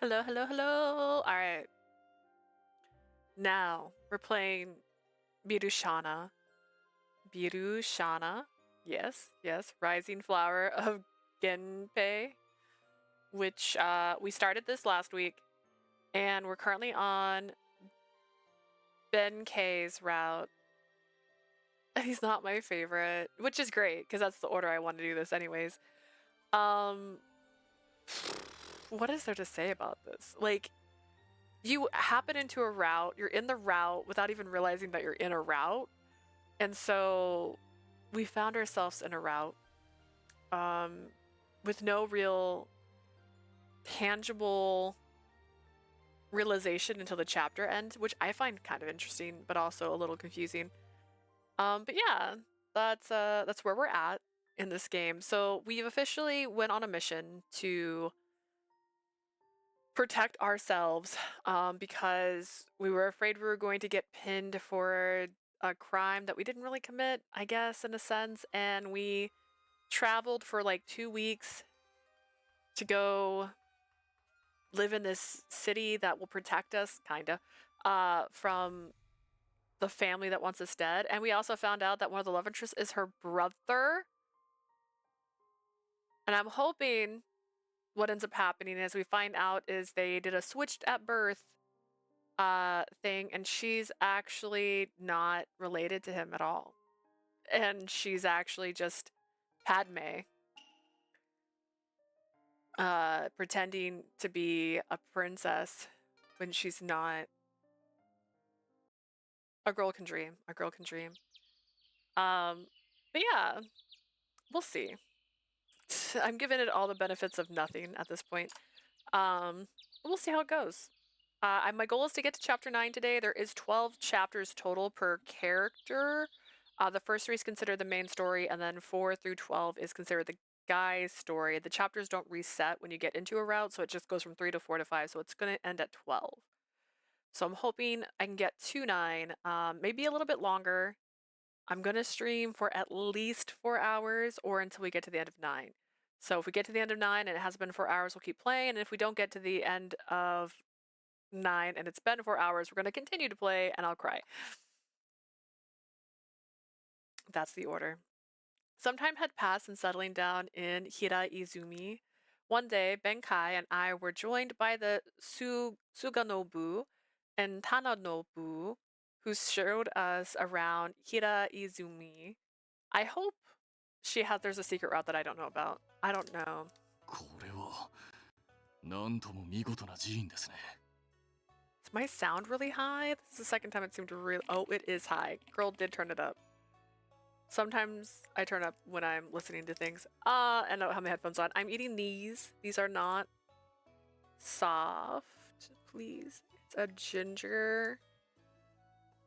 Hello, hello, hello. All right. Now we're playing Birushana. Birushana. Yes, yes. Rising Flower of Genpei, which we started this last week, and we're currently on Benkei's route. He's not my favorite, which is great because that's the order I want to do this anyways. What is there to say about this? Like, you happen into a route, you're in the route without even realizing that you're in a route. And so we found ourselves in a route with no real tangible realization until the chapter ends, which I find kind of interesting, but also a little confusing. But yeah, that's where we're at in this game. So we've officially went on a mission to protect ourselves because we were afraid we were going to get pinned for a crime that we didn't really commit, I guess, in a sense. And we traveled for like 2 weeks to go live in this city that will protect us, kinda, from the family that wants us dead. And we also found out that one of the love interests is her brother. And I'm hoping what ends up happening is we find out is they did a switched at birth thing, and she's actually not related to him at all. And she's actually just Padme, pretending to be a princess when she's not. A girl can dream. A girl can dream. But yeah, we'll see. I'm giving it all the benefits of nothing at this point. We'll see how it goes. My goal is to get to chapter 9 today. There is 12 chapters total per character. The first 3 is considered the main story, and then 4 through 12 is considered the guy's story. The chapters don't reset when you get into a route, so it just goes from 3 to 4 to 5, so it's going to end at 12. So I'm hoping I can get to 9, maybe a little bit longer. I'm going to stream for at least 4 hours or until we get to the end of 9. So if we get to the end of 9 and it hasn't been 4 hours, we'll keep playing. And if we don't get to the end of 9 and it's been 4 hours, we're going to continue to play and I'll cry. That's the order. Some time had passed in settling down in Hiraizumi. One day, Benkei and I were joined by the Suganobu and Tananobu, who showed us around Hiraizumi. I hope there's a secret route that I don't know about. I don't know. これはなんとも見事な寺院ですね。 Is my sound really high? This is the second time it seemed to really... Oh, it is high. Girl did turn it up. Sometimes I turn up when I'm listening to things. And I don't have my headphones on. I'm eating these. These are not soft, please. It's a ginger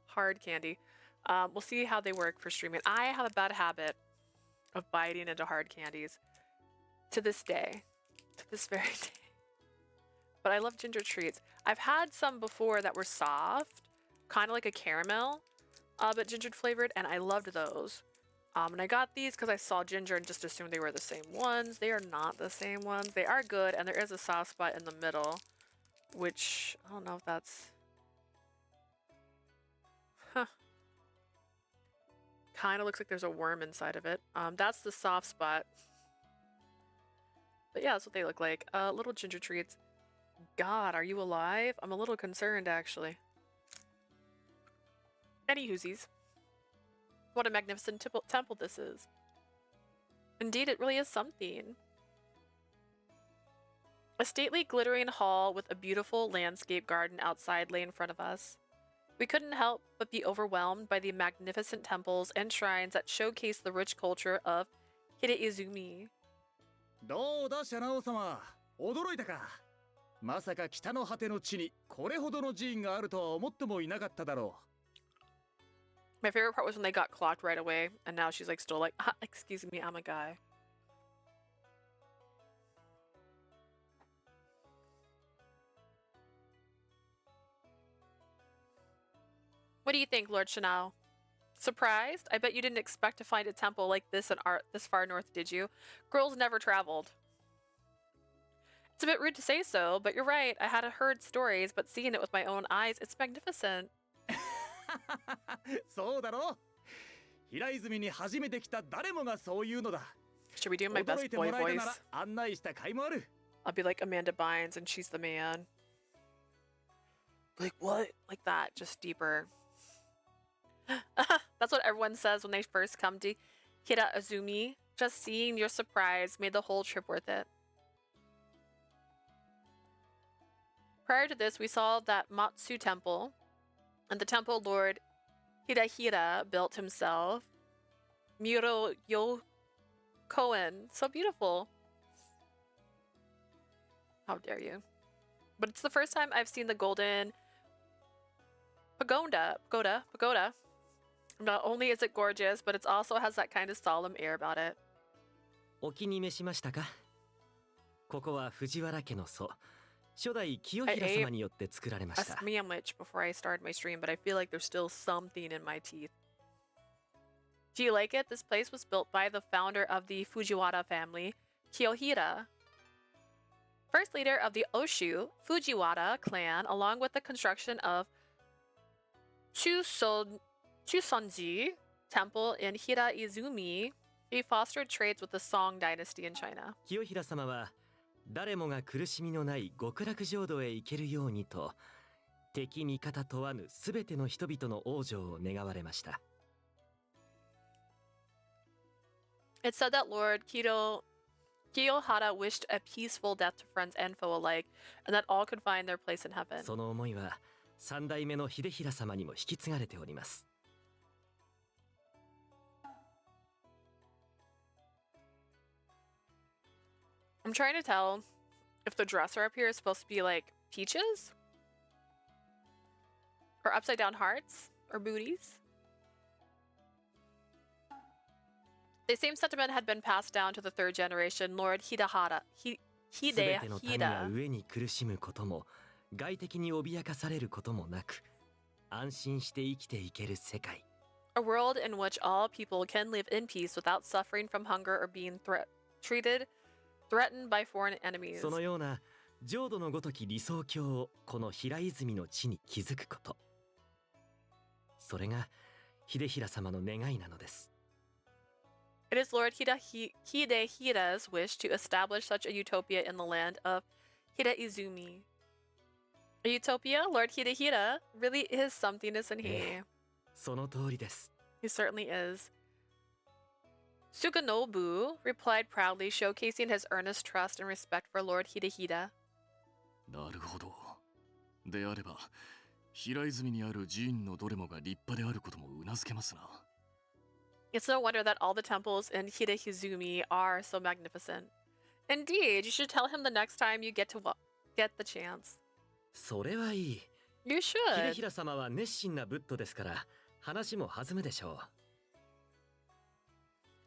hard candy. We'll see how they work for streaming. I have a bad habit of biting into hard candies to this day. To this very day. But I love ginger treats. I've had some before that were soft, kind of like a caramel, but ginger flavored, and I loved those. And I got these because I saw ginger and just assumed they were the same ones. They are not the same ones. They are good, and there is a soft spot in the middle, which I don't know if that's... Huh. Kind of looks like there's a worm inside of it. That's the soft spot. But yeah, that's what they look like. Little ginger treats. God, are you alive? I'm a little concerned, actually. Any hoosies. What a magnificent temple this is. Indeed, it really is something. A stately, glittering hall with a beautiful landscape garden outside lay in front of us. We couldn't help but be overwhelmed by the magnificent temples and shrines that showcase the rich culture of Hiraizumi. どうだシャナオ様、驚いたか。まさか北の果ての地にこれほどの寺院があるとは思ってもいなかっただろう。 My favorite part was when they got clocked right away, and now she's like still like, excuse me, I'm a guy. What do you think, Lord Chanel? Surprised? I bet you didn't expect to find a temple like this in this far north, did you? Girls never traveled. It's a bit rude to say so, but you're right. I had heard stories, but seeing it with my own eyes, it's magnificent. そうだろ。平泉に初めて来た誰もがそう言うのだ。 Should we do my 驚 best いても boy らえたなら voice? 案内した甲斐もある。 I'll be like Amanda Bynes and she's the man. Like what? Like that, just deeper. That's what everyone says when they first come to Hiraizumi. Just seeing your surprise made the whole trip worth it. Prior to this, we saw that Matsu Temple, and the temple Lord Hidahira built himself. Muro Koen, so beautiful. How dare you? But it's the first time I've seen the golden pagoda. Not only is it gorgeous, but it also has that kind of solemn air about it. お気に召しましたか？ここは藤原家の祖、初代清平様によって作られま A した。 sandwich before I started my stream, but I feel like there's still something in my teeth. Do you like it? This place was built by the founder of the Fujiwara family, Kiyohira, first leader of the Oshu Fujiwara clan, along with the construction of Chusonji Temple in Hiraizumi. He fostered trades with the Song dynasty in China. 清平様は誰もが苦しみのない極楽浄土へ行けるようにと、敵味方問わぬすべての人々の往生を願われました。 It's said that Lord Kiyohara wished a peaceful death to friends and foe alike, and that all could find their place in heaven. その思いは三代目の秀平様にも引き継がれております。 I'm trying to tell if the dresser up here is supposed to be like peaches? Or upside down hearts? Or booties? The same sentiment had been passed down to the third generation, Lord Hidehira. すべての民が飢えに苦しむことも、外敵に脅かされることもなく、安心して生きていける世界。 A world in which all people can live in peace without suffering from hunger or being threatened by foreign enemies. そのような浄土のごとき理想郷をこの平泉の地に築くこと。それが秀平様の願いなのです。 It is Lord Hidehira's wish to establish such a utopia in the land of Hiraizumi. A utopia? Lord Hidehira really is something, isn't he? その通りです。 He certainly is. Suganobu replied proudly, showcasing his earnest trust and respect for Lord Hidehira. なるほど。であれば、平泉にある寺院のどれもが立派であることも頷けますな。It's no wonder that all the temples in Hiraizumi are so magnificent. Indeed, you should tell him the next time you get the chance. それはいい。 You 秀 should. 平様は熱心なブッドですから、話も弾むでしょう。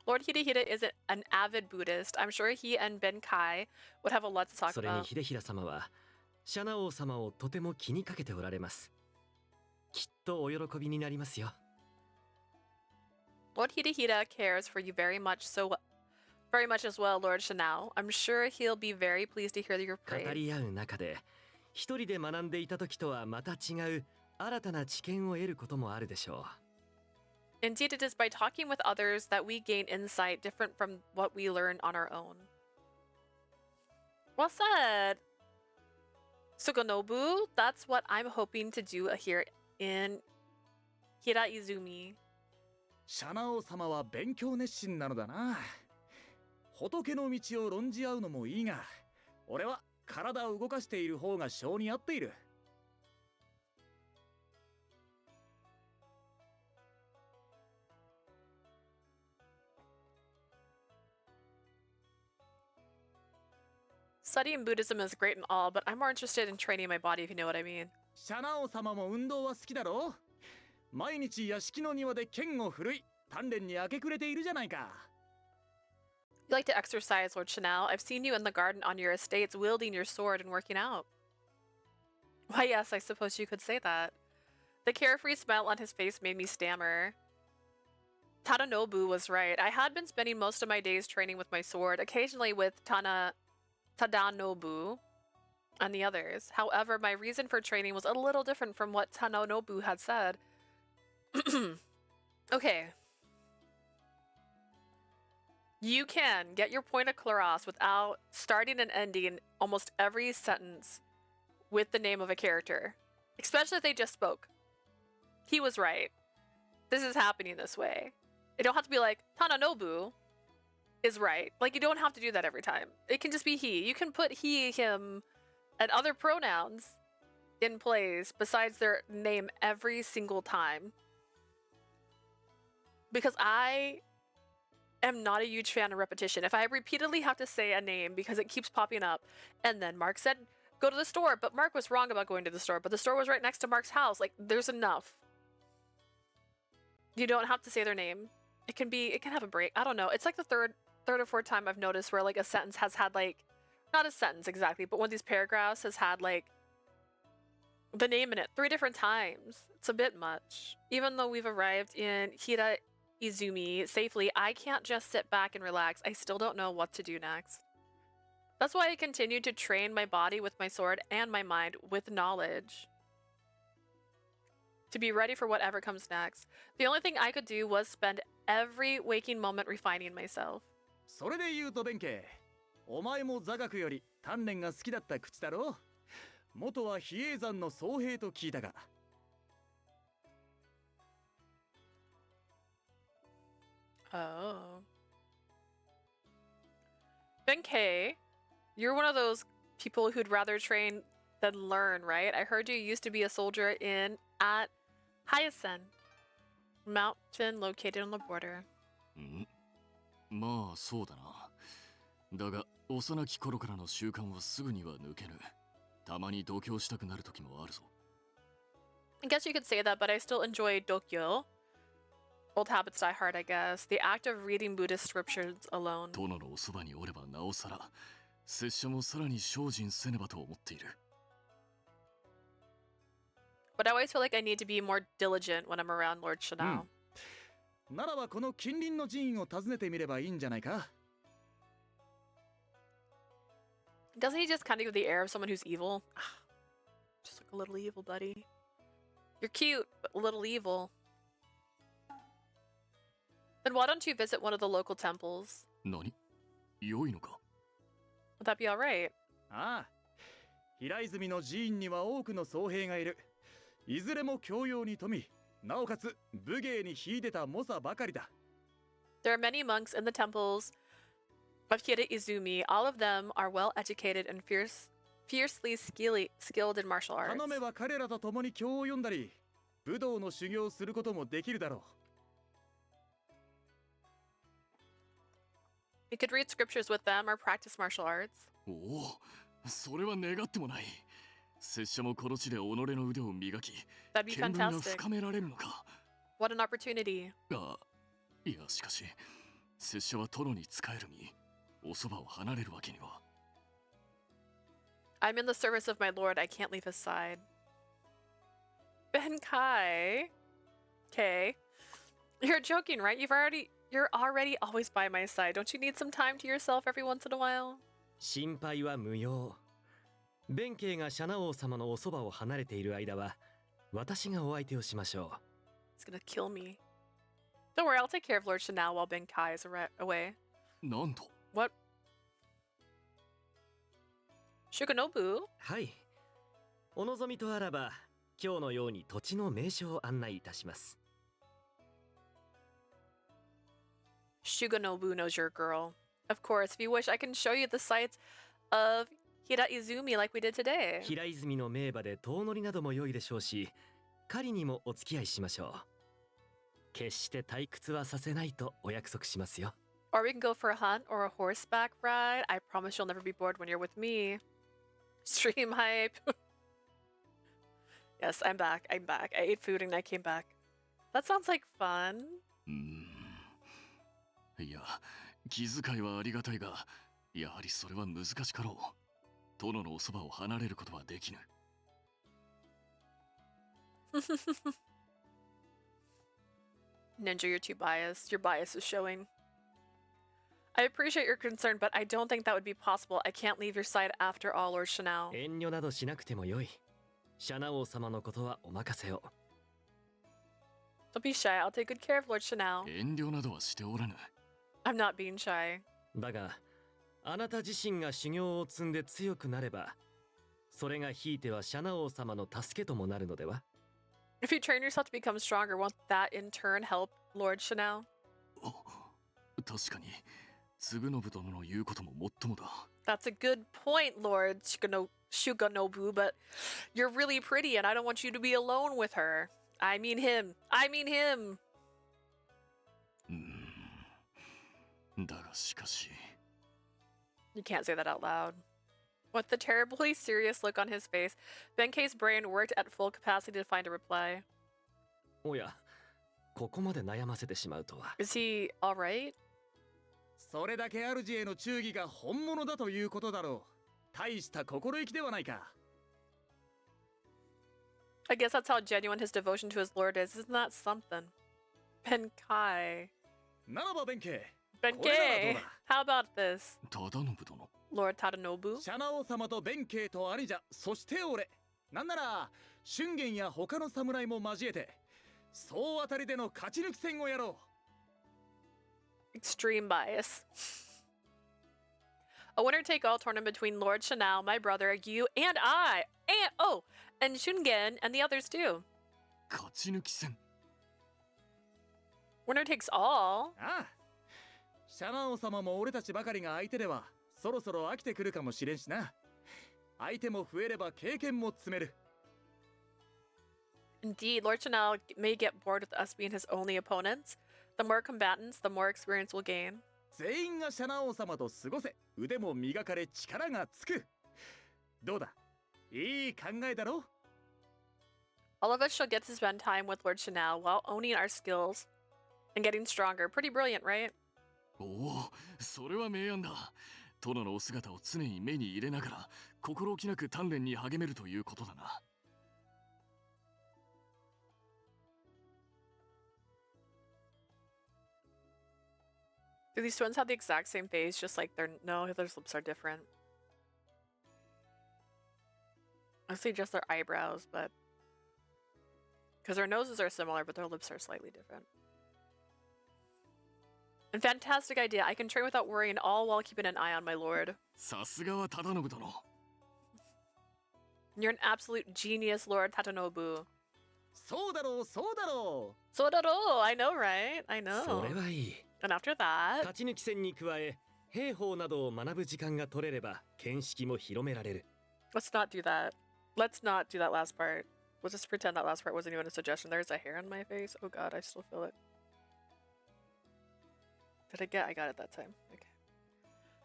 Lord Hidehira is an avid Buddhist. I'm sure he and Benkei would have a lot to talk それに about. 秀平様はシャナ王様をとても気にかけておられます。きっとお喜びになりますよ。 Lord Hidehira cares for you very much as well, Lord Shanao. I'm sure he'll be very pleased to hear your 語 praise. り合う中で一人で学んでいた時とはまた違う新たな知見を得ることもあるでしょう。 Indeed, it is by talking with others that we gain insight different from what we learn on our own. Well said, Suganobu. That's what I'm hoping to do here in Hiraizumi. シャナ王様は勉強熱心なのだな。仏の道を論じ合うのもいいが、俺は体を動かしている方が性に合っている。Studying Buddhism is great and all, but I'm more interested in training my body, if you know what I mean. シャナ王様も運動は好きだろう。毎日屋敷の庭で剣を振るい、鍛錬に明け暮れているじゃないか。You like to exercise, Lord Chanel. I've seen you in the garden on your estates wielding your sword and working out. Why, yes, I suppose you could say that. The carefree smile on his face made me stammer. Tadanobu was right. I had been spending most of my days training with my sword, occasionally with Tadanobu, and the others. However, my reason for training was a little different from what Tadanobu had said. Okay. You can get your point across without starting and ending almost every sentence with the name of a character, especially if they just spoke. He was right. This is happening this way. It don't have to be like, Tadanobu is right. Like, you don't have to do that every time. It can just be he. You can put he, him, and other pronouns in place besides their name every single time. Because I am not a huge fan of repetition. If I repeatedly have to say a name because it keeps popping up, and then Mark said, go to the store, but Mark was wrong about going to the store, but the store was right next to Mark's house. Like, there's enough. You don't have to say their name. It can have a break. I don't know. It's like the third or fourth time I've noticed where like a sentence has had like, not a sentence exactly, but one of these paragraphs has had like the name in it 3 different times. It's a bit much. Even though we've arrived in Hira Izumi safely, I can't just sit back and relax. I still don't know what to do next. That's why I continue to train my body with my sword and my mind with knowledge. To be ready for whatever comes next. The only thing I could do was spend every waking moment refining myself. それで言うと弁慶、お前も座学より鍛錬が好きだった口だろう。元は比叡山の僧兵と聞いたが。Oh. Benkei, you're one of those people who'd rather train than learn, right? I heard you used to be a soldier at Hyasen, mountain located on the border. まあそうだな。だが幼き頃からの習慣はすぐには抜けぬ。たまに度胸したくなる時もあるぞ。I guess you could say that, but I still enjoy dokyo. Old habits die hard, I guess. The act of reading Buddhist scriptures alone. 殿のおそばにおればなおさら、拙者もさらに精進せねばと思っている。But I always feel like I need to be more diligent when I'm around Lord Chanao. ならばこの近隣の寺院を訪ねてみればいいんじゃないか。Doesn't he just kind of give the air of someone who's evil? Just like a little evil, buddy. You're cute, but a little evil. Then why don't you visit one of the local temples? 何？良いのか？ Would that be alright? ああ、平泉の寺院には多くの僧兵がいる。いずれも教養に富み、なおかつ武芸に秀でた猛者ばかりだ。There are many monks in the temples of Hira Izumi. All of them are well educated and fiercely skilled in martial arts. 頼めば彼らと共に経を読んだり、武道の修行をすることもできるだろう。You could read scriptures with them or practice martial arts. おお、それは願ってもない。拙者もこの地で己の腕を磨き、 That'd be 見聞が fantastic. 深められるのか。 What an opportunity. いやしかし、拙者は殿に仕える身、おそばを離れるわけには。I'm in the service of my lord. I can't leave his side. Benkei. Okay. You're joking, right? You're already always by my side. Don't you need some time to yourself every once in a while? 心配は無用。弁慶がシャナ王様のおそばを離れている間は、私がお相手をしましょう。 It's gonna kill me. Don't worry, I'll take care of Lord Chanao while Benkei is away. なんと。 What? Shuganobu? はい。お望みとあらば、今日のように土地の名所を案内いたします。Shuganobu knows your girl. Of course, if you wish, I can show you the sights of Hira Izumi like we did today. 平泉の名馬で遠乗りなども良いでしょうし、狩りにもお付き合いしましょう。決して退屈はさせないとお約束しますよ。Or we can go for a hunt or a horseback ride. I promise you'll never be bored when you're with me. Stream hype. Yes, I'm back. I ate food and I came back. That sounds like fun. いや、気遣いはありがたいが、やはりそれは難しかろう。殿のおそばを離れることはできぬ。Ninja, you're too biased. Your bias is showing. I appreciate your concern, but I don't think that would be possible. I can't leave your side after all, Lord Chanel. 遠慮などしなくてもよい。シャナ王様のことはお任せを。Don't be shy. I'll take good care of Lord Chanel. 遠慮などはしておらぬ。 I'm not being shy. だが、あなた自身が修行を積んで強くなれば、それがひいてはシャナ王様の助けともなるのでは？ If you train yourself to become stronger, won't that in turn help Lord Chanel? 確かに、嗣信殿の言うことももっともだ。 That's a good point, Lord Shuganobu, but you're really pretty and I don't want you to be alone with her. I mean him. I mean him. だがしかし。 You can't say that out loud. With the terribly serious look on his face, Benkei's brain worked at full capacity to find a reply. おや、ここまで悩ませてしまうとは。 Is he alright? それだけ主への忠義が本物だということだろう。大した心意気ではないか。 I guess that's how genuine his devotion to his lord is. Isn't that something? Benkei. ならば弁慶。 Benkei! How about this? 忠信殿。 Lord Tadanobu? シャナ王様と弁慶と兄者、そして俺。なんなら春元や他の侍も交えて総当たりでの勝ち抜き戦をやろう。 Extreme bias. A winner-take-all tournament between Lord Chanel, my brother, you, and I. And Shungen and the others too. 勝ち抜き戦。 Winner takes all? ああ。シャナ王様も俺たちばかりが相手ではそろそろ飽きてくるかもしれんしな。相手も増えれば経験も積める。 Indeed, Lord Chanel may get bored with us being his only opponents. The more combatants, the more experience we'll gain. 全員がシャナ王様と過ごせ。腕も磨かれ力がつく。どうだ、いい考えだろ。 All of us shall get to spend time with Lord Chanel while owning our skills and getting stronger. Pretty brilliant, right? おお、それは明暗だ。殿のお姿を常に目に入れながら心置きなく鍛錬に励めるということだな。 Do these twins have the exact same face? Just like no, their lips are different. I see just their eyebrows, but because their noses are similar, but their lips are slightly different. And fantastic idea. I can train without worrying, all while keeping an eye on my lord. さすがは忠信殿。 You're an absolute genius, Lord Tadanobu. そうだろう、そうだろう。 Sodaro, I know, right? I know. それはいい。 And after that, 勝ち抜き戦に加え、兵法などを学ぶ時間が取れれば、見識も広められる。 let's not do that. Let's not do that last part. We'll just pretend that last part wasn't even a suggestion. There's a hair on my face. Oh god, I still feel it. I got it that time. Okay.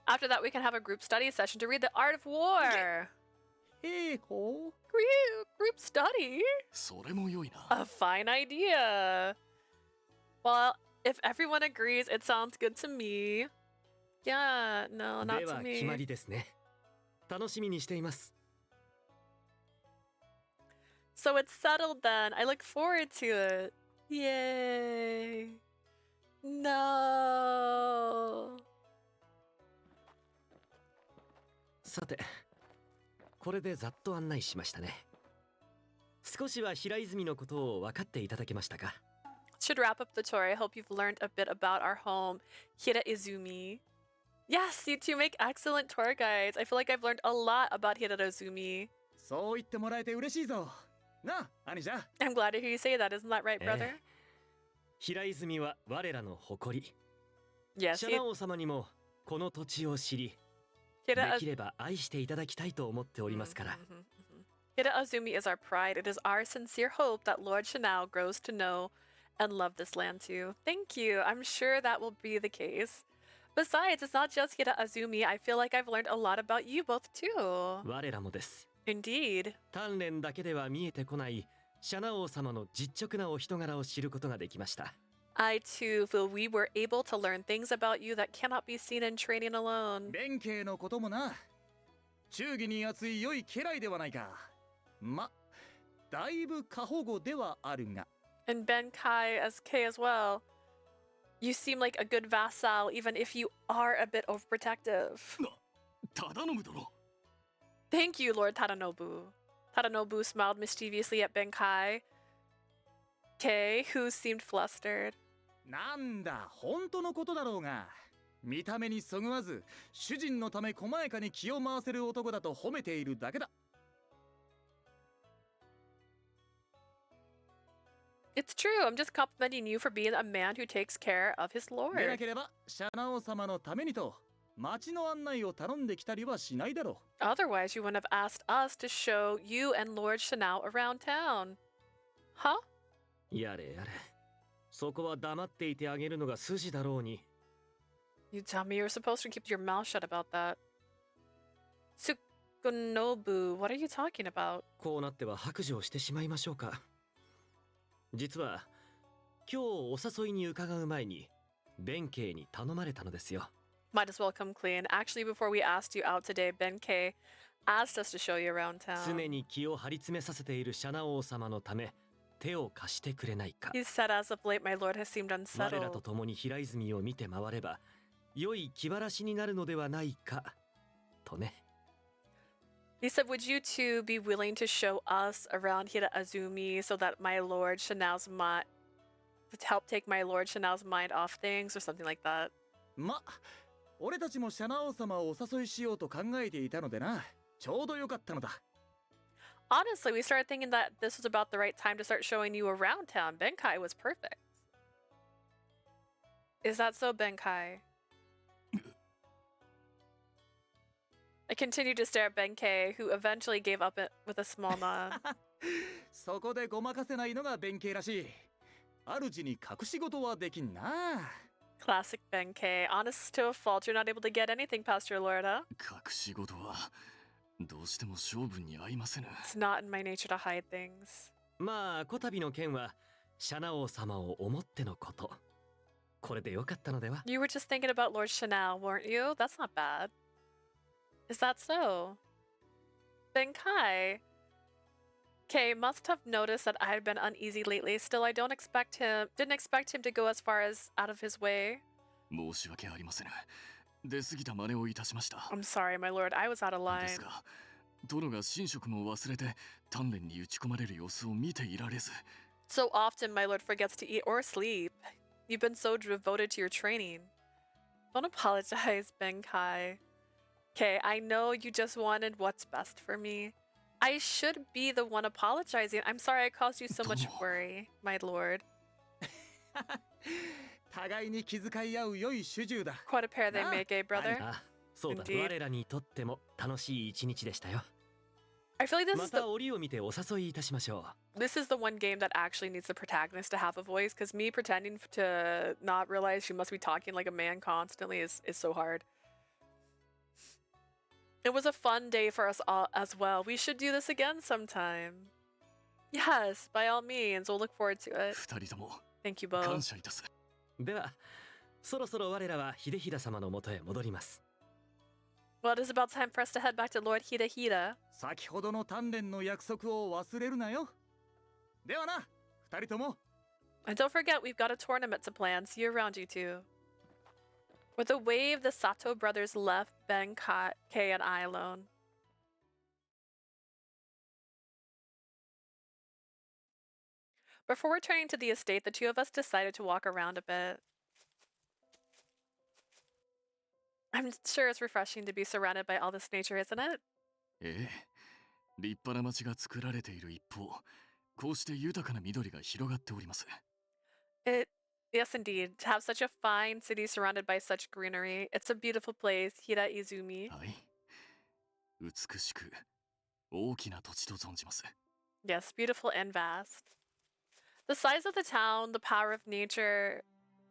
After that, we can have a group study session to read The Art of War. 兵法 Group study? それも良いな。 A fine idea. Well, if everyone agrees, it sounds good to me. Yeah, no, で not は to 決ま me. りですね。楽しみにしています。 So it's settled then. I look forward to it. Yay. No. さて、これでざっと案内しましたね。少しは平泉のことを分かっていただけましたか？ Should wrap up the tour. I hope you've learned a bit about our home, Hiraizumi. Yes, you two make excellent tour guides. I feel like I've learned a lot about Hiraizumi. そう言ってもらえて嬉しいぞ。なあ、兄者。 I'm glad to hear you say that. Isn't that right, brother? 平泉は我らの誇り。 Yes. シャナ王様にもこの土地を知り、できれば愛していただきたいと思っておりますから。 Hiraizumi is our pride. It is our sincere hope that Lord Chanel grows to know and love this land too. Thank you. I'm sure that will be the case. Besides, it's not just Hiraizumi. I feel like I've learned a lot about you both too. 我らもです。 Indeed. 鍛錬だけでは見えてこないシャナ王様の実直なお人柄を知ることができました。 I too feel we were able to learn things about you that cannot be seen in training alone. 弁慶のこともな。忠義に熱い良い家来ではないか。ま、だいぶ過保護ではあるが。 And Benkei as K as well. You seem like a good vassal, even if you are a bit overprotective. 忠信殿。 Thank you, Lord Tadanobu. Tadanobu smiled mischievously at Benkei, who seemed flustered. なんだ本当のことだろうが、見た目にそぐわず主人のため細やかに気を回せる男だと褒めているだけだ。 It's true, I'm just complimenting you for being a man who takes care of his でな lord. ければシャナオ様のためにと町の案内を頼んできたりはしないだろう。 Otherwise, you wouldn't have asked us to show you and Lord Shanao around town. Huh? やれやれ。そこは黙っていてあげるのが筋だろうに。 You tell me you're supposed to keep your mouth shut about that. Tsukunobu, what are you talking about? こうなっては白状してしまいましょうか。実は今日お誘いに伺う前に弁慶に頼まれたのですよ。 Might as well come clean. Actually, before we asked you out today, Benkei asked us to show you around 常 town. に気を張り詰めさせているシャナ王様のため手を貸してくれないか。 He said as of late my lord has seemed 我らと unsettled. 共に平泉を見て回れば良い気晴らしになるのではないかとね。 He said, would you two be willing to show us around Hiraazumi so that my lord Shanao's mind... to help take my lord Shanao's mind off things or something like that? ま、俺たちもシャナオ様をお誘いしようと考えていたのでな。ちょうどよかったのだ。 Honestly, we started thinking that this was about the right time to start showing you around town. Benkei was perfect. Is that so, Benkei? I continued to stare at Benkei, who eventually gave up with a small nod. そこでごまかせないのが弁慶らしい。主に隠し事はできんな。 Classic Benkei. Honest to a fault, you're not able to get anything past your lord, huh? 隠し事はどうしても勝負に合いませぬ。 It's not in my nature to hide things. まあこたびの件はシャナ王様を思ってのこと。これでよかったのでは。 You were just thinking about Lord Chanel, weren't you? That's not bad. Is that so? Benkei. Kei must have noticed that I had been uneasy lately. Still, I didn't expect him to go as far as out of his way. 申し訳ありませぬ。出過ぎた真似をいたしました。 I'm sorry, my lord. I was out of で line. すが、殿が寝食も忘れて鍛錬に打ち込まれる様子を見ていられず。 So often, my lord forgets to eat or sleep. You've been so devoted to your training. Don't apologize, Benkei. Okay, I know you just wanted what's best for me. I should be the one apologizing. I'm sorry I caused you so much worry, my lord. 互いに気遣い合う良い主従だ。 Quite a pair they make, eh, brother? あ、そうだ。 Indeed. 我らにとっても楽しい一日でしたよ。 I feel like また折を見てお誘いいたしましょう。 this is the one game that actually needs the protagonist to have a voice, because me pretending to not realize she must be talking like a man constantly is so hard. It was a fun day for us all as well. We should do this again sometime. Yes, by all means. We'll look forward to it. 二人とも Thank you 感 both. 謝いたす。では、そろそろ我らは秀秀様のもとへ戻ります。 Well, it is about time for us to head back to Lord Hida. 先ほどの鍛錬の約束を忘れるなよ。ではな、二人とも。 And don't forget, we've got a tournament to plan. See you around, you two. With a wave, the Sato brothers left Benkei and I alone. Before returning to the estate, the two of us decided to walk around a bit. I'm sure it's refreshing to be surrounded by all this nature, isn't it? ええ、立派な町が作られている一方、こうして豊かな緑が広がっております。 Yes, indeed. To have such a fine city surrounded by such greenery. It's a beautiful place, Hiraizumi. はい。美しく大きな土地と存じます。 Yes, beautiful and vast. The size of the town, the power of nature,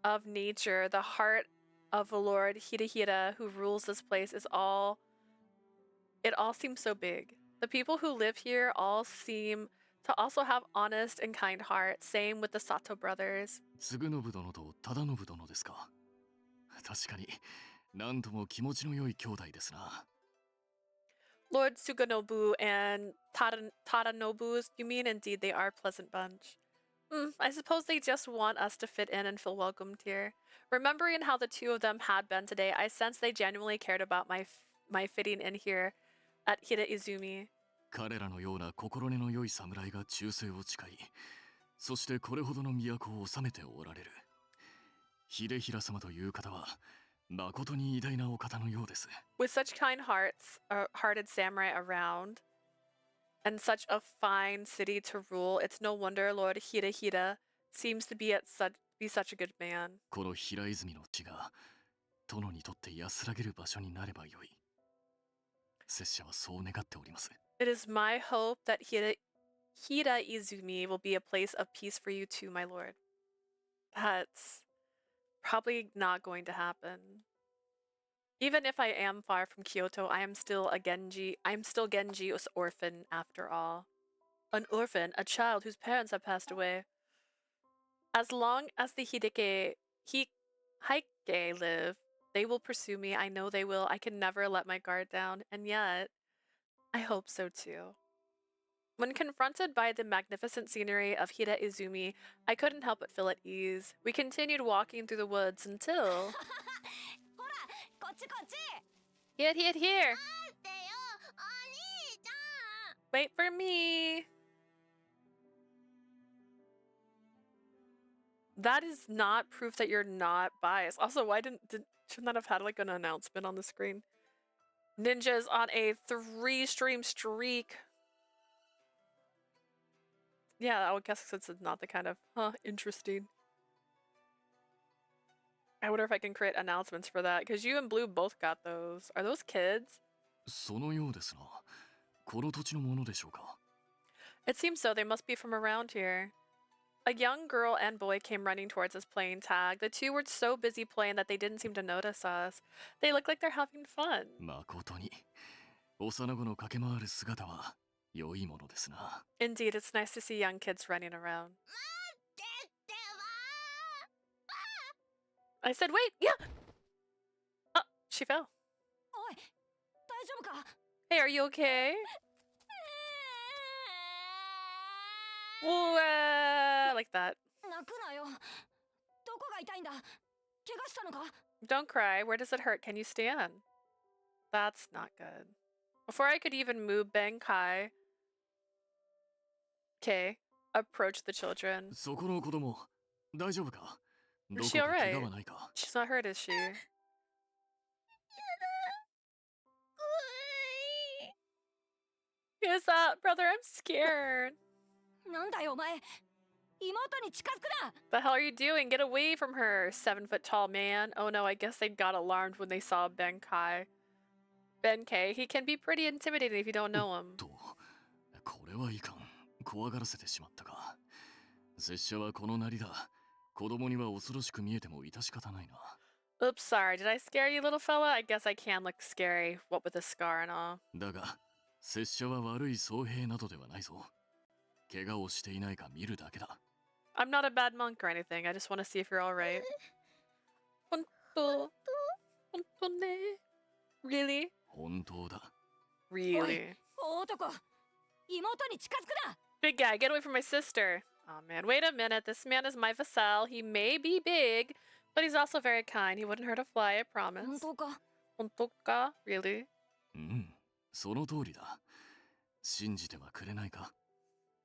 the heart of Lord Hidehira who rules this place it all seems so big. The people who live here all seem to also have honest and kind hearts. Same with the Sato brothers. 嗣信殿と忠信殿ですか。確かに何とも気持ちの良い兄弟ですな。 Lord Suganobu and Tadanobu, you mean? Indeed, they are a pleasant bunch. I suppose they just want us to fit in and feel welcomed here. Remembering how the two of them had been today, I sense they genuinely cared about my fitting in here at Hida Izumi. 彼らのような心根の良い侍が忠誠を誓い、そしてこれほどの都を治めておられる。秀衡様という方は、誠に偉大なお方のようです。With such kind hearted samurai around, and such a fine city to rule, it's no wonder Lord Hida seems to be such a good man. この平泉の地が、殿にとって安らげる場所になればよい。拙者はそう願っております。It is my hope that Hida Izumi will be a place of peace for you too, my lord. That's probably not going to happen. Even if I am far from Kyoto, I am still Genji's orphan after all. An orphan, a child whose parents have passed away. As long as the Heike live, they will pursue me. I know they will. I can never let my guard down, and yet, I hope so too. When confronted by the magnificent scenery of Hida Izumi, I couldn't help but feel at ease. We continued walking through the woods until... Here! Wait for me! That is not proof that you're not biased. Also, why shouldn't that have had like an announcement on the screen? Ninjas on a 3-stream streak. Yeah, I would guess since it's not the kind of, interesting. I wonder if I can create announcements for that, because you and Blue both got those. Are those kids? そのようですな。この土地のものでしょうか。It seems so. They must be from around here. A young girl and boy came running towards us playing tag. The two were so busy playing that they didn't seem to notice us. They look like they're having fun. 誠に、幼子の駆け回る姿は良いものですな。Indeed, it's nice to see young kids running around. I said, wait, yeah! Oh, she fell. Hey, are you okay? Like that. Don't cry. Where does it hurt? Can you stand? That's not good. Before I could even move, Benkei, approached the children. そこの子供、大丈夫か？ Is she alright? She's not hurt, is she? Is that, brother? I'm scared. The hell are you doing? Get away from her, 7-foot tall man. Oh no, I guess they got alarmed when they saw Benkei. Benkei, he can be pretty intimidating if you don't know him. これはいかん。怖がらせてしまったか。拙者はこのなりだ。子供には恐ろしく見えても致し方ないな。Oops, sorry. Did I scare you, little fella? I guess I can look scary, what with a scar and all. だが、拙者は悪い僧兵などではないぞ。怪我をしていないか見るだけだ。I'm not a bad monk or anything. I just want to see if you're alright. Really? 本当だ。Really? Big guy, get away from my sister. Oh man, wait a minute. This man is my vassal. He may be big, but he's also very kind. He wouldn't hurt a fly, I promise. 本当か? Really? その通りだ。信じてはくれないか?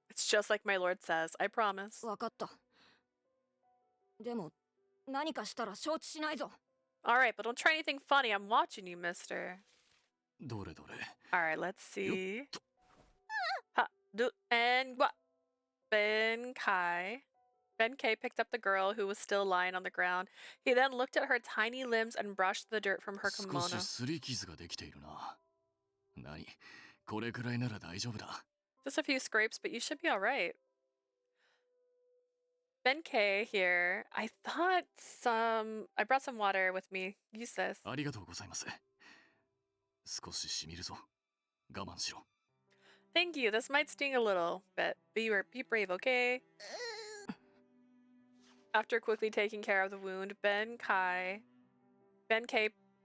It's just like my lord says. I promise. わかった。でも、何かしたら承知しないぞ。Alright, but don't try anything funny. I'm watching you, mister. どれどれ? Alright, let's see. And what? Benkei. Benkei picked up the girl who was still lying on the ground. He then looked at her tiny limbs and brushed the dirt from her 少 kimono. し擦り傷ができているな。何？これくらいなら大丈夫だ。Just a few scrapes, but you should be alright. Benkei here. I brought some water with me. Use this. ありがとうございます。少ししみるぞ。我慢しろ。Thank you. This might sting a little bit. Be brave, okay? After quickly taking care of the wound, Benkei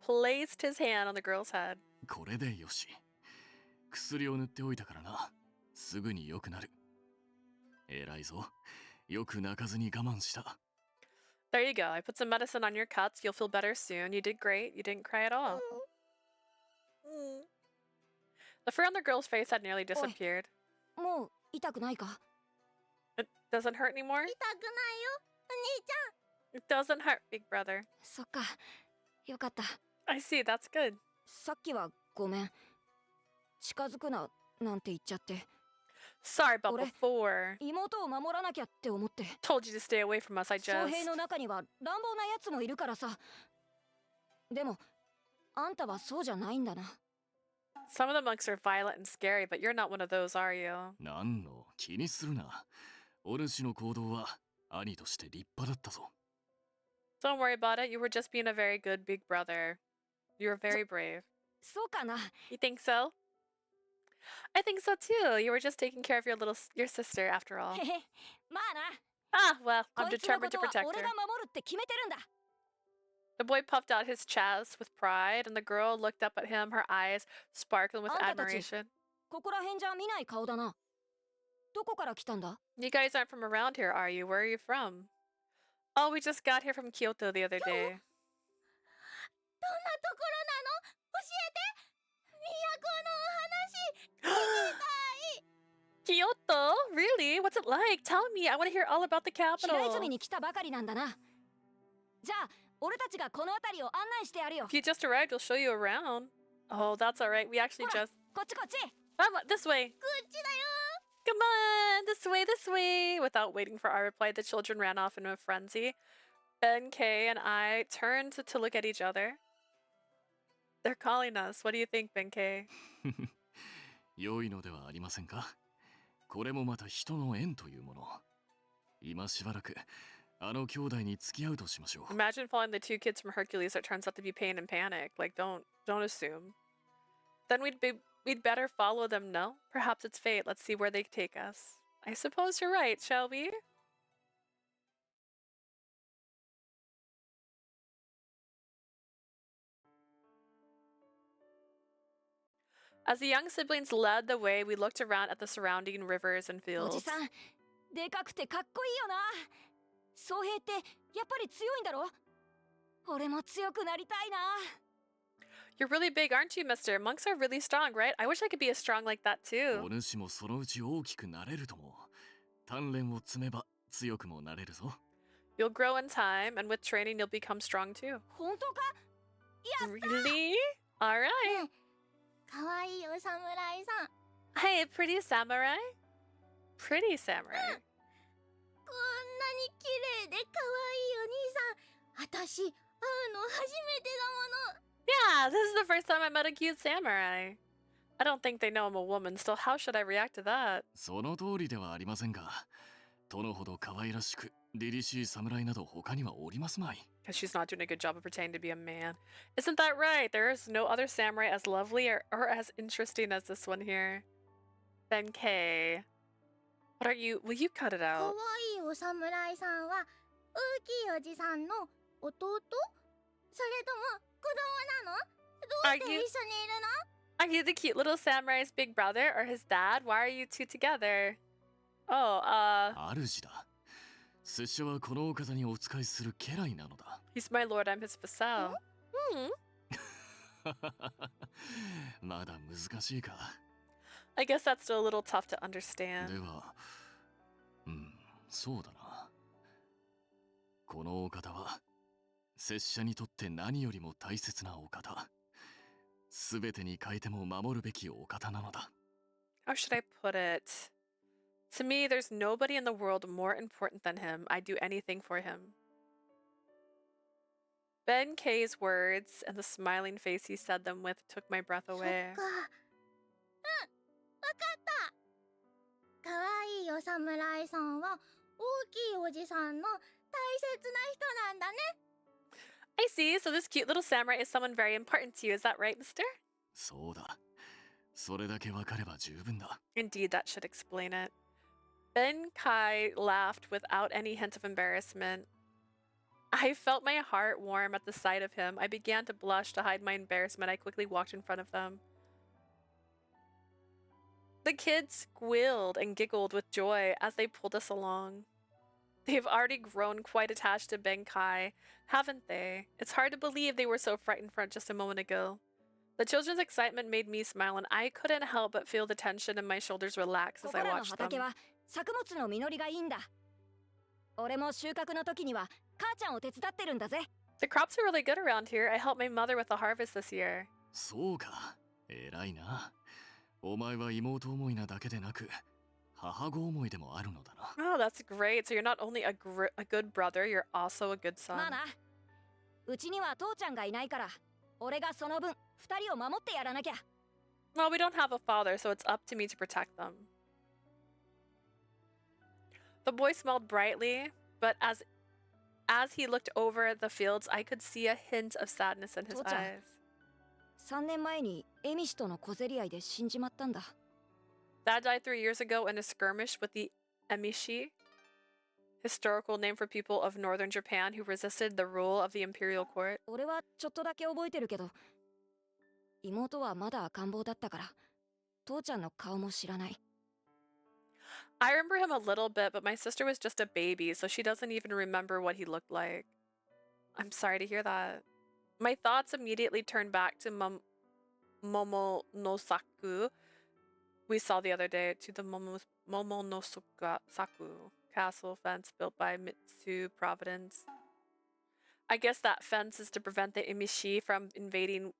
placed his hand on the girl's head. これでよし。薬を塗っておいたからな。すぐに良くなる。偉いぞ。よく泣かずに我慢した。 There you go. I put some medicine on your cuts. You'll feel better soon. You did great. You didn't cry at all. The fur on the girl's face had nearly disappeared. もう痛くないか？ It doesn't hurt anymore? 痛くないよ、お兄ちゃん。 It doesn't hurt, big brother. そっか、よかった。 I see, that's good. さっきはごめん。近づくななんて言っちゃって。 Sorry about 俺 before. 妹を守らなきゃって思って。 Told you to stay away from us, I 将 just... 兵の中には乱暴なやつもいるからさ。でも、あんたはそうじゃないんだな。 Some of the monks are violent and scary, but you're not one of those, are you? なんの気にするな。お主の行動は兄として立派だったぞ。 Don't worry about it. You were just being a very good big brother. You were very brave. そうかな。 You think so? I think so too. You were just taking care of your sister after all. へへ、まあな。 Ah, well, こ I'm いつのこ determined と to は protect 俺 her. が守るって決めてるんだ。 The boy puffed out his chest with pride, and the girl looked up at him, her eyes sparkling with あんたたち、 admiration. ここら辺じゃ見ない顔だな。どこから来たんだ？ You guys aren't from around here, are you? Where are you from? Oh, we just got here from Kyoto the other day. どんなところなの？教えて。都のお話聞きたい。 Kyoto? Really? What's it like? Tell me. I want to hear all about the 平 capital. 泉に来たばかりなんだな。じゃあ、俺たちがこの辺りを案内してやるよ。 If you just arrived, we'll show you around. Oh, that's all right. We actually ほら、 just... こっちこっち。 This way. こっちだよ。 Come on, this way, this way. Without waiting for our reply, the children ran off in a frenzy. Benkei and I turned to look at each other. They're calling us. What do you think, Benkei? 良いのではありませんか。これもまた人の縁というもの。今しばらくあの兄弟に付き合うとしましょう。 Imagine following the two kids from Hercules that turns out to be pain and panic. Like, don't assume. Then we'd better follow them, no? Perhaps it's fate. Let's see where they take us. I suppose you're right, shall we? As the young siblings led the way, we looked around at the surrounding rivers and おじ fields. さん、でかくてかっこいいよな。総兵ってやっぱり強いんだろ？俺も強くなりたいな。 You're really big, aren't you, mister? Monks are really strong, right? I wish I could be as strong like that お too. 主もそのうち大きくなれるとも。鍛錬を積めば強くもなれるぞ。 You'll grow in time, and with training, you'll become strong too. 本当か？ Really? All right. かわいいお侍さん。 Hey, pretty samurai? Pretty samurai. こんなに綺麗でかわいいお兄さん。あたし、会うの初めてだもの。 Yeah, this is the first time I met a cute samurai. I don't think they know I'm a woman, still how should I react to that? その通りではありませんが、殿ほど可愛らしく凛々しい侍など他にはおりますまい。 Because she's not doing a good job of pretending to be a man. Isn't that right? There is no other samurai as lovely or as interesting as this one here. Benkei. What are you? Will you cut it かわ out? いいお侍さんは大きいおじさんの弟？それとも子供なの？どうして一緒にいるの？ Are you the cute little samurai's big brother or his dad? Why are you two together? Oh, 主だ。拙者はこのお方にお仕えする家来なのだ。 he's my lord, I'm his vassal. Hmm. まだ難しいか。 I guess that's still a little tough to understand. では、そうだな。このお方は、拙者にとって何よりも大切なお方。すべてに変えても守るべきお方なのだ。How should I put it? To me, there's nobody in the world more important than him. I'd do anything for him. Benkei's words and the smiling face he said them with took my breath そっ away. か。わかった。かわいいお侍さんは大きいおじさんの大切な人なんだね。 I see. So this cute little samurai is someone very important to you. Is that right, mister? そうだ。それだけわかれば十分だ。 Indeed, that should explain it. Benkei laughed without any hint of embarrassment. I felt my heart warm at the sight of him. I began to blush to hide my embarrassment. I quickly walked in front of them. The kids squealed and giggled with joy as they pulled us along. They've already grown quite attached to Benkei, haven't they? It's hard to believe they were so frightened for just a moment ago. The children's excitement made me smile, and I couldn't help but feel the tension in my shoulders relax こ as こ I らの watched 畑 them. は作物の実りがいいんだ。俺も収穫の時には母ちゃんを手伝ってるんだぜ。 The crops are really good around here. I helped my mother with the harvest this year. そうか、偉いな。お前は妹思いなだけでなく、母子思いでもあるのだな。Oh, that's great. So you're not only a good brother, you're also a good まあ son. な。うちには父ちゃんがいないから、俺がその分二人を守ってやらなきゃ。 Well, we don't have a father, so it's up to me to protect them. The boy smiled brightly, but as he looked over the fields, I could see a hint of sadness in his 父ちゃん。 eyes. 3年前にエミシとの小競り合いで死んじまったんだ。 Dad died 3 years ago in a skirmish with the Emishi, historical name for people of northern Japan who resisted the rule of the imperial court. 俺はちょっとだけ覚えてるけど、妹はまだ赤ん坊だったから、父ちゃんの顔も知らない。 I remember him a little bit, but my sister was just a baby, so she doesn't even remember what he looked like. I'm sorry to hear that. My thoughts immediately turned back to Momonosaku we saw the other day, to the Momonosaku castle fence built by Mitsu Providence. I guess that fence is to prevent the Emishi from invading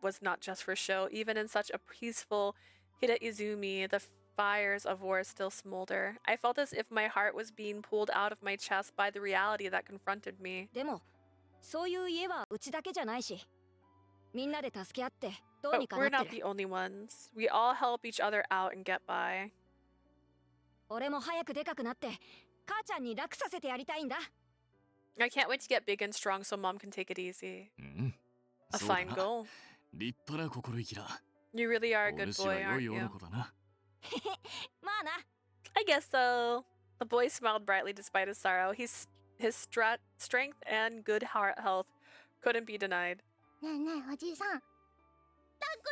was not just for show. Even in such a peaceful Hiraizumi, the fires of war still smolder. I felt as if my heart was being pulled out of my chest by the reality that confronted me. でも、そういう家はうちだけじゃないし、みんなで助け合ってどう But にかな we're って not る。 the only ones. We all help each other out and get by. 俺も早くでかくなって母ちゃんに楽させてやりたいんだ。 I can't wait to get big and strong so mom can take it easy. うん。 A そうだ fine な。 goal. 立派な心意気だ。 You really are a お good 主は boy, 良 aren't い you? 男だな。まあな。 I guess so. The boy smiled brightly despite his sorrow. His strength and good heart health couldn't be denied. ねえねえおじいさん、抱っこ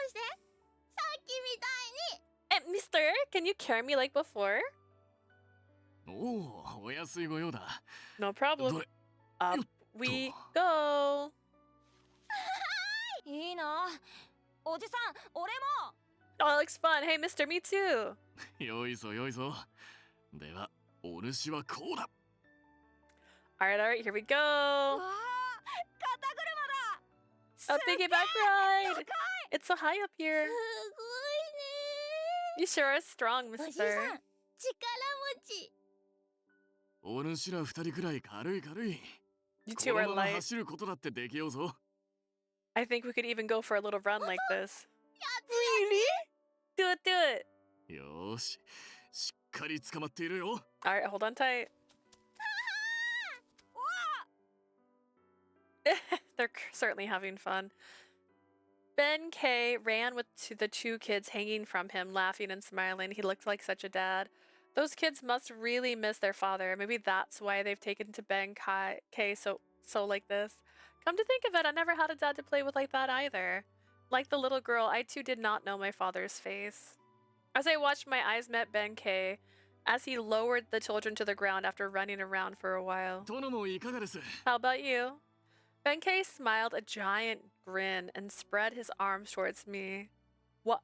して、さっきみたいに。 Mister, can you carry me like before? おお、お安いご用だ。 No ど problem. れ Up we go. いいな。おじさん、俺も。 Oh, that looks fun. Hey, mister, me too. よいぞよいぞ。では、お主はこうだ。 All right, here we わ go. あ、肩車だ。 A piggyback ride. It's so high up す here. ごいね You sure are strong, おじさん、 mister. 力持ち。お主ら二人くらい軽い軽い。 You こ two の are まま light. 走ることだってできようぞ。 I think we could even go for a little run like this. やつ Do it, do it. よーし、しっかり捕まっているよ。 All right, hold on tight. They're certainly having fun. Benkei ran to the two kids hanging from him, laughing and smiling. He looked like such a dad. Those kids must really miss their father. Maybe that's why they've taken to Benkei so like this. Come to think of it, I never had a dad to play with like that either. Like the little girl, I too did not know my father's face. As I watched, my eyes met Benkei as he lowered the children to the ground after running around for a while. 殿もいかがです。 How about you? Benkei smiled a giant grin and spread his arms towards me. What?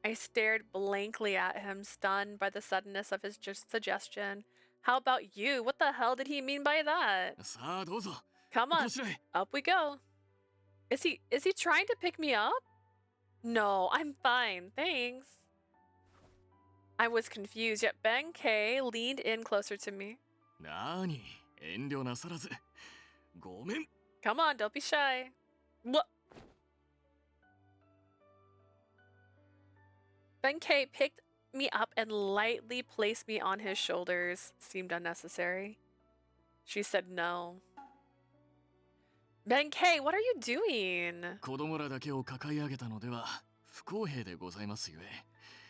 I stared blankly at him, stunned by the suddenness of his suggestion. How about you? What the hell did he mean by that? さあどうぞ。 Come こ on, ちらへ。 up we go. Is he trying to pick me up? No, I'm fine, thanks. I was confused, yet Benkei leaned in closer to me. なーに、遠慮なさらず。ごめん。 Come on, don't be shy. What? Benkei picked me up and lightly placed me on his shoulders. Seemed unnecessary. She said no. Benkei, what are you doing? 子供らだけを抱え上げたのでは不公平でございますゆえ。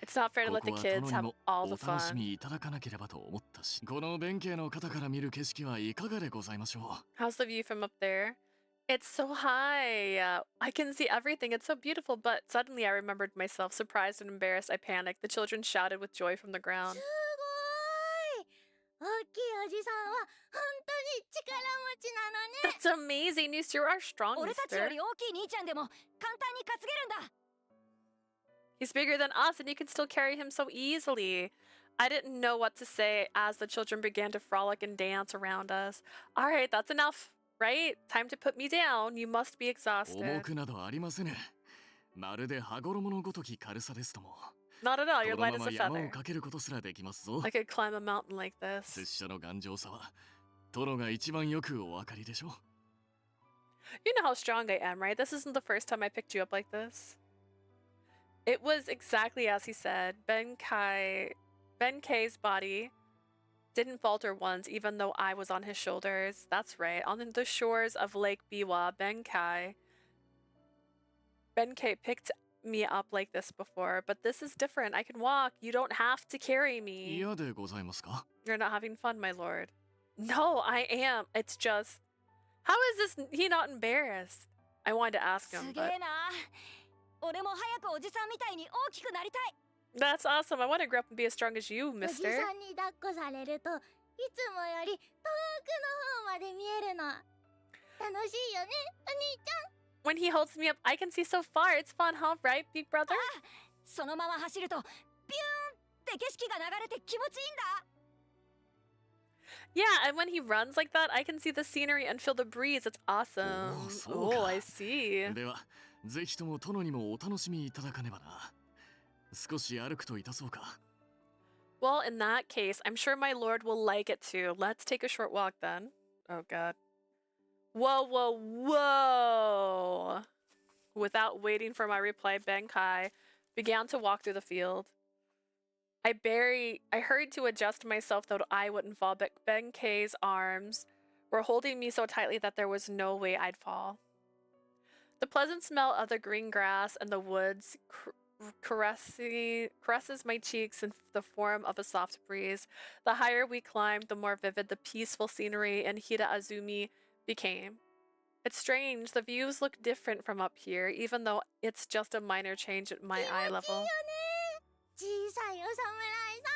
It's not fair to こ let こ the は kids 殿に have も all お the 楽し fun. みいただかなければと思ったし、この弁慶の肩から見る景色はいかがでございましょう。 How's the view from up there? It's so high. I can see everything. It's so beautiful. But suddenly I remembered myself. Surprised and embarrassed, I panicked. The children shouted with joy from the ground. すごい。大きいおじさんは本当に力持ちなのね。 That's amazing. You still are strong, 俺たちよ mister. り大きい兄ちゃんでも簡単に担げるんだ。 He's bigger than us, and you can still carry him so easily. I didn't know what to say as the children began to frolic and dance around us. All right, that's enough, right? Time to put me down. You must be 重 exhausted. くなどありませぬ。まるで羽衣のごとき軽さですとも。 Not at all. こ You're の light ま as ま a 山を feather. かけることすらできますぞ。 I could climb a mountain like 拙 this. 者の頑丈さは殿が一番よくお分かりでしょう。 You know how strong I am, right? This isn't the first time I picked you up like this. It was exactly as he said. Benkei's body didn't falter once, even though I was on his shoulders. That's right. On the shores of Lake Biwa, Benkei picked me up like this before, but this is different. I can walk. You don't have to carry me. 嫌でございますか？ You're not having fun, my lord. No, I am. It's just... How is he not embarrassed? I wanted to ask す him, げ but... えな。俺も早くおじさんみたいに大きくなりたい。 That's awesome. I want to grow up and be as strong as you, おじ mister. さんに抱っこされるといつもより遠くの方まで見えるの。楽しいよね、お兄ちゃん。 When he holds me up, I can see so far. It's fun, huh? Right, big brother? そのまま走るとビューンって景色が流れて気持ちいいんだ。 Yeah, and when he runs like that, I can see the scenery and feel the breeze. It's awesome. Oh, so Oh, ka. I see. ではぜひとも殿にもお楽しみいただかねばな。少し歩くといたそうか。 Well, in that case, I'm sure my lord will like it too. Let's take a short walk then. Oh, God. Whoa, whoa, whoa! Without waiting for my reply, Benkei began to walk through the field. I hurried to adjust myself so that I wouldn't fall, but Benkei's arms were holding me so tightly that there was no way I'd fall. The pleasant smell of the green grass and the woods caresses my cheeks in the form of a soft breeze. The higher we climbed, the more vivid the peaceful scenery in Hida Azumi became. It's strange, the views look different from up here, even though it's just a minor change at my eye 気持ちいいよ level. ね。小さいお侍さ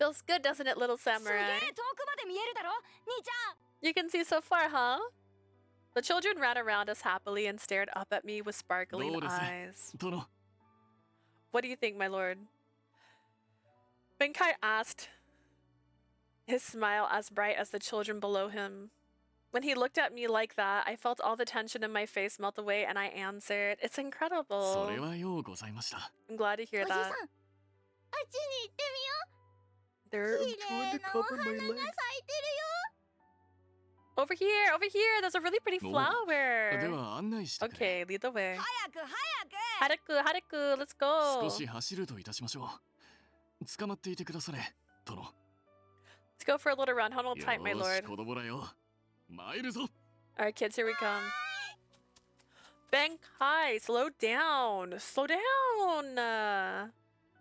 ん。 Feels good, doesn't it, little すげえ samurai? 遠くまで見えるだろ兄ちゃん。 You can see so far, huh? The children ran around us happily and stared up at me with sparkling どうです eyes. 殿。 What do you think, my lord? Benkei asked, his smile as bright as the children below him. When he looked at me like that, I felt all the tension in my face melt away and I answered, "It's そ incredible." れはようございました。 I'm glad to お hear じさん、あ that. っちに行ってみ They're よう。綺麗なお花が咲いてるよ。 Over here, over here. There's a really pretty お flower. では案内してくれ。 Okay, lead the way. 早く早く。 Hareku, Hareku, let's go. 少し走るといたしましょう。捕まっていてくだされ、殿。 Let's go for a little run. Hold on よ tight, my ー lord. し、子供らよ。参るぞ。 Alright, kids, here we come. Benkei, slow down. Slow down.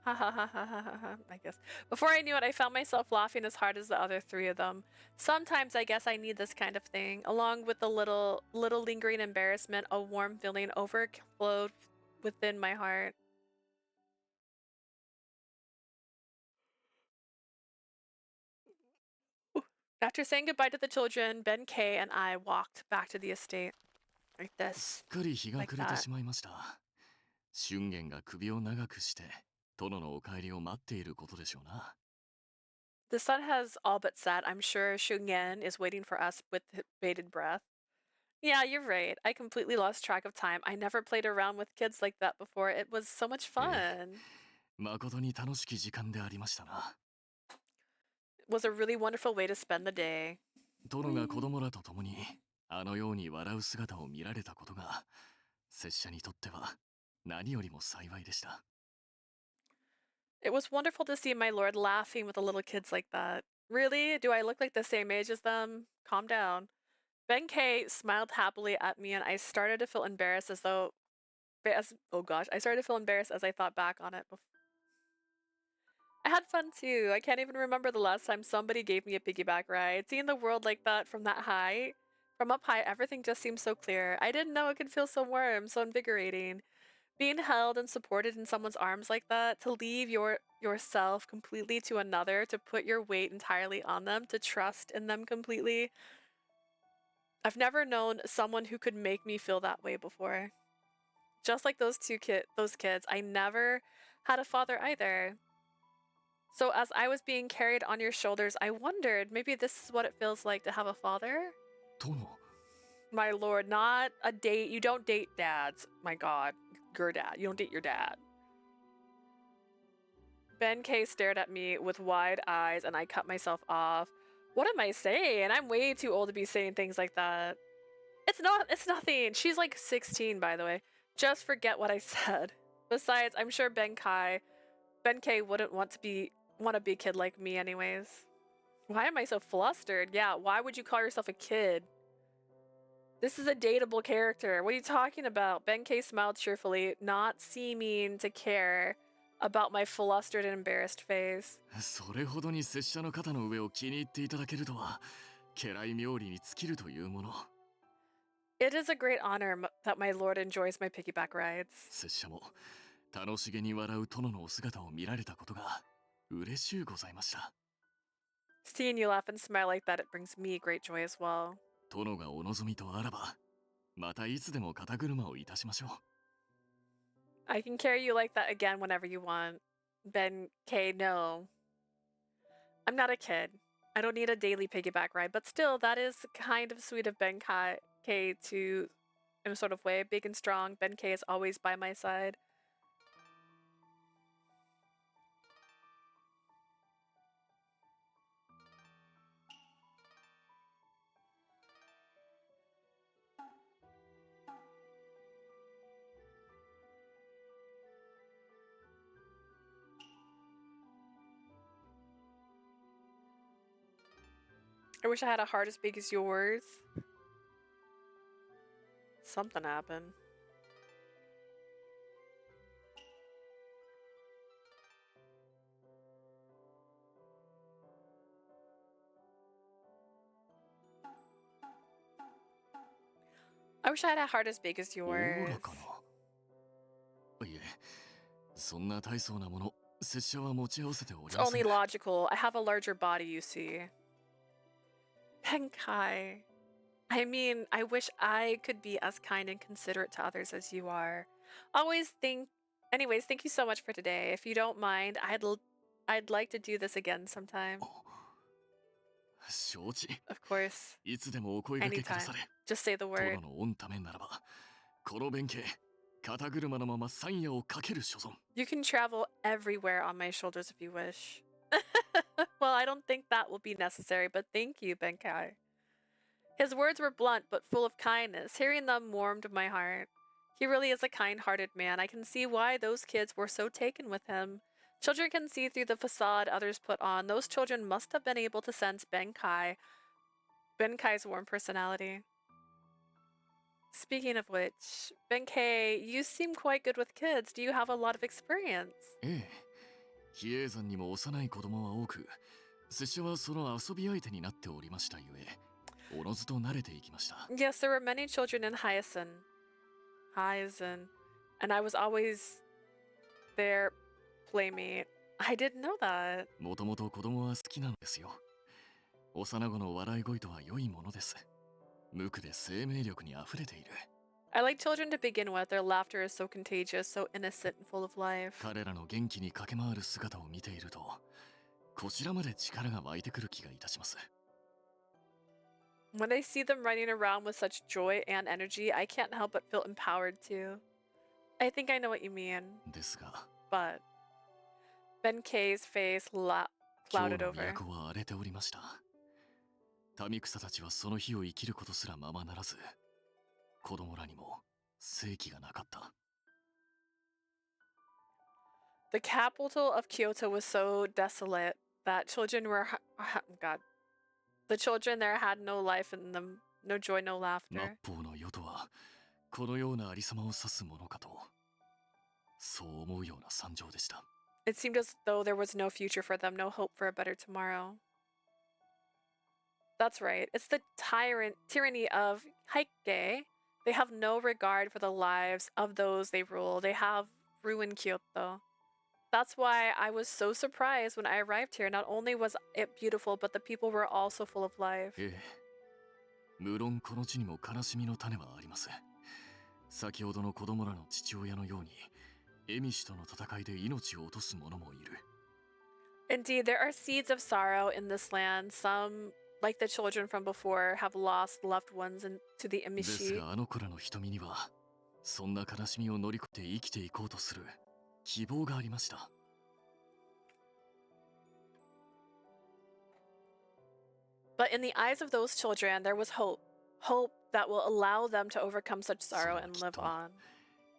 Ha ha ha ha ha ha. I guess. Before I knew it, I found myself laughing as hard as the other three of them. Sometimes I guess I need this kind of thing. Along with the little lingering embarrassment, a warm feeling overflowed within my heart. After saying goodbye to the children, Benkei and I walked back to the estate. Like す this. っかり日が暮れ Like て that. しまいました。春元が首を長くして、殿のお帰りを待っていることでしょうな。 The sun has all but set. I'm sure Shungen is waiting for us with bated breath. Yeah, you're right. I completely lost track of time. I never played around with kids like that before. It was so much fun. 誠に楽しき時間でありましたな。 It was a really wonderful way to spend the day. 殿が子供らと共にあのように笑う姿を見られたことが、拙者にとっては何よりも幸いでした。 It was wonderful to see my lord laughing with the little kids like that. Really? Do I look like the same age as them? Calm down. Benkei smiled happily at me and I started to feel embarrassed I started to feel embarrassed as I thought back on it. I had fun too. I can't even remember the last time somebody gave me a piggyback ride. Seeing the world like that from up high, everything just seemed so clear. I didn't know it could feel so warm, so invigorating. Being held and supported in someone's arms like that, to leave yourself completely to another, to put your weight entirely on them, to trust in them completely. I've never known someone who could make me feel that way before. Just like those kids, I never had a father either. So as I was being carried on your shoulders, I wondered, maybe this is what it feels like to have a father? 殿。 My lord, not a date. You don't date dads. My god. Your dad. You don't date your dad. Benkei stared at me with wide eyes and I cut myself off. What am I saying? I'm way too old to be saying things like that. It's nothing. She's like 16, by the way. Just forget what I said. Besides, I'm sure Benkei wouldn't want to be a kid like me anyways. Why am I so flustered? Yeah, why would you call yourself a kid? This is a dateable character. What are you talking about? Benkei smiled cheerfully, not seeming to care about my flustered and embarrassed face. それほどに拙者の肩の上を気に入っていただけるとは、家来冥利に尽きるというもの。It is a great honor that my lord enjoys my piggyback rides. 拙者も楽しげに笑う殿のお姿を見られたことが嬉しゅうございました。Seeing you laugh and smile like that, it brings me great joy as well. 殿がお望みとあらば、またいつでも肩車をいたしましょう。I can carry you like that again whenever you want. Benkei, no. I'm not a kid. I don't need a daily piggyback ride, but still, that is kind of sweet of Benkei to, in a sort of way, big and strong. Benkei is always by my side. I wish I had a heart as big as yours. Something happened. I wish I had a heart as big as おお yours. らかな。いえ、そんな大層なもの、拙者は持ち合わせており It's ませ only ん。 logical. I have a larger body, you see. Benkei. I mean, I wish I could be as kind and considerate to others as you are. Anyways, thank you so much for today. If you don't mind, I'd like to do this again sometime. 承知。 Of course. いつでもお声掛けくだされ。 Just say the word. 殿の御ためならば、この弁慶、肩車のまま山野を駆ける所存。 You can travel everywhere on my shoulders if you wish. Well, I don't think that will be necessary, but thank you, Benkei. His words were blunt but full of kindness. Hearing them warmed my heart. He really is a kind-hearted man. I can see why those kids were so taken with him. Children can see through the facade others put on. Those children must have been able to sense Benkei's warm personality. Speaking of which, Benkei, you seem quite good with kids. Do you have a lot of experience? ええ、比叡山にも幼い子供は多く、拙者はその遊び相手になっておりましたゆえ、おのずと慣れていきました。 Yes, there were many children in Hyacinth. And I was always their playmate. I didn't know that. もともと子供は好きなんですよ。幼子の笑い声とは良いものです。無垢で生命力にあふれている。 I like children to begin with. Their laughter is so contagious, so innocent and full of life. 彼らの元気に駆け回る姿を見ていると、こちらまで力が湧いてくる気がいたします。 When I see them running around with such joy and energy, I can't help but feel empowered too. I think I know what you mean. ですが、 But Benkei's face 今 clouded 日の over. 都は荒れておりました。民草たちはその日を生きることすらままならず、子供らにも生気がなかった。 The capital of Kyoto was so desolate that the children there had no life in them, no joy, no 末 laughter. 法の世とは、このようなありさまを指すものかと、そう思うような惨状でした。 It seemed as though there was no future for them, no hope for a better tomorrow. That's right. It's the tyranny of Heike They have no regard for the lives of those they rule. They have ruined Kyoto. That's why I was so surprised when I arrived here. Not only was it beautiful, but the people were also full of life. ええ、無論この地にも悲しみの種はあります。先ほどの子供らの父親のように、エミシとの戦いで命を落とす者もいる。Indeed, there are seeds of sorrow in this land. Some, like the children from before, have lost loved ones to the です Emishi. があの子らの瞳には、そんな悲しみを乗り越えて生きていこうとする希望がありました。But in the eyes of those children, there was hope. Hope that will allow them to overcome such sorrow and live on.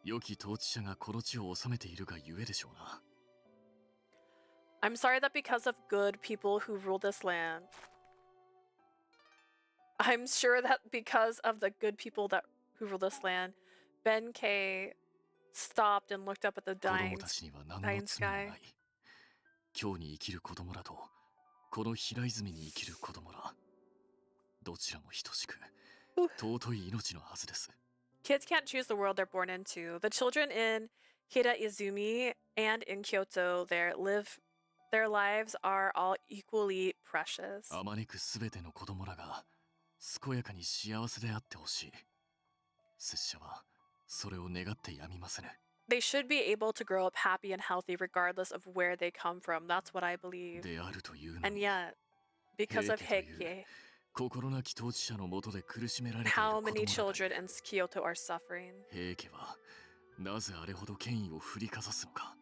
良き統治者がこの地を治めているがゆえでしょうな。I'm sorry that because of good people who rule this land, I'm sure that because of the good people who rule this land, Benkei stopped and looked up at the 子供 dying たちには何 dying の罪もな sky. い。今日に生きる子供らと、この平泉に生きる子供ら、どちらも等しく、尊い命のはずです。Kids can't choose the world they're born into. The children in Hiraizumi and in Kyoto their lives are all equally precious. あまねくすべての子供らが健やかに幸せであってほしい。拙者はそれを願ってやみませぬ。They should be able to grow up happy and healthy regardless of where they come from. That's what I believe. であるというの And に、 yet, because of 平家という Heike, 心なき統治者の下で苦しめられている how 子供ら many がい children る。 in Kyoto are suffering. 平家はなぜあれほど権威を振りかざすのか。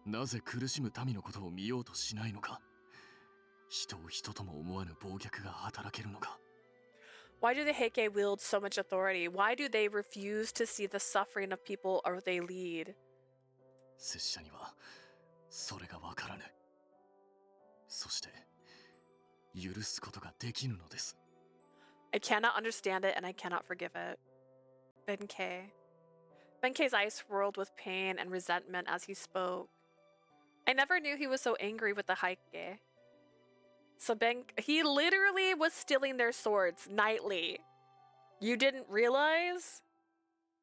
なぜ苦しむ民のことを見ようとしないのか。人を人とも思わぬ暴虐が働けるのか。 Why do the Heike wield so much authority? Why do they refuse to see the suffering of people or they lead? 拙者にはそれがわからぬ。そして許すことができぬのです。 I cannot understand it and I cannot forgive it. Benkei. Benkei's eyes swirled with pain and resentment as he spoke. I never knew he was so angry with the Heike. So he literally was stealing their swords nightly. You didn't realize?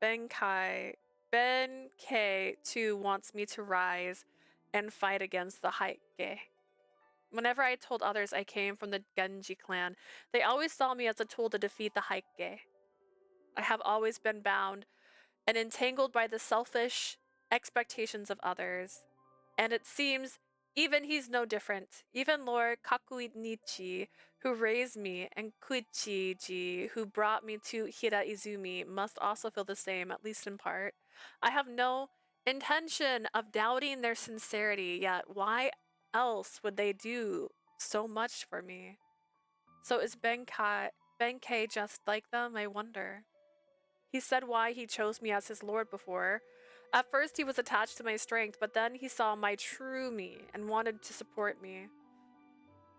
Benkei too wants me to rise and fight against the Heike. Whenever I told others I came from the Genji clan, they always saw me as a tool to defeat the Heike. I have always been bound and entangled by the selfish expectations of others. And it seems even he's no different. Even Lord Kakuinichi, who raised me, and Kuichiji, who brought me to Hiraizumi, must also feel the same, at least in part. I have no intention of doubting their sincerity, yet why else would they do so much for me? So is Benkei just like them, I wonder? He said why he chose me as his lord before. At first he was attached to my strength, but then he saw my true me and wanted to support me.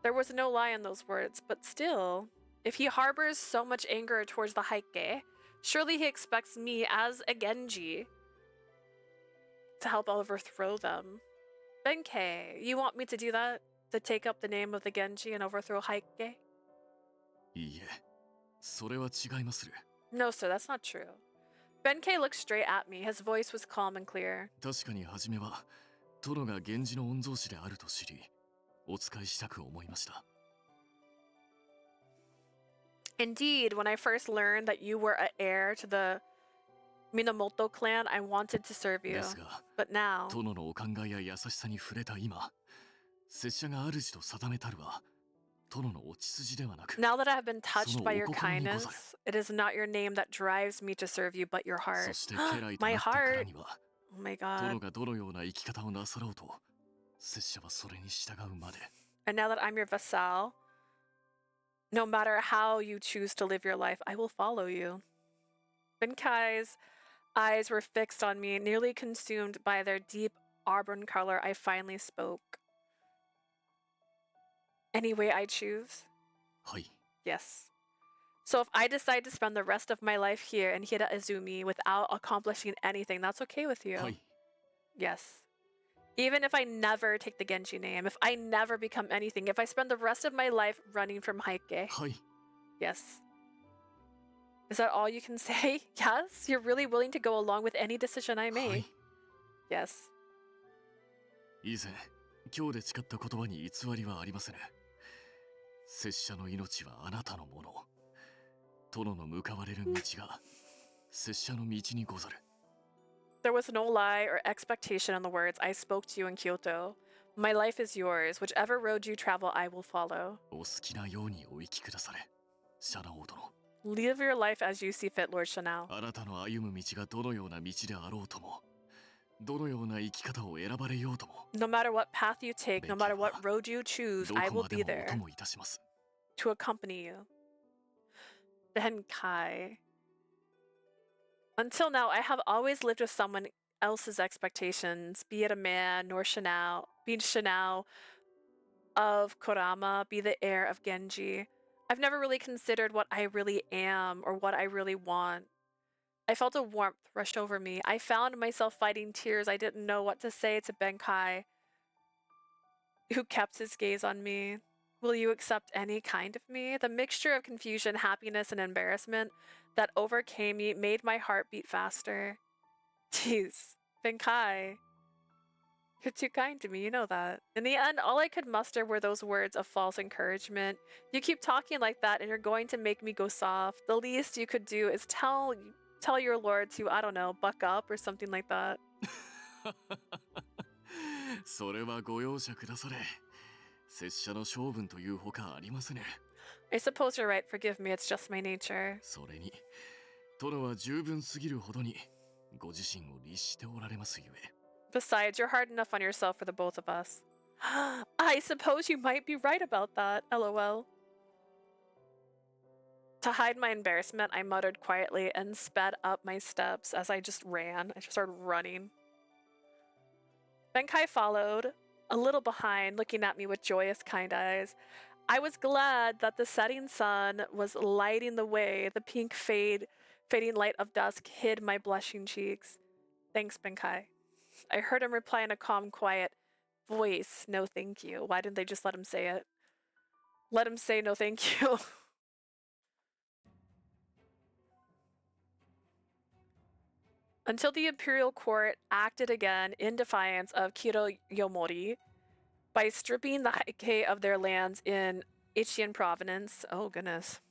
There was no lie in those words, but still, if he harbors so much anger towards the Heike, surely he expects me as a Genji to help overthrow them. Benkei, you want me to do that? To take up the name of the Genji and overthrow Heike? いいえ、それは違いまする。 No, sir, that's not true. Benkei looked straight at me. His voice was calm and clear. 確かに初めは殿が源氏の御曹司であると知り、お仕えしたく思いました。 Indeed, when I first learned that you were an heir to the Minamoto clan, I wanted to serve you. ですが、 But now, 殿のお考えや優しさに触れた今、拙者が主と定めたるは、殿のお血筋ではなく、 now that I have been touched by your そのお心にござる。 kindness, it is not your name that drives me to serve you, but your そ heart. して家来と My なったから heart. には、 Oh my 殿 god. がどのような生き方をなさろうと、拙者はそれに従うまで。 And now that I'm your vassal, no matter how you choose to live your life, I will follow you. Benkei's eyes were fixed on me, nearly consumed by their deep auburn color. I finally spoke. Any way I choose? はい、 Yes. So if I decide to spend the rest of my life here in Hiraizumi without accomplishing anything, that's okay with you. はい、 Yes. Even if I never take the Genji name, if I never become anything, if I spend the rest of my life running from Heike, はい。 yes. Is that all you can say? Yes? You're really willing to go along with any decision I は make? い。 Yes. 以前今日で誓った言葉に偽りはありません。拙者の命はあなたのもの。殿の向かわれる道が拙者の道にござる。 There was no lie or expectation in the words I spoke to you in Kyoto. My life is yours. Whichever road you travel, I will follow. お好きなようにお生きくだされ、シャナ王殿。 Live your life as you see fit, Lord Chanel. あなたの歩む道がどのような道であろうとも、どのような生き方を選ばれようとも、 No matter what path you take, no matter what road you choose, ど I こ will まで be もお there 供いたします。 to accompany you. Benkei. Until now, I have always lived with someone else's expectations, be it a man nor Chanel, be Chanel of Kurama, be the heir of Genji. I've never really considered what I really am or what I really want. I felt a warmth rush over me. I found myself fighting tears. I didn't know what to say to Benkei, who kept his gaze on me. Will you accept any kind of me? The mixture of confusion, happiness, and embarrassment that overcame me made my heart beat faster. Jeez, Benkei. You're too kind to me, you know that. In the end, all I could muster were those words of false encouragement. You keep talking like that and you're going to make me go soft. The least you could do is tell your lord to, I don't know, buck up or something like that. それはご容赦くだされ。拙者の性分というほかありませね。 I suppose you're right, forgive me, it's just my nature. それに、殿は十分すぎるほどにご自身を律しておられますゆえ。 Besides, you're hard enough on yourself for the both of us. I suppose you might be right about that, lol. To hide my embarrassment, I muttered quietly and sped up my steps as I just ran. I just started running. Benkei followed, a little behind, looking at me with joyous, kind eyes. I was glad that the setting sun was lighting the way. The pink fading light of dusk hid my blushing cheeks. Thanks, Benkei. I heard him reply in a calm, quiet voice, no thank you. Why didn't they just let him say it? Let him say no thank you. Until the imperial court acted again in defiance of Kiroyomori by stripping the Heike of their lands in Ichian province. Oh, goodness.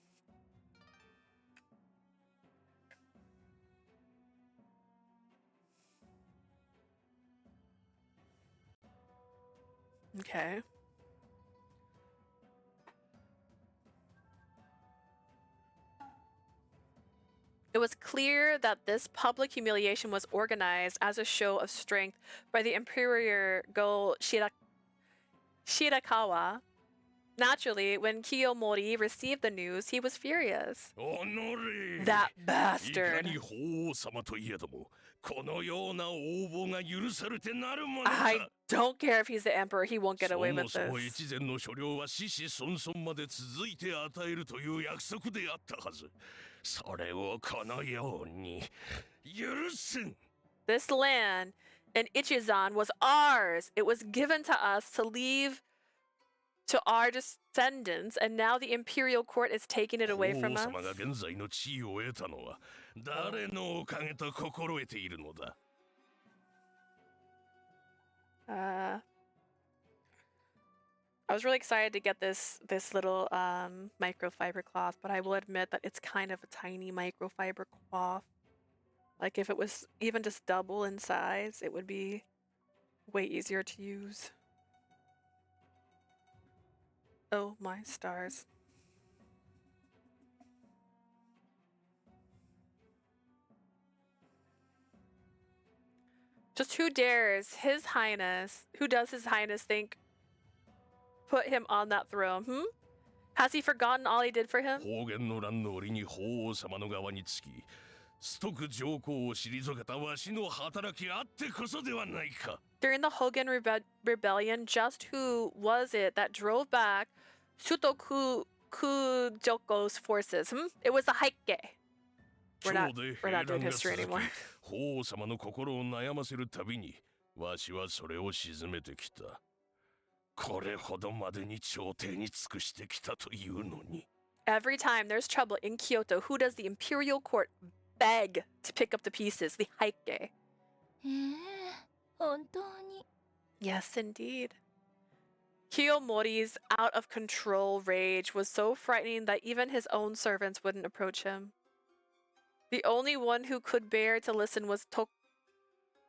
Okay. It was clear that this public humiliation was organized as a show of strength by the Imperial Go Shirakawa. Naturally, when Kiyomori received the news, he was furious. That bastard. I don't care if he's the emperor, he won't get away with this. それをこのように許すん。 This land in Ichizan was ours. It was given to us to leave to our descendants, and now the imperial court is taking it away from us. 王様が現在の地位を得たのは誰のおかげと心得ているのだ。I was really excited to get this little microfiber cloth, but I will admit that it's kind of a tiny microfiber cloth. Like if it was even just double in size, it would be way easier to use. Oh my stars. Just who dares His Highness, who does His Highness think put him on that throne, Has he forgotten all he did for him? 方言の乱の折に法王様の側につき、ストク上皇を退けたわしの働きあってこそではないか。 During the Hogan Rebellion, just who was it that drove back Sutoku Kujoko's forces? It was the Heike. We're not doing history anymore. 法王様の心を悩ませるたびに、わしはそれを鎮めてきた。これほどまでに朝廷に尽くしてきたというのに。Every time there's trouble in Kyoto, who does the imperial court beg to pick up the pieces? The Heike. へえ、本当に。 Yes, indeed. Kiyomori's out of control rage was so frightening that even his own servants wouldn't approach him. The only one who could bear to listen was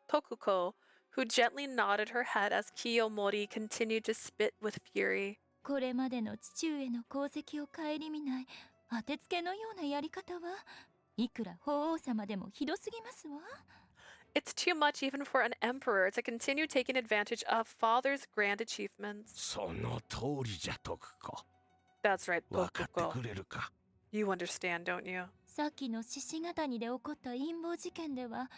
Tokuko, who gently nodded her head as Kiyomori continued to spit with fury. これまでの父上の功績を顧みない当てつけのようなやり方はいくら法皇様でもひどすぎますわ。 It's too much even for an emperor to continue taking advantage of father's grand achievements. その通りじゃ徳子。 That's right, 分かって Tokuko. くれるか。 You understand, don't you? さっきの獅子谷で起こった陰謀事件では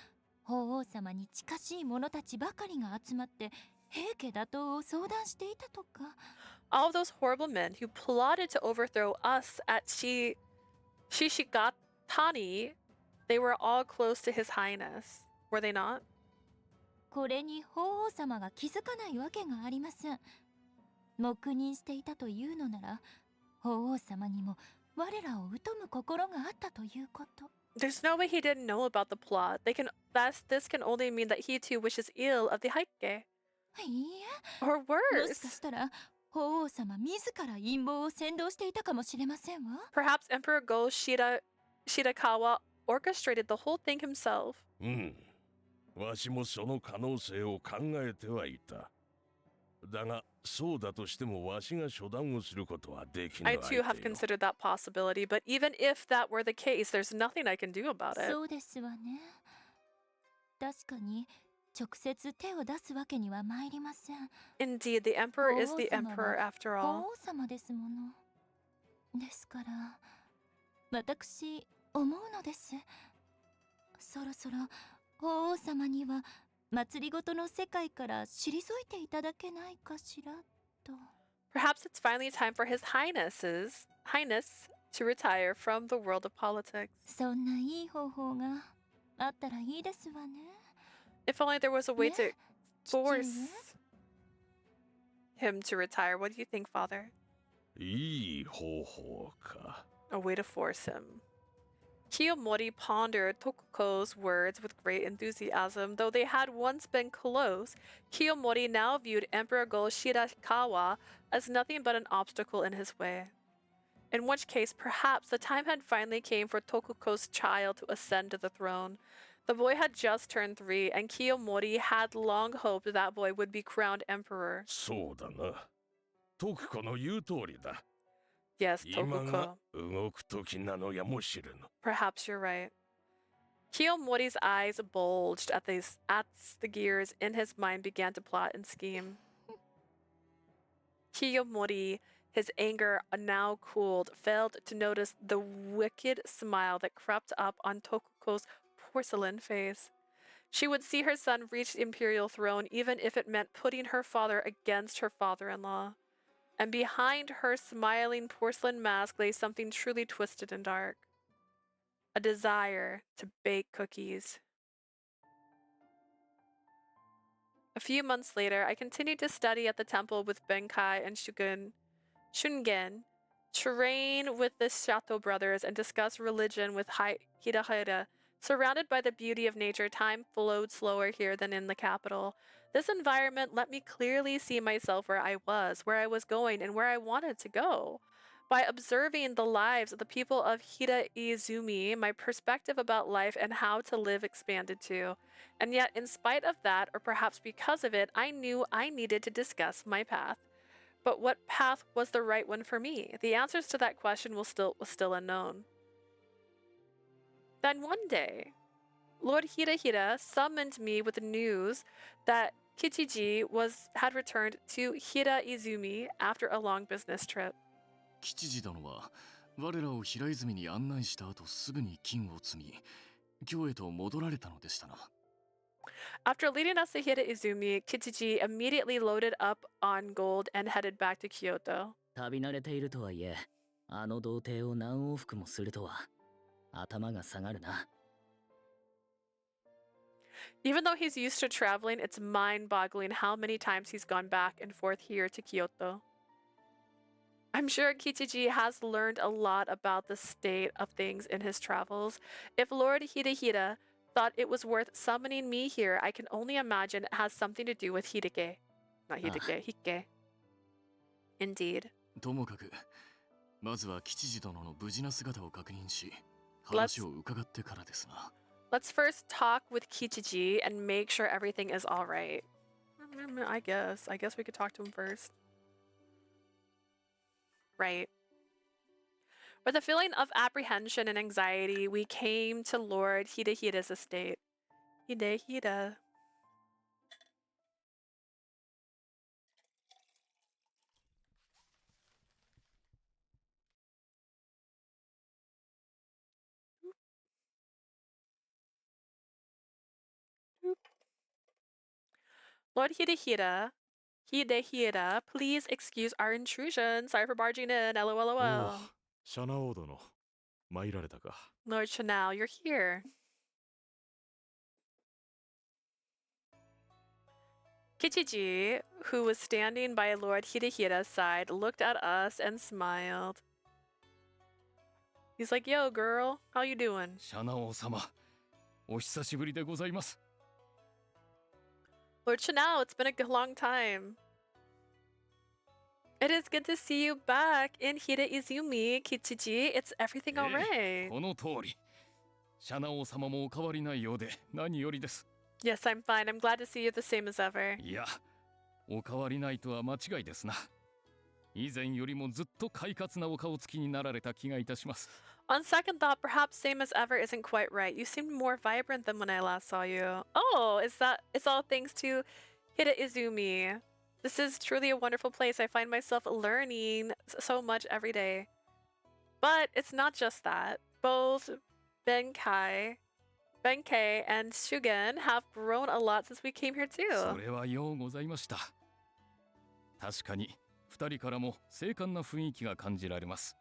法皇様に近しい者たちばかりが集まって平家打倒を相談していたとか。 All of those horrible men who plotted to overthrow us at Shishigatani, they were all close to His Highness, were they not? これに法皇様が気づかないわけがありません。黙認していたというのなら法皇様にも我らを疎む心があったということ。 There's no way he didn't know about the plot. This can only mean that he too wishes ill of the Heike. いいえ、 Or もしか worse, したら法皇様自ら陰謀を扇動していたかもしれませんわ。 perhaps Emperor Shirakawa orchestrated the whole thing himself. わしもその可能性を考えてはいた。だが、そうだとしてもわしが処断をすることはできな I い。 too have considered that possibility, but even if that were the case, there's nothing I can do about it. そうですわね。確かに直接手を出すわけには参りません。 Indeed, the emperor is the 法皇様は emperor after 法 all. 皇様ですもの。ですから私思うのです。そろそろ法皇様には祭りごとの世界から退いていただけないかしらと。 Perhaps it's finally time for His Highness to retire from the world of politics. そんないい方法があったらいいですわね。 If only there was a way to 父上 force him to retire. What do you think, Father? いい方法か。 A way to force him. Kiyomori pondered Tokuko's words with great enthusiasm. Though they had once been close, Kiyomori now viewed Emperor Go Shirakawa as nothing but an obstacle in his way. In which case, perhaps the time had finally came for Tokuko's child to ascend to the throne. The boy had just turned 3, and Kiyomori had long hoped that boy would be crowned emperor. そうだな。徳子の言う通りだ。 Yes, 今が Tokuko. 動く時なのやもしれぬ。 Perhaps you're right. Kiyomori's eyes bulged as the gears in his mind began to plot and scheme. Kiyomori, his anger now cooled, failed to notice the wicked smile that crept up on Tokuko's porcelain face. She would see her son reach the imperial throne even if it meant putting her father against her father-in-law. And behind her smiling porcelain mask lay something truly twisted and dark. A desire to bake cookies. A few months later, I continued to study at the temple with Benkei and Shungen, train with the Shato brothers, and discuss religion with Hidahira. Surrounded by the beauty of nature, time flowed slower here than in the capital. This environment let me clearly see myself where I was going, and where I wanted to go. By observing the lives of the people of Hiraizumi, my perspective about life and how to live expanded too. And yet, in spite of that, or perhaps because of it, I knew I needed to discuss my path. But what path was the right one for me? The answers to that question was still unknown. Then one day, Lord Hirahira summoned me with the news that Kichiji had returned to Hiraizumi after a long business trip. 吉次殿は我らを平泉に案内した後すぐに金を積み京へと戻られたのでしたな。 After leading us to Hiraizumi, Kichiji immediately loaded up on gold and headed back to Kyoto. 旅慣れているとはいえ、あの童貞を何往復もするとは頭が下がるな。 Even though he's used to traveling, it's mind-boggling how many times he's gone back and forth here to Kyoto. I'm sure Kichiji has learned a lot about the state of things in his travels. If Lord Hidehira thought it was worth summoning me here, I can only imagine it has something to do with Hideke. Not Hideke, Hike. Indeed. ともかくまずは吉次殿の無事な姿を確認し話を伺ってからですな。 Let's first talk with Kichiji and make sure everything is alright. I guess we could talk to him first. Right. With a feeling of apprehension and anxiety, we came to Lord Hidehira's estate. Hidehira. Lord Hidehira, please excuse our intrusion. Sorry for barging in. LOLOL. シャナオ殿、参られたか。Lord Chanel, you're here. Kichiji, who was standing by Lord Hidehira's side, looked at us and smiled. He's like, yo, girl, how you doing? シャナオ様、お久しぶりでございます。 Lord Chanel, it's been a long time. It is good to see you back in Hida Izumi, Kichiji. It's everything alright. この通り、シャナオ様もお変わりないようで何よりです。 Yes, I'm fine. I'm glad to see you the same as ever. いや、お変わりないとは間違いですな。以前よりもずっと快活なお顔つきになられた気がいたします。 On second thought, perhaps same as ever isn't quite right. You seemed more vibrant than when I last saw you. Oh, it's all thanks to Hida Izumi. This is truly a wonderful place. I find myself learning so much every day. But it's not just that. Both Benkei and Shugen have grown a lot since we came here そ too. れはようございました。確かに二人からも精悍な雰囲気が感じられます。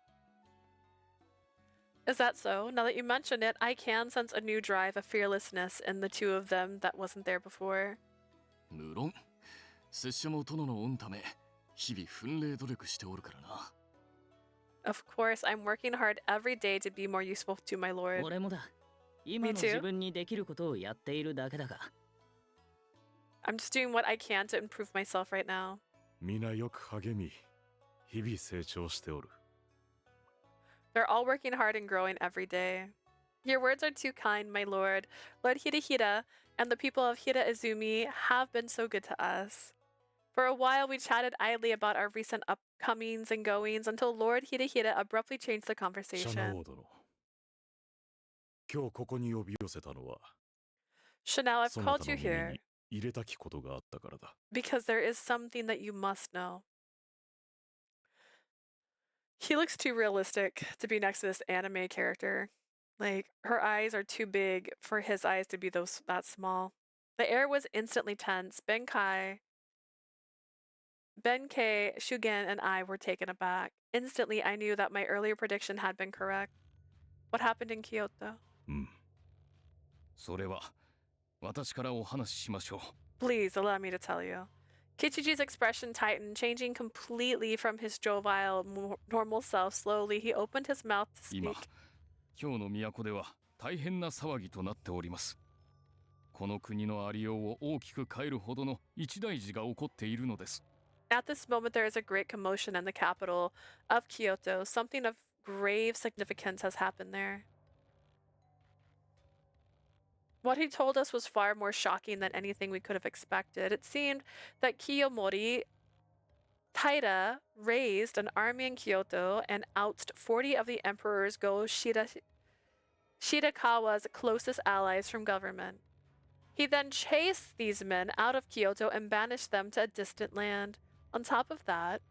Is that so? Now that you mention it, I can sense a new drive, a fearlessness in the two of them that wasn't there before. 無論、拙者も殿の御ため日々奮励努力しておるからな。 Of course, I'm working hard every day to be more useful to my lord. 俺もだ。今の自分にできることをやっているだけだが。 I'm just doing what I can to improve myself right now. 皆よく励み、日々成長しておる。 They're all working hard and growing every day. Your words are too kind, my lord. Lord Hidehira and the people of Hida Izumi have been so good to us. For a while, we chatted idly about our recent upcomings and goings until Lord Hidehira abruptly changed the シャナ conversation. オ殿、今日ここに呼び寄せたのは、 Chanel, I've そな called た you の耳 here に入れたきことがあったからだ。 because there is something that you must know. He looks too realistic to be next to this anime character. Like, her eyes are too big for his eyes to be that small. The air was instantly tense. Benkei, Shugen, and I were taken aback. Instantly, I knew that my earlier prediction had been correct. What happened in Kyoto? うん。それは私からお話ししましょう。 Please allow me to tell you. Kichiji's expression tightened, changing completely from his jovial, normal self. Slowly, he opened his mouth to 今、 speak. 今日の都では大変な騒ぎとなっております。この国のありようを大きく変えるほどの一大事が起こっているのです。 At this moment, there is a great commotion in the capital of Kyoto. Something of grave significance has happened there. What he told us was far more shocking than anything we could have expected. It seemed that Kiyomori Taira raised an army in Kyoto and ousted 40 of the Emperor's Shirakawa's closest allies from government. He then chased these men out of Kyoto and banished them to a distant land. On top of that,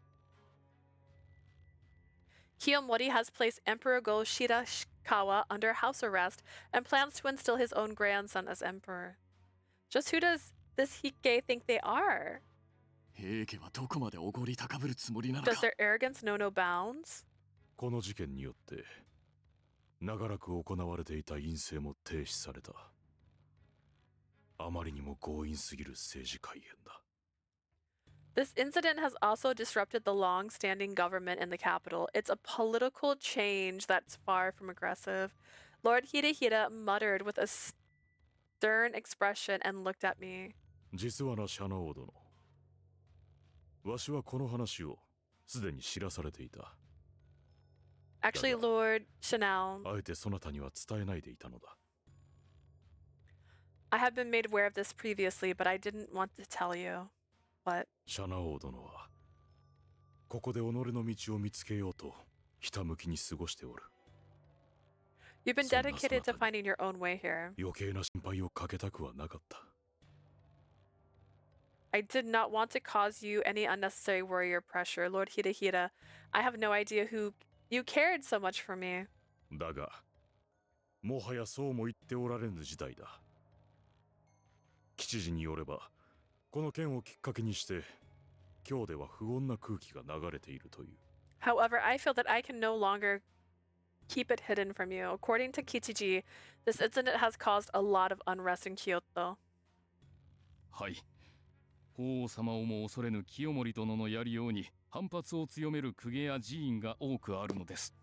Kiyomori has placed Emperor Go Shirakawa under house arrest and plans to instill his own grandson as emperor. Just who does this Hike think they are? 平家はどこまでおごり高ぶるつもりなのか。 Does their arrogance know no bounds? この事件によって長らく行われていた院政も停止された。あまりにも強引すぎる政治改変だ。This incident has also disrupted the long-standing government in the capital. It's a political change that's far from aggressive. Lord Hidehira muttered with a stern expression and looked at me. 実はな、シャナ王殿。わしはこの話をすでに知らされていた。Actually, Lord Chanel, あえてそなたには伝えないでいたのだ。I have been made aware of this previously, but I didn't want to tell you. What? シャナ王殿はここで己の道を見つけようとひたむきに過ごしておる。 You've been dedicated to finding your own way here. 余計な心配をかけたくはなかった。 I did not want to cause you any unnecessary worry or pressure, Lord Hidehira. I have no idea who you cared so much for me. だが、もはやそうも言っておられぬ事態だ。吉次によれば、この件をきっかけにして、今日では不穏な空気が流れているという。 However, I feel that I can no longer keep it hidden from you. According to Kichiji, this incident has caused a lot of unrest in Kyoto. はい。法皇様をも恐れぬ清盛殿のやりように反発を強める公家や寺院が多くあるのです。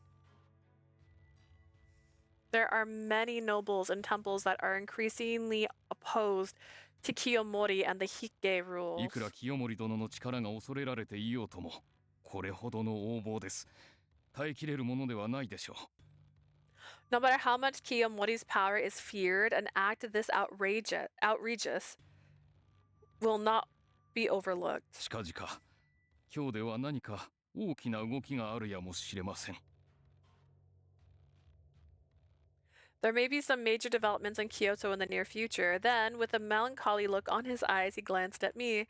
There are many nobles and temples that are increasingly opposed to Kiyomori and the Hikkei い rules. くら清盛殿の力が恐れられていようとも、これほどの横暴です。耐えきれるものではないでしょう。 No matter how much Kiyomori's power is feared, an act this outrageous will not be overlooked. 近々、今日では何か大きな動きがあるやもしれません。 There may be some major developments in Kyoto in the near future. Then, with a melancholy look on his eyes, he glanced at me.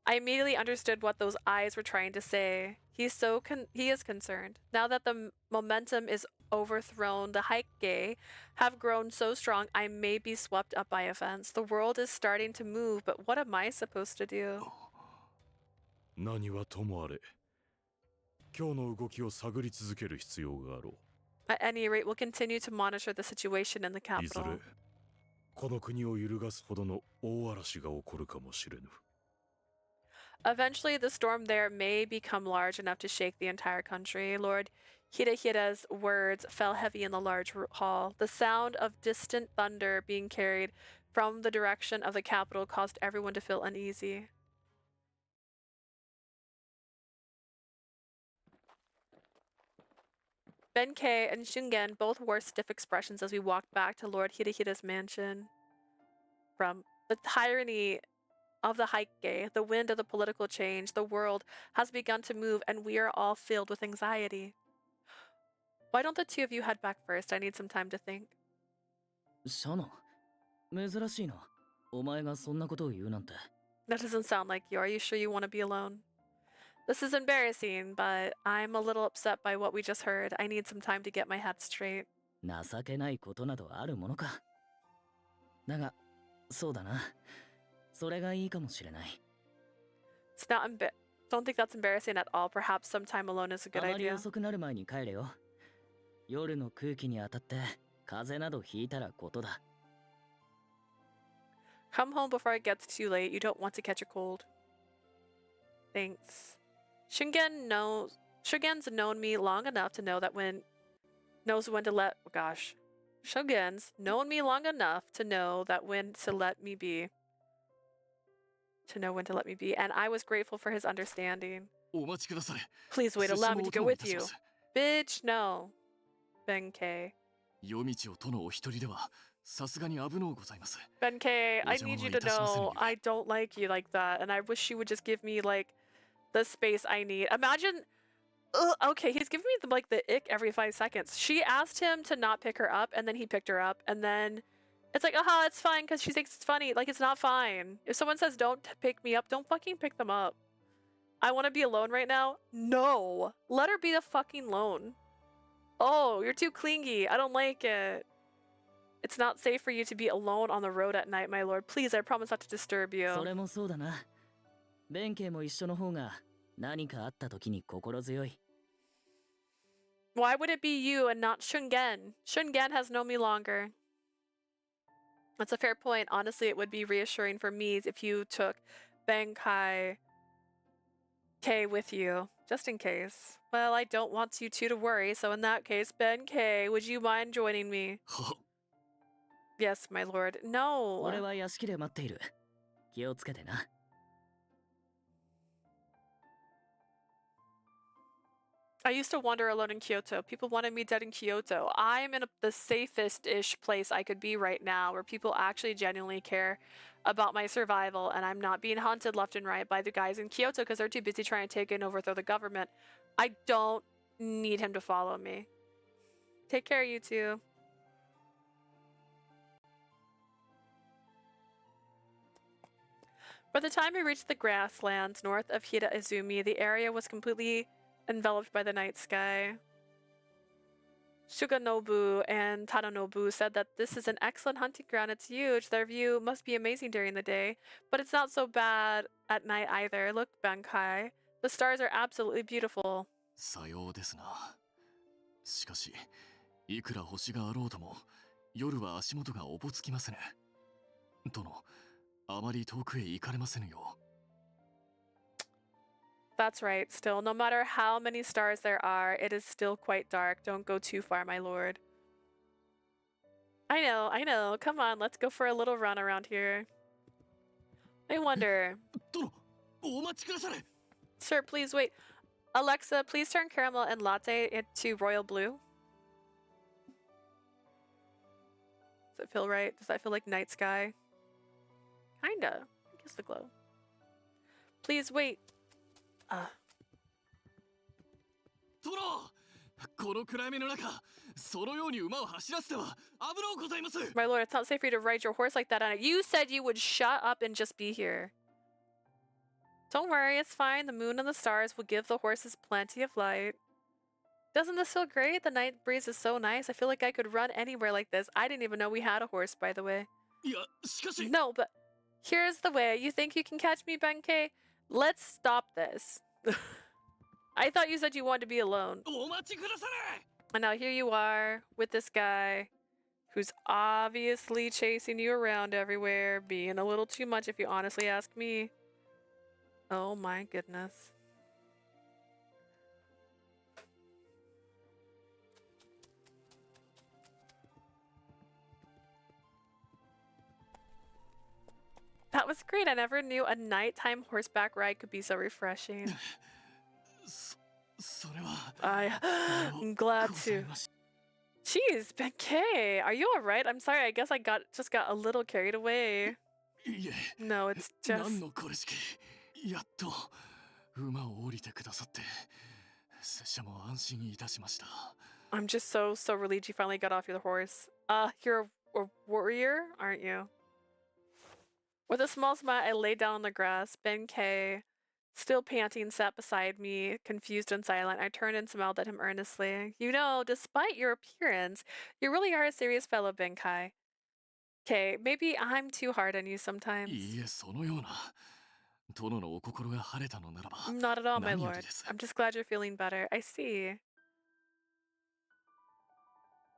I immediately understood what those eyes were trying to say. He is concerned. Now that the momentum is overthrown, the Hikkei have grown so strong, I may be swept up by events. The world is starting to move, but what am I supposed to do? 何はともあれ、今日の動きを探り続ける必要があろう。 At any rate, we'll continue to monitor the situation in the いずれ capital. この国を揺るがすほどの大嵐が起こるかもしれぬ。 Eventually, the storm there may become large enough to shake the entire country. Lord Hidehira's words fell heavy in the large hall. The sound of distant thunder being carried from the direction of the capital caused everyone to feel uneasy. Benkei and Shingen both wore stiff expressions as we walked back to Lord Hidehira's mansion. From the tyranny of the Hikkei, the wind of the political change, the world has begun to move and we are all filled with anxiety. Why don't the two of you head back first? I need some time to think. シャナ、珍しいな。お前がそんなことを言うなんて。 That doesn't sound like you. Are you sure you want to be alone? This is embarrassing, but I'm a little upset by what we just heard. I need some time to get my head straight. 情けないことなどあるものか。だが、そうだな。それがいいかもしれない。 It's not don't think that's embarrassing at all. Perhaps some time alone is a あ good まり idea. 遅くなる前に帰れよ。夜の空気に当たって風邪などひいたらことだ。 Come home before it gets too late. You don't want to catch a cold. Thanks. Shugen's known me long enough to know that knows when to let Shugen's known me long enough to know that when to let me be. To know when to let me be, and I was grateful for his understanding. お待ちください。 Please wait, 拙 allow 者 me も to お go 供い with たし you. ます。 Bitch, no. Benkei. 夜道を殿お一人ではさすがに危のうございます。 Benkei, I Oja need you wa to itashimase know no I don't like you like that, and I wish you would just give me like the space I need. Imagine, okay, he's giving me the ick every 5 seconds. She asked him to not pick her up, and then he picked her up, and then it's like, it's fine because she thinks it's funny. Like, it's not fine. If someone says don't pick me up, don't fucking pick them up. I want to be alone right now. No, let her be the fucking lone. Oh, you're too clingy. I don't like it. It's not safe for you to be alone on the road at night, my lord. Please, I promise not to disturb you. それもそうだな。弁慶も一緒の方が何かあった時に心強い。 Why would it be you and not Shungen? Shungen has known me longer. That's a fair point. Honestly, it would be reassuring for me if you took Benkei Benkei with you, just in case. Well, I don't want you two to worry, so in that case, Benkei, would you mind joining me? は Yes, my lord. 俺 No. は屋敷で待っている。気をつけてな。I used to wander alone in Kyoto. People wanted me dead in Kyoto. I'm in the safest-ish place I could be right now, where people actually genuinely care about my survival, and I'm not being hunted left and right by the guys in Kyoto because they're too busy trying to take and overthrow the government. I don't need him to follow me. Take care, you two. By the time we reached the grasslands north of Hida Izumi, the area was completely enveloped by the night sky. Suganobu and Tadanobu said that this is an excellent hunting ground. It's huge. Their view must be amazing during the day, but it's not so bad at night either. Look, Benkei. The stars are absolutely beautiful. さようですな。しかし、いくら星があろうとも、夜は足元がおぼつきますね。殿、あまり遠くへ行かれませぬよ。That's right. Still, no matter how many stars there are, it is still quite dark. Don't go too far, my lord. I know. Come on, let's go for a little run around here. I wonder. 殿、お待ちくだされ。 Sir, please wait. Alexa, please turn caramel and latte into royal blue. Does it feel right? Does that feel like night sky? Kinda. I guess the glow. Please wait. 殿、この暗闇の中、そのように馬を走らせては危のうございます。 My lord, it's not safe for you to ride your horse like that on it. You said you would shut up and just be here. Don't worry, it's fine. The moon and the stars will give the horses plenty of light. Doesn't this feel great? The night breeze is so nice. I feel like I could run anywhere like this. I didn't even know we had a horse, by the way. いや、しかし。 No, but here's the way. You think you can catch me, Benkei? Let's stop this. I thought you said you wanted to be alone. お待ちくだされ。 And now here you are with this guy who's obviously chasing you around everywhere, being a little too much if you honestly ask me. Oh my goodness. That was great. I never knew a nighttime horseback ride could be so refreshing. それは。 I'm glad to. Jeez, Benkei, are you alright? I'm sorry, I guess I just got a little carried away. いえ。 No, it's 何 just... のこれしき。やっと馬を降りてくださって、拙者も安心いたしました。 I'm just so relieved you finally got off your horse. You're a warrior, aren't you? With a small smile, I lay down on the grass. Benkei, still panting, sat beside me, confused and silent. I turned and smiled at him earnestly. You know, despite your appearance, you really are a serious fellow, Benkei. Okay, maybe I'm too hard on you sometimes. いいえ、そのような。殿のお心が晴れたのならば。 Not at all, my 何より lord. です。 I'm just glad you're feeling better. I see.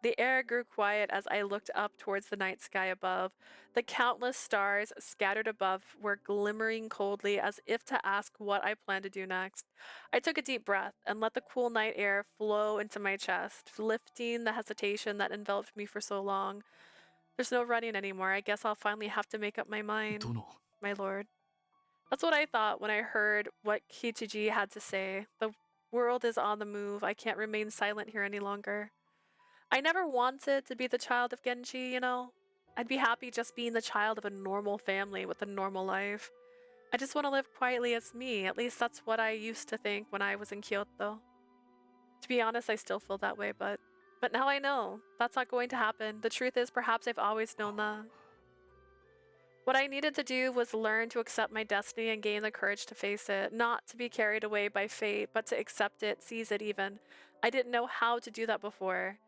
The air grew quiet as I looked up towards the night sky above. The countless stars scattered above were glimmering coldly as if to ask what I planned to do next. I took a deep breath and let the cool night air flow into my chest, lifting the hesitation that enveloped me for so long. There's no running anymore. I guess I'll finally have to make up my mind, 殿、 my lord. That's what I thought when I heard what Kichiji had to say. The world is on the move. I can't remain silent here any longer. I never wanted to be the child of Genji, you know? I'd be happy just being the child of a normal family with a normal life. I just want to live quietly as me. At least that's what I used to think when I was in Kyoto. To be honest, I still feel that way, but now I know. That's not going to happen. The truth is, perhaps I've always known that. What I needed to do was learn to accept my destiny and gain the courage to face it. Not to be carried away by fate, but to accept it, seize it even. I didn't know how to do that before.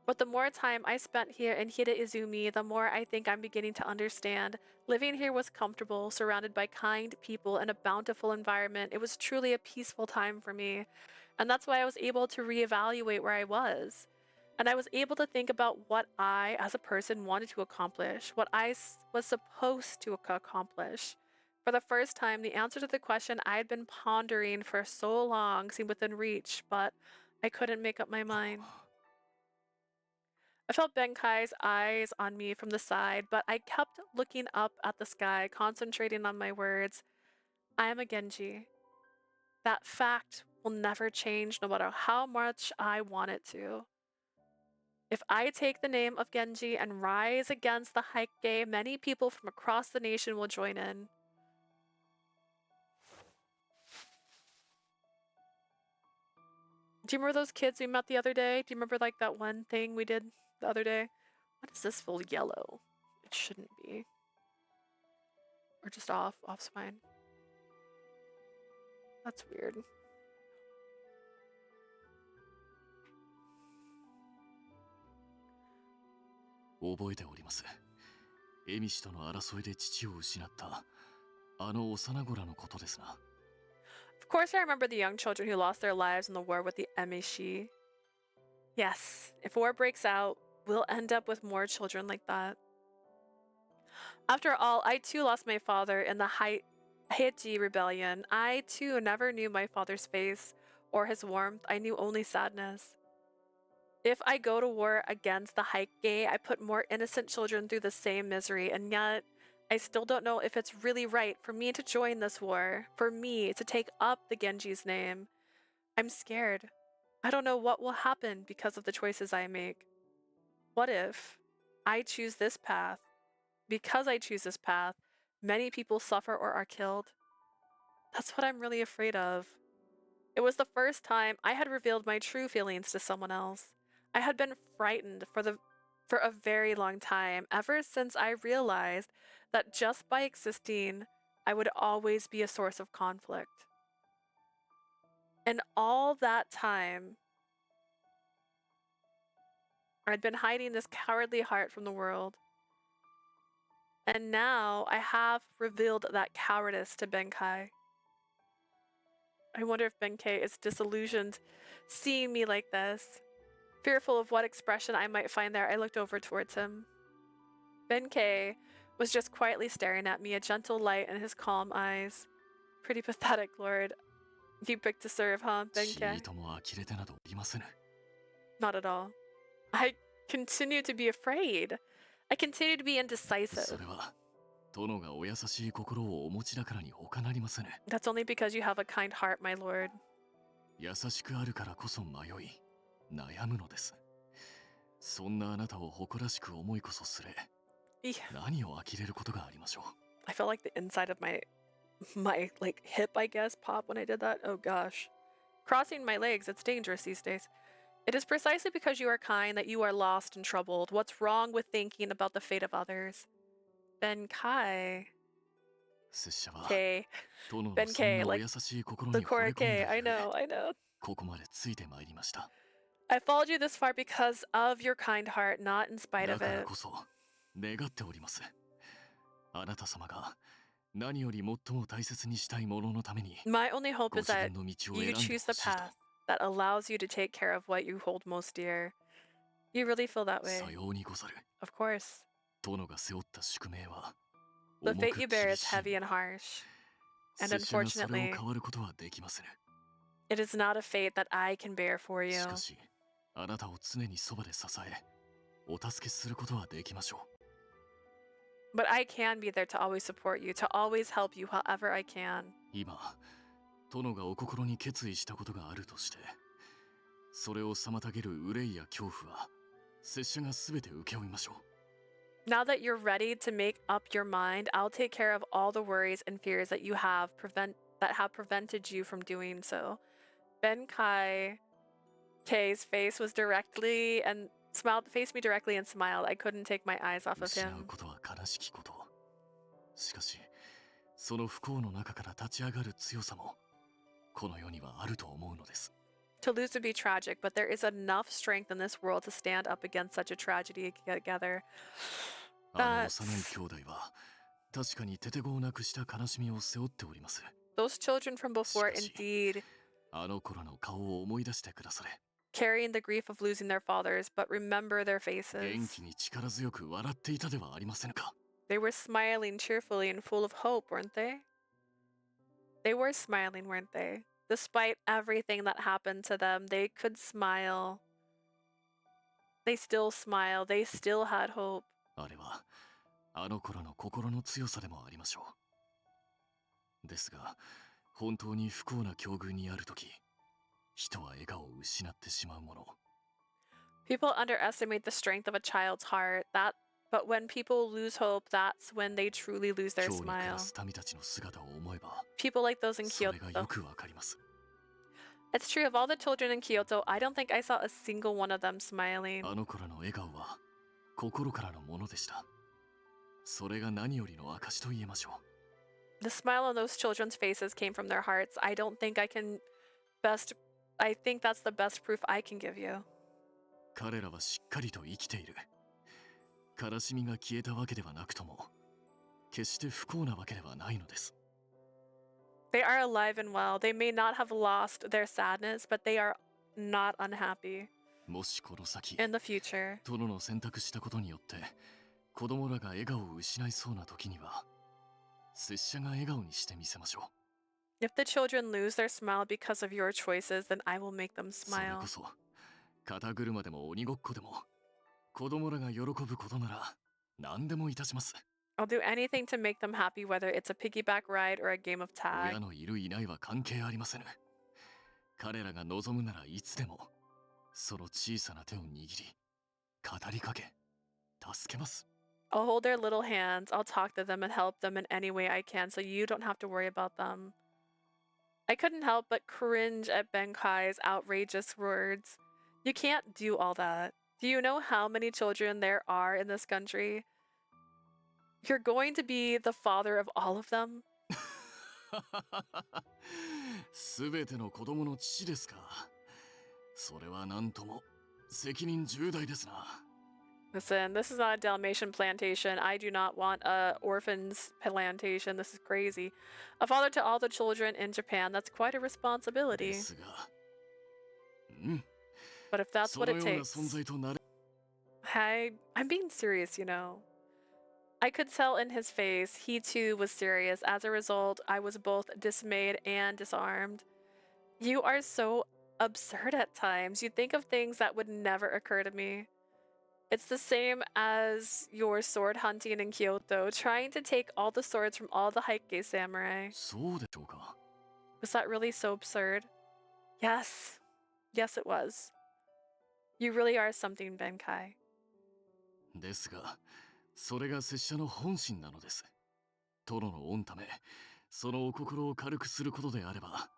But the more time I spent here in Hida Izumi, the more I think I'm beginning to understand. Living here was comfortable, surrounded by kind people and a bountiful environment. It was truly a peaceful time for me. And that's why I was able to reevaluate where I was. And I was able to think about what I, as a person, wanted to accomplish, what I was supposed to accomplish. For the first time, the answer to the question I had been pondering for so long seemed within reach, but I couldn't make up my mind. I felt Benkai's eyes on me from the side, but I kept looking up at the sky, concentrating on my words. I am a Genji. That fact will never change no matter how much I want it to. If I take the name of Genji and rise against the Heike, many people from across the nation will join in. Do you remember those kids we met the other day? Do you remember like that one thing we did the other day? What does this feel yellow? It shouldn't be. Or just off. Off's fine. That's weird.覚えております。エミシとの争いで父を失ったあの幼子らのことですな。Of course, I remember the young children who lost their lives in the war with the Emishi. Yes, if war breaks out, we'll end up with more children like that. After all, I too lost my father in the Haiti rebellion. I too never knew my father's face or his warmth. I knew only sadness. If I go to war against the Heike, I put more innocent children through the same misery, and yet I still don't know if it's really right for me to join this war, for me to take up the Genji's name. I'm scared. I don't know what will happen because of the choices I make. What if I choose this path? Because I choose this path, many people suffer or are killed. That's what I'm really afraid of. It was the first time I had revealed my true feelings to someone else. I had been frightened for a very long time, ever since I realized that just by existing, I would always be a source of conflict. And all that time, I'd been hiding this cowardly heart from the world. And now I have revealed that cowardice to Benkei. I wonder if Benkei is disillusioned seeing me like this. Fearful of what expression I might find there, I looked over towards him. Benkei was just quietly staring at me, a gentle light in his calm eyes. Pretty pathetic, Lord. You picked to serve, huh, Benkei? Not at all. I continue to be afraid. I continue to be indecisive. That's only because you have a kind heart, my lord. 優しくあるからこそ迷い、悩むのです。そんなあなたを誇らしく思いこそすれ、何を呆れることがありましょう。I felt like the inside of my like hip, I guess, pop when I did that. Oh gosh. Crossing my legs, it's dangerous these days. It is precisely because you are kind that you are lost and troubled. What's wrong with thinking about the fate of others? Benkei. K. Benkei, like the core K. I know. I followed you this far because of your kind heart, not in spite of it. 願っております。あなた様が何より最も大切にしたいもののために、 My only hope is that ご自分の道を選ん you でほしい choose the と。 path that allows you to take care of what you hold most dear. You really feel that way. さようにござる。 Of course. 殿が背負った宿命は The 重 fate く you 厳 bear し is い。 heavy and harsh. And 拙者がそれを unfortunately, 変わることはできません。 it is not a fate that I can bear for you. しかし、あなたを常にそばで支え、お助けすることはできましょう。 But I can be there to always support you, to always help you however I can. 今、殿がお心に決意したことがあるとして、それを妨げる憂いや恐怖は、拙者がすべて請け負いましょう。 Now that you're ready to make up your mind, I'll take care of all the worries and fears that you have that have prevented you from doing so. Benkei K's face was directly and faced me directly and smiled. I couldn't take my eyes off of 失う him. ことは悲しきこと。しかし、その不幸の中から立ち上がる強さも、この世にはあると思うのです。 To lose would be tragic, but there is enough strength in this world to stand up against such a tragedy together. あの幼い兄弟は、確かにテテゴをなくした悲しみを背負っております。 Those children from before しかし、 indeed あの頃の顔を思い出してくだされ。 carrying the grief of losing their fathers, but remember their 元 faces. 気に力強く笑っていたではありませんか。 They were smiling cheerfully and full of hope, weren't they? They were smiling, weren't they? Despite everything that happened to them, they could smile. They still smile. They still had hope. あれはあの頃の心の強さでもありましょう。ですが本当に不幸な境遇にあるとき、人は笑顔を失ってしまうもの。 People underestimate the strength of a child's heart. But when people lose hope, that's when they truly lose their 今日に暮 smile. らす民たちの姿を思えば、 People like those in それがよ Kyoto. くわかります。 It's true, of all the children in Kyoto, I don't think I saw a single one of them smiling. あの頃の笑顔は心からのものでした。それが何よりの証と言えましょう。 The smile on those children's faces came from their hearts. I think that's the best proof I can give you. 彼らはしっかりと生きている。悲しみが消えたわけではなくとも、決して不幸なわけではないのです。 They are alive and well. They may not have lost their sadness, but they are not unhappy もしこの先、 in the future. 殿の選択したことによって子供らが笑顔を失いそうな時には、拙者が笑顔にしてみせましょう。 If the children lose their smile because of your choices, then I will make them それ smile. こそ肩車でも鬼ごっこでも、子供らが喜ぶことなら何でもいたします。 I'll do anything to make them happy, whether it's a piggyback ride or a game of 親 tag. のいるいないは関係ありませぬ。彼らが望むならいつでも、その小さな手を握り、語りかけ、助けます。 I'll hold their little hands. I'll talk to them and help them in any way I can, so you don't have to worry about them. I couldn't help but cringe at Benkai's outrageous words. You can't do all that. Do you know how many children there are in this country? You're going to be the father of all of them? すべての子供の父ですか。それは何とも責任重大ですな。 Listen, this is not a Dalmatian plantation. I do not want a orphan's plantation. This is crazy. A father to all the children in Japan, that's quite a で responsibility. すが、うん、 But if that's そ what の it ような takes. 存在となれ。 I'm being serious, you know. I could tell in his face he too was serious. As a result, I was both dismayed and disarmed. You are so absurd at times. You think of things that would never occur to me. It's the same as your sword hunting in Kyoto, trying to take all the swords from all the Heike samurai. そうでしょうか。 Was that really so absurd? Yes. Yes, it was. You really are something, Benkei. ですが、それが拙者の本心なのです。殿の御ため、そのお心を軽くすることであれば、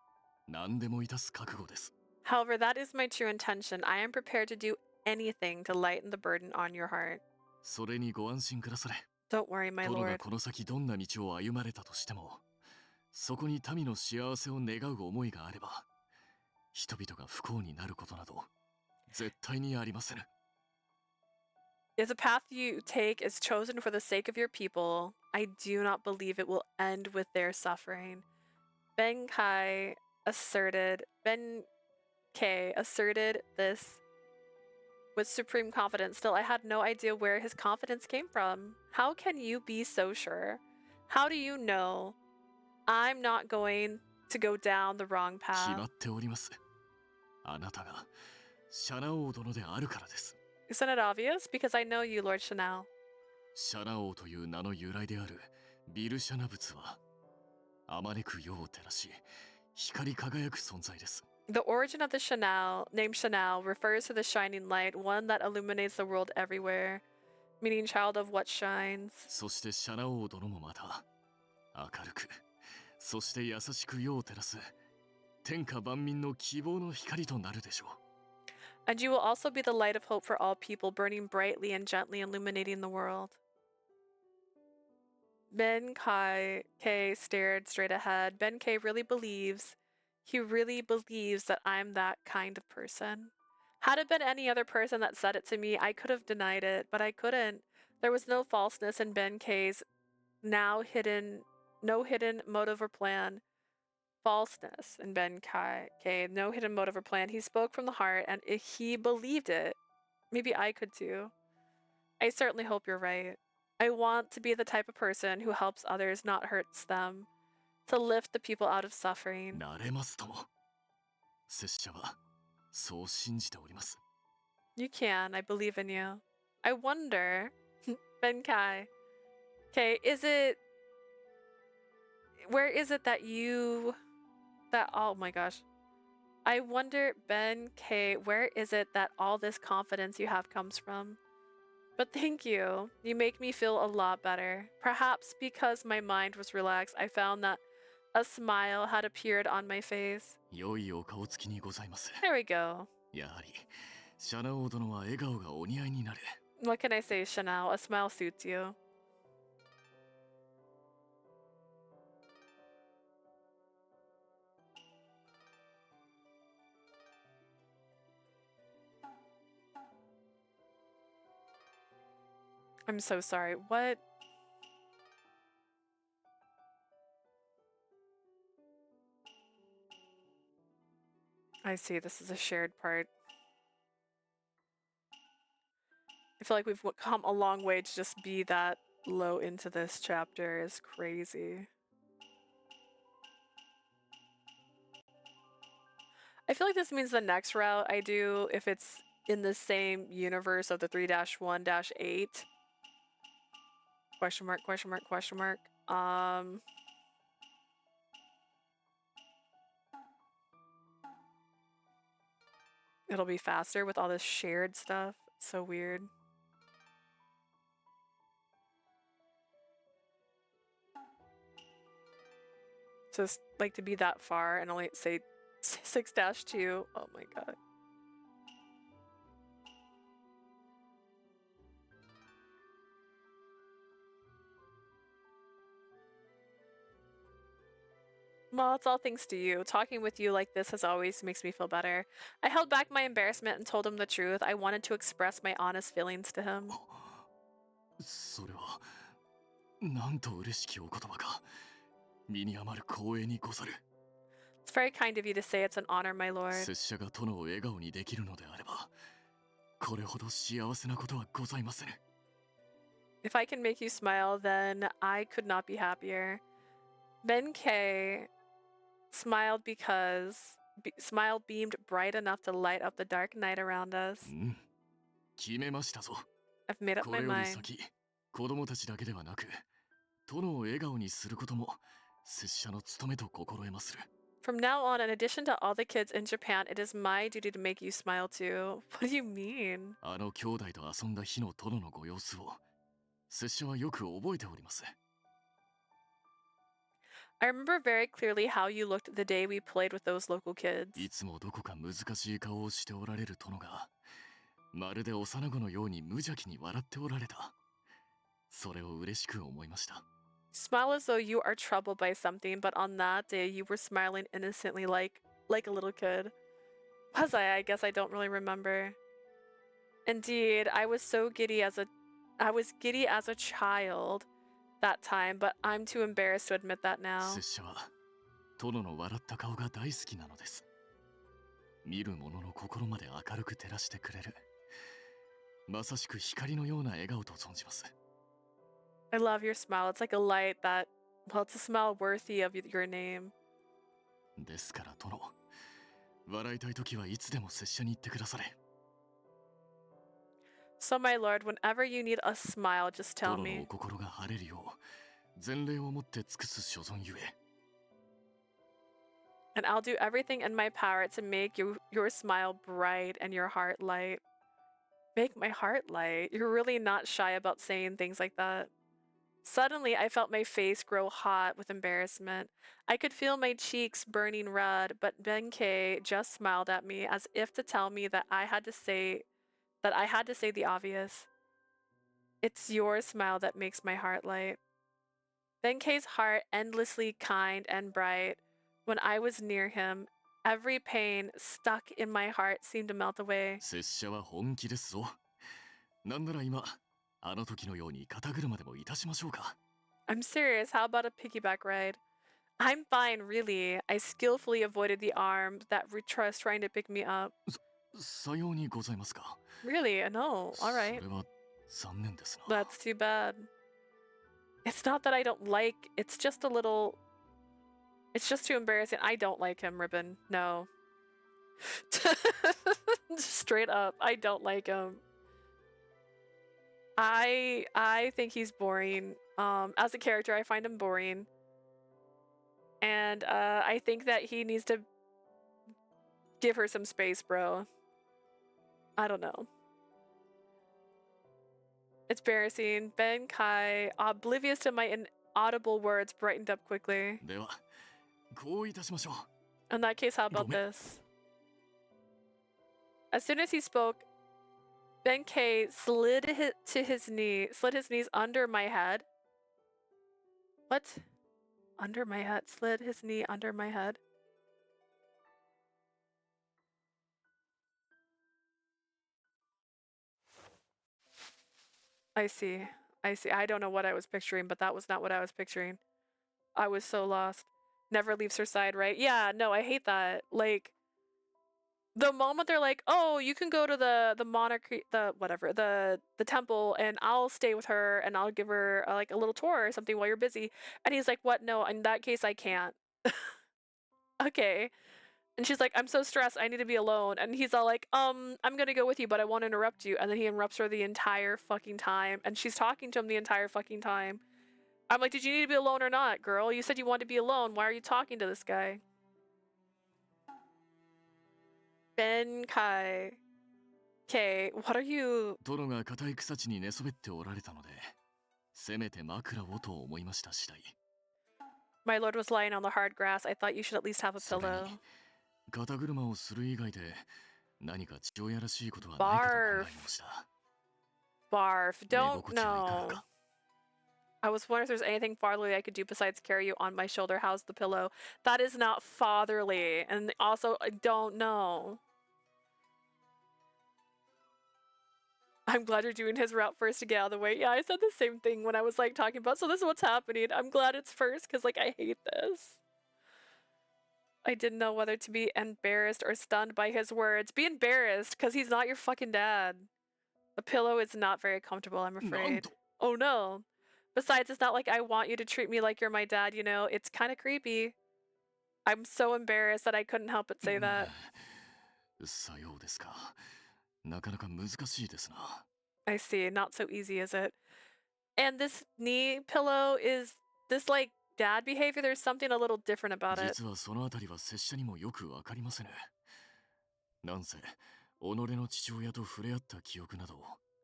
何でもいたす覚悟です。 However, that is my true intention. I am prepared to do anything to lighten the burden on your heart. それにご安心くだされ。 Don't worry, my 殿が lord. この先どんな道を歩まれたとしても、そこに民の幸せを願う思いがあれば、人々が不幸になることなど絶対にありませぬ。 If the path you take is chosen for the sake of your people, I do not believe it will end with their suffering. Benkei asserted this with supreme confidence. Still, I had no idea where his confidence came from. How can you be so sure? How do you know I'm not going to go down the wrong 決ま path? っております。あなたがシャナ王殿であるからです。 Isn't it obvious? Because I know you, Lord Chanel. シャナ王という名の由来であるビルシャナ仏は、あまねく世を照らし、光り輝く存在です。 The origin of the name Chanel refers to the shining light, one that illuminates the world everywhere, meaning child of what shines. そしてシャナ王殿もまた、明るく、そして優しく世を照らす、天下万民の希望の光となるでしょう。 And you will also be the light of hope for all people, burning brightly and gently illuminating the world. Benkei stared straight ahead. Benkei really believes that I'm that kind of person. Had it been any other person that said it to me, I could have denied it, but I couldn't. There was no falseness in Benkei's no hidden motive or plan. Falseness in Benkei. Okay, no hidden motive or plan. He spoke from the heart, and if he believed it, maybe I could too. I certainly hope you're right. I want to be the type of person who helps others, not hurts them. to lift the people out of suffering. なれますとも。拙者はそう信じております。 You can. I believe in you. I wonder, Benkei. Okay, where is it that oh my gosh. I wonder, Benkei, where is it that all this confidence you have comes from? But thank you. You make me feel a lot better. Perhaps because my mind was relaxed, I found that a smile had appeared on my face. 良いお顔つきにございます。 There we go. やはり、シャナ王殿は笑顔がお似合いになる。 What can I say, Chanel? A smile suits you. I'm so sorry. What? I see. This is a shared part. I feel like we've come a long way to just be that low into this chapter is crazy. I feel like this means the next route I do, if it's in the same universe of the 3-1-8. Question mark, question mark, question mark. It'll be faster with all this shared stuff. It's so weird. Just like to be that far and only say 6-2. Oh my god. Well, it's all thanks to you. Talking with you like this as always makes me feel better. I held back my embarrassment and told him the truth. I wanted to express my honest feelings to him. それは、なんと嬉しきお言葉か。身に余る光栄にござる。 It's very kind of you to say it's an honor, my lord. 拙者が殿を笑顔にできるのであれば、これほど幸せなことはございませぬ。 If I can make you smile, then I could not be happier. Benkei smiled because smile beamed bright enough to light up the dark night around us. うん。決めましたぞ。 I've made up こ my れより mind. 先、子供たちだけではなく、殿を笑顔にすることも、拙者の務めと心得まする。 From now on, in addition to all the kids in Japan, it is my duty to make you smile too. What do you mean? あの兄弟と遊んだ日の殿のご様子を、拙者はよく覚えております。 I remember very clearly how you looked the day we played with those local kids. いつもどこか難しい顔をしておられる殿が、まるで幼子のように無邪気に笑っておられた。それを嬉しく思いました。 Smile as though you are troubled by something, but on that day you were smiling innocently like a little kid. Was I? I guess I don't really remember. Indeed, I was giddy as a child that time, but I'm too embarrassed to admit that now. 拙者は殿の笑った顔が大好きなのです。見る者の心まで明るく照らしてくれる。まさしく光のような笑顔と存じます。 I love your smile. It's like a light that, well, it's a smile worthy of your name. ですから殿、笑いたい時はいつでも拙者に言ってくだされ。 So, my lord, whenever you need a smile, just tell 殿の me. お心が晴れるよう、前例をもって尽くす所存ゆえ。 And I'll do everything in my power to make your smile bright and your heart light. Make my heart light? You're really not shy about saying things like that. Suddenly, I felt my face grow hot with embarrassment. I could feel my cheeks burning red, but Benkei just smiled at me as if to tell me that I had to say the obvious. It's your smile that makes my heart light. Benkei's heart endlessly kind and bright. When I was near him, every pain stuck in my heart seemed to melt away. 拙者は本気ですぞ。なんなら今、あの時のように肩車でもいたしましょうか。 I'm serious. How about a piggyback ride? I'm fine, really. I skillfully avoided the arm that was trying to pick me up. さようにございますか。 Really? No. All right. それは残念ですな。 That's too bad. It's not that I don't like, it's just a little It's just too embarrassing. I don't like him, Ribbon. No. Straight up, I don't like him. I think he's boring. As a character, I find him boring. And I think that he needs to give her some space, bro. I don't know. It's embarrassing. Benkei, oblivious to my inaudible words, brightened up quickly. ではこういたしましょう。 In that case, how about this? As soon as he spoke, Benkei slid his knees under my head. What? Under my head? Slid his knee under my head? I see. I see. I don't know what I was picturing, but that was not what I was picturing. I was so lost. Never leaves her side, right? Yeah, no, I hate that. Like, the moment they're like, oh, you can go to the monarchy, the temple, and I'll stay with her and I'll give her like a little tour or something while you're busy. And he's like, what? No, in that case, I can't. Okay. And she's like, I'm so stressed, I need to be alone. And he's all like, I'm gonna go with you, but I won't interrupt you. And then he interrupts her the entire fucking time. And she's talking to him the entire fucking time. I'm like, did you need to be alone or not, girl? You said you wanted to be alone. Why are you talking to this guy? Benkei. Okay, what are you... 殿が硬い草地に寝そべっておられたので、せめて枕をと思いました次第。 My lord was lying on the hard grass. I thought you should at least have a それ pillow. に肩車をする以外で何か父親らしいことはないかと考えました。 Barf. 寝 Don't 心地はいかが know. か。 I was wondering if there's anything fatherly I could do besides carry you on my shoulder. How's the pillow? That is not fatherly. And also, I don't know. I'm glad you're doing his route first to get out of the way. Yeah, I said the same thing when I was like talking about, so this is what's happening. I'm glad it's first because like I hate this. I didn't know whether to be embarrassed or stunned by his words. Be embarrassed because he's not your fucking dad. The pillow is not very comfortable, I'm afraid. Oh no. Besides, it's not like I want you to treat me like you're my dad, you know? It's kind of creepy. I'm so embarrassed that I couldn't help but say that. さようですか。なかなか難しいですな。 I see. Not so easy, is it? And this knee pillow, is this like dad behavior? There's something a little different about it. 実はそのあたりは拙者にもよくわかりません。なんせ、己の父親と触れ合った記憶など。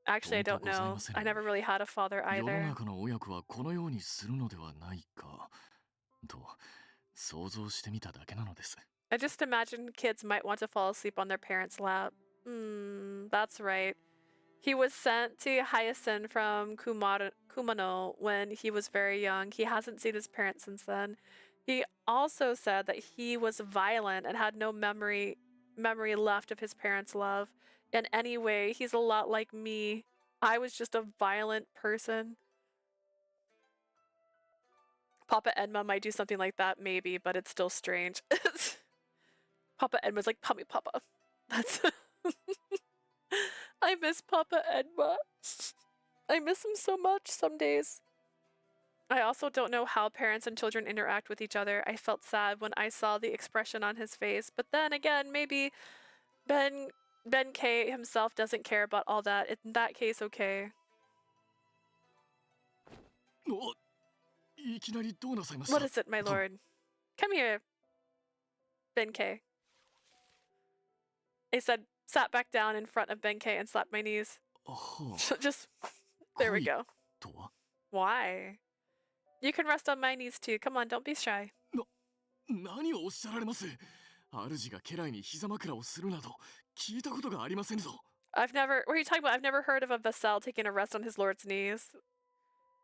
Actually, I don't know. I never really had a father 世の either. 中の親子はこのようにするのではないかと想像してみただけなのです。 I just imagine kids might want to fall asleep on their parents' lap. That's right. He was sent to Hyacinth from Kumano when he was very young. He hasn't seen his parents since then. He also said that he was violent and had no memory left of his parents' love. In any way, he's a lot like me. I was just a violent person. Papa Edma might do something like that, maybe, but it's still strange. Papa Edma's like, Pummy Papa. That's... I miss Papa Edma. I miss him so much some days. I also don't know how parents and children interact with each other. I felt sad when I saw the expression on his face, but then again, maybe Benkei himself doesn't care about all that. In that case, okay. お、いきなりどうなさいました? What is it, my lord? Come here, Benkei. I said, sat back down in front of Benkei and slapped my knees. Just, there we go. Why? You can rest on my knees too. Come on, don't be shy. 何をおっしゃられます? 主が家来に膝枕をするなど聞いたことがありませんぞ。 I've never, what are you talking about? I've never heard of a vassal taking a rest on his lord's knees.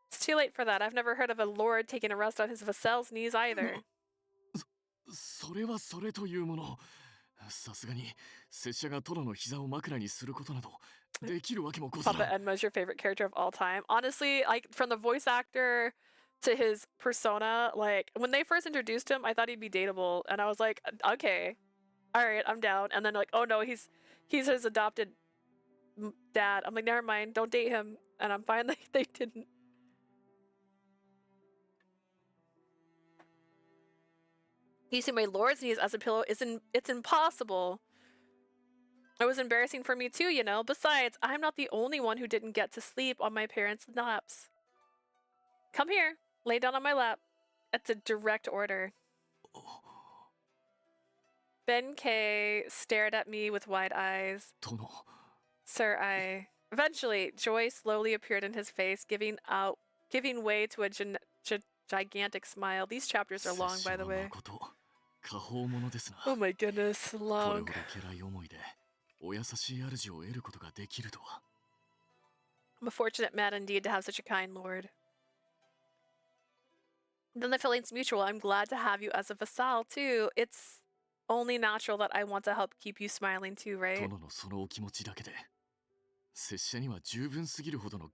It's too late for that. I've never heard of a lord taking a rest on his vassal's knees either. それはそれというもの。さすがに拙者が殿の膝を枕にすることなどできるわけもござらん。 Papa Edma is your favorite character of all time. Honestly, like from the voice actor to his persona, like when they first introduced him, I thought he'd be dateable, and I was like, okay, all right, I'm down. And then like, oh no, he's his adopted dad. I'm like, never mind, don't date him. And I'm fine that they didn't. Using my lord's knees as a pillow it's impossible. It was embarrassing for me too, you know. Besides, I'm not the only one who didn't get to sleep on my parents' laps. Come here, lay down on my lap. It's a direct order. Benkei stared at me with wide eyes. Sir, I... Eventually, joy slowly appeared in his face, giving way to a gigantic smile. These chapters are long, by the way. Oh my goodness, long. I'm a fortunate man indeed to have such a kind lord. Then the feeling's mutual. I'm glad to have you as a vassal, too. It's only natural that I want to help keep you smiling, too, right?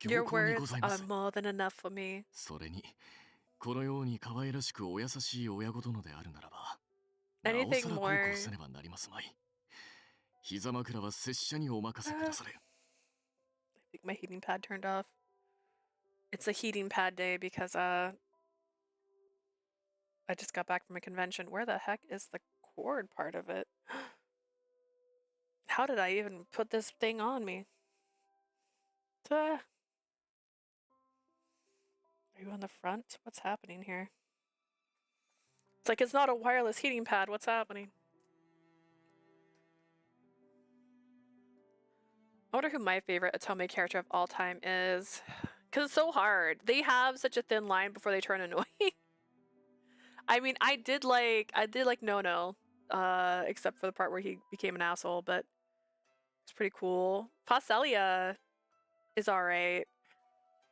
Your words are more than enough for me. Anything more... I think my heating pad turned off. It's a heating pad day because I just got back from a convention. Where the heck is the cord part of it? How did I even put this thing on me? Are you on the front? What's happening here? It's like it's not a wireless heating pad. What's happening? I wonder who my favorite Otome character of all time is. Because it's so hard. They have such a thin line before they turn annoying. I mean, I did like Nono, except for the part where he became an asshole, but it's pretty cool. Phacelia is alright.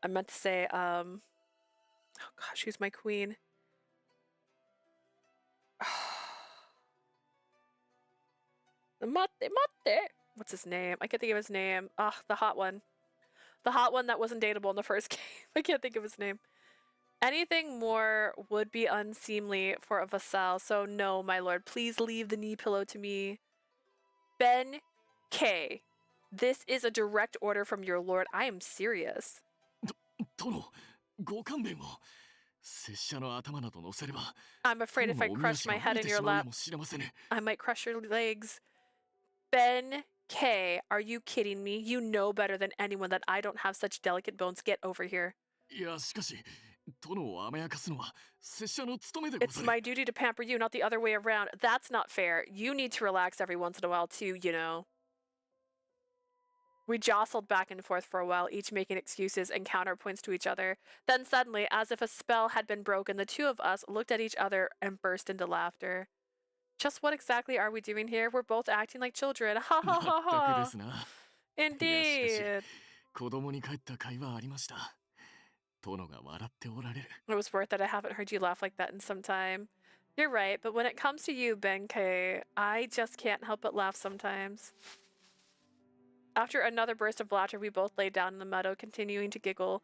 I meant to say, oh gosh, who's my queen? Mate. What's his name? I can't think of his name. Ah, the hot one. The hot one that wasn't dateable in the first game. I can't think of his name. Anything more would be unseemly for a vassal, so no, my lord. Please leave the knee pillow to me. Benkei. This is a direct order from your lord. I am serious. I'm afraid if I crush my head in your lap, I might crush your legs. Benkei, are you kidding me? You know better than anyone that I don't have such delicate bones. Get over here. It's my duty to pamper you, not the other way around. That's not fair. You need to relax every once in a while too, you know. We jostled back and forth for a while, each making excuses and counterpoints to each other. Then suddenly, as if a spell had been broken, the two of us looked at each other and burst into laughter. Just what exactly are we doing here? We're both acting like children. Ha ha ha ha. Indeed. It was worth it. I haven't heard you laugh like that in some time. You're right, but when it comes to you, Benkei, I just can't help but laugh sometimes. After another burst of laughter, we both lay down in the meadow, continuing to giggle.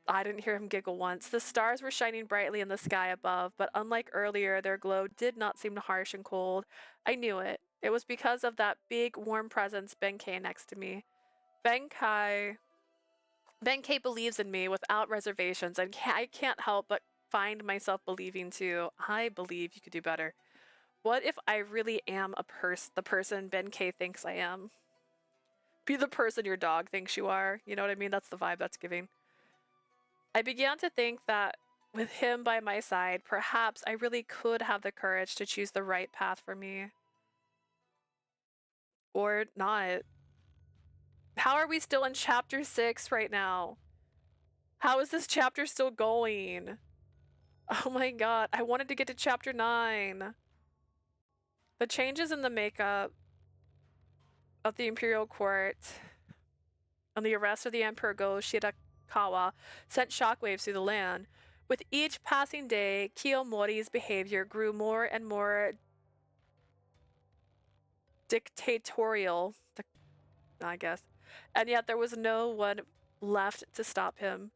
I didn't hear him giggle once. The stars were shining brightly in the sky above, but unlike earlier, their glow did not seem harsh and cold. I knew it. It was because of that big, warm presence, Benkei, next to me. Benkei believes in me without reservations, and I can't help but find myself believing too. I believe you could do better. What if I really am the person Benkei thinks I am? Be the person your dog thinks you are. You know what I mean? That's the vibe that's giving. I began to think that with him by my side, perhaps I really could have the courage to choose the right path for me. Or not. How are we still in chapter 6 right now? How is this chapter still going? Oh my god, I wanted to get to chapter 9. The changes in the makeup of the Imperial Court and the arrest of the Emperor Go Shirakawa sent shockwaves through the land. With each passing day, Kiyomori's behavior grew more and more dictatorial, I guess, and yet there was no one left to stop him.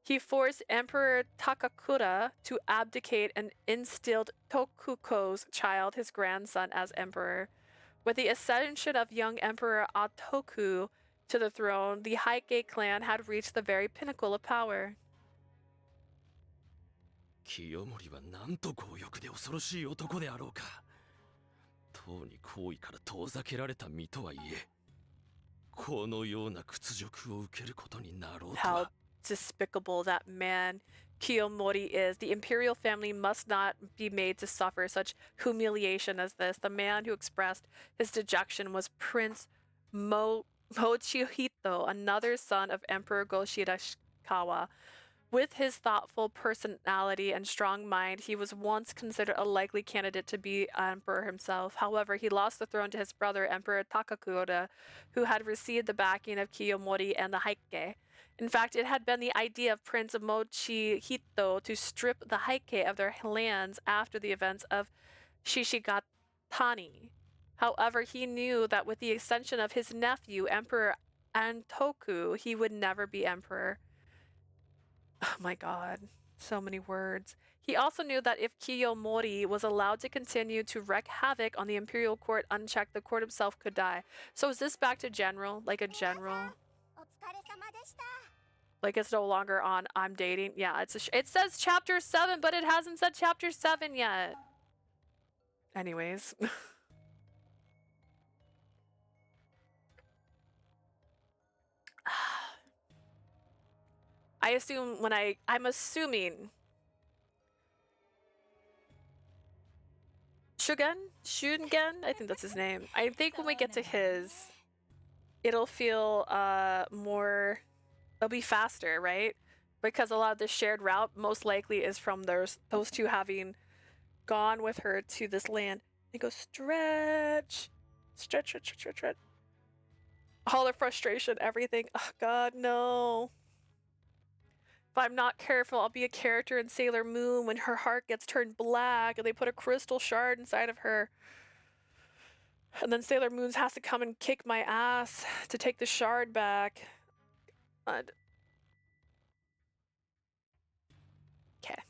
He forced Emperor Takakura to abdicate and instilled Tokuko's child, his grandson, as emperor. With the ascension of young Emperor Atoku to the throne, the Heike clan had reached the very pinnacle of power. 清盛はなんと強欲で恐ろしい男であろうか。とうに行為から遠ざけられた身とはいえ、このような屈辱を受けることになろうと How は。 despicable that man Kiyomori is. The imperial family must not be made to suffer such humiliation as this. The man who expressed his dejection was Prince Mochihito, another son of Emperor Go-Shirashikawa. With his thoughtful personality and strong mind, he was once considered a likely candidate to be emperor himself. However, he lost the throne to his brother, Emperor Takakura, who had received the backing of Kiyomori and the Heike. In fact, it had been the idea of Prince Mochihito to strip the Heike of their lands after the events of Shishigatani. However, he knew that with the ascension of his nephew, Emperor Antoku, he would never be emperor. Oh my god, so many words. He also knew that if Kiyomori was allowed to continue to wreak havoc on the imperial court unchecked, the court itself could die. So is this back to general? Like a general? Like it's no longer on I'm dating? Yeah, it says chapter 7, but it hasn't said chapter 7 yet. Anyways. I assume when I'm assuming Shungen, I think that's his name. I think when we get to his, it'll feel more, it'll be faster, right? Because a lot of the shared route most likely is from those two having gone with her to this land. They go stretch. All their frustration, everything. Oh god, no. If I'm not careful, I'll be a character in Sailor Moon when her heart gets turned black and they put a crystal shard inside of her. And then Sailor Moon has to come and kick my ass to take the shard back. God. Okay.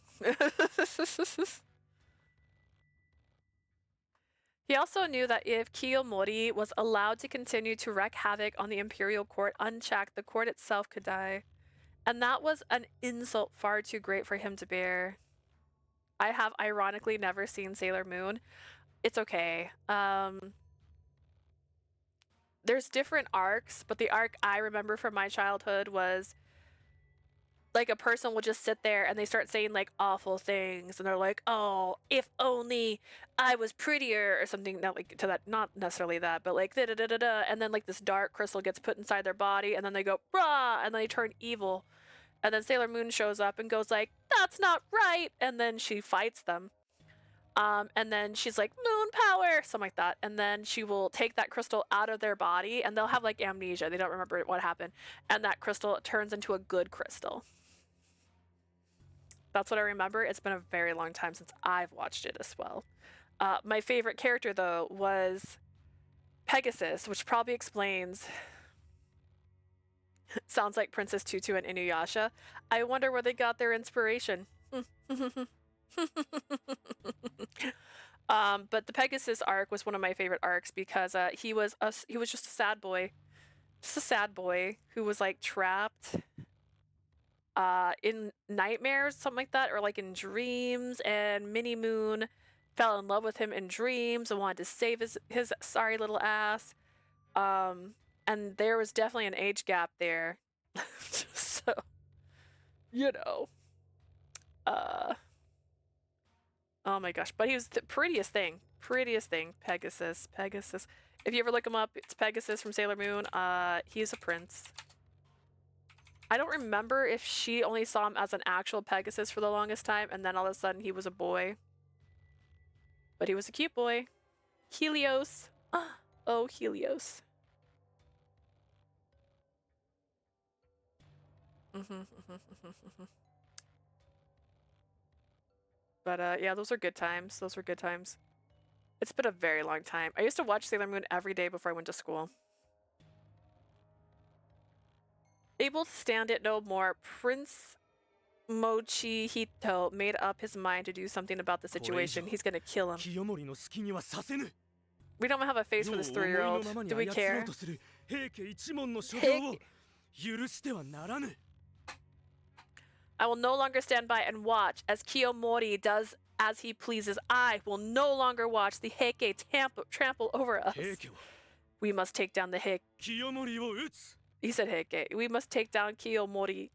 He also knew that if Kiyomori was allowed to continue to wreak havoc on the imperial court unchecked, the court itself could die. And that was an insult far too great for him to bear. I have ironically never seen Sailor Moon. It's okay. There's different arcs, but the arc I remember from my childhood was like a person will just sit there and they start saying like awful things and they're like, oh, if only I was prettier or something, not like to that, not necessarily that, but like da da da da da, and then like this dark crystal gets put inside their body and then they go brah and then they turn evil. And then Sailor Moon shows up and goes like, that's not right, and then she fights them. And then she's like, moon power, something like that. And then she will take that crystal out of their body and they'll have like amnesia. They don't remember what happened. And that crystal turns into a good crystal. That's what I remember. It's been a very long time since I've watched it as well. My favorite character though was Pegasus, which probably explains sounds like Princess Tutu and Inuyasha. I wonder where they got their inspiration. But the Pegasus arc was one of my favorite arcs because he was just a sad boy who was like trapped in nightmares, something like that, or like in dreams, and Minnie Moon fell in love with him in dreams and wanted to save his sorry little ass. And there was definitely an age gap there. So, you know. Oh my gosh. But he was the prettiest thing. Pegasus. If you ever look him up, it's Pegasus from Sailor Moon. He's a prince. I don't remember if she only saw him as an actual Pegasus for the longest time, and then all of a sudden he was a boy. But he was a cute boy. Helios. Oh, Helios. But yeah, those are good times. It's been a very long time. I used to watch Sailor Moon every day before I went to school. Able to stand it no more, Prince Mochihito made up his mind to do something about the situation. He's gonna kill him. We don't have a face for this 3-year-old. Do we care? I will no longer stand by and watch as Kiyomori does as he pleases. I will no longer watch the Heike trample over us. 平家は We must take down the Heike. 清盛を討つ He said Heike. We must take down Kiyomori.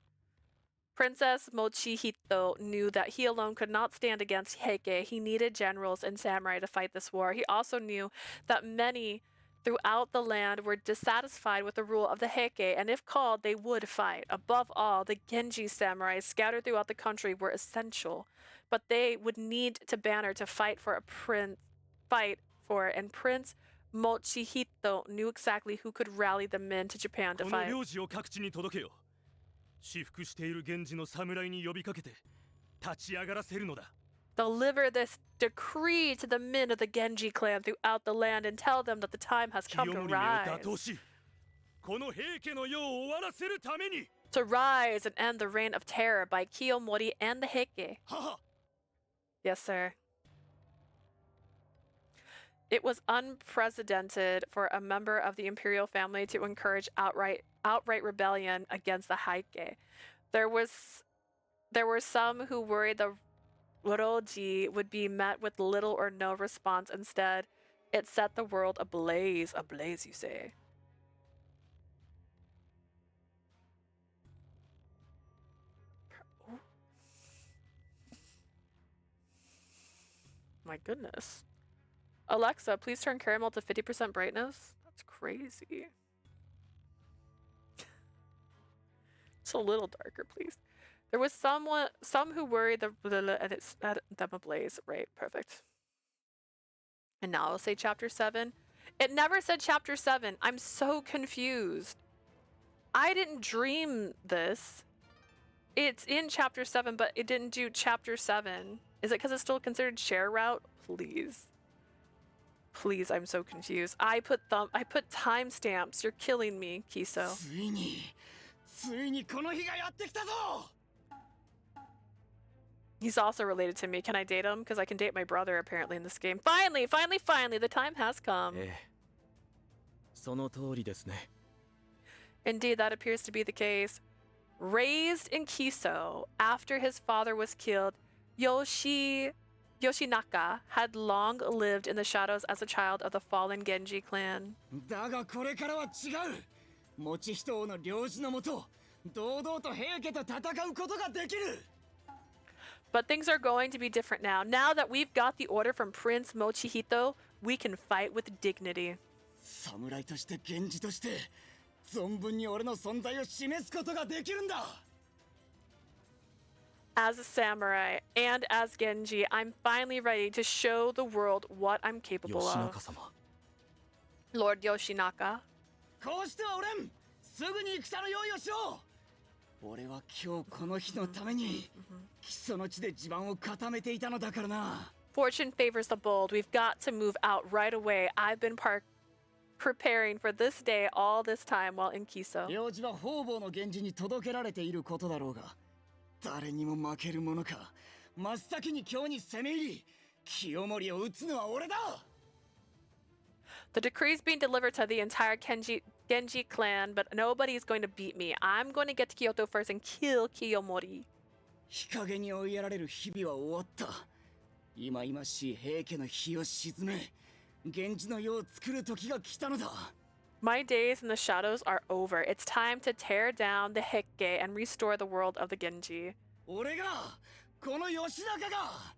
Princess Mochihito knew that he alone could not stand against Heike. He needed generals and samurai to fight this war. He also knew that many throughout the land were dissatisfied with the rule of the Heike, and if called, they would fight. Above all, the Genji samurai scattered throughout the country were essential, but they would need to banner to fight for and Prince Mochihito knew exactly who could rally the men to Japan to この fight. 領事を各地に届けよ私服している源氏の侍に呼びかけて立ち上がらせるのだ Deliver this decree to the men of the Genji clan throughout the land and tell them that the time has 清 come to 盛めを rise. 打倒しこの平家の世を終わらせるために To rise and end the reign of terror by Kiyomori and the Heike. 母 Yes, sir. It was unprecedented for a member of the imperial family to encourage outright rebellion against the Heike. There were some who worried the Roji would be met with little or no response. Instead, it set the world ablaze. Ablaze, you say? Oh. My goodness. Alexa, please turn caramel to 50% brightness. That's crazy. It's a little darker, please. There was some who worried and it set them ablaze. Right, perfect. And now I'll say chapter 7. It never said chapter 7. I'm so confused. I didn't dream this. It's in chapter 7, but it didn't do chapter 7. Is it because it's still considered share route? Please. Please, I'm so confused. I put timestamps. You're killing me, Kiso. ついにこの日がやってきたぞ He's also related to me. Can I date him? Because I can date my brother apparently in this game. Finally, the time has come. ええその通りですね Indeed, that appears to be the case. Raised in Kiso after his father was killed, Yoshinaka had long lived in the shadows as a child of the fallen Genji clan. だがこれからは違う持ち人王の領事のもと堂々と平家と戦うことができる But things are going to be different now. Now that we've got the order from Prince Mochihito, we can fight with dignity. 侍として源氏として存分に俺の存在を示すことができるんだ As a samurai and as Genji, I'm finally ready to show the world what I'm capable 吉 of. 中様 Lord Yoshinaka. こうしてはおれんすぐに戦の用意をしろ俺は今日この日のために基礎の地で地盤を固めていたのだからな Fortune favors the bold. We've got to move out right away. I've been preparing for this day all this time while in Kiso. 領事は方々の源氏に届けられていることだろうが誰にも負けるものか真っ先に今日に攻め入り清盛を討つのは俺だ The decree's being delivered to the entire Genji clan, but nobody's going to beat me. I'm going to get to Kyoto first and kill Kiyomori. 日陰に追いやられる日々は終わった今々しい平家の火を沈め源氏の世を作る時が来たのだ My days in the shadows are over. It's time to tear down the Heike and restore the world of the Genji. 俺がこの吉中が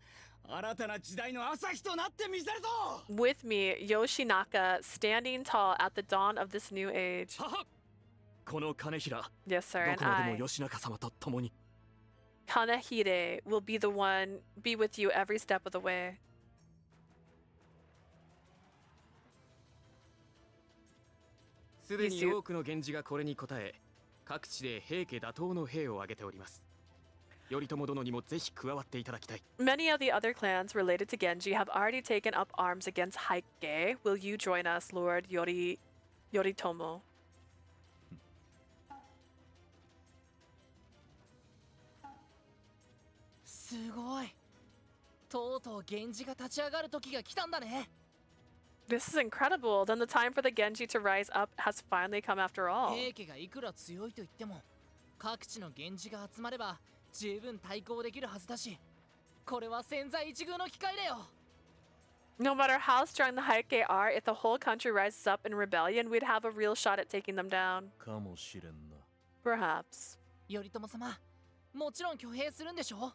新たな時代の朝日となってみせるぞ With me, Yoshinaka, standing tall at the dawn of this new age. ははこの金平 Yes, sir, ど and こまで I, も吉中様と共に Kanehire, will be the one, be with you every step of the way. すでに多くの源氏がこれに応え各地で平家打倒の兵を挙げております頼朝殿にもぜひ加わっていただきたい Many of the other clans related to Genji have already taken up arms against Heike. Will you join us, Lord Yoritomo? すごいとうとう源氏が立ち上がる時が来たんだね This is incredible. Then the time for the Genji to rise up has finally come after all. 平家がいくら強いと言っても各地の源氏が集まれば十分対抗できるはずだし、これは千載一遇の機会だよ。 No matter how strong the Heike are, if the whole country rises up in rebellion, we'd have a real shot at taking them down. かもしれんな。 Perhaps. 頼朝様、もちろん挙兵するんでしょ？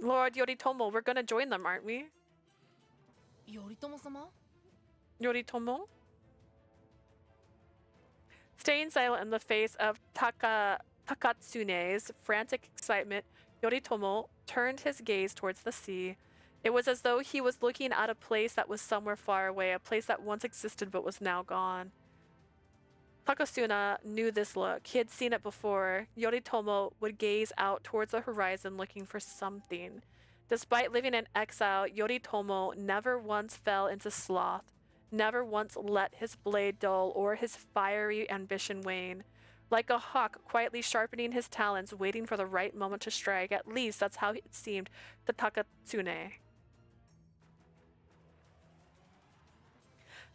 Lord Yoritomo, we're gonna join them, aren't we? 頼朝様？ Yoritomo? Staying silent in the face of Takatsune's frantic excitement, Yoritomo turned his gaze towards the sea. It was as though he was looking at a place that was somewhere far away, a place that once existed but was now gone. Takasuna knew this look. He had seen it before. Yoritomo would gaze out towards the horizon looking for something. Despite living in exile, Yoritomo never once fell into sloth, never once let his blade dull or his fiery ambition wane. Like a hawk quietly sharpening his talons, waiting for the right moment to strike. At least that's how it seemed to Takatsune.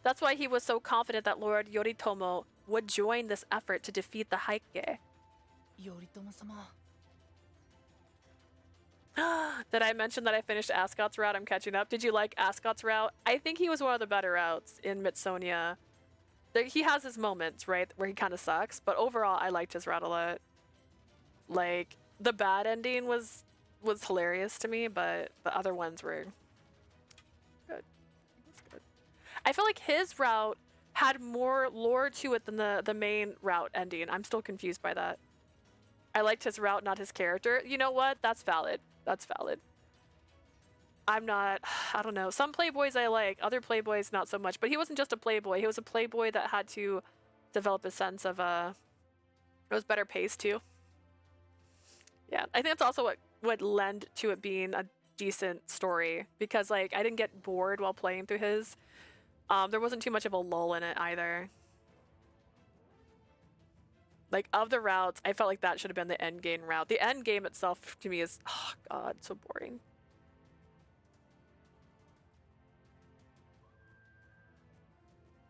That's why he was so confident that Lord Yoritomo would join this effort to defeat the Heike. 頼朝様。 Did I mention that I finished Ascot's route? I'm catching up. Did you like Ascot's route? I think he was one of the better routes in Mitsonia. He has his moments, right, where he kind of sucks, but overall, I liked his route a lot. Like, the bad ending was hilarious to me, but the other ones were good. It was good. I feel like his route had more lore to it than the main route ending. I'm still confused by that. I liked his route, not his character. You know what? That's valid. That's valid. I'm not, I don't know. Some playboys I like, other playboys not so much. But he wasn't just a playboy. He was a playboy that had to develop a sense of, it was better paced too. Yeah, I think that's also what lend to it being a decent story. Because, like, I didn't get bored while playing through his. There wasn't too much of a lull in it either. Like, of the routes, I felt like that should have been the end game route. The end game itself, to me, is, oh god, so boring.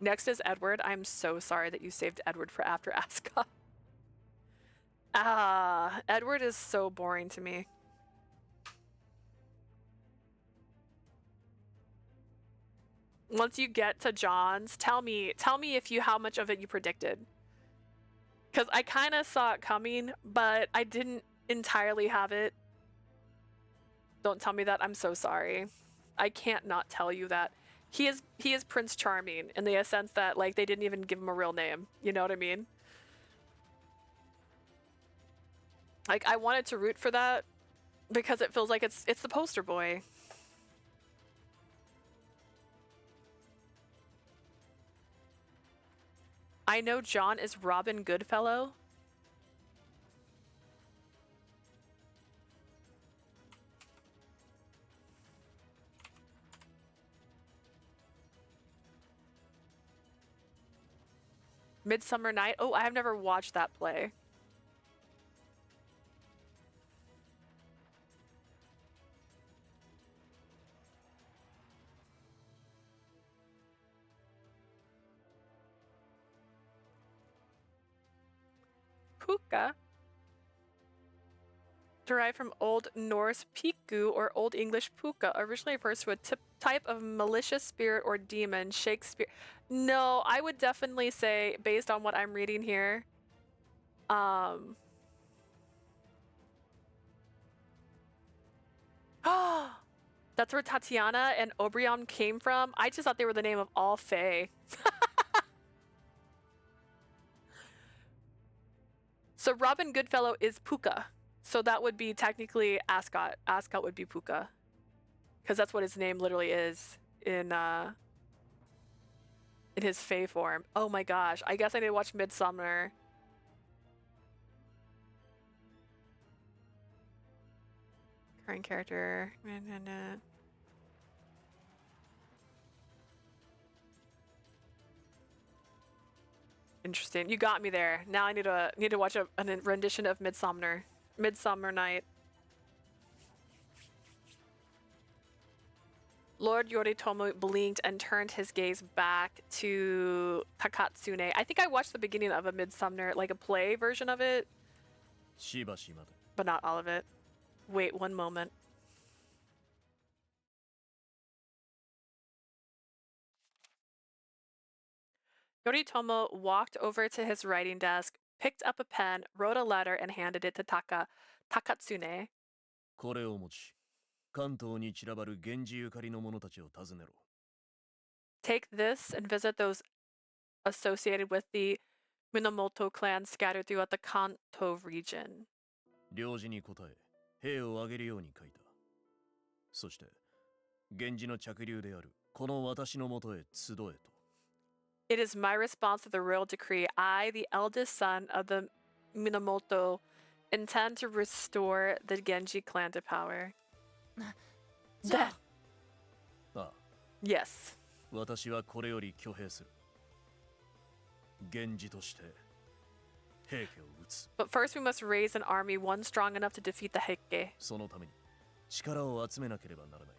Next is Edward. I'm so sorry that you saved Edward for after Ascot. Edward is so boring to me. Once you get to John's, tell me if you how much of it you predicted. Because I kind of saw it coming, but I didn't entirely have it. Don't tell me that. I'm so sorry. I can't not tell you that. He is Prince Charming in the sense that, like, they didn't even give him a real name. You know what I mean? Like, I wanted to root for that because it feels like it's the poster boy. I know John is Robin Goodfellow. Midsummer Night. Oh, I have never watched that play. Puka, derived from Old Norse piku or Old English puka, originally refers to a type of malicious spirit or demon. Shakespeare. No, I would definitely say, based on what I'm reading here, that's where Tatiana and Obrion came from. I just thought they were the name of all Fae. So Robin Goodfellow is Puka. So that would be technically Ascot. Ascot would be Puka. Because that's what his name literally is in his Fae form. Oh my gosh. I guess I need to watch Midsummer. Current character. Interesting. You got me there. Now I need to watch a rendition of Midsummer Night. Lord Yoritomo blinked and turned his gaze back to Takatsune. I think I watched the beginning of a Midsummer, like a play version of it, but not all of it. Wait one moment. Yoritomo walked over to his writing desk, picked up a pen, wrote a letter, and handed it to Takatsune. これを持ち、関東に散らばる源氏ゆかりの者たちを訪ねろ。 Take this and visit those associated with the Minamoto clan scattered throughout the Kanto region. 領事に答え、兵を挙げるように書いた。そして、源氏の着流であるこの私のもとへ集えと。 It is my response to the royal decree. I, the eldest son of the Minamoto, intend to restore the Genji clan to power. じゃあああ、 Yes. 私はこれより挙兵する。源氏として平家を討つ。 But first we must raise an army, one strong enough to defeat the Heike. そのために力を集めなければならない。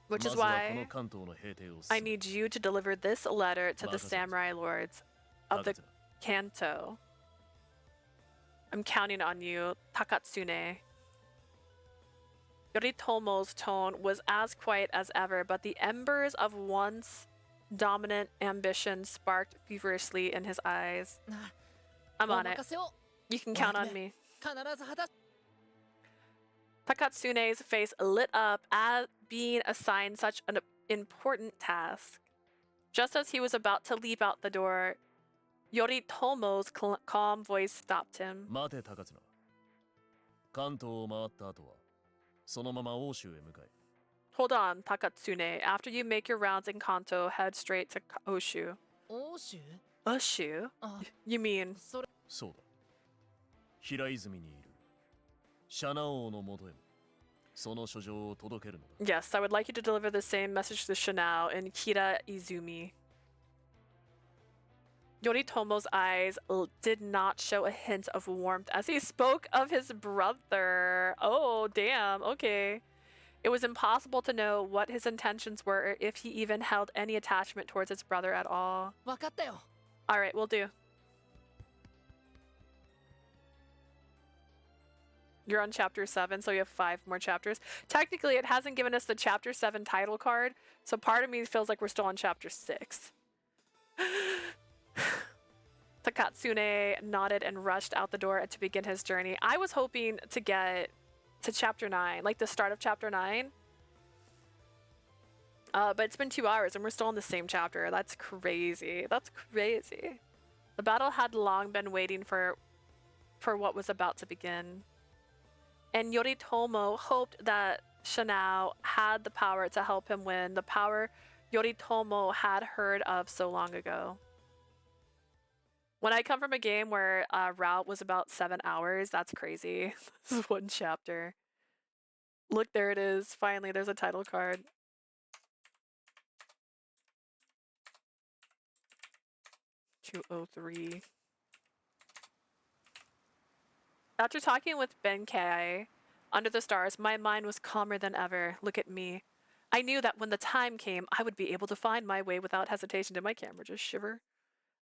Which is まずはこの why 関東の兵隊を I 進め。 need you to deliver this letter to the Makasete. samurai lords of the 任せな。 Kanto. I'm counting on you, Takatsune. Yoritomo's tone was as quiet as ever, but the embers of once dominant ambition sparked feverishly in his eyes. I'm お on it. 任せを You can count on me. 必ず果た Takatsune's face lit up at being assigned such an important task. Just as he was about to leap out the door, Yoritomo's calm voice stopped him. 待て高綱。関東を回った後はそのまま欧州へ向かえ。 Hold on, Takatsune. After you make your rounds in Kanto, head straight to Oshu. 欧州 Oshu? あ You mean それそうだ。平泉にいるシャナ王のもとへもその書状を届けるのだ。 Yes, I would like you to deliver the same message to Shinao in Kira Izumi. Yoritomo's eyes did not show a hint of warmth as he spoke of his brother. Oh, damn. Okay. It was impossible to know what his intentions were or if he even held any attachment towards his brother at all. 分かったよ All right, we'll do. You're on chapter 7, so you have 5 more chapters. Technically, it hasn't given us the chapter 7 title card, so part of me feels like we're still on chapter 6. Takatsune nodded and rushed out the door to begin his journey. I was hoping to get to chapter 9, like the start of chapter 9. But it's been 2 hours and we're still in the same chapter. That's crazy. That's crazy. The battle had long been waiting for what was about to begin. And Yoritomo hoped that Shinao had the power to help him win, the power Yoritomo had heard of so long ago. When I come from a game where route was about 7 hours, that's crazy. This is 1 chapter. Look, there it is. Finally, there's a title card. (203) After talking with Benkei under the stars, my mind was calmer than ever. Look at me. I knew that when the time came, I would be able to find my way without hesitation. Did my camera just shiver?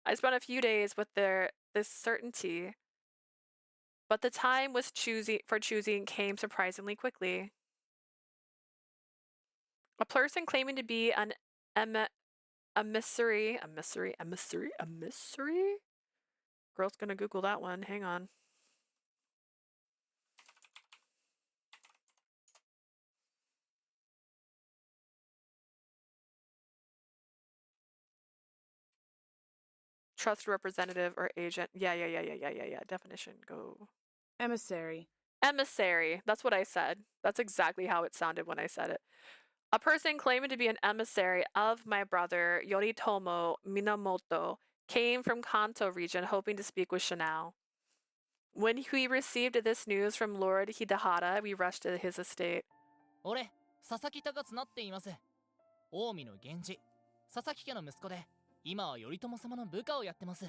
I spent a few days with this certainty, but the time was choosing came surprisingly quickly. A person claiming to be an emissary? Girl's gonna Google that one. Hang on. Trust representative or agent. Yeah. Definition, go. Emissary. Emissary. That's what I said. That's exactly how it sounded when I said it. A person claiming to be an emissary of my brother Yoritomo Minamoto came from Kanto region hoping to speak with Shinao. When we received this news from Lord Hidehara, we rushed to his estate. 俺佐々木高綱って言います近江の源氏佐々木家の息子で今は頼朝様の部下をやってます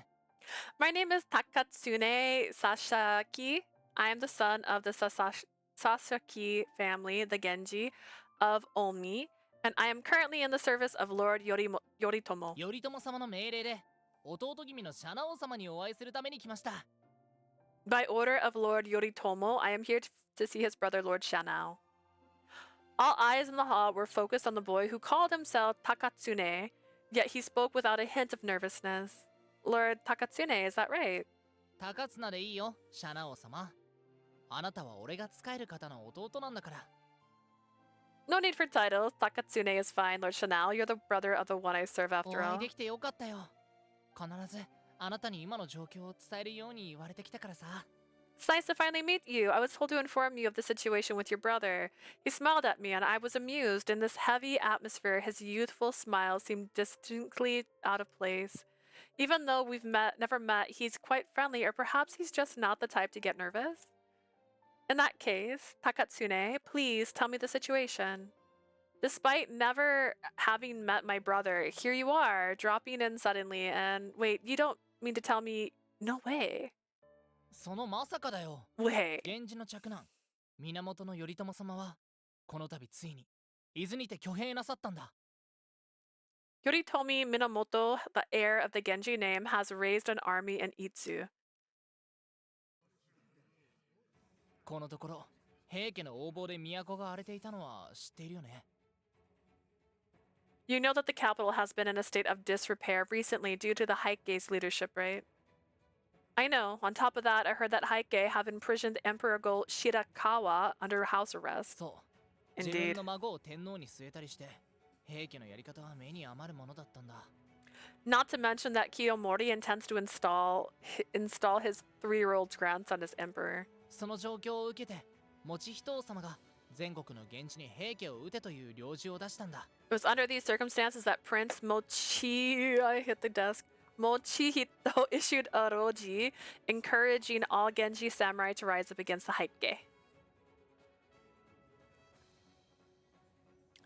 My name is Takatsune Sasaki. I am the son of the Sasaki family, the Genji of Omi, and I am currently in the service of Lord Yoritomo. 頼朝様の命令で弟君のシャナ王様にお会いするために来ました By order of Lord Yoritomo, I am here to see his brother Lord Shanao. All eyes in the hall were focused on the boy who called himself Takatsune, yet he spoke without a hint of nervousness. Lord Takatsune, is that right? 高綱でいいよ、シャナオ様。あなたは俺が仕える方の弟なんだから。No need for titles. Takatsune is fine, Lord Shanao. You're the brother of the one I serve お after 会い all. できてよかったよ。必ずあなたに今の状況を伝えるように言われてきたからさ。It's nice to finally meet you. I was told to inform you of the situation with your brother. He smiled at me and I was amused. In this heavy atmosphere, his youthful smile seemed distinctly out of place. Even though we've never met, he's quite friendly, or perhaps he's just not the type to get nervous. In that case, Takatsune, please tell me the situation. Despite never having met my brother, here you are, dropping in suddenly, and wait, you don't mean to tell me, no way. そのまさかだよ。 Wait. 源氏の嫡男、源頼朝様は、この度ついに、伊豆にて挙兵なさったんだ。Yoritomi Minamoto, the heir of the Genji name, has raised an army in Itsu. このところ、平家の横暴で都が荒れていたのは知っているよね。You know that the capital has been in a state of disrepair recently due to the Heike's leadership, right? I know. On top of that, I heard that Heike have imprisoned Emperor Go Shirakawa under house arrest. そう。自 Indeed. 分の孫を天皇に据えたりして、平家のやり方は目に余るものだったんだ。 Not to mention that Kiyomori intends to install his 3-year-old grandson as emperor. その状況を受けて、以仁王様が全国の源氏に平家を討てという領事を出したんだ。It was under these circumstances that Prince I hit the desk. Mochihito issued a roji encouraging all Genji samurai to rise up against the Heike.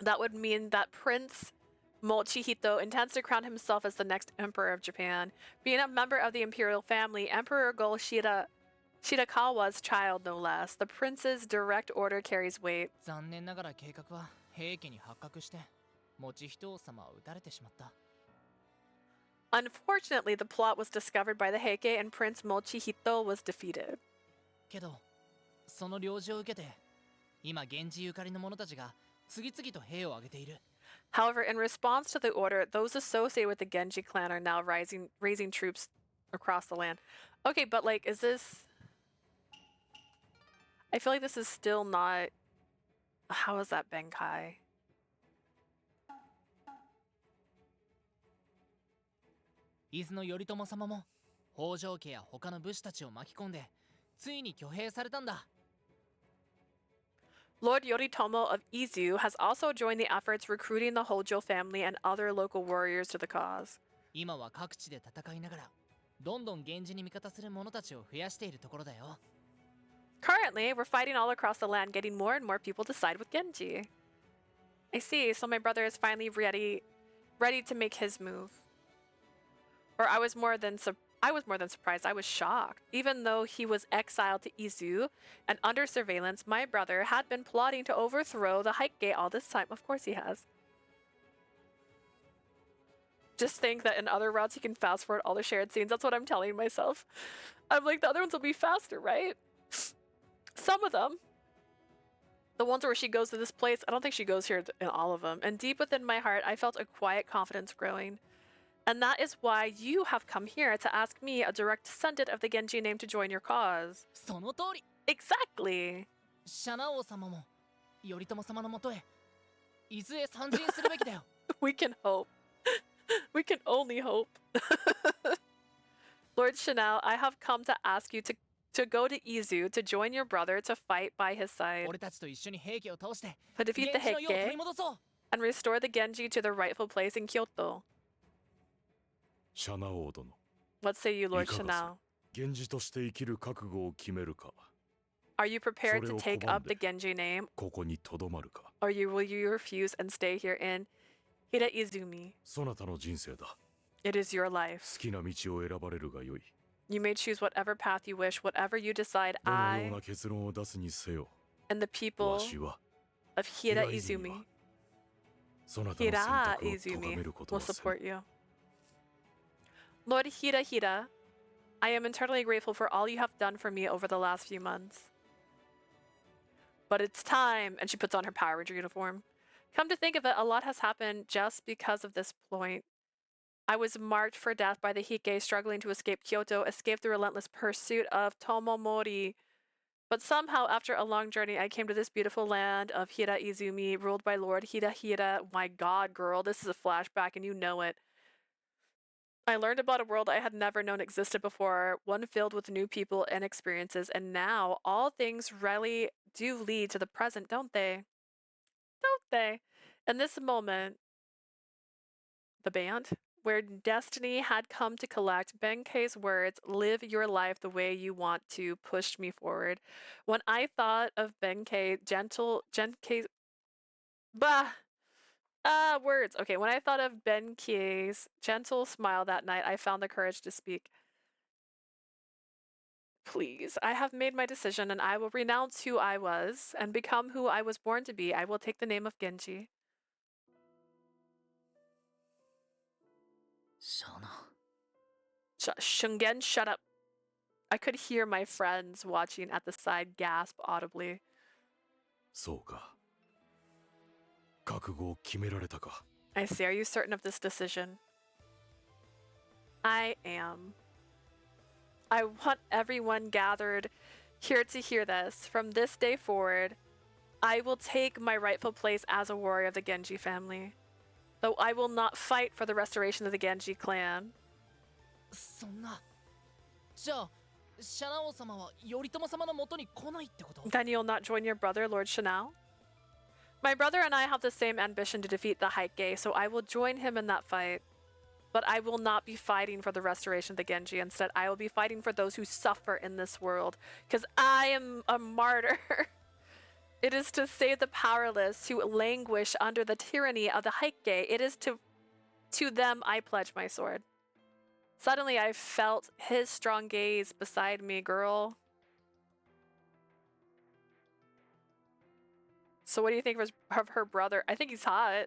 That would mean that Prince Mochihito intends to crown himself as the next emperor of Japan. Being a member of the imperial family, Emperor Go Shirakawa's child, no less. The prince's direct order carries weight. 残念ながら計画は平家に発覚して、以仁王様は討たれてしまった。 Unfortunately, the plot was discovered by the Heike and Prince Mochihito was defeated. けど、その領事を受けて、今源氏ゆかりの者たちが次々と兵を挙げている。 However, in response to the order, those associated with the Genji clan are now raising troops across the land. Okay, but like, is this... I feel like this is still not... How is that Benkei? 伊豆の頼朝様も北条家や他の武士たちを巻き込んでついに挙兵されたんだ。 Lord Yoritomo of Izu has also joined the efforts recruiting the Hojo family and other local warriors to the cause. 今は各地で戦いながらどんどん源氏に味方する者たちを増やしているところだよ。 Currently, we're fighting all across the land, getting more and more people to side with Genji. I see, so my brother is finally ready to make his move. Or I was more than surprised. I was shocked. Even though he was exiled to Izu and under surveillance, my brother had been plotting to overthrow the Heike all this time. Of course he has. Just think that in other routes he can fast forward all the shared scenes. That's what I'm telling myself. I'm like, the other ones will be faster, right? Some of them. The ones where she goes to this place, I don't think she goes here in all of them. And deep within my heart, I felt a quiet confidence growing. And that is why you have come here to ask me, a direct descendant of the Genji name, to join your cause. その通り。 Exactly. シャナ王様も頼朝様のもとへ伊豆へ参陣するべきだよ。We can hope. We can only hope. Lord Shanao, I have come to ask you to go to Izu to join your brother to fight by his side. 俺たちと一緒に平家を倒して To defeat the 源氏の世を取 Heike り戻そう。 and restore the Genji to their rightful place in Kyoto. シャナ王殿、 What say you, Lord いかがする？ Shanao? 源氏として生きる覚悟を決めるか、 Are you prepared to それを take 拒ん up the で Genji name, ここにとどまるか。 or will you refuse and stay here in Hiraizumi? そなたの人生だ。 It is your life. 好きな道を選ばれるがよい。 You may choose whatever path you wish, whatever you decide. どのよ I うな結論を出すにせよ、 and the people わしは of Hiraizumi, そなたの選択を咎 Hiraizumi めること will はせん。 support you. Lord Hirahira, I am eternally grateful for all you have done for me over the last few months. But it's time, and she puts on her Power Ranger uniform. Come to think of it, a lot has happened just because of this point. I was marked for death by the Hike, struggling to escape Kyoto, escape the relentless pursuit of Tomomori. But somehow, after a long journey, I came to this beautiful land of Hira Izumi, ruled by Lord Hira. My god, girl, this is a flashback and you know it. I learned about a world I had never known existed before, one filled with new people and experiences, and now all things really do lead to the present, don't they? Don't they? In this moment, the band, where destiny had come to collect, Benkei's words, live your life the way you want to, pushed me forward. When I thought of Benkei, Genkei, words. Okay, when I thought of Benkei's gentle smile that night, I found the courage to speak. Please, I have made my decision and I will renounce who I was and become who I was born to be. I will take the name of Genji. Shungen, shut up. I could hear my friends watching at the side gasp audibly. そうか。覚悟を決められたか。I see. Are you certain of this decision? I am. I want everyone gathered here to hear this. From this day forward, I will take my rightful place as a warrior of the Genji family. Though I will not fight for the restoration of the Genji clan. そんな。じゃあ、シャナオ様は頼朝様の元に来ないってこと？ Then you'll not join your brother, Lord Chanao? My brother and I have the same ambition to defeat the Hike, so I will join him in that fight. But I will not be fighting for the restoration of the Genji. Instead, I will be fighting for those who suffer in this world. Because I am a martyr. It is to save the powerless who languish under the tyranny of the Hike. It is to them I pledge my sword. Suddenly, I felt his strong gaze beside me, girl. So what do you think of her brother? I think he's hot.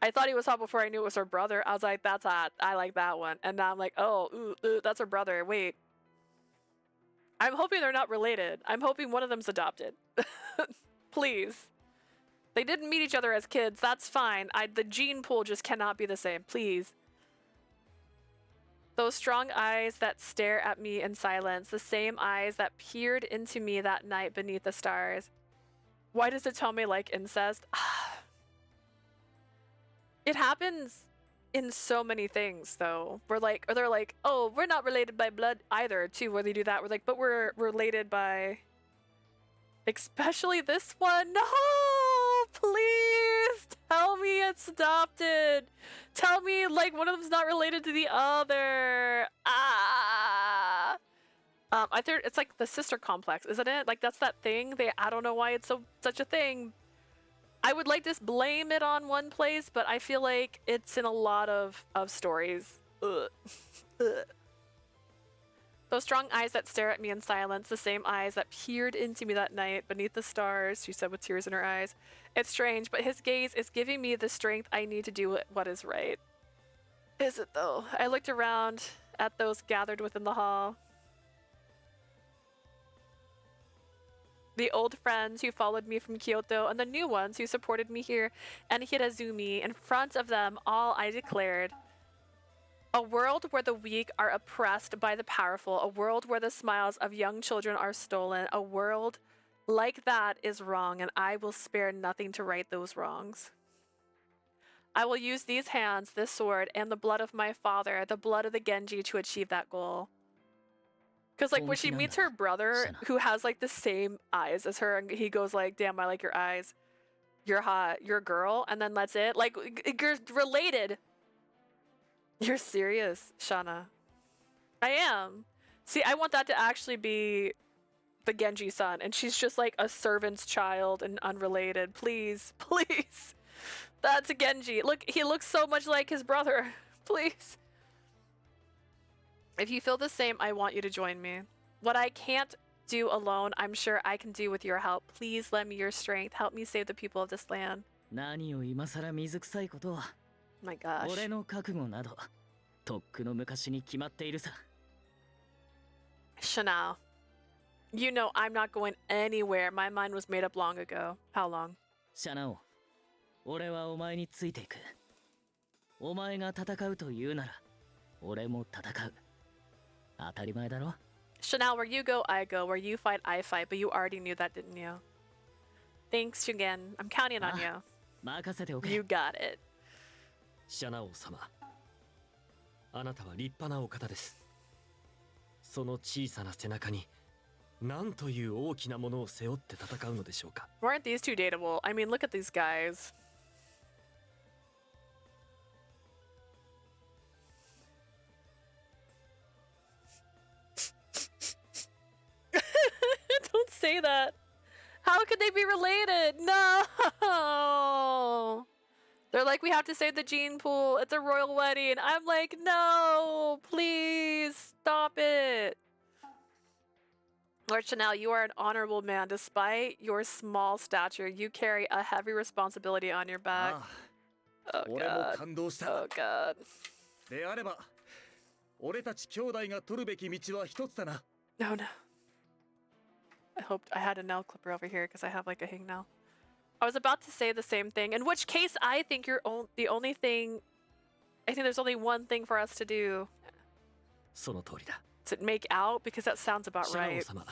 I thought he was hot before I knew it was her brother. I was like, that's hot. I like that one. And now I'm like, oh, ooh, that's her brother. Wait. I'm hoping they're not related. I'm hoping one of them's adopted. Please. They didn't meet each other as kids. That's fine. The gene pool just cannot be the same. Please. Those strong eyes that stare at me in silence. The same eyes that peered into me that night beneath the stars. Why does it tell me like incest? It happens in so many things, though. They're like, oh, we're not related by blood either, too, where they do that. We're like, but we're related by... Especially this one. No! Please! Tell me it's adopted! Tell me, like, one of them's not related to the other! Ah! I think it's like the sister complex, isn't it? Like, that's that thing. I don't know why it's such a thing. I would like to blame it on one place, but I feel like it's in a lot of stories. Ugh. Ugh. Those strong eyes that stare at me in silence, the same eyes that peered into me that night beneath the stars, she said with tears in her eyes. It's strange, but his gaze is giving me the strength I need to do what is right. Is it though? I looked around at those gathered within the hall. The old friends who followed me from Kyoto and the new ones who supported me here and Hirazumi. In front of them all I declared, a world where the weak are oppressed by the powerful, a world where the smiles of young children are stolen, a world like that is wrong, and I will spare nothing to right those wrongs. I will use these hands, this sword, and the blood of my father, the blood of the Genji, to achieve that goal. Because, like, when she meets her brother, who has, like, the same eyes as her, and he goes, like, damn, I like your eyes. You're hot. You're a girl. And then that's it. Like, you're related. You're serious, Shana. I am. See, I want that to actually be the Genji son, and she's just, like, a servant's child and unrelated. Please. Please. That's a Genji. Look, he looks so much like his brother. Please. If you feel the same, I want you to join me. What I can't do alone, I'm sure I can do with your help. Please lend me your strength. Help me save the people of this land. My gosh. 俺の覚悟などとっくの昔に決まっているさ。Chanel, you know I'm not going anywhere. My mind was made up long ago. How long? シャナオ、俺はお前についていく。お前が戦うと言うなら、俺も戦う。当たり前だろ。Chanel, where you go, I go. Where you fight, I fight. But you already knew that, didn't you? Thanks, Shugen. I'm counting on you. 任せておけ。 You got it. シャナオ様、あなたは立派なお方です。その小さな背中に何という大きなものを背負って戦うのでしょうか。 Weren't these two dateable? I mean, look at these guys. Don't say that. How could they be related? No! They're like, we have to save the gene pool. It's a royal wedding. I'm like, no, please stop it. Lord Chanel, you are an honorable man. Despite your small stature, you carry a heavy responsibility on your back. Oh God. Oh God. であれば、俺たち兄弟が取るべき道は一つだな。 No, no. I hoped I had a nail clipper over here because I have like a hangnail. I was about to say the same thing. In which case, I think you're the only thing. I think there's only one thing for us to do. その通りだ。 To make out because that sounds about シャナオ right. 様、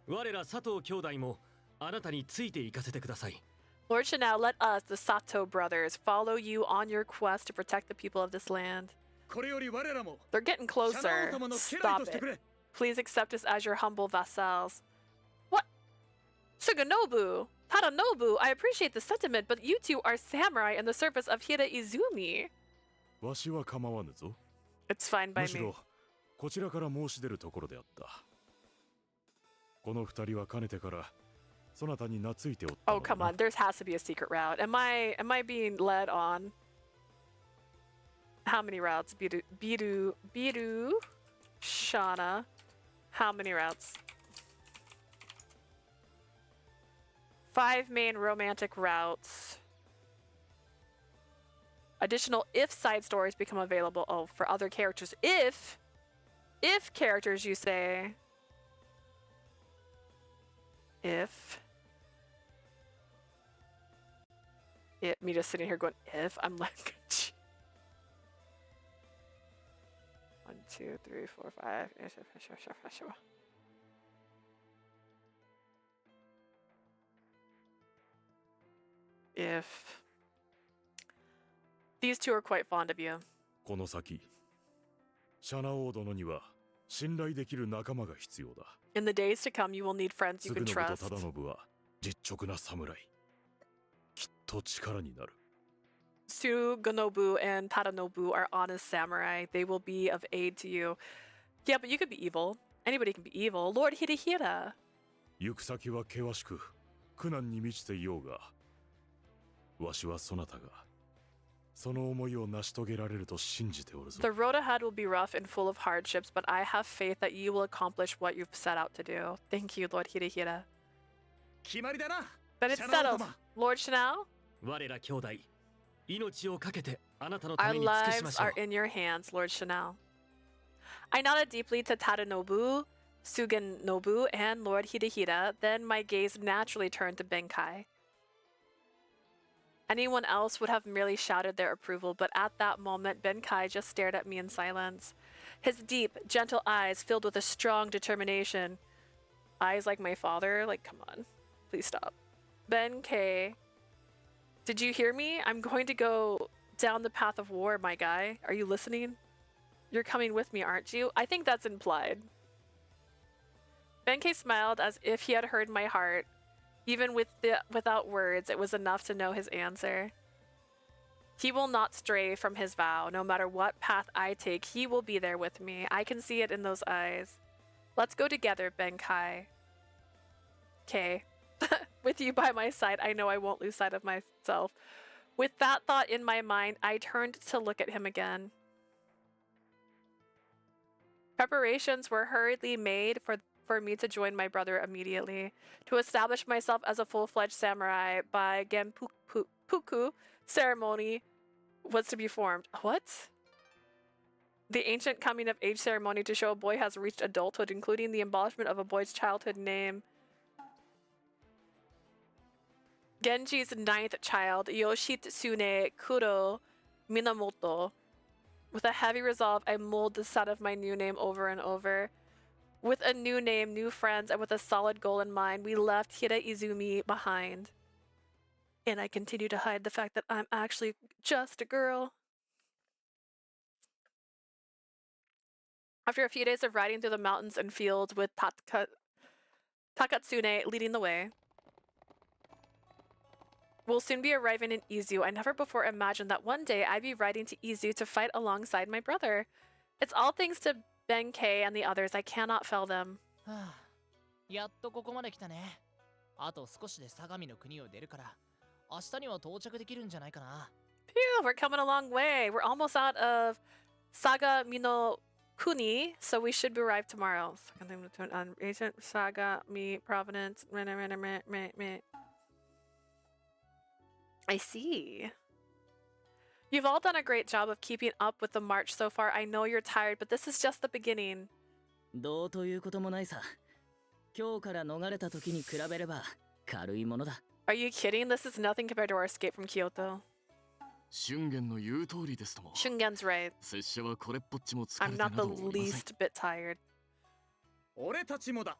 我ら佐藤兄弟もあなたについて行かせてください。 Lord Chanel, let us, the Sato brothers, follow you on your quest to protect the people of this land. これより我らも They're getting シャナオ closer. 様の家来 Stop としてく it. れ。 Please accept us as your humble vassals. What? Suganobu, Tadanobu, I appreciate the sentiment, but you two are samurai in the service of Hira Izumi. わしは構わぬぞ。 It's fine む by し me. ろこちらから申し出るところであった。この二人はかねてからそなたに懐いておったの Oh, だ come な。 on. There has to be a secret route. Am I being led on? How many routes? Birushana. How many routes? 5 main romantic routes. Additional if side stories become available. Oh, for other characters. If characters, you say. If. Me just sitting here going, if. I'm like, 1, 2, 3, 4, 5. If. These two are quite fond of you. この先、シャナオー殿には信頼できる仲間が必要だ。 In the days to come, you will need friends you 嗣 can 信と trust. 忠信は実直な侍。きっと力になる。 Suganobu and Tadanobu are honest samurai. They will be of aid to you. Yeah, but you could be evil. Anybody can be evil. Lord Hirahira. 行く先は険しく苦難に満ちていようが、わしはそなたがその思いを成し遂げられると信じておるぞ。 The road ahead will be rough and full of hardships, but I have faith that you will accomplish what you've set out to do. Thank you, Lord Hirahira. 決まりだな。 Then it's シャナオ settled. 様。 Lord Chanel, 我ら兄弟、命を懸けてあなたのた our めに尽くしま lives しょう are。in your hands, Lord Chanel. I nodded deeply to Tadanobu, Suganobu, and Lord Hirahira. Then my gaze naturally turned to Benkei. Anyone else would have merely shouted their approval, but at that moment, Benkei just stared at me in silence. His deep, gentle eyes filled with a strong determination. Eyes like my father? Like, come on. Please stop. Benkei, did you hear me? I'm going to go down the path of war, my guy. Are you listening? You're coming with me, aren't you? I think that's implied. Benkei smiled as if he had heard my heart. Even without words, it was enough to know his answer. He will not stray from his vow. No matter what path I take, he will be there with me. I can see it in those eyes. Let's go together, Benkei. Okay. With you by my side, I know I won't lose sight of myself. With that thought in my mind, I turned to look at him again. Preparations were hurriedly made for me to join my brother immediately. To establish myself as a full-fledged samurai by Genpei ceremony was to be formed. What? The ancient coming of age ceremony to show a boy has reached adulthood, including the abolishment of a boy's childhood name. Genji's 9th child, Yoshitsune Kuro Minamoto. With a heavy resolve, I mold the son of my new name over and over. With a new name, new friends, and with a solid goal in mind, we left Hira Izumi behind. And I continue to hide the fact that I'm actually just a girl. After a few days of riding through the mountains and fields with Takatsune leading the way, we'll soon be arriving in Izu. I never before imagined that one day I'd be riding to Izu to fight alongside my brother. It's all thanks to Benkei and the others. I cannot fail them. やっとここまで来たね。あと少しで相模の国を出るから、明日には到着できるんじゃないかな。Phew, we're coming a long way. We're almost out of Sagami no Kuni, so we should arrive tomorrow. Ancient Sagami Providence. I see. You've all done a great job of keeping up with the march so far. I know you're tired, but this is just the beginning. どうということもないさ。今日から逃れた時に比べれば軽いものだ。Are you kidding? This is nothing compared to our escape from Kyoto. 春元の言う通りですとも。Shungen's right. 拙者はこれっぽっちも疲 I'm れてな not ど the おりません。 least bit tired. 俺たちもだ。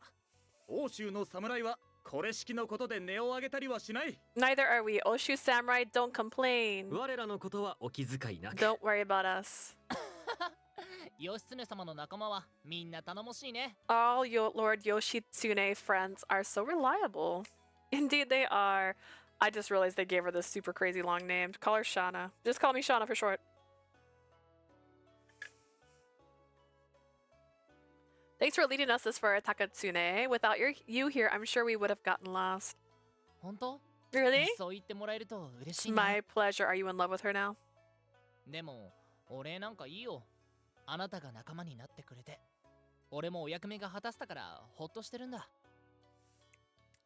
欧州の侍はこれ式のことで音を上げたりはしない。Neither are we. Oshu Samurai, don't complain. 我らのことはお気遣いなく。 Don't worry about us. 義経様の仲間はみんな頼もしいね。All Lord Yoshitsune friends are so reliable. Indeed they are. I just realized they gave her this super crazy long name. Call her Shauna. Just call me Shauna for short. Thanks for leading us this far, Takatsune. Without you here, I'm sure we would have gotten lost. 本当？ Really? そう言ってもらえると嬉し It's い my ね。 pleasure. Are you in love with her now? でも、お礼なんかいいよ。あなたが仲間になってくれて。俺もお役目が果たせたからほっとしてるんだ。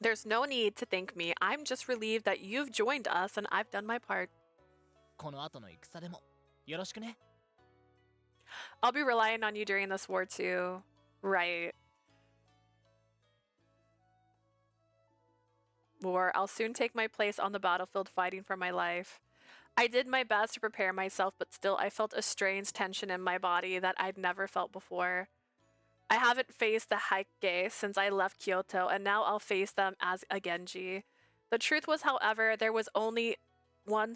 There's no need to thank me. I'm just relieved that you've joined us and I've done my part. この後の戦でもよろしくね。I'll be relying on you during this war too. Right. War. I'll soon take my place on the battlefield fighting for my life. I did my best to prepare myself, but still I felt a strange tension in my body that I'd never felt before. I haven't faced the Heike since I left Kyoto, and now I'll face them as a Genji. The truth was, however, there was only one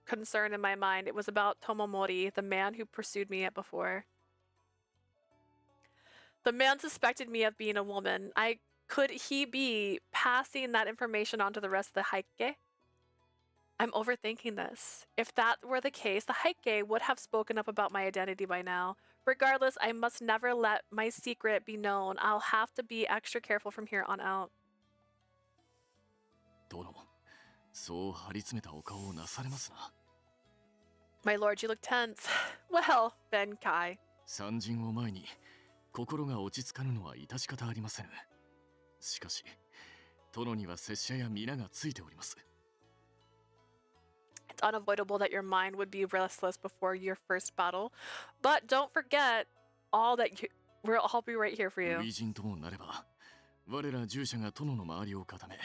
concern in my mind. It was about Tomomori, the man who pursued me before. The man suspected me of being a woman. Could he be passing that information on to the rest of the Heike? I'm overthinking this. If that were the case, the Heike would have spoken up about my identity by now. Regardless, I must never let my secret be known. I'll have to be extra careful from here on out. 殿、そう張り詰めたお顔をなされますな。My lord, you look tense. Well, Benkei. 参陣を前に心が落ち着かぬのは致し方ありませぬ。しかし、殿には拙者や皆がついております。It's unavoidable that your mind would be restless before your first battle, but don't forget we'll all be right here for you. 初陣ともなれば、我ら従者が殿の周りを固め、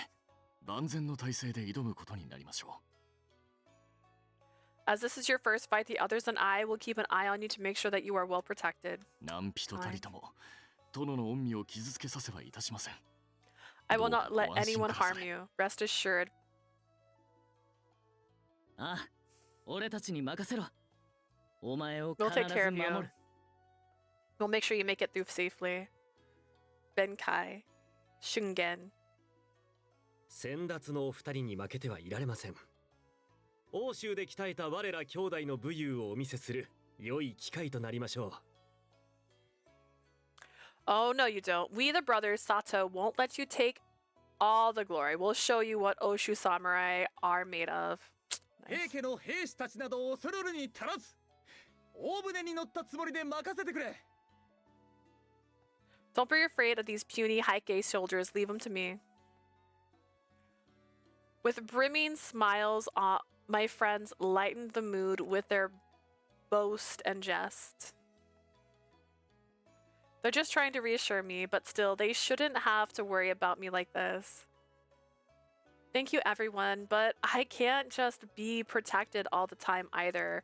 万全の体制で挑むことになりましょう。As this is your first fight, the others and I will keep an eye on you to make sure that you are well protected. 何人たりとも、殿の恩義を傷つけさせはいたしません。I will not let anyone harm you. Rest assured. ああ、俺たちに任せろ。お前を We'll 必 take ず care of 守 you. る。 We'll make sure you make it through safely. Benkei. Shungen. 先達のお二人に負けてはいられません。欧州で鍛えた我ら兄弟の武勇をお見せする良い機会となりましょう。Oh, no, you don't. We, the brothers Sato, won't let you take all the glory. We'll show you what Oshu samurai are made of. 平家の兵士たちなどを恐るるに足らず、大船に乗ったつもりで任せてくれ。Don't be afraid of these puny Heike soldiers. Leave them to me. With brimming smiles, my friends lightened the mood with their boast and jest. They're just trying to reassure me, but still, they shouldn't have to worry about me like this. Thank you, everyone, but I can't just be protected all the time either.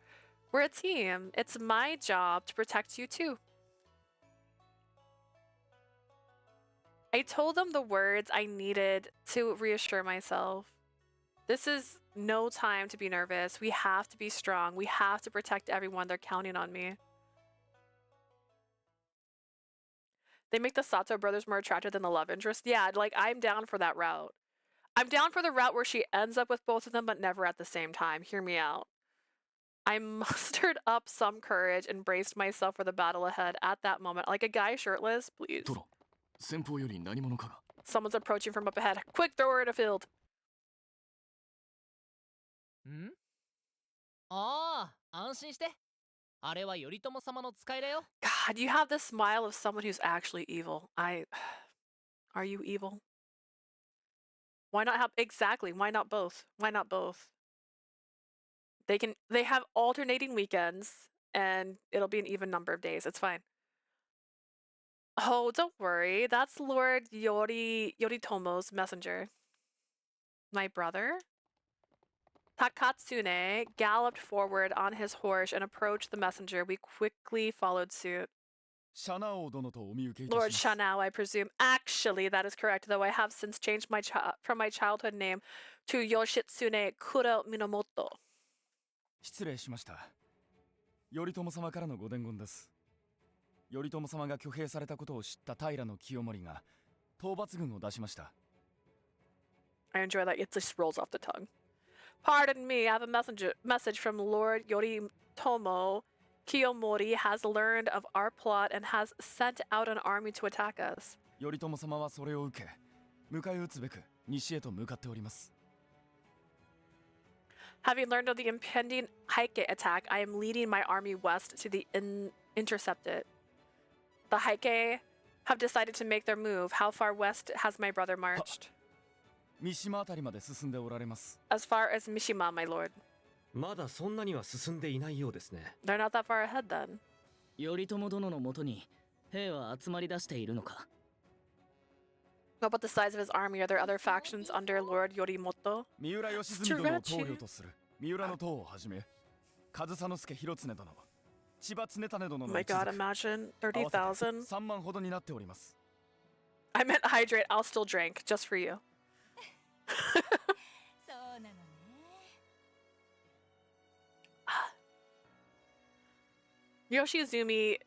We're a team. It's my job to protect you too. I told them the words I needed to reassure myself. This is no time to be nervous. We have to be strong. We have to protect everyone. They're counting on me. They make the Sato brothers more attractive than the love interest. Yeah, like, I'm down for that route. I'm down for the route where she ends up with both of them, but never at the same time. Hear me out. I mustered up some courage and braced myself for the battle ahead at that moment. Like a guy shirtless, please. トロ、先方より何者かが。 Someone's approaching from up ahead. Quick, throw her in a field. んああ、安心して。あれは頼朝様の使いだよ。God, you have the smile of someone who's actually evil. Are you evil? Why not have exactly? Why not both? Why not both? They have alternating weekends and it'll be an even number of days. It's fine. Oh, don't worry. That's Lord Yoritomo's messenger. My brother? Takatsune galloped forward on his horse and approached the messenger. We quickly followed suit. Lord Shanao, I presume. Actually, that is correct, though I have since changed from my childhood name to Yoshitsune Kuro Minamoto. 失礼しました。頼朝様からのご伝言です。頼朝様が挙兵されたことを知った平清盛が討伐軍を出しました。I enjoy that. It just rolls off the tongue. Pardon me, I have a message from Lord Yoritomo. Kiyomori has learned of our plot and has sent out an army to attack us. 頼朝様はそれを受け、迎え撃つべく西へと向かっております。 Having learned of the impending Heike attack, I am leading my army west to intercept it. The Heike have decided to make their move. How far west has my brother marched? 三島あたりまで進んでおられます。 As far as Mishima, my lord. まだそんなには進んでいないようですね。 They're not that far ahead then. 頼朝殿のもとに兵は集まり出しているのか。 What about the size of his army? Are there other factions under Lord Yorimoto? 三浦義澄殿を棟梁とする三浦の党をはじめ、上総介広常殿、千葉常胤殿の Oh my 一 god, 族、 imagine 合わせて 30,000. 3万ほどになっております。 I meant hydrate. I'll still drink just for you. そうなのね。 Yoshizumi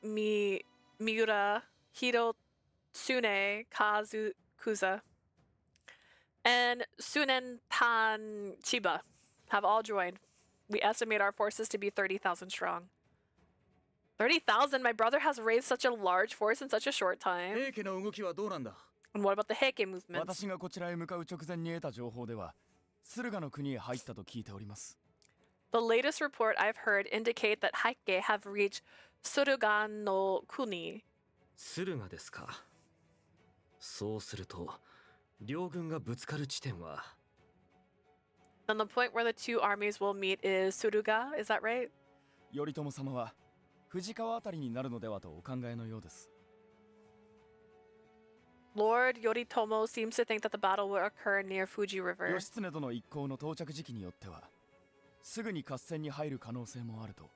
Miura Hirotsune Kazukuza and Sunentan Chiba have all joined. We estimate our forces to be 30,000 strong. 30,000? My brother has raised such a large force in such a short time. 平家の動きはどうなんだ? And what about the Heike movements? 私がこちらへ向かう直前に得た情報では、駿河の国へ入ったと聞いております。 The latest report I've heard indicate that Heike have reached Suruga no Kuni. 駿河ですか。そうすると、両軍がぶつかる地点は。 And the point where the two armies will meet is Suruga, is that right? 頼朝様は藤川あたりになるのではとお考えのようです。 Lord Yoritomo seems to think that the battle will occur near Fuji River. 義経殿一行の到着時期によっては、すぐに合戦に入る可能性もあると。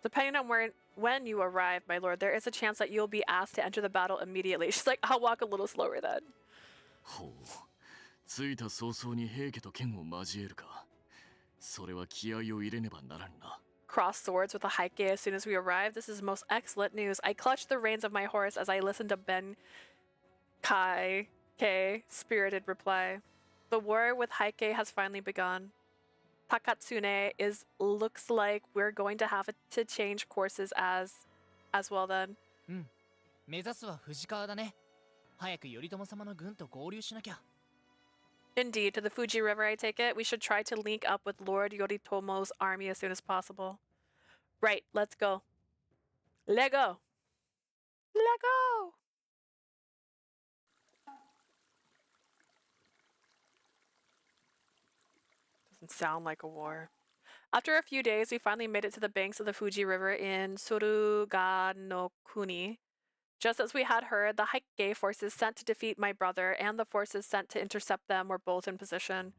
Depending on when you arrive, my lord, there is a chance that you'll be asked to enter the battle immediately. She's like, I'll walk a little slower then. ほう、着いた早々に平家と剣を交えるか。それは気合を入れねばならんな。 Cross swords with a Heike as soon as we arrive. This is most excellent news. I clutched the reins of my horse as I listened to Benkei's spirited reply. The war with Heike has finally begun. Takatsune looks like we're going to have to change courses as well then. 目指すは藤川だね。早く頼朝様の軍と合流しなきゃ。 Indeed, to the Fuji River, I take it. We should try to link up with Lord Yoritomo's army as soon as possible. Right, let's go. Let go. Let go. Doesn't sound like a war. After a few days, we finally made it to the banks of the Fuji River in Suruga-no-kuni. Just as we had heard, the Heike forces sent to defeat my brother and the forces sent to intercept them were both in position.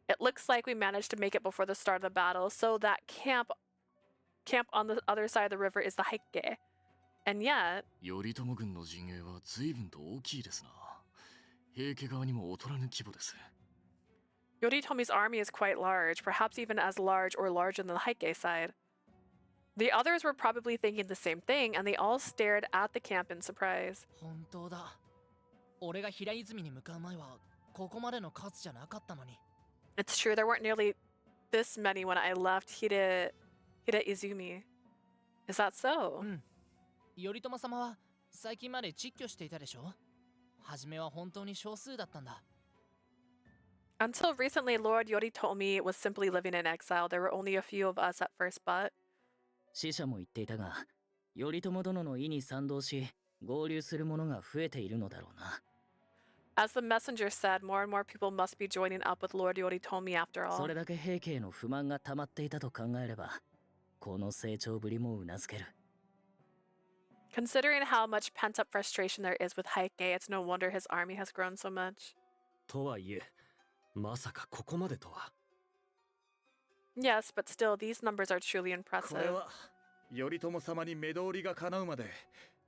It looks like we managed to make it before the start of the battle, so that camp on the other side of the river is the Heike. And yet, 頼朝軍の陣営は随分と大きいですな。平家側にも劣らぬ規模です。Yoritomi's army is quite large, perhaps even as large or larger than the Heike side. The others were probably thinking the same thing, and they all stared at the camp in surprise. 本当だ。俺が平泉に向かう前はここまでの数じゃなかったのに。It's true, there weren't nearly this many when I left Hiraizumi. Is that so? うん。頼朝様は最近まで蟄居していたでしょ。初めは本当に少数だったんだ。Until recently, Lord Yoritomi was simply living in exile. There were only a few of us at first, but 死者も言っていたが、頼朝殿の意に賛同し合流する者が増えているのだろうな。as the messenger said, more and more people must be joining up with Lord Yoritomi after all. それだけ平家への不満が溜まっていたと考えれば、この成長ぶりもうなずける。Considering how much pent-up frustration there is with Heike, it's no wonder his army has grown so much. とはいえ、まさかここまでとは。Yes, but still, these numbers are truly これ impressive. は頼朝様に目通りが叶うまで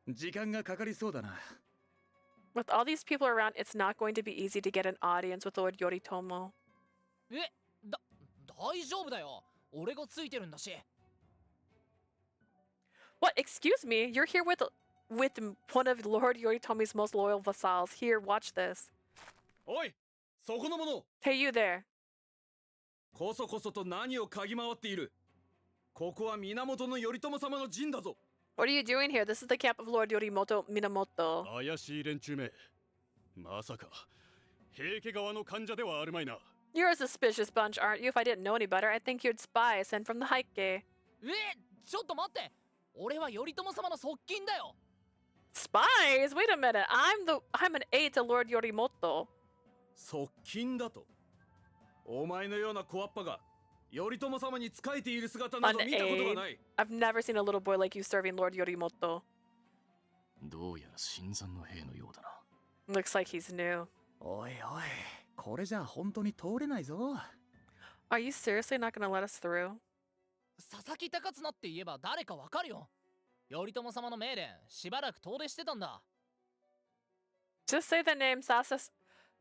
時間がかかりそうだな。With all these people around, it's not going to be easy to get an audience with Lord Yoritomo. 大丈夫だよ。俺がついてるんだし。What? Excuse me? You're here with one of Lord Yoritomi's most loyal vassals. Here, watch this. おい、そこの者。 Hey, you there. こそこそと何を嗅ぎ回っている。ここは源頼朝様の陣だぞ。What are you doing here? This is the camp of Lord Yorimoto Minamoto. 怪しい連中め。まさか平家側の患者ではあるまいな。 You're a suspicious bunch, aren't you? If I didn't know any better, I'd think you'd spy sent from the Heike. ちょっと待って。俺は頼朝様の側近だよ。 Spies? Wait a minute. I'm an aide to Lord Yorimoto. 側近だと。お前のような小わっぱが頼朝様に仕えている姿な An ど見たことが aide. ない。I've never seen a little boy like you serving Lord Yorimoto. どうやら新参の兵のようだな。Looks like he's new. おいおい、これじゃ本当に通れないぞ。Are you seriously not gonna let us through? 佐々木高綱って言えば誰かわかるよ。頼朝様の命でしばらく遠出してたんだ。Just say the name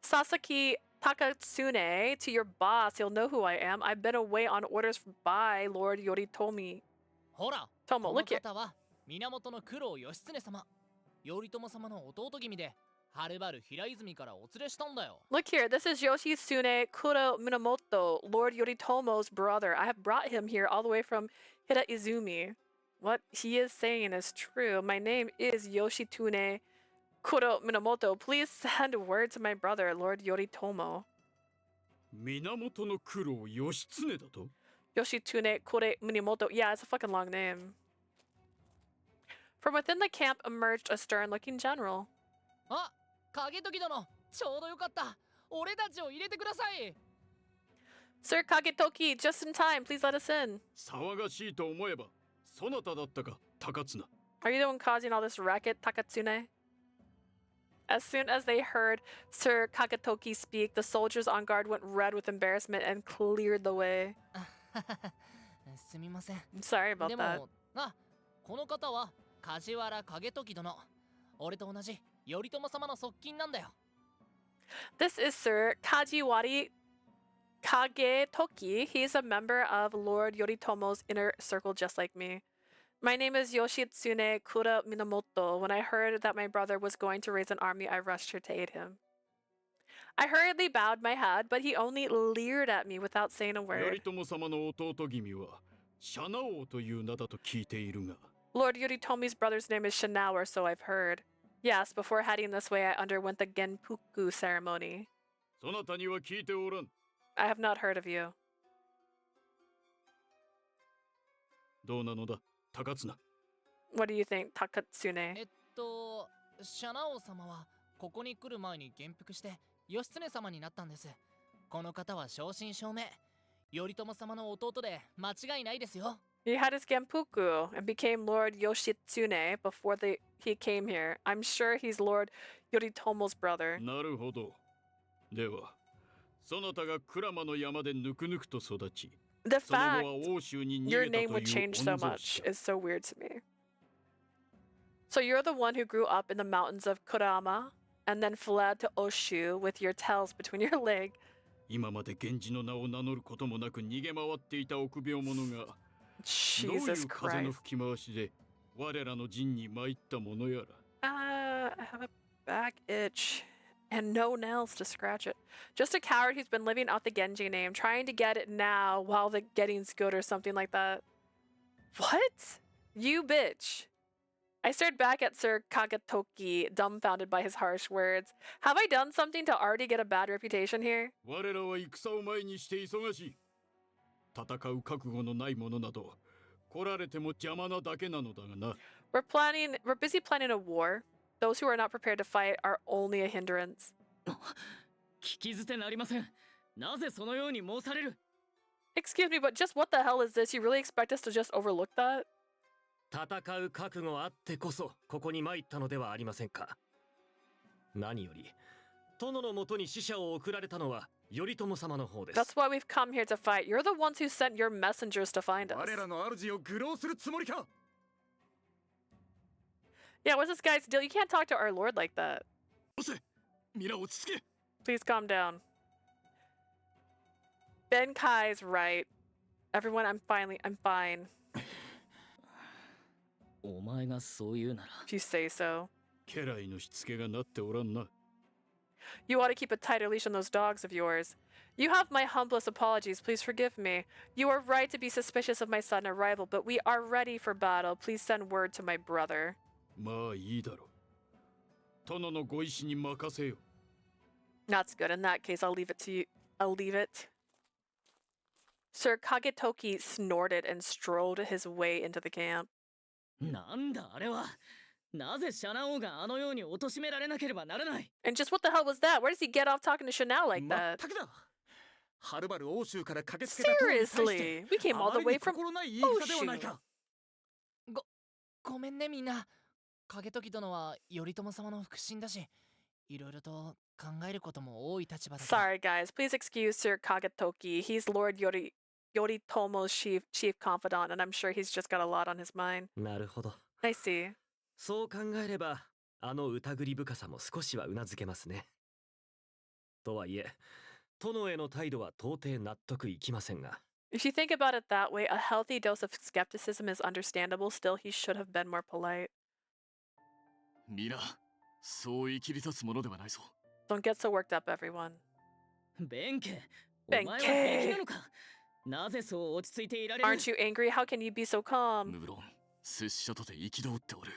Sasaki Takatsune to your boss. He'll know who I am. I've been away on orders by Lord Yoritomi. ほら、 Tomo, この look here. 方は源九郎義経様。頼朝様の弟君で、はるばる平泉からお連れしたんだよ。 Look here, this is Yoshitsune Kuro Minamoto, Lord Yoritomo's brother. I have brought him here all the way from Hiraizumi. What he is saying is true. My name is Yoshitsune Kuro Minamoto. Please send word to my brother, Lord Yoritomo. 源の九郎義経だと。 Yoshitsune Kuro Minamoto. Yeah, it's a fucking long name. From within the camp emerged a stern-looking general. あ、影時殿、ちょうどよかった。俺たちを入れてください。 Sir Kagetoki, just in time. Please let us in. 騒がしいと思えばそなただったか、高綱。 Are you the one causing all this racket, Takatsune? As soon as they heard Sir Kagetoki speak, the soldiers on guard went red with embarrassment and cleared the way. すみません。 I'm sorry about で that. も、この方は梶原景時殿。俺と同じ頼朝様の側近なんだよ。 This is Sir Kajiwari Kagetoki. He's a member of Lord Yoritomo's inner circle just like me. My name is Yoshitsune Kura Minamoto. When I heard that my brother was going to raise an army, I rushed here to aid him. I hurriedly bowed my head, but he only leered at me without saying a 頼 word. 朝様の弟君はシャナ王という名だと聞いているが。 Lord Yoritomi's brother's name is Shinao, or so I've heard. Yes, before heading this way, I underwent the Genpuku ceremony. そなたには聞いておらん。 I have not heard of you. どうなのだ、高綱。 What do you think, Takatsune? シャナ王様はここに来る前に元服して義経様になったんです。この方は正真正銘頼朝様の弟で間違いないですよ。 He had his Genpuku and became Lord Yoshitsune before he came here. I'm sure he's Lord Yoritomo's brother. なるほど。では、そなたが鞍馬の山でぬくぬくと育ち、 The その fact 後は欧州に逃 your げた name と would いう change so 御曹 much 司か。 is so weird to me. So you're the one who grew up in the mountains of Kurama and then fled to Oshu with your tails between your legs. 今まで源氏の名を名乗ることもなく逃げ回っていた臆病者が、どうい Jesus う風 Christ. の吹き回しで我らの陣に参ったものやら。 I have a back itch and no nails to scratch it. Just a coward who's been living out the Genji name, trying to get it now while the getting's good or something like that. What? You bitch. I stared back at Sir Kagetoki, dumbfounded by his harsh words. Have I done something to already get a bad reputation here? 我らは戦を前にして忙しい。戦う覚悟のない者など、来られても邪魔なだけなのだがな。We're busy planning a war. Those who are not prepared to fight are only a hindrance. 聞き捨てなりません。なぜそのように申される？ Excuse me, but just what the hell is this? You really expect us to just overlook that? 戦う覚悟あってこそここに参ったのではありませんか。何より殿のもとに使者を送られたのは頼朝様の方です。 That's why we've come here to fight. You're the ones who sent your messengers to find us. 我らの主を愚弄するつもりか。 Yeah, what's this guy's deal? You can't talk to our lord like that. 皆落ち着け。 Please calm down. Benkai's right. Everyone, I'm fine. お前がそう言うなら。 If you say so. 家来のしつけがなっておらんな。 You ought to keep a tighter leash on those dogs of yours. You have my humblest apologies. Please forgive me. You are right to be suspicious of my sudden arrival, but we are ready for battle. Please send word to my brother. まあいいだろう。殿のご意志に任せよ。 That's good. In that case, I'll leave it to you. I'll leave it. Sir Kagetoki snorted and strolled his way into the camp. なんだあれは。なぜシャナ王があのように貶められなければならない。 And just what the hell was that? Where does he get off talking to Chanel like that? 全くだ。はるばる欧州から駆けつけた党に対して Seriously, we came all あ the まり way に from 心ない言い草ではないか。ごめんねみんな。景時殿は頼朝様の腹心だし、いろいろと考えることも多い立場だから。 Sorry, guys. Please excuse Sir Kagetoki. He's Lord Yoritomo's chief confidant, and I'm sure he's just got a lot on his mind. なるほど。 I see. そう考えればあの疑り深さも少しはうなずけますね。とはいえ殿への態度は到底納得いきませんが。 If you think about it that way, a healthy dose of skepticism is understandable. Still, he should have been more polite. 皆、そう生きり立つものではないぞ。 Don't get so worked up, everyone. ベンケ、お前は平気なのか。なぜそう落ち着いていられる？ Aren't you angry? How can you be so calm? 無論、拙者とて憤っておる。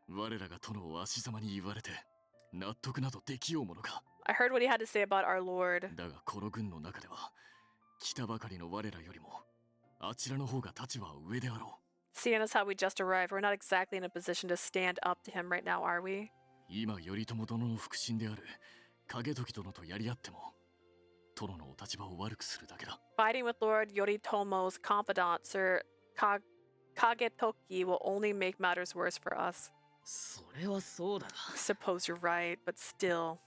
我らが殿を足ざまに言われて、納得などできようものか。 I heard what he had to say about our lord. だがこの軍の中では、来たばかりの我らよりも、あちらの方が立場は上であろう。 Seeing as how we just arrived, we're not exactly in a position to stand up to him right now, are we? 今、頼朝殿の腹心である景時殿とやり合っても、殿のお立場を悪くするだけだ。 Fighting with Lord Yoritomo's confidant, Sir Kagetoki, will only make matters worse for us. それはそうだが。 Suppose you're right, but still.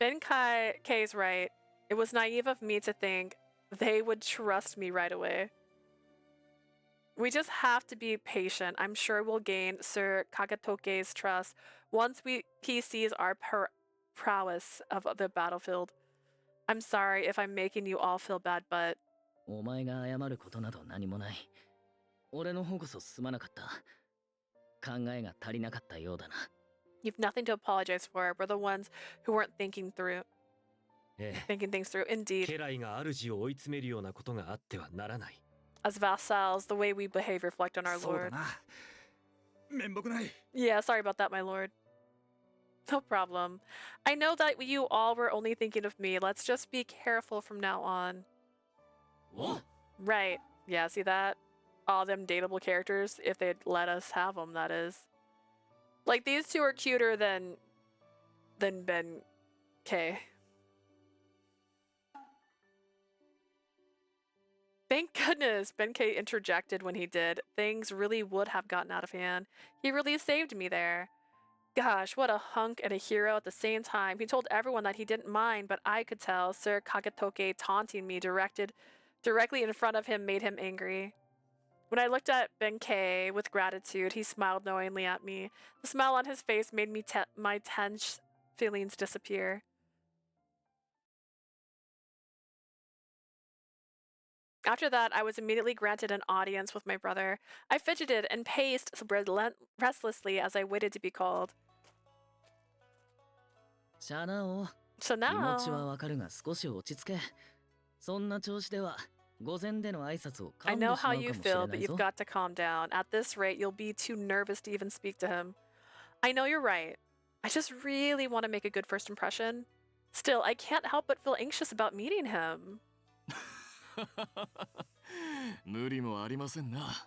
Benkei's right. It was naive of me to think they would trust me right away. We just have to be patient. I'm sure we'll gain Sir Kagetoke's trust once he sees our prowess of the battlefield. I'm sorry if I'm making you all feel bad, but お前が謝ることなど何もない。俺の方こそすまなかった。考えが足りなかったようだな。 you've nothing to apologize for. We're the ones who weren't thinking things through. Indeed. 家来が主を追い詰めるようなことがあってはならない。 As vassals, the way we behave reflect on our そうだ lord. な。面目ない。 Yeah, sorry about that, my lord. No problem. I know that you all were only thinking of me. Let's just be careful from now on. What? Right. Yeah, see that? All them dateable characters, if they'd let us have them, that is. Like, these two are cuter than Benkei. Thank goodness Benkei interjected when he did. Things really would have gotten out of hand. He really saved me there. Gosh, what a hunk and a hero at the same time. He told everyone that he didn't mind, but I could tell Sir Kagetoke taunting me directly in front of him made him angry. When I looked at Benkei with gratitude, he smiled knowingly at me. The smile on his face made my tense feelings disappear. After that, I was immediately granted an audience with my brother. I fidgeted and paced restlessly as I waited to be called. シャナオ So 気持ちは now, わかるが少し落ち着けそんな調子では午前での挨拶を I 噛ん know でし how まう you かもしれ feel, な but い you've ぞ got to calm down. At this rate, you'll be too nervous to even speak to him. I know you're right. I just really want to make a good first impression. Still, I can't help but feel anxious about meeting him. 無理もありませんな。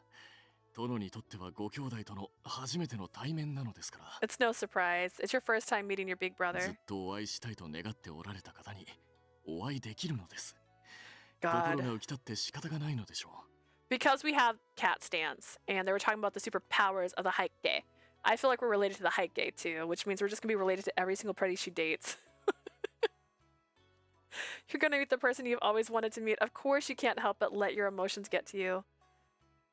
殿にとってはご兄弟との初めての対面なのですから。 It's no surprise. It's your first time meeting your big ず brother. っとお会いしたいと願っておられた方にお会いできるのです。 God. 心が浮き立って仕方がないのでしょう。 Because we have cat stance, and they were talking about the superpowers of the Heike. I feel like we're related to the Heike too, which means we're just gonna be related to every single party she dates. You're gonna meet the person you've always wanted to meet. Of course you can't help but let your emotions get to you.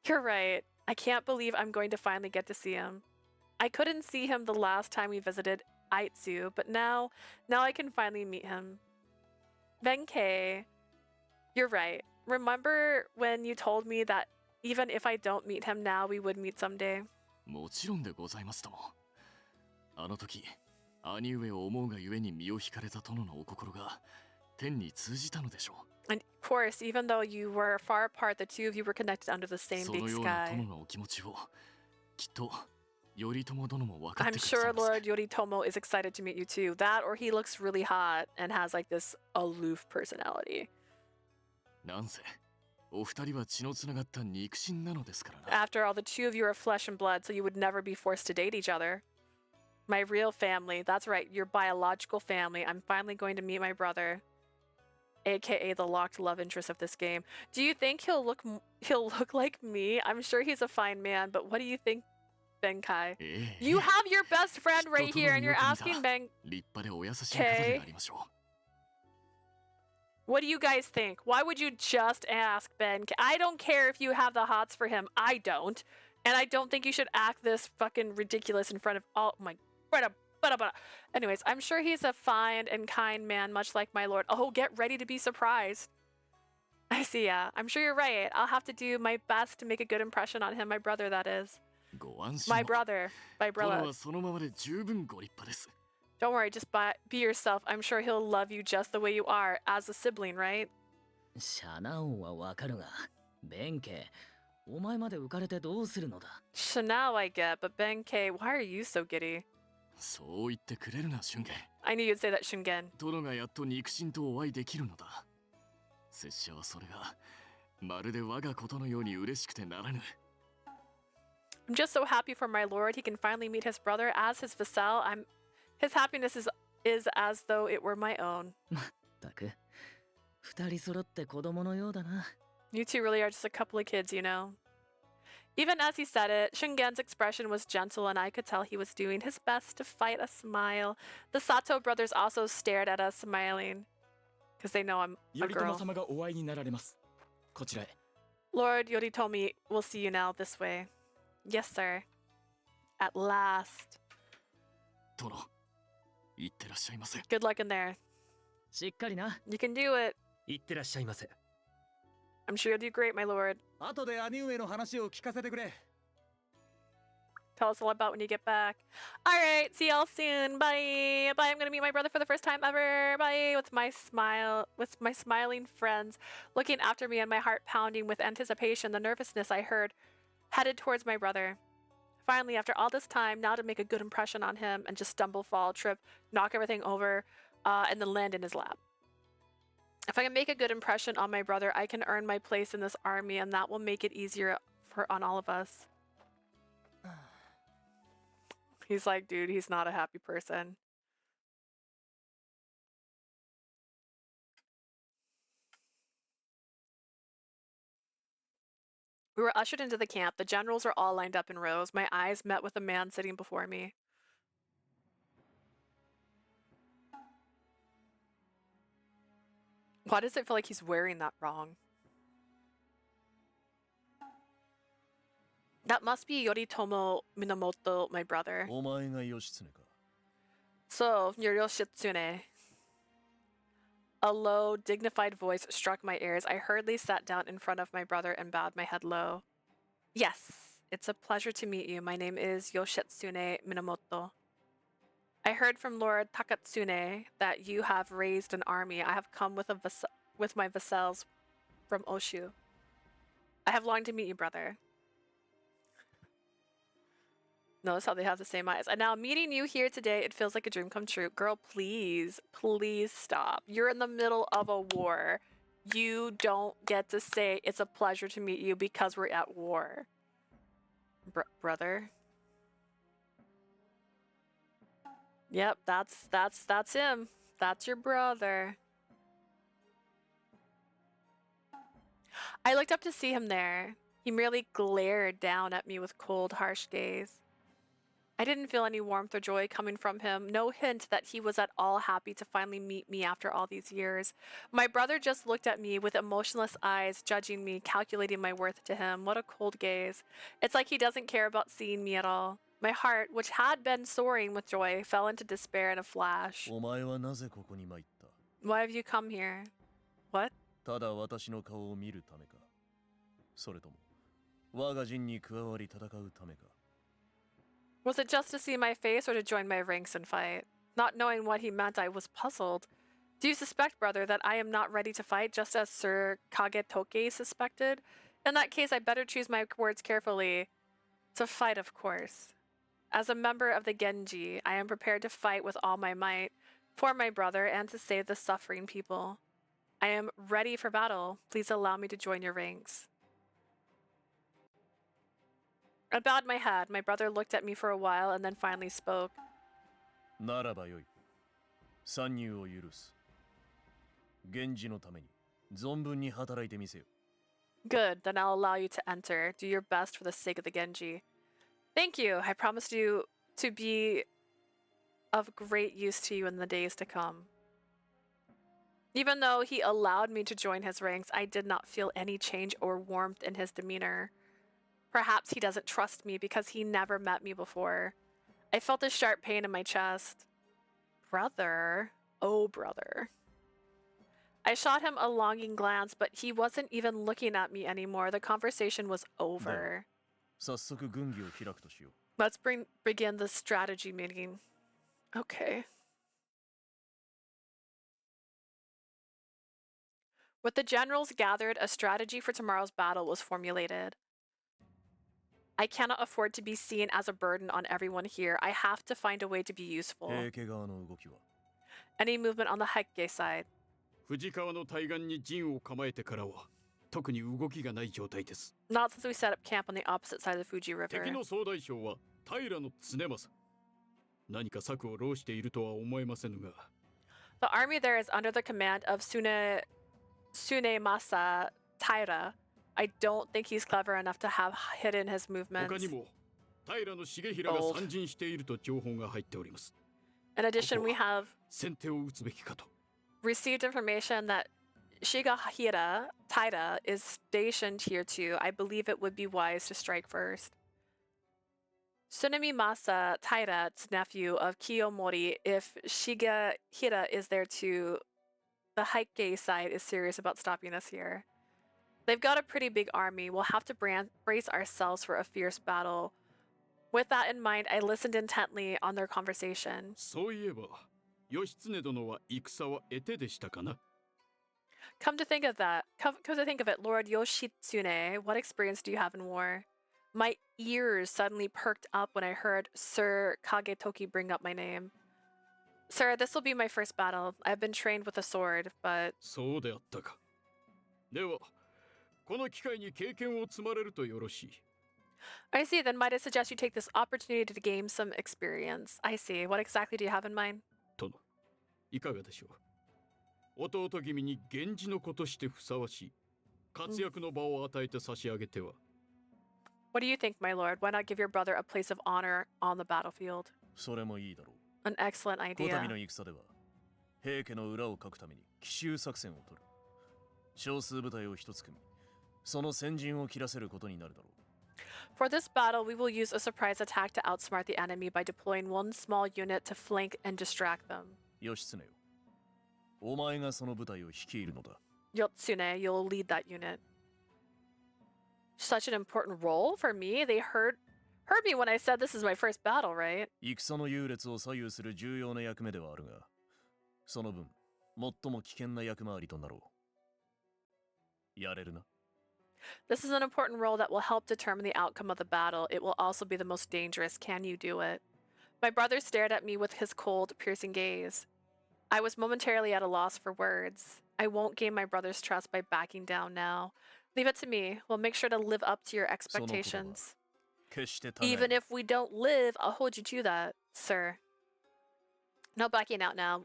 You're right. I can't believe I'm going to finally get to see him. I couldn't see him the last time we visited Aitsu, but now I can finally meet him. Benkei, you're right. Remember when you told me that even if I don't meet him now, we would meet someday? もちろんでございますとも。あの時、兄上を思うがゆえに身を引かれた殿のお心が天に通じたのでしょう。 And of course, even though you were far apart, the two of you were connected under the same そ big のような sky. 殿のお気持ちをきっと頼朝殿も分かっ I'm てくださ sure います。 Lord Yoritomo is excited to meet you too. That or he looks really hot and has like this aloof personality. なんせお二人は血のつながった肉親なのですからな。 After all, the two of you are flesh and blood, so you would never be forced to date each other. My real family, that's right, your biological family. I'm finally going to meet my brother, aka the locked love interest of this game. Do you think he'll look like me? I'm sure he's a fine man, but what do you think, Benkei? ええ You have your best friend きっと right here, 殿 and に you're よく似た asking Ben. 立派でお優しい方でありましょう。 What do you guys think? Why would you just ask Ben? I don't care if you have the hots for him. I don't. And I don't think you should act this fucking ridiculous in front of all my... Anyways, I'm sure he's a fine and kind man, much like my lord. Oh, get ready to be surprised. I see, yeah. I'm sure you're right. I'll have to do my best to make a good impression on him. My brother, that is. ご安心 My を。 brother. My 殿 brother. はそのままで十分ご立派です。 Don't worry, just be yourself. I'm sure he'll love you just the way you are, as a sibling, right? シャナオはわかるがベンケお前まで浮かれてどうするのだ Chanel I get, but Benkei, why are you so giddy? そう言ってくれるな俊元。 I knew you'd say that, Shungen. 殿がやっと肉親とお会いできるのだ。拙者はそれがまるで我がことのように嬉しくてならぬ。 I'm just so happy for my lord. He can finally meet his brother as his vassal. His happiness is as though it were my own. まったく二人揃って子供のようだな You two really are just a couple of kids, you know. Even as he said it, Shungen's expression was gentle, and I could tell he was doing his best to fight a smile. The Sato brothers also stared at us, smiling, because they know I'm a 頼朝 girl. 様がお会いになられます。こちらへ。 Lord Yoritomi will see you now this way. Yes, sir. At last. 殿、行ってらっしゃいませ。 Good luck in there. しっかりな You can do it. 行ってらっしゃいませ I'm sure you'll do great, my lord. 後で兄上の話を聞かせてくれ。 Tell us all about when you get back. Alright, see y'all soon. Bye. Bye. I'm gonna meet my brother for the first time ever. Bye. With my smiling friends looking after me and my heart pounding with anticipation, the nervousness I heard headed towards my brother. Finally, after all this time, now to make a good impression on him and just stumble, fall, trip, knock everything over, and then land in his lap. If I can make a good impression on my brother, I can earn my place in this army, and that will make it easier on all of us. He's like, dude, he's not a happy person. We were ushered into the camp. The generals are all lined up in rows. My eyes met with a man sitting before me. Why does it feel like he's wearing that wrong? That must be Yoritomo Minamoto, my brother. お前が義経か。 So, you're Yoshitsune. A low, dignified voice struck my ears. I hurriedly sat down in front of my brother and bowed my head low. Yes, it's a pleasure to meet you. My name is Yoshitsune Minamoto. I heard from Lord Takatsune that you have raised an army. I have come with my vassals from Oshu. I have longed to meet you, brother. Notice how they have the same eyes. And now meeting you here today, it feels like a dream come true. Girl, please, please stop. You're in the middle of a war. You don't get to say it's a pleasure to meet you because we're at war. Brother. Yep, that's him. That's your brother. I looked up to see him there. He merely glared down at me with cold, harsh gaze. I didn't feel any warmth or joy coming from him, no hint that he was at all happy to finally meet me after all these years. My brother just looked at me with emotionless eyes, judging me, calculating my worth to him. What a cold gaze. It's like he doesn't care about seeing me at all. My heart, which had been soaring with joy, fell into despair in a flash. お前はなぜここに参った？ Why have you come here? What? ただ私の顔を見るためか？それとも我が陣に加わり戦うためか？ Was it just to see my face or to join my ranks and fight? Not knowing what he meant, I was puzzled. Do you suspect, brother, that I am not ready to fight, just as Sir Kagetoki suspected? In that case, I better choose my words carefully. To fight, of course. As a member of the Genji, I am prepared to fight with all my might, for my brother and to save the suffering people. I am ready for battle. Please allow me to join your ranks. I bowed my head. My brother looked at me for a while and then finally spoke. ならばよい。参入を許す。源氏のために存分に働いてみせよ。 Good, then I'll allow you to enter. Do your best for the sake of the Genji. Thank you. I promised you to be of great use to you in the days to come. Even though he allowed me to join his ranks, I did not feel any change or warmth in his demeanor. Perhaps he doesn't trust me because he never met me before. I felt a sharp pain in my chest. Brother? Oh, brother. I shot him a longing glance, but he wasn't even looking at me anymore. The conversation was over. 早速軍議を開くとしよう。 Let's begin the strategy meeting. Okay. With the generals gathered, a strategy for tomorrow's battle was formulated. I cannot afford to be seen as a burden on everyone here. I have to find a way to be useful. 平家側の動きは？ Any movement on the Heike side? 藤川の対岸に陣を構えてからは特に動きがない状態です。 Not since we set up camp on the opposite side of the Fuji River. 敵の総大将は平常政。何か策を弄しているとは思えませぬが。 The army there is under the command of Sunemasa Taira. I don't think he's clever enough to have hidden his movements. 他にも平重衡が参陣していると情報が入っております。 In addition, we have 先手を打つべきかと。 received information that Shigahira Taira is stationed here too. I believe it would be wise to strike first. Tsunemimasa Taira's nephew of Kiyomori, if Shigahira is there too, the Heike side is serious about stopping us here. They've got a pretty big army. We'll have to brace ourselves for a fierce battle. With that in mind, I listened intently on their conversation. そういえば、義経殿は戦は得手でしたかな? Come to think of it, Lord Yoshitsune, what experience do you have in war? My ears suddenly perked up when I heard Sir Kagetoki bring up my name. Sir, this will be my first battle. I've been trained with a sword, but... そうであったか。では、この機会に経験を積まれるとよろしい。 I see, then might I suggest you take this opportunity to gain some experience. I see. What exactly do you have in mind? 殿、いかがでしょう。弟君に源氏の子としてふさわしい活躍の場を与えて差し上げては What do you think, my lord? Why not give your brother a place of honor on the battlefield? それもいいだろう。 An excellent こたび idea. の戦では平家の裏をかくために奇襲作戦を取る。少数部隊を一つ組み、その先陣を切らせることになるだろう。 For this battle, we will use a surprise attack to outsmart the enemy by deploying one small unit to flank and distract them. 義経よ、お前がその部隊を率いるのだ。 Yotsune, you'll lead that unit. Such an important role for me. They heard me when I said this is my first battle, right? 戦の優劣を左右する重要な役目ではあるが、その分、最も危険な役回りとなろう。やれるな。 This is an important role that will help determine the outcome of the battle. It will also be the most dangerous. Can you do it? My brother stared at me with his cold, piercing gaze. I was momentarily at a loss for words. I won't gain my brother's trust by backing down now. Leave it to me. We'll make sure to live up to your expectations. Even if we don't live, I'll hold you to that, sir. No backing out now.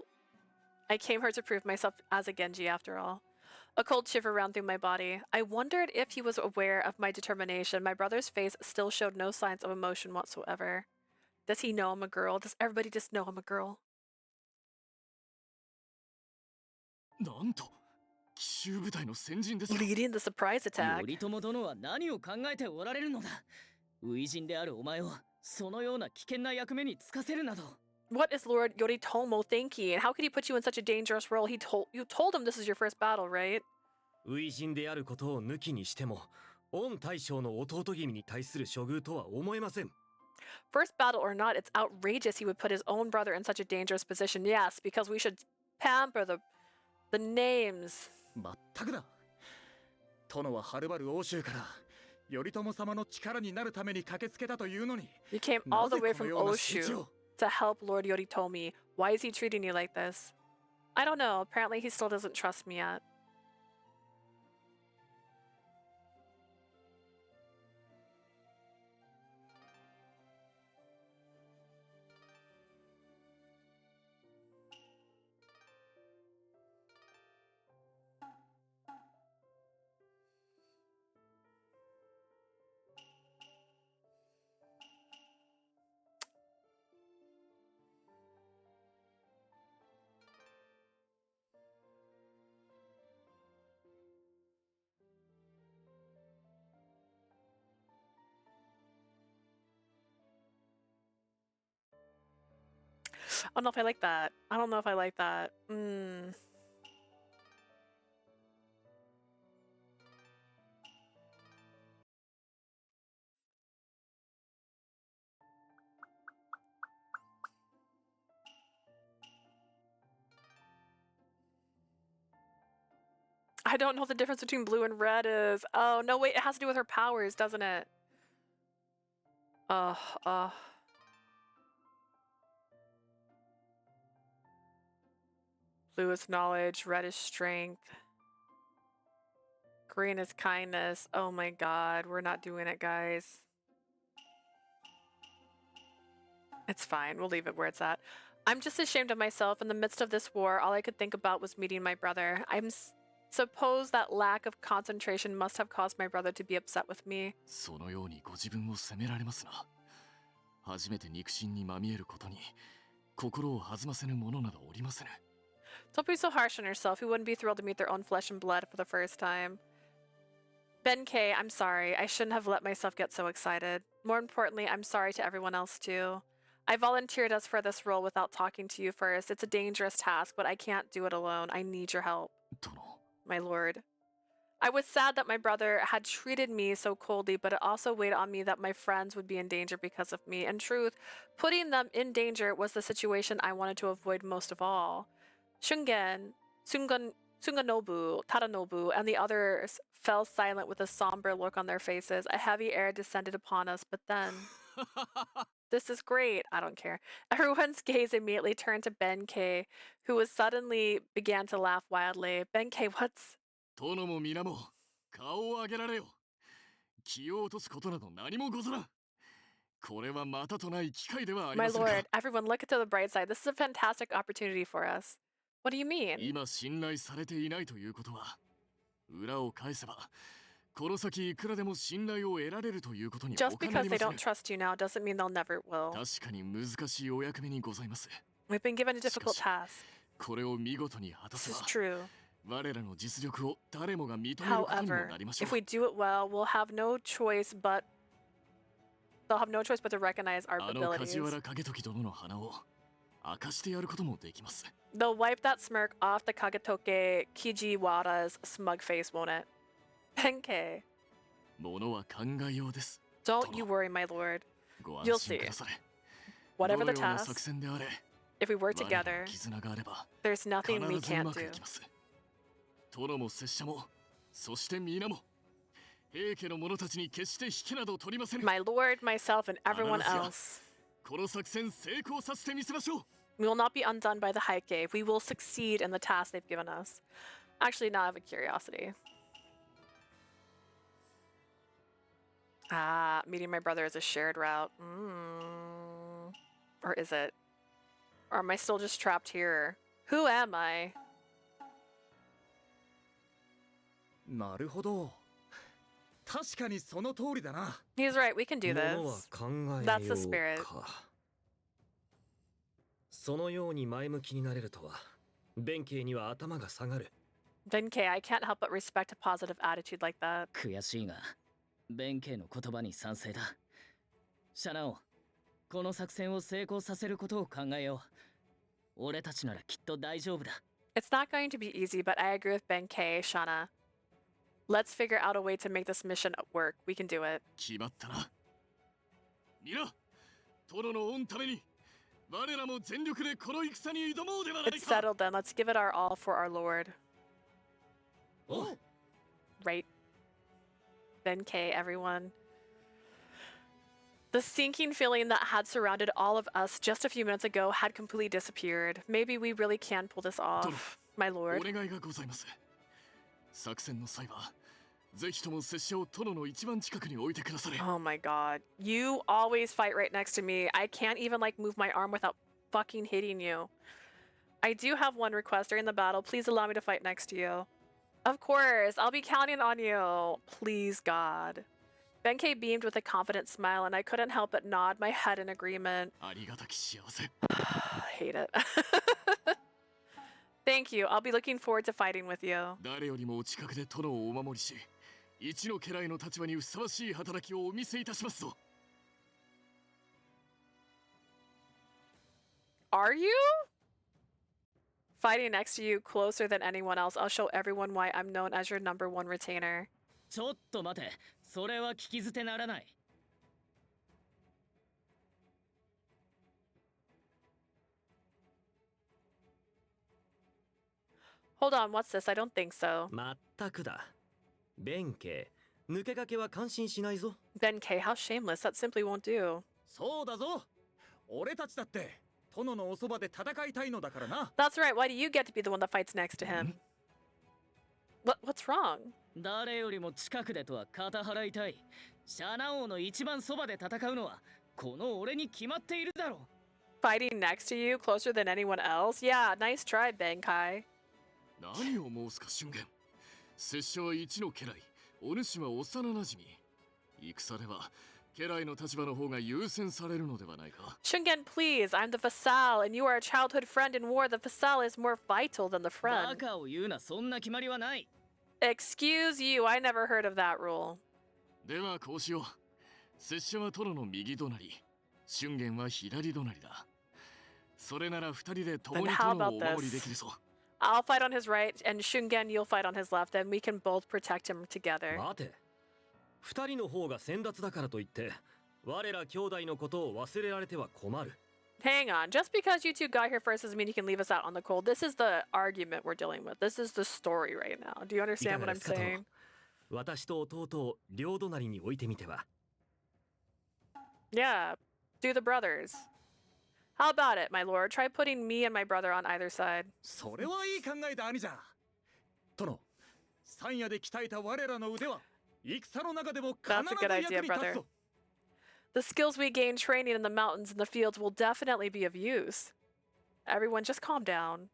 I came here to prove myself as a Genji after all. A cold shiver ran through my body. I wondered if he was aware of my determination. My brother's face still showed no signs of emotion whatsoever. Does he know I'm a girl? Does everybody just know I'm a girl? なんと奇襲部隊の先陣ですか。 Leading the surprise attack. 頼朝殿は何を考えておられるのだ。初陣であるお前をそのような危険な役目に就かせるなど。 What is Lord Yoritomo thinking? How could he put you in such a dangerous role? You told him this is your first battle, right? 初陣であることを抜きにしても、御大将の弟君に対する処遇とは思えません。 First battle or not, it's outrageous he would put his own brother in such a dangerous position. Yes, because we should pamper the names. まったくだ。殿ははるばる欧州から頼朝様の力になるために駆けつけたというのに。 You came all the way from Oshu to help Lord Yoritomi. Why is he treating you like this? I don't know. Apparently he still doesn't trust me yet. I don't know if I like that. I don't know if I like that. I don't know what the difference between blue and red is. Oh, no, wait, it has to do with her powers, doesn't it? Blue is knowledge, red is strength. Green is kindness. Oh my god, we're not doing it, guys. It's fine, we'll leave it where it's at. I'm just ashamed of myself. In the midst of this war, all I could think about was meeting my brother. Suppose that lack of concentration must have caused my brother to be upset with me. そのようにご自分を責められますな。初めて肉親にまみえることに心を弾ませぬ者などおりませぬ。 Don't be so harsh on yourself. Who wouldn't be thrilled to meet their own flesh and blood for the first time? Benkei, I'm sorry. I shouldn't have let myself get so excited. More importantly, I'm sorry to everyone else too. I volunteered us for this role without talking to you first. It's a dangerous task, but I can't do it alone. I need your help. 殿。 My lord. I was sad that my brother had treated me so coldly, but it also weighed on me that my friends would be in danger because of me. In truth, putting them in danger was the situation I wanted to avoid most of all. Shungen, Sunganobu, Tadanobu, and the others fell silent with a somber look on their faces. A heavy air descended upon us, but then... This is great. I don't care. Everyone's gaze immediately turned to Benkei, who suddenly began to laugh wildly. Benkei, what's... 殿も皆も顔を上げられよ。気を落とすことなど何もござらん。これはまたとない機会ではありま My せんか。 lord, everyone look to the bright side. This is a fantastic opportunity for us. What do you mean? 今信頼されていないということは裏を返せばこの先いくらでも信頼を得られるということに Just 他な because り they ません。 don't trust you now doesn't mean they'll never will. 確かに難しいお役目にございます。 We've been given a しか difficult し task. これを見事に果た This せ is ば true. 我らの実力を誰もが認めることにも However, なりましょ if う。 we do it well, we'll have no choice but they'll have no choice but to recognize our あの梶 abilities. 原景時殿の花を明かしてやることもできます。 They'll wipe that smirk off the Kagetoke Kijiwara's smug face, won't it? Benkei, ものは考えようです。 don't you worry, my lord. ご You'll 安心 see. くだされ。 Whatever ど the のような作 task, 戦であれ、 if we work 我らの together, 絆があれば there's 必 nothing we ずう can't まくい do. きます。殿も拙者も、そして皆も、平家の者たちに決して引けなど取りません。 My lord, myself, and everyone 必ずや else. この作戦成功させてみせましょう。 We will not be undone by the Heike. We will succeed in the task they've given us. Actually, now I have a curiosity. Ah, meeting my brother is a shared route. Or is it? Or am I still just trapped here? Who am I? なるほど。確かにその通りだな。 He's right, we can do ものは this. 考え That's the よ spirit. うか。そのように前向きになれるとは、弁慶には頭が下がる。 Benkei, I can't help but respect a positive attitude like that. 悔しいが弁慶の言葉に賛成だ。シャナオ、この作戦を成功させることを考えよう。俺たちならきっと大丈夫だ。 It's not going to be easy, but I agree with Benkei, Shana. Let's figure out a way to make this mission work. We can do it. 決まったな。皆、殿の御ために、我らも全力でこの戦に挑もうではない It's か。 settled then. Let's give it our all for our lord. お Right. Benkei, everyone. The sinking feeling that had surrounded all of us just a few minutes ago had completely disappeared. Maybe we really can pull this off, my お lord. 願いがございます。作戦の際は、ぜひとも拙者を殿の一番近くに置いてくだされ。 Oh my god. You always fight right next to me. I can't even like move my arm without fucking hitting you. I do have one request during the battle. Please allow me to fight next to you. Of course, I'll be counting on you. Please, God. Benkei beamed with a confident smile, and I couldn't help but nod my head in agreement. ありがたき幸せ。 I hate it. Thank you. I'll be looking forward to fighting with you. 誰よりもお近くで殿をお守りし、一の家来の立場にふさわしい働きをお見せいたしますぞ。 Are you? Fighting next to you closer than anyone else. I'll show everyone why I'm known as your number one retainer. ちょっと待て、それは聞き捨てならない。 Hold on, what's this? I don't think so. まったくだ。弁慶、抜け駆けは感心しないぞ。 Benkei, how shameless. That simply won't do. そうだぞ。俺たちだって殿のおそばで戦いたいのだからな。 That's right. Why do you get to be the one that fights next to him? What's wrong? 誰よりも近くでとは肩払いたい。シャナ王の一番そばで戦うのはこの俺に決まっているだろう。 Fighting next to you closer than anyone else? Yeah, nice try, Benkei. 何を申すか俊元。拙者は一の家来、お主は幼馴染。戦では家来の立場の方が優先されるのではないか。 Shungen, please. I'm the vassal, and you are a childhood friend in war. The vassal is more vital than the バ friend. カを言うな、そんな決まりはない。 Excuse you, I never heard of that rule. ではこうしよう。拙者は殿の右隣、俊元は左隣だ。それなら二人で共に Then how 殿を about お守りで this? きるぞ。 I'll fight on his right, and Shungen, you'll fight on his left, and we can both protect him together. 待て。二人の方が先達だからといって、我ら兄弟のことを忘れられては困る。 Hang on, just because you two got here first doesn't mean you can leave us out on the cold. This is the argument we're dealing with. This is the story right now. Do you いか understand が what で I'm すかと。 saying? 私と弟を両隣に置いてみては。 Yeah, do the brothers. How about it, my lord? Try putting me and my brother on either side. それはいい考えだ兄じゃ。殿、山野で鍛えた我らの腕は戦の中でも必 That's a ず good 役 idea, に立つ brother. ぞ。 The skills we gain training in the mountains and the fields will definitely be of use. Everyone, just calm down.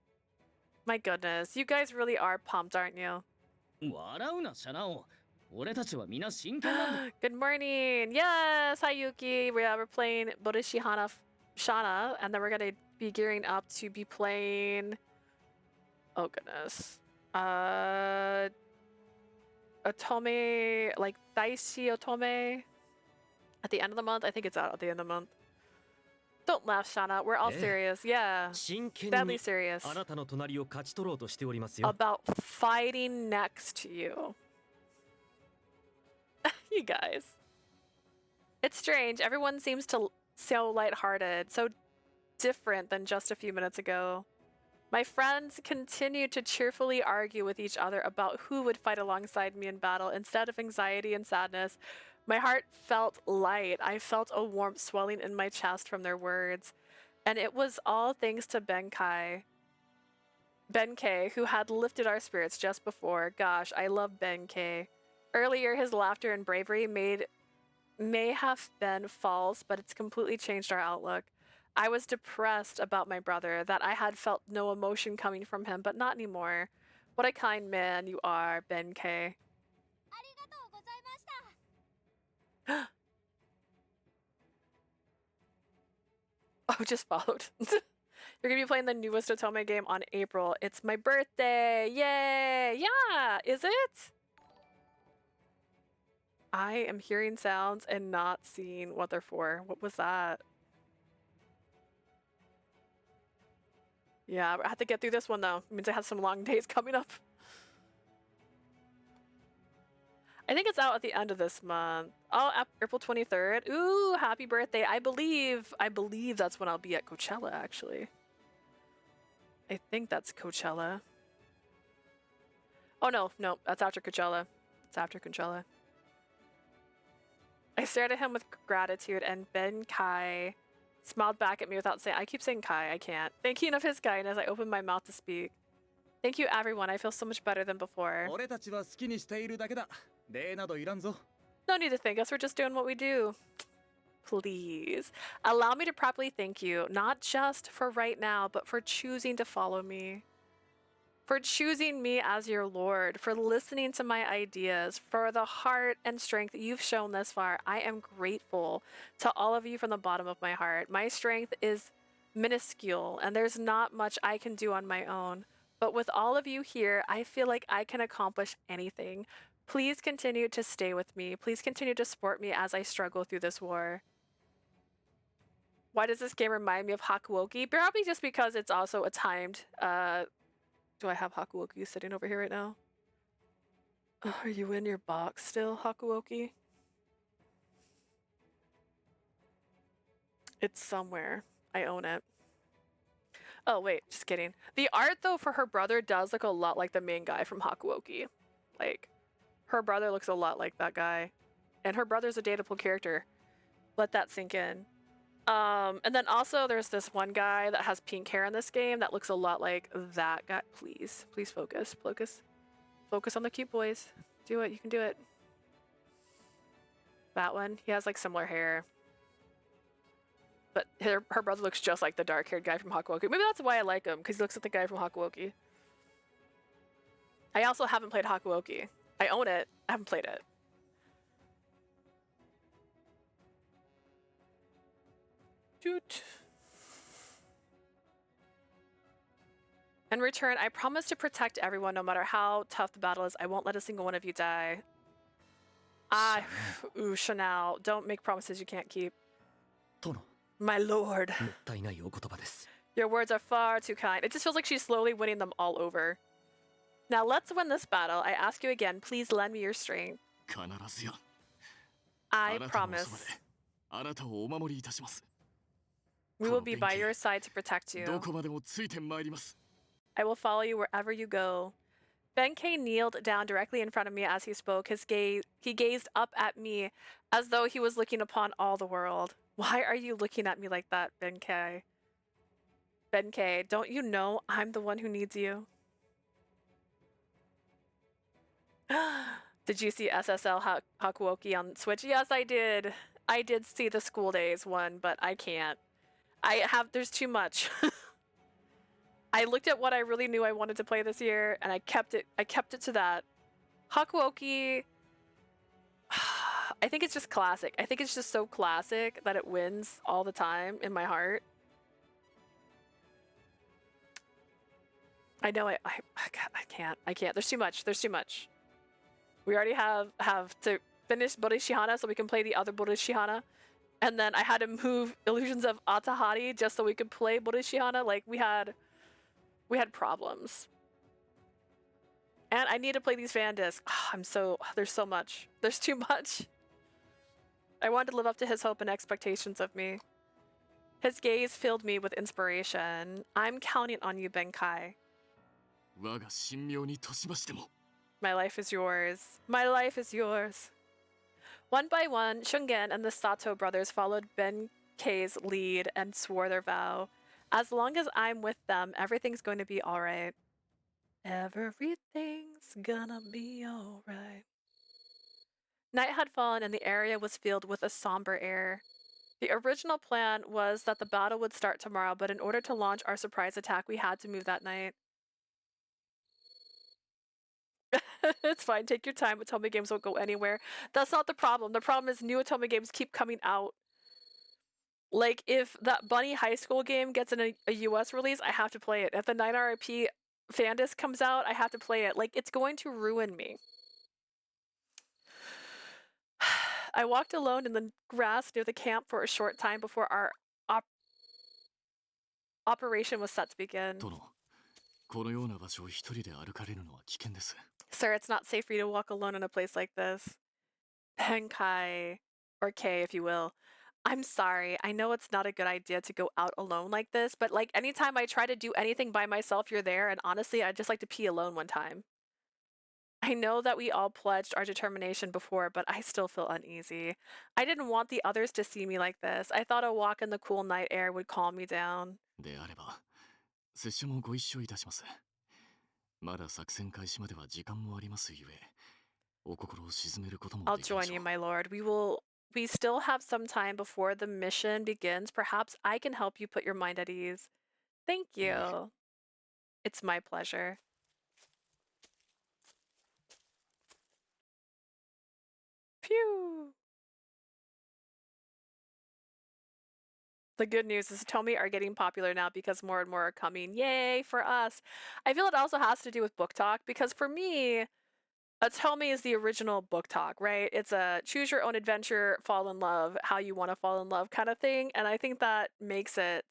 My goodness, you guys really are pumped, aren't you? 笑うな、シャナ王。俺たちは皆真剣なんだ。 Good morning. Yes, hi Yuki. We're playing Birushana Shana, and then we're gonna be gearing up to be playing. Oh goodness. Otome, like Daishi Otome. At the end of the month, I think it's out at the end of the month. Don't laugh, Shana. We're all serious. Yeah. 真剣 Deadly に serious あなたの隣を勝ち取ろうとしておりますよ。 about fighting next to you. You guys. It's strange. Everyone seems to so lighthearted, so different than just a few minutes ago. My friends continue to cheerfully argue with each other about who would fight alongside me in battle instead of anxiety and sadness. My heart felt light. I felt a warmth swelling in my chest from their words. And it was all thanks to Benkei, who had lifted our spirits just before. Gosh, I love Benkei. Earlier, his laughter and bravery may have been false, but it's completely changed our outlook. I was depressed about my brother, that I had felt no emotion coming from him, but not anymore. What a kind man you are, Benkei. Oh, just followed. You're gonna be playing the newest Otome game on April. It's my birthday! Yay! Yeah! Is it? I am hearing sounds and not seeing what they're for. What was that? Yeah, I have to get through this one though. It means I have some long days coming up. I think it's out at the end of this month. Oh, April 23rd. Ooh, happy birthday. I believe that's when I'll be at Coachella, actually. I think that's Coachella. Oh, no, that's after Coachella. It's after Coachella. I stared at him with gratitude, and Benkei smiled back at me without saying, I keep saying Kai, I can't. Thinking of his kindness, I opened my mouth to speak. Thank you, everyone. I feel so much better than before. No need to thank us, we're just doing what we do. Please, allow me to properly thank you, not just for right now, but for choosing to follow me. For choosing me as your lord, for listening to my ideas, for the heart and strength you've shown thus far. I am grateful to all of you from the bottom of my heart. My strength is minuscule, and there's not much I can do on my own. But with all of you here, I feel like I can accomplish anything. Please continue to stay with me. Please continue to support me as I struggle through this war. Why does this game remind me of Hakuoki? Probably just because it's also a timed... Do I have Hakuoki sitting over here right now? Are you in your box still, Hakuoki? It's somewhere. I own it. Oh, wait, just kidding. The art, though, for her brother does look a lot like the main guy from Hakuoki. Like, her brother looks a lot like that guy. And her brother's a dateable character. Let that sink in. And then also there's this one guy that has pink hair in this game that looks a lot like that guy. Please focus. Focus on the cute boys. Do it, you can do it. That one, he has like similar hair. But her brother looks just like the dark-haired guy from Hakuoki. Maybe that's why I like him, because he looks like the guy from Hakuoki. I also haven't played Hakuoki. I own it, I haven't played it. Doot. In return, I promise to protect everyone no matter how tough the battle is. I won't let a single one of you die. Ooh, Chanel, don't make promises you can't keep. My lord. Your words are far too kind. It just feels like she's slowly winning them all over. Now let's win this battle. I ask you again, please lend me your strength. I promise. We will be by your side to protect you. I will follow you wherever you go. Benkei kneeled down directly in front of me as he spoke. He gazed up at me as though he was looking upon all the world. Why are you looking at me like that, Benkei? Benkei, don't you know I'm the one who needs you? Did you see SSL Hakuoki on Switch? Yes, I did. I did see the School Days one, but I can't. There's too much. I looked at what I really knew I wanted to play this year, and I kept it to that. Hakuoki I think it's just classic. I think it's just so classic that it wins all the time in my heart. I know I can't. There's too much. There's too much. We already have to finish Birushana so we can play the other Birushana. And then I had to move Illusions of Atahari just so we could play Birushana. Like we had problems. And I need to play these fan discs. There's so much. There's too much. I wanted to live up to his hope and expectations of me. His gaze filled me with inspiration. I'm counting on you, Benkei. My life is yours. My life is yours. One by one, Shungen and the Sato brothers followed Benkei's lead and swore their vow. As long as I'm with them, everything's going to be alright. Everything's gonna be alright. Night had fallen and the area was filled with a somber air. The original plan was that the battle would start tomorrow, but in order to launch our surprise attack, we had to move that night. It's fine, take your time. Otome games won't go anywhere. That's not the problem. The problem is new Otome games keep coming out. Like, if that Bunny High School game gets a US release, I have to play it. If the 9RIP fan disc comes out, I have to play it. Like, it's going to ruin me. I walked alone in the grass near the camp for a short time before our operation was set to begin. Sir, it's not safe for you to walk alone in a place like this. Benkei, or K if you will. I'm sorry, I know it's not a good idea to go out alone like this, but like anytime I try to do anything by myself, you're there, and honestly, I'd just like to pee alone one time. I know that we all pledged our determination before, but I still feel uneasy. I didn't want the others to see me like this. I thought a walk in the cool night air would calm me down. I'll join you, my lord. We still have some time before the mission begins. Perhaps I can help you put your mind at ease. Thank you. It's my pleasure. Phew. The good news is Otome are getting popular now because more and more are coming. Yay for us. I feel it also has to do with book talk because for me, Otome is the original book talk, right? It's a choose your own adventure, fall in love, how you want to fall in love kind of thing. And I think that makes it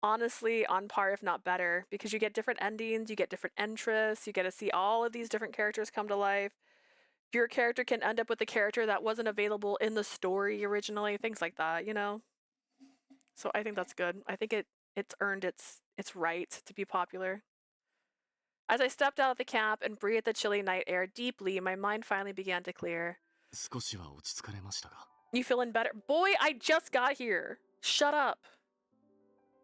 honestly on par, if not better, because you get different endings, you get different interests, you get to see all of these different characters come to life. Your character can end up with a character that wasn't available in the story originally, things like that, you know? So I think that's good. I think it's earned its right to be popular. As I stepped out of the camp and breathed the chilly night air deeply, my mind finally began to clear. You feeling better? Boy, I just got here. Shut up.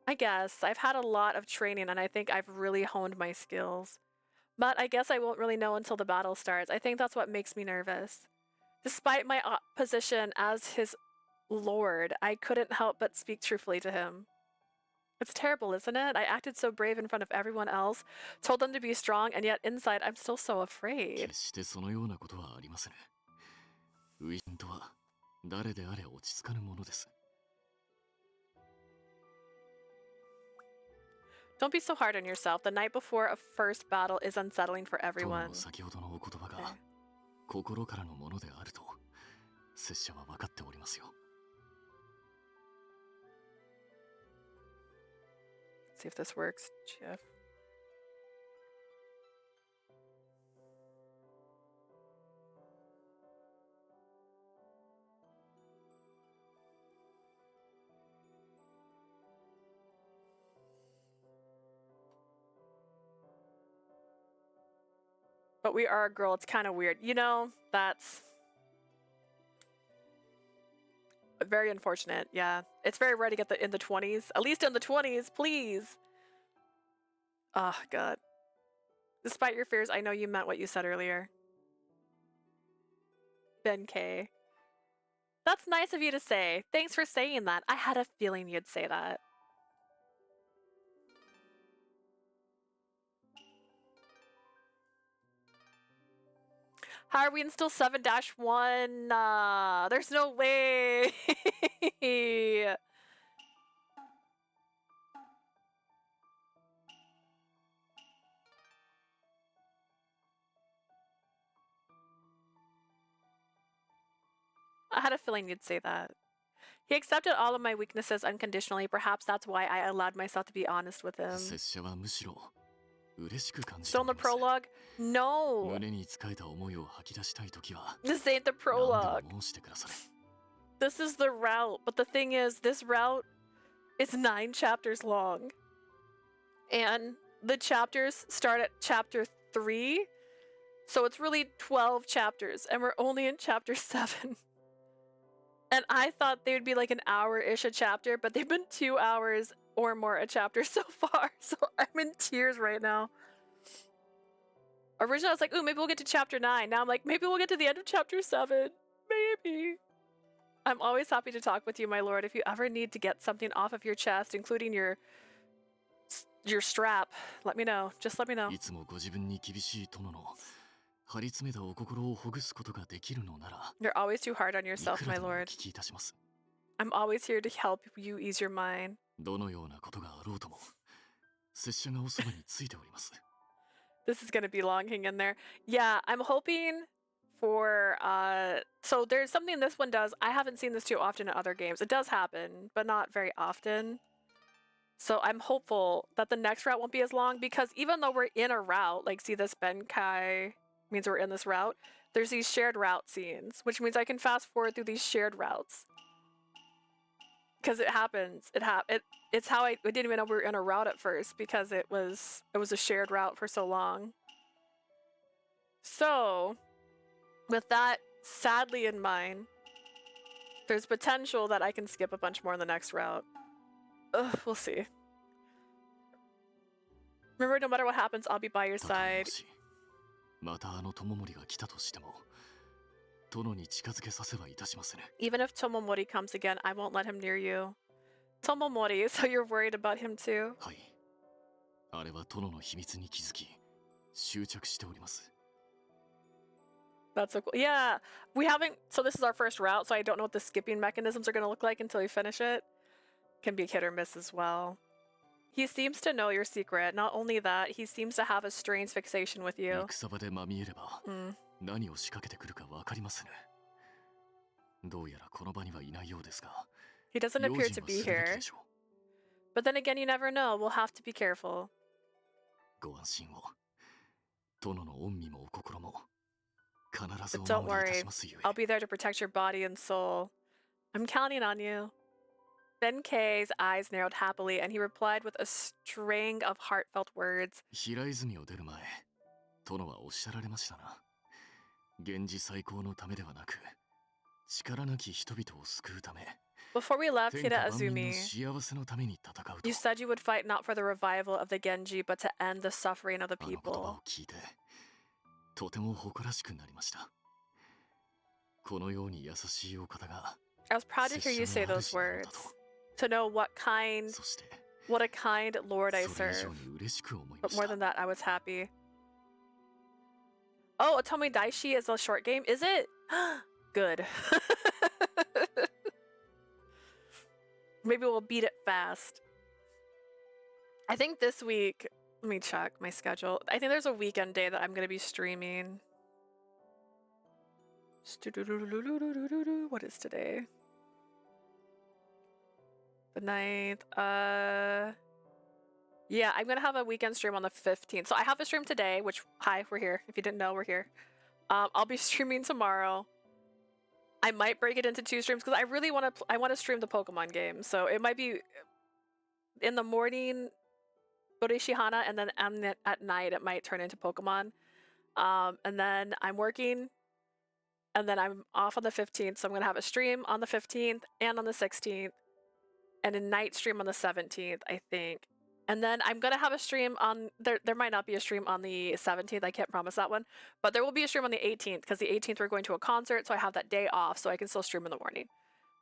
I guess. I've had a lot of training and I think I've really honed my skills. But I guess I won't really know until the battle starts. I think that's what makes me nervous. Despite my position as his lord, I couldn't help but speak truthfully to him. It's terrible, isn't it? I acted so brave in front of everyone else, told them to be strong, and yet inside I'm still so afraid. Don't be so hard on yourself. The night before a first battle is unsettling for everyone. Okay. See if this works, Jeff. But we are a girl, it's kind of weird. You know, that's very unfortunate, yeah. It's very rare to get in the 20s. At least in the 20s, please. Oh, God. Despite your fears, I know you meant what you said earlier. Benkei. That's nice of you to say. Thanks for saying that. I had a feeling you'd say that. How are we in still 7-1? There's no way. I had a feeling you'd say that. He accepted all of my weaknesses unconditionally. Perhaps that's why I allowed myself to be honest with him. 拙者はむしろ嬉しく感じ Still て in お the ります prologue? No! 胸に使えた思いを吐き出したいときは This ain't the 何 prologue. でも申してくだされ This is the route. But the thing is, this route is 9 chapters long. And the chapters start at chapter 3. So it's really 12 chapters. And we're only in chapter 7. And I thought they would be like an hour-ish a chapter, but they've been 2 hours or more a chapter so far. So I'm in tears right now. Originally, I was like, ooh, maybe we'll get to chapter 9. Now I'm like, maybe we'll get to the end of chapter 7. Maybe. I'm always happy to talk with you, my lord. If you ever need to get something off of your chest, including your strap, let me know. Just let me know. いつもご自分に厳しい殿の張り詰めたお心をほぐすことができるのなら You're always too hard on い yourself, くら my でもお lord. 聞きいたします I'm always here to help you ease your mind. どのようなことがあろうとも拙者がおそばについております This is gonna be long, hang in there. Yeah, I'm hoping for so there's something this one does. I haven't seen this too often in other games. It does happen, but not very often. So I'm hopeful that the next route won't be as long, because even though we're in a route, like see this Benkei means we're in this route, there's these shared route scenes, which means I can fast forward through these shared routes. Because it happens. It's how I didn't even know we were in a route at first, because it was a shared route for so long. So, with that sadly in mind, there's potential that I can skip a bunch more in the next route. Ugh, we'll see. Remember, no matter what happens, I'll be by your たとえ side. もしまたあの友森が来たとしても殿に近づけさせはいたしません Even if Tomomori comes again, I won't let him near you. Tomomori, so you're worried about him too? はいあれは殿の秘密に気づき執着しております That's so cool. Yeah, we haven't. So this is our first route, so I don't know what the skipping mechanisms are going to look like until we finish it. Can be hit or miss as well. He seems to know your secret. Not only that, he seems to have a strange fixation with you. 戦場でまみえれば Mm. 何を仕掛けてくるかわかりませんどうやらこの場にはいないようですが He doesn't 用 appear 心 to は be するべき here. でしょ But then again, you never know. We'll have to be careful. うご安心を殿の恩義もお心も必ず But お don't 守りいた worry. しますゆえ I'll be there to protect your body and soul. I'm counting on you. Benkei's eyes narrowed happily, and he replied with a string of heartfelt words. 平泉を出る前殿はおっしゃられましたな源氏最高のためではなく力なき人々を救うため Before we left 天下 Hida 万民の Azumi, 幸せのために戦うと you said you would fight not for the revival of the Genji, but to end the suffering of the あの言葉 people. を聞いてとても誇らしくなりましたこのように優しいお方が I was proud to hear you say those words. To know what a kind Lord I それ以 serve. 上に嬉しく思いま But し more た than that, I was happy. Oh, Otome Daishi is a short game, is it? Good. Maybe we'll beat it fast. I think this week, let me check my schedule. I think there's a weekend day that I'm going to be streaming. What is today? The 9th. Yeah, I'm going to have a weekend stream on the 15th. So I have a stream today, which, hi, we're here. If you didn't know, we're here. I'll be streaming tomorrow. I might break it into 2 streams because I really want to stream the Pokemon game. So it might be in the morning, Birushana, and then at night it might turn into Pokemon. And then I'm working, and then I'm off on the 15th. So I'm going to have a stream on the 15th and on the 16th, and a night stream on the 17th, I think. And then I'm going to have a stream on, there might not be a stream on the 17th, I can't promise that one, but there will be a stream on the 18th, because the 18th we're going to a concert, so I have that day off, so I can still stream in the morning.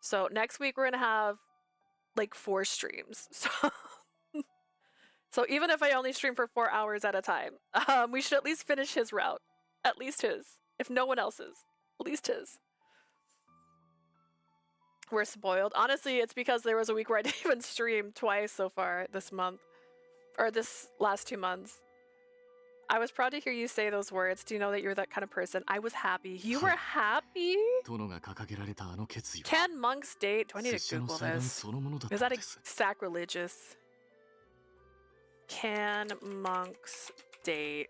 So next week we're going to have like 4 streams, so even if I only stream for 4 hours at a time, we should at least finish his route, at least his. If no one else's, at least his. We're spoiled. Honestly, it's because there was a week where I didn't even stream twice so far this month. Or this last 2 months. I was proud to hear you say those words. Do you know that you're that kind of person? I was happy. You were happy? 殿が掲げられたあの決意は Can monks date? Do I need 拙者 to の Google 裁判 this? そのものだっ Is た that の a です。 sacrilegious? Can monks date?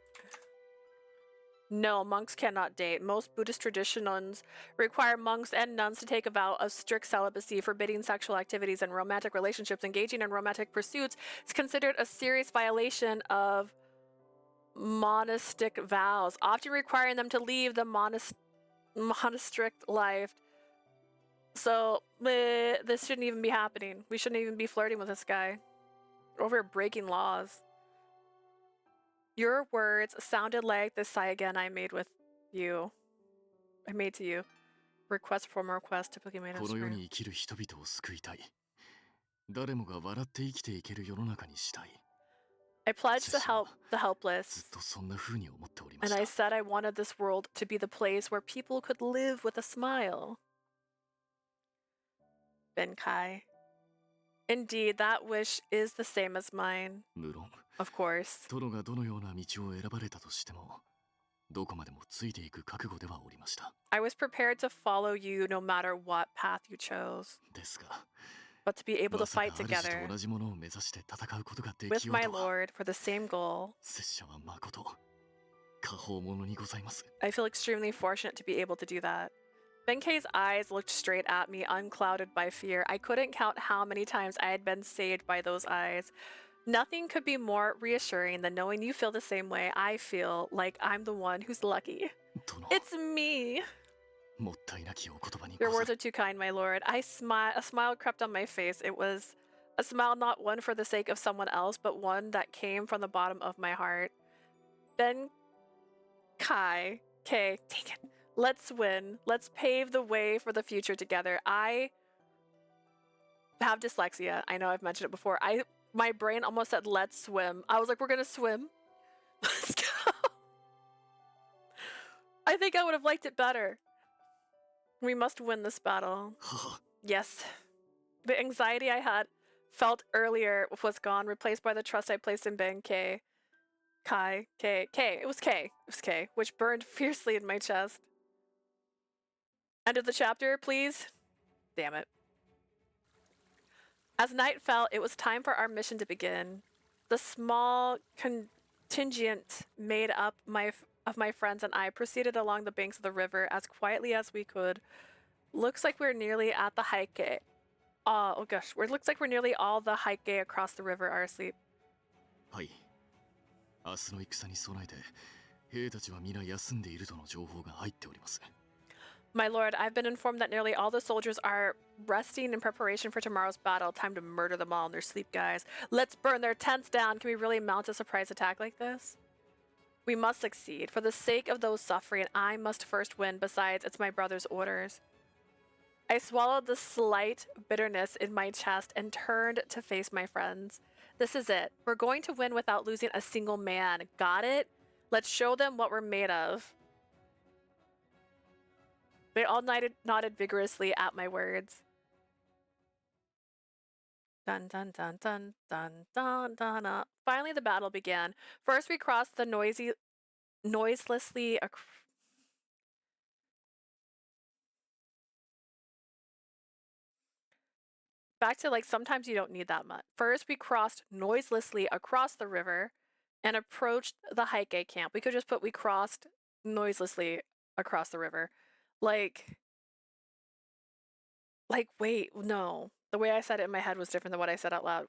No, monks cannot date. Most Buddhist traditions require monks and nuns to take a vow of strict celibacy, forbidding sexual activities and romantic relationships. Engaging in romantic pursuits is considered a serious violation of monastic vows, often requiring them to leave the monastic life. So, this shouldn't even be happening. We shouldn't even be flirting with this guy. Over breaking laws. Your words sounded like the Saigen I made with you. I made to you. Request from a request typically made on この世 screen. に生きる人々を救いたい。誰もが笑って生きていける世の中にしたい。 I pledged to help the ずっ helpless, とそんな風に思っておりま and し I た。 said I wanted this world to be the place where people could live with a smile. Benkei. Indeed, that wish is the same as mine. 無論、 Of course. 殿がどのような道を選ばれたとしても、どこまでもついていく覚悟ではおりました。 I was prepared to follow you no matter what path you chose. ですが、 But to be able to まさ fight か主と together 同じものを目指して戦うことがで with きよう my とは、 lord for the same goal. 拙者はまこと、果報者にございます。 I feel extremely fortunate to be able to do that. Benkei's eyes looked straight at me, unclouded by fear. I couldn't count how many times I had been saved by those eyes. Nothing could be more reassuring than knowing you feel the same way I feel, like I'm the one who's lucky. 殿、 It's me! もったいなきお言葉に Your ござ words are too kind, my lord. A smile crept on my face. It was a smile not one for the sake of someone else, but one that came from the bottom of my heart. Benkei. Okay, take it. Let's win. Let's pave the way for the future together. I have dyslexia. I know I've mentioned it before. My brain almost said, let's swim. I was like, we're gonna swim. Let's go. I think I would have liked it better. We must win this battle. 母、 Yes. The anxiety I had felt earlier was gone, replaced by the trust I placed in Benkei. It was K, which burned fiercely in my chest. End of the chapter, please. Damn it. As night fell, it was time for our mission to begin. The small contingent made up of my friends and I proceeded along the banks of the river as quietly as we could. Looks like we're nearly at the Heike. Oh gosh, it looks like we're nearly all the Heike across the river are asleep. はい。明日の戦に備えて、兵たちは皆休んでいるとの情報が入っております。 My lord, I've been informed that nearly all the soldiers are resting in preparation for tomorrow's battle. Time to murder them all in their sleep, guys. Let's burn their tents down. Can we really mount a surprise attack like this? We must succeed. For the sake of those suffering, I must first win. Besides, it's my brother's orders. I swallowed the slight bitterness in my chest and turned to face my friends. This is it. We're going to win without losing a single man. Got it? Let's show them what we're made of. They all nodded vigorously at my words. Dun dun dun dun dun dun dun dun. Finally, the battle began. First, we crossed the noiselessly back to like sometimes you don't need that much. First, we crossed noiselessly across the river and approached the Heike camp. We could just put we crossed noiselessly across the river. Like, wait, no. The way I said it in my head was different than what I said out loud.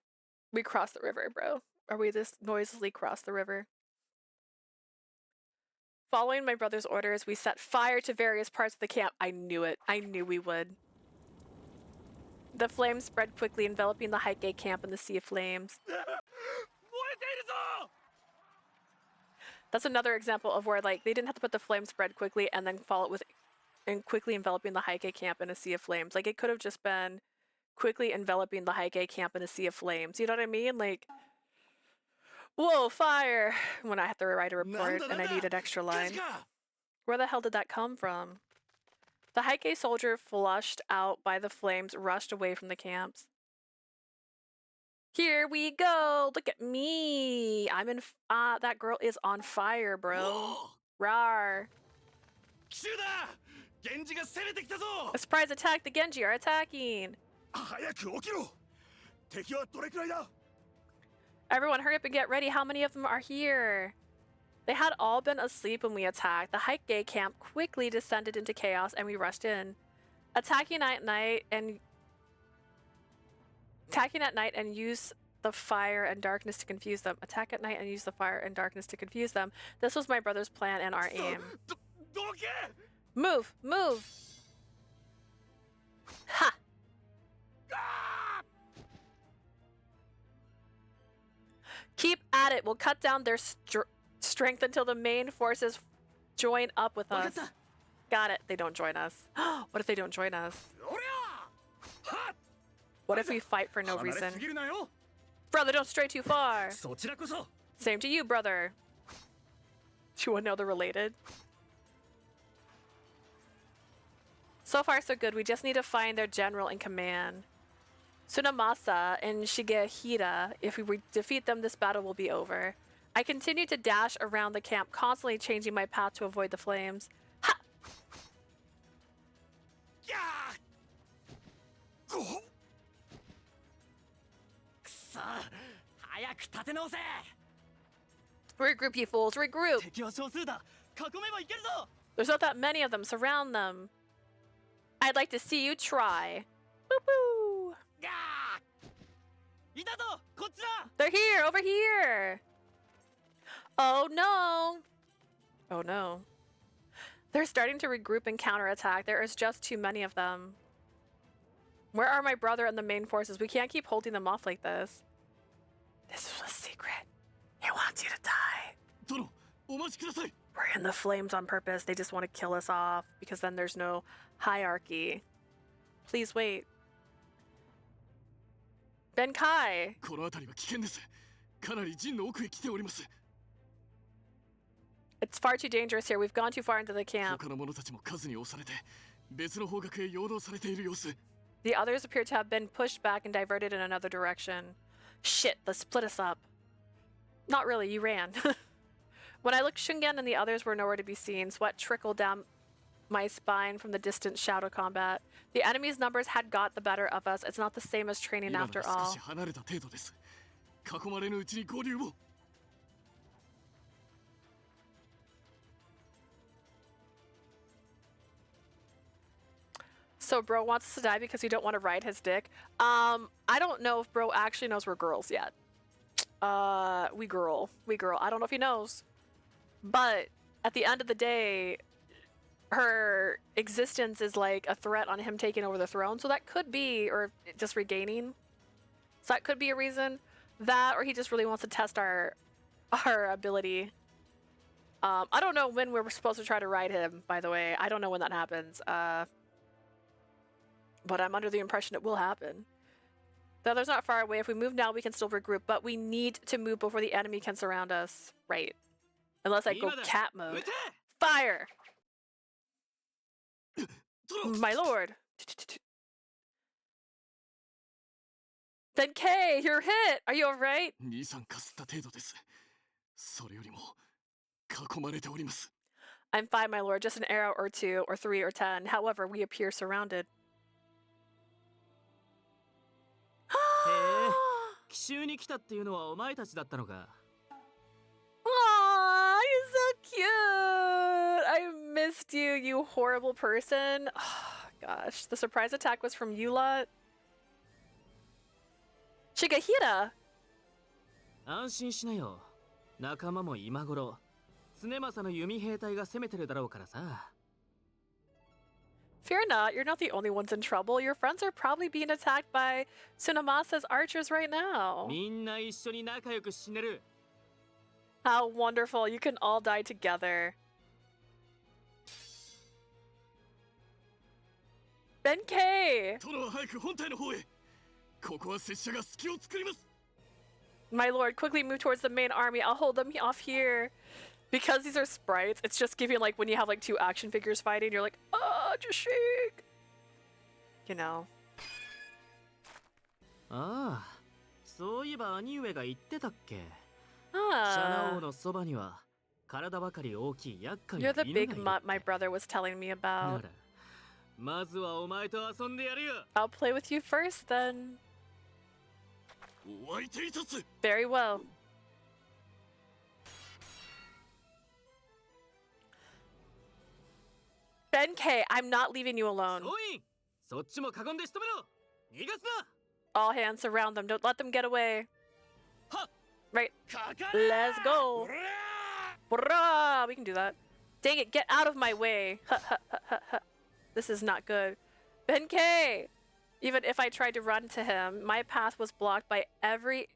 We crossed the river, bro. Or we just noiselessly crossed the river. Following my brother's orders, we set fire to various parts of the camp. I knew it. I knew we would. The flames spread quickly, enveloping the Heike camp in the sea of flames. That's another example of where like they didn't have to put the flames spread quickly and then follow it with and quickly enveloping the Heike camp in a sea of flames. Like it could have just been quickly enveloping the Heike camp in a sea of flames. You know what I mean? Like, whoa, fire! When I have to write a report and I need an extra line. Where the hell did that come from? The Heike soldier, flushed out by the flames, rushed away from the camps. Here we go! Look at me! I'm in. That girl is on fire, bro. Rawr. A surprise attack! The Genji are attacking! Everyone, hurry up and get ready. How many of them are here? They had all been asleep when we attacked. The Heike camp quickly descended into chaos and we rushed in. Attacking at night and use the fire and darkness to confuse them. Attack at night and use the fire and darkness to confuse them. This was my brother's plan and our aim. Move! Move! Ha! Keep at it. We'll cut down their strength until the main forces join up with us. Got it. They don't join us. What if they don't join us? What if we fight for no reason? Brother, don't stray too far. Same to you, brother. Do you want to know they're related? So far, so good. We just need to find their general in command. Tsunemasa and Shigehira. If we defeat them, this battle will be over. I continue to dash around the camp, constantly changing my path to avoid the flames. Ha! Regroup, you fools, regroup! There's not that many of them, surround them. I'd like to see you try. Boo-boo! They're here, over here! Oh no! Oh no. They're starting to regroup and counterattack. There is just too many of them. Where are my brother and the main forces? We can't keep holding them off like this. This was a secret. He wants you to die. We're in the flames on purpose. They just want to kill us off because then there's no hierarchy. Please wait. Benkei! It's far too dangerous here. We've gone too far into the camp. The others appear to have been pushed back and diverted in another direction. Shit, they split us up. Not really, you ran. When I looked, Shungen and the others were nowhere to be seen. Sweat trickled down my spine from the distant shadow combat. The enemy's numbers had got the better of us. It's not the same as training after all. So bro wants us to die because we don't want to ride his dick. I don't know if bro actually knows we're girls yet. We girl. I don't know if he knows. But at the end of the day, her existence is like a threat on him taking over the throne. So that could be, or just regaining. So that could be a reason. That, or he just really wants to test our ability. I don't know when we're supposed to try to ride him, by the way. I don't know when that happens. But I'm under the impression it will happen. The other's not far away. If we move now, we can still regroup. But we need to move before the enemy can surround us. Right. Unless I go cat mode. Fire! My lord! Benkei, you're hit! Are you alright? I'm fine, my lord. Just an arrow or 2, or 3, or 10. However, we appear surrounded. 奇襲に来たっていうのはお前たちだったのか。Aww, you're so cute! I missed you, you horrible person. Oh, gosh, the surprise attack was from you lot. Shigehira! 安心しなよ。仲間も今頃、常政の弓兵隊が攻めてるだろうからさ。Fear not, you're not the only ones in trouble. Your friends are probably being attacked by Tsunemasa's archers right now. みんな一緒に仲良く死ねる。How wonderful, you can all die together. Benkei! My lord, quickly move towards the main army. I'll hold them off here. Because these are sprites, it's just giving like when you have like two action figures fighting, you're like, ah, just shake. You know. ああ、そういえば兄上が言ってたっけ。シャナ Ah, 王のそばには体ばかり大きい厄介 you're な the 犬がい big る mutt my brother was telling me な about. ら、まずはお前と遊んでやるよ。 I'll play with you first then. お相手いたす。 Very well. Benkei, I'm not leaving you alone. 総員、そっちも囲んで仕留めろ。逃がすな。 All hands surround them. Don't let them get away. はっ。 Right. かかれ。 Let's go. Hurrah! We can do that. Dang it, get out of my way. This is not good. Benkei! Even if I tried to run to him, my path was blocked by every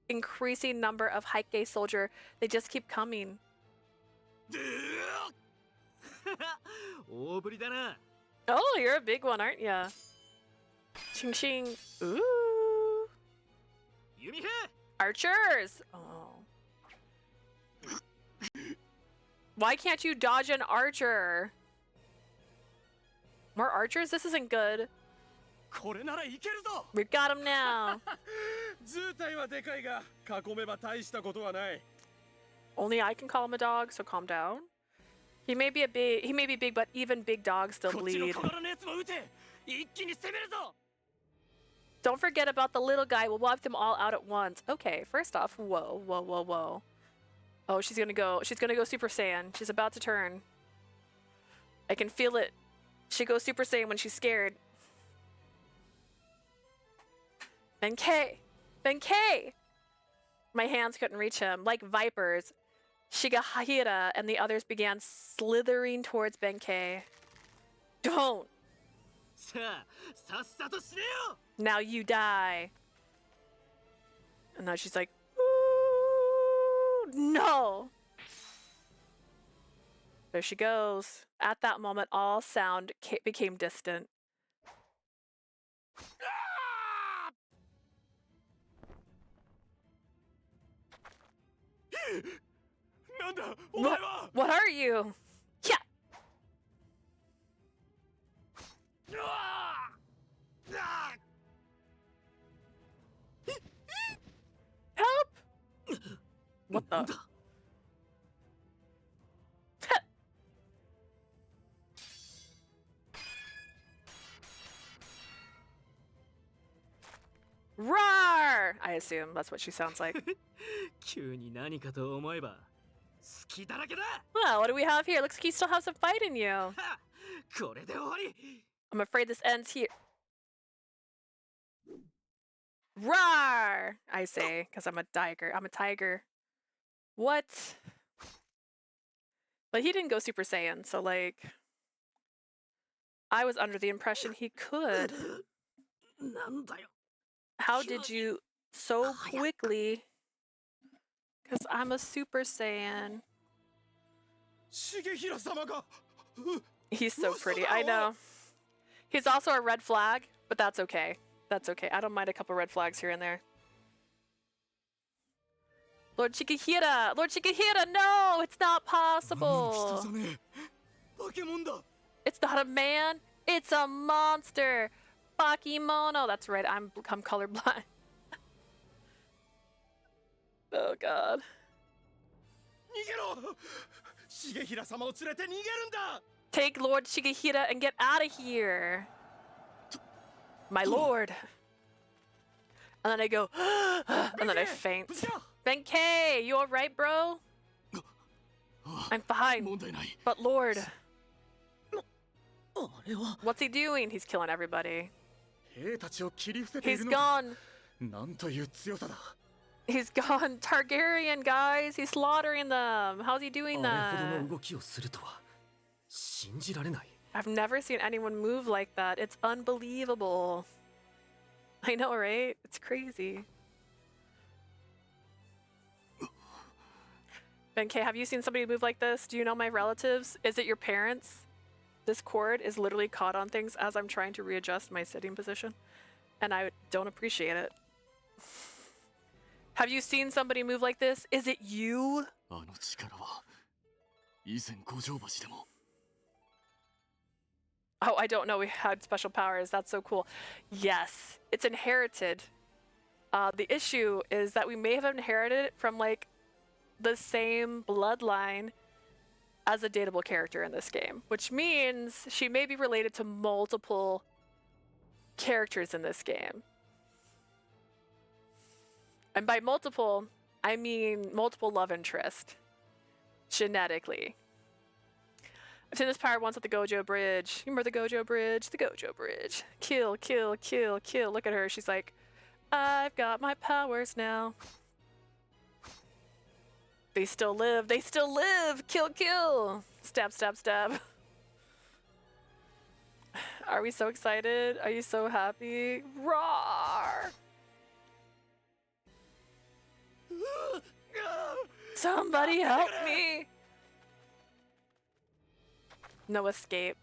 increasing number of Heike soldier. They just keep coming. 大ぶりだな。 Oh, you're a big one, aren't ya? Ching ching. Ooh. 弓兵。 Archers! Oh. Why can't you dodge an archer? More archers? This isn't good. これならいけるぞ。 We got him now. 図体はでかいが囲めば大したことはない。 Only I can call him a dog, so calm down. He may be big, but even big dogs still こっちの bleed. 小柄なやつも撃て。一気に攻めるぞ。 Don't forget about the little guy. We'll wipe them all out at once. Okay, first off, whoa, whoa, whoa, whoa. Oh, she's gonna go Super Saiyan. She's about to turn. I can feel it. She goes Super Saiyan when she's scared. Benkei! Benkei! My hands couldn't reach him. Like vipers, Shigahira and the others began slithering towards Benkei. Don't! さあ、さっさと死ねよ。 Now you die. And now she's like, ooh, no. There she goes. At that moment, all sound became distant. なんだお前は。 What are you? Yeah. Help! What the? Roar! I assume that's what she sounds like. 急に何かと思えば、好きだらけだ。 Well, what do we have here? Looks like you still have some fight in you. はっ、これで終わり。 I'm afraid this ends here. Roar! I say, because I'm a tiger. I'm a tiger. What? But he didn't go Super Saiyan, so like... I was under the impression he could. なんだよ。 How did you so quickly? Because I'm a Super Saiyan. 重平様が。 He's so pretty, I know. He's also a red flag, but that's okay. That's okay. I don't mind a couple red flags here and there. Lord Shikihira! Lord Shikihira, no! It's not possible! 化け物だ。 It's not a man! It's a monster! Bakimono! That's right, I'm become colorblind. Oh god. 逃げろ。重平様を連れて逃げるんだ。 Take Lord Shigehira and get out of here! My lord! And then I go, and then I faint. Benkei, you alright, bro? I'm fine. But lord, あれは what's he doing? He's killing everybody. 兵たちを切り伏せてい He's るのか。 gone. なんという強さだ。 He's gone Targaryen, guys. He's slaughtering them. How's he doing あれほど that? の動きをするとは信じられない。 I've never seen anyone move like that. It's unbelievable. I know, right? It's crazy. Benkei, have you seen somebody move like this? Do you know my relatives? Is it your parents? This cord is literally caught on things as I'm trying to readjust my sitting position, and I don't appreciate it. Have you seen somebody move like this? Is it you? あの力は以前五条橋でも Oh, I don't know. We had special powers. That's so cool. Yes, it's inherited. The issue is that we may have inherited it from like the same bloodline as a dateable character in this game, which means she may be related to multiple characters in this game. And by multiple, I mean multiple love interest, genetically. I've seen this power once at the Gojo Bridge. You remember the Gojo Bridge? The Gojo Bridge. Kill, kill, kill, kill. Look at her. She's like, I've got my powers now. They still live. They still live. Kill, kill. Stab, stab, stab. Are we so excited? Are you so happy? Roar! Somebody help me! No escape.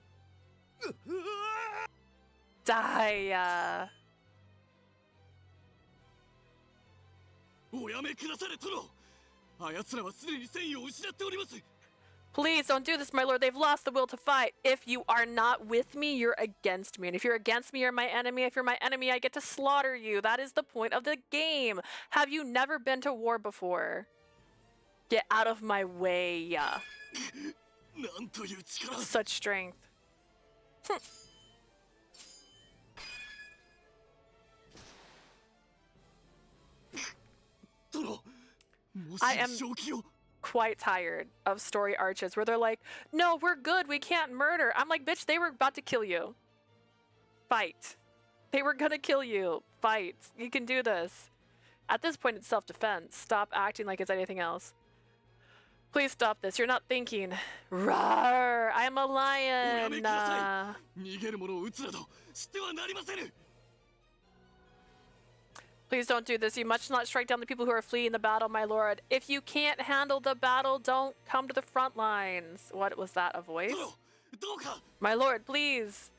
Die. おやめくだされ殿。あやつらはすでに戦意を失っております。 Please don't do this, my lord. They've lost the will to fight. If you are not with me, you're against me. And if you're against me, you're my enemy. If you're my enemy, I get to slaughter you. That is the point of the game. Have you never been to war before? Get out of my way. なんという力。 Such strength. I am quite tired of story arches where they're like, no, we're good, we can't murder. I'm like, bitch, they were about to kill you. Fight. They were gonna kill you. Fight. You can do this. At this point, it's self-defense. Stop acting like it's anything else. Please stop this. You're not thinking. Rawr! I'm a lion. Please don't do this. You must not strike down the people who are fleeing the battle, my lord. If you can't handle the battle, don't come to the front lines. What was that, a voice? My lord, please.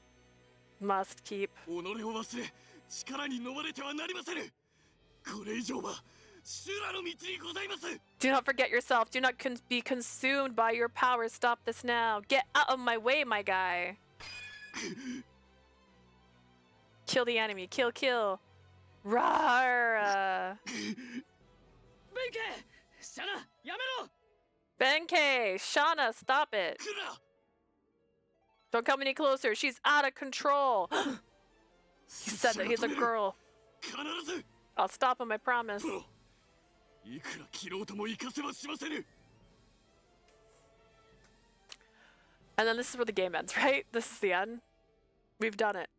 Must keep. Do not forget yourself. Do not be consumed by your powers. Stop this now. Get out of my way, my guy. Kill the enemy. Kill, kill. Rawr! Benkei! Shana, yamero! Benkei! Shana, stop it! Don't come any closer. She's out of control. He said that he's a girl. I'll stop him, I promise. And then this is where the game ends, right? This is the end. We've done it.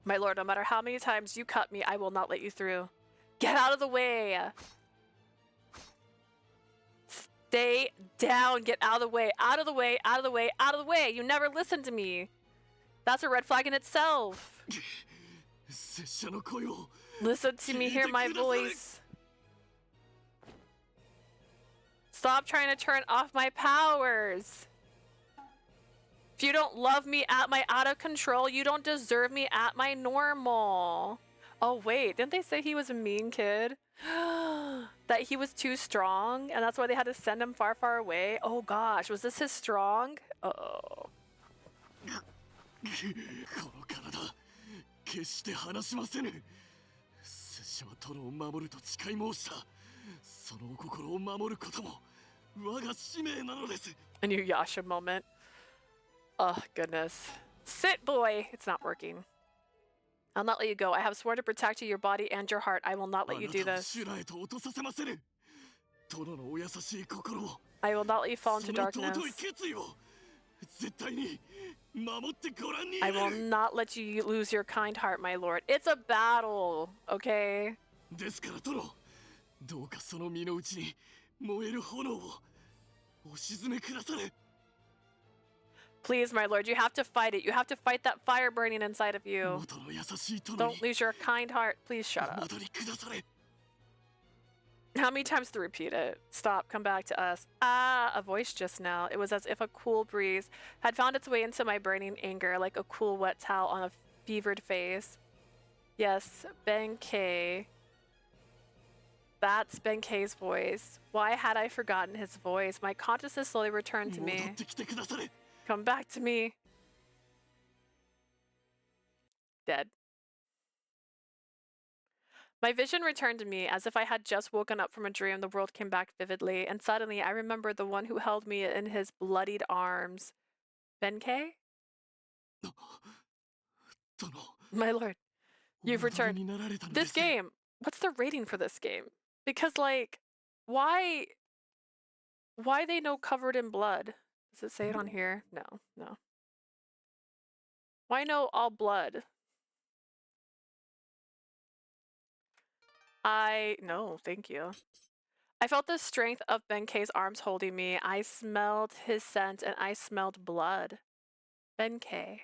My lord, no matter how many times you cut me, I will not let you through. Get out of the way! Stay down. Get out of the way. Out of the way. Out of the way. Out of the way. You never listen to me. That's a red flag in itself. Listen to me. Hear my voice. Stop trying to turn off my powers. If you don't love me at my out of control, you don't deserve me at my normal. Oh wait, didn't they say he was a mean kid? That he was too strong and that's why they had to send him far, far away? Oh gosh, was this his strong? Uh-oh. 決して離しませぬ。拙者は殿を守ると誓い申した。そのお心を守ることも我が使命なのです。 A new Yasha moment. Oh goodness. Sit, boy. It's not working. I'll not let you go. I have sworn to protect you, your body and your heart. I will not let you do this. I will not let you fall into darkness. I will not let you lose your kind heart, my lord. It's a battle, okay? Please, my lord, you have to fight it. You have to fight that fire burning inside of you. Don't lose your kind heart. Please shut up. How many times to repeat it? Stop, come back to us. Ah, a voice just now. It was as if a cool breeze had found its way into my burning anger, like a cool wet towel on a fevered face. Yes, Benkei. That's Benkei's voice. Why had I forgotten his voice? My consciousness slowly returned to me. Come back to me. Dead. My vision returned to me as if I had just woken up from a dream. The world came back vividly, and suddenly I remembered the one who held me in his bloodied arms. Benkei? My lord, you've returned. This game, what's the rating for this game? Because, like, why they no covered in blood? Does it say it on here? No, no. Why no all blood? No, thank you. I felt the strength of Benkei's arms holding me. I smelled his scent and I smelled blood. Benkei.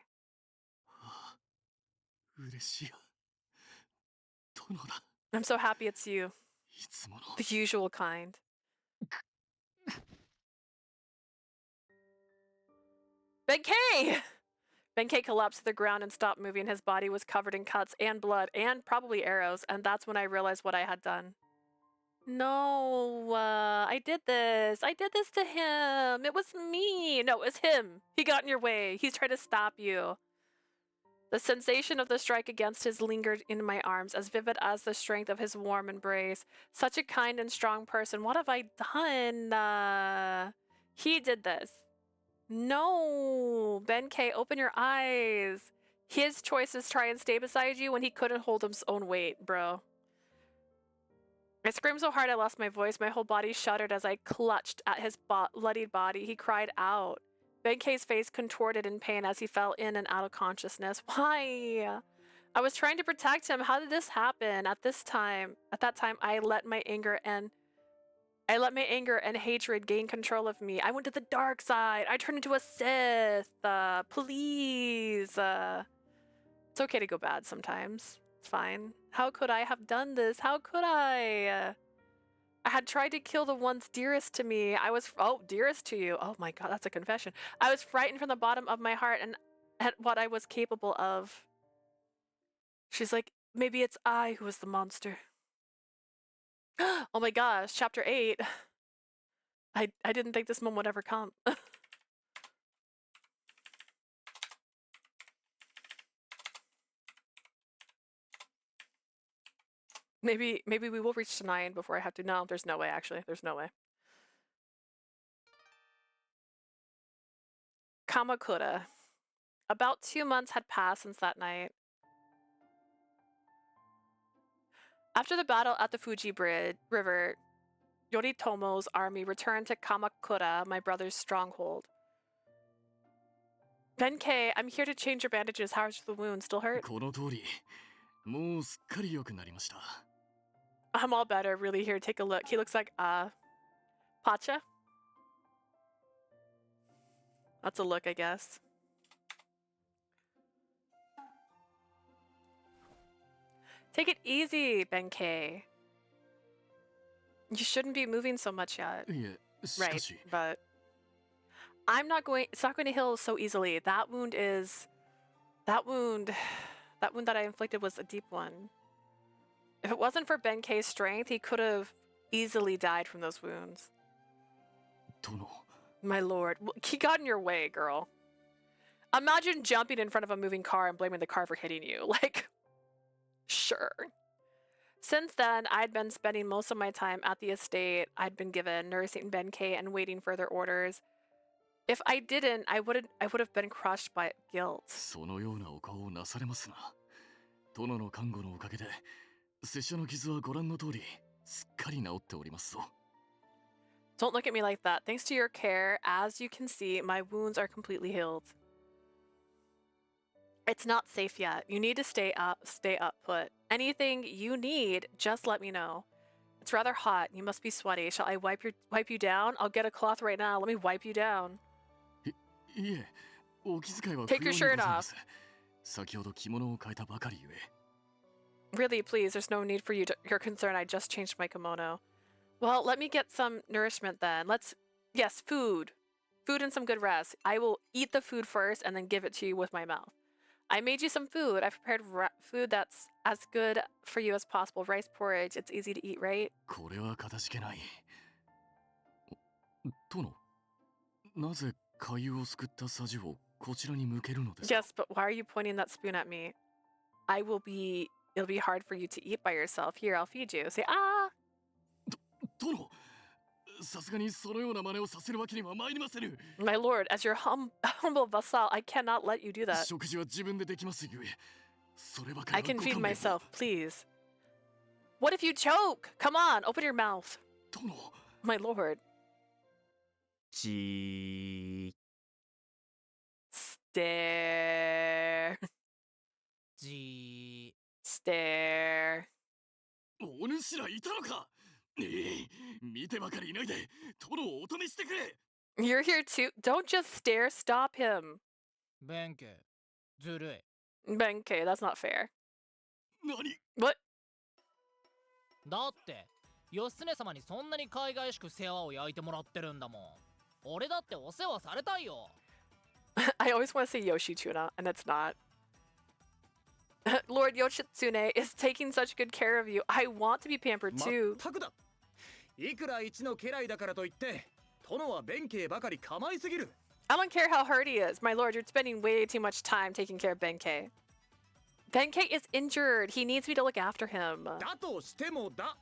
I'm so happy it's you. The usual kind. Benkei! Benkei collapsed to the ground and stopped moving. His body was covered in cuts and blood and probably arrows, and that's when I realized what I had done. No, I did this. I did this to him. It was me. No, it was him. He got in your way. He's trying to stop you. The sensation of the strike against his lingered in my arms, as vivid as the strength of his warm embrace. Such a kind and strong person. What have I done? He did this. No, Benkei, open your eyes. His choices try and stay beside you when he couldn't hold his own weight, bro. I screamed so hard I lost my voice. My whole body shuddered as I clutched at his bloodied body. He cried out. Benkei's face contorted in pain as he fell in and out of consciousness. Why? I was trying to protect him. How did this happen? At that time, I let my anger and hatred gain control of me. I went to the dark side. I turned into a Sith. Please. It's okay to go bad sometimes. It's fine. How could I have done this? How could I? I had tried to kill the ones dearest to me. Dearest to you. Oh my god, that's a confession. I was frightened from the bottom of my heart and at what I was capable of. She's like, maybe it's I who was the monster. Oh my gosh, chapter 8. I didn't think this moment would ever come. Maybe we will reach to 9 before I have to. No, there's no way, actually. There's no way. Kamakura. About 2 months had passed since that night. After the battle at the Fuji River, Yoritomo's army returned to Kamakura, my brother's stronghold. Benkei, I'm here to change your bandages. How's the wound? Still hurt? I'm all better. Really, here, take a look. He looks like, Pacha? That's a look, I guess. Take it easy, Benkei. You shouldn't be moving so much yet. Right, but it's not going to heal so easily. That wound that I inflicted was a deep one. If it wasn't for Benkei's strength, he could have easily died from those wounds. My lord, he got in your way, girl. Imagine jumping in front of a moving car and blaming the car for hitting you. Like, sure. Since then, I'd been spending most of my time at the estate I'd been given, nursing Benkei and waiting further orders. If I didn't, I would have been crushed by guilt. Don't look at me like that. Thanks to your care, as you can see, my wounds are completely healed. It's not safe yet. You need to stay put. Anything you need, just let me know. It's rather hot. You must be sweaty. Shall I wipe you down? I'll get a cloth right now. Let me wipe you down. Take your shirt off. Really, please. There's no need for your concern. I just changed my kimono. Well, let me get some nourishment then. Yes, food. Food and some good rest. I will eat the food first and then give it to you with my mouth. I made you some food. I prepared food that's as good for you as possible. Rice porridge. It's easy to eat, right? これはかたじけない。殿、なぜ粥をすくったさじをこちらに向けるのですか？ Yes, but why are you pointing that spoon at me? It'll be hard for you to eat by yourself. Here, I'll feed you. Say, ah! 殿、さすがにそのような真似をさせるわけには参りませぬ。 My lord, as your humble vassal, I cannot let you do that. 食事は自分でできますゆえ、そればかり I は can ご feed 勘弁を。 myself, please. What if you choke? Come on, open your mouth. 殿、 My lord. ち Stare. じ Stare. お主らいたのか。見てばかりいないで、殿をお止めしてくれ。 You're here too. Don't just stare, stop him. ベンケずるい。 Benkei, that's not fair. 何？ What? だって義経様にそんなに海外しく世話を焼いてもらってるんだもん。俺だってお世話されたいよ。I always want to say Yoshitsuna, and it's not. Lord Yoshitsune is taking such good care of you. I want to be pampered ま too. ったくだ。いくら一の家来だからといって殿は弁慶ばかり構いすぎる。 I don't care how hurt he is. My lord, you're spending way too much time taking care of Benkei. Benkei is injured. He needs me to look after him. だとしてもだ。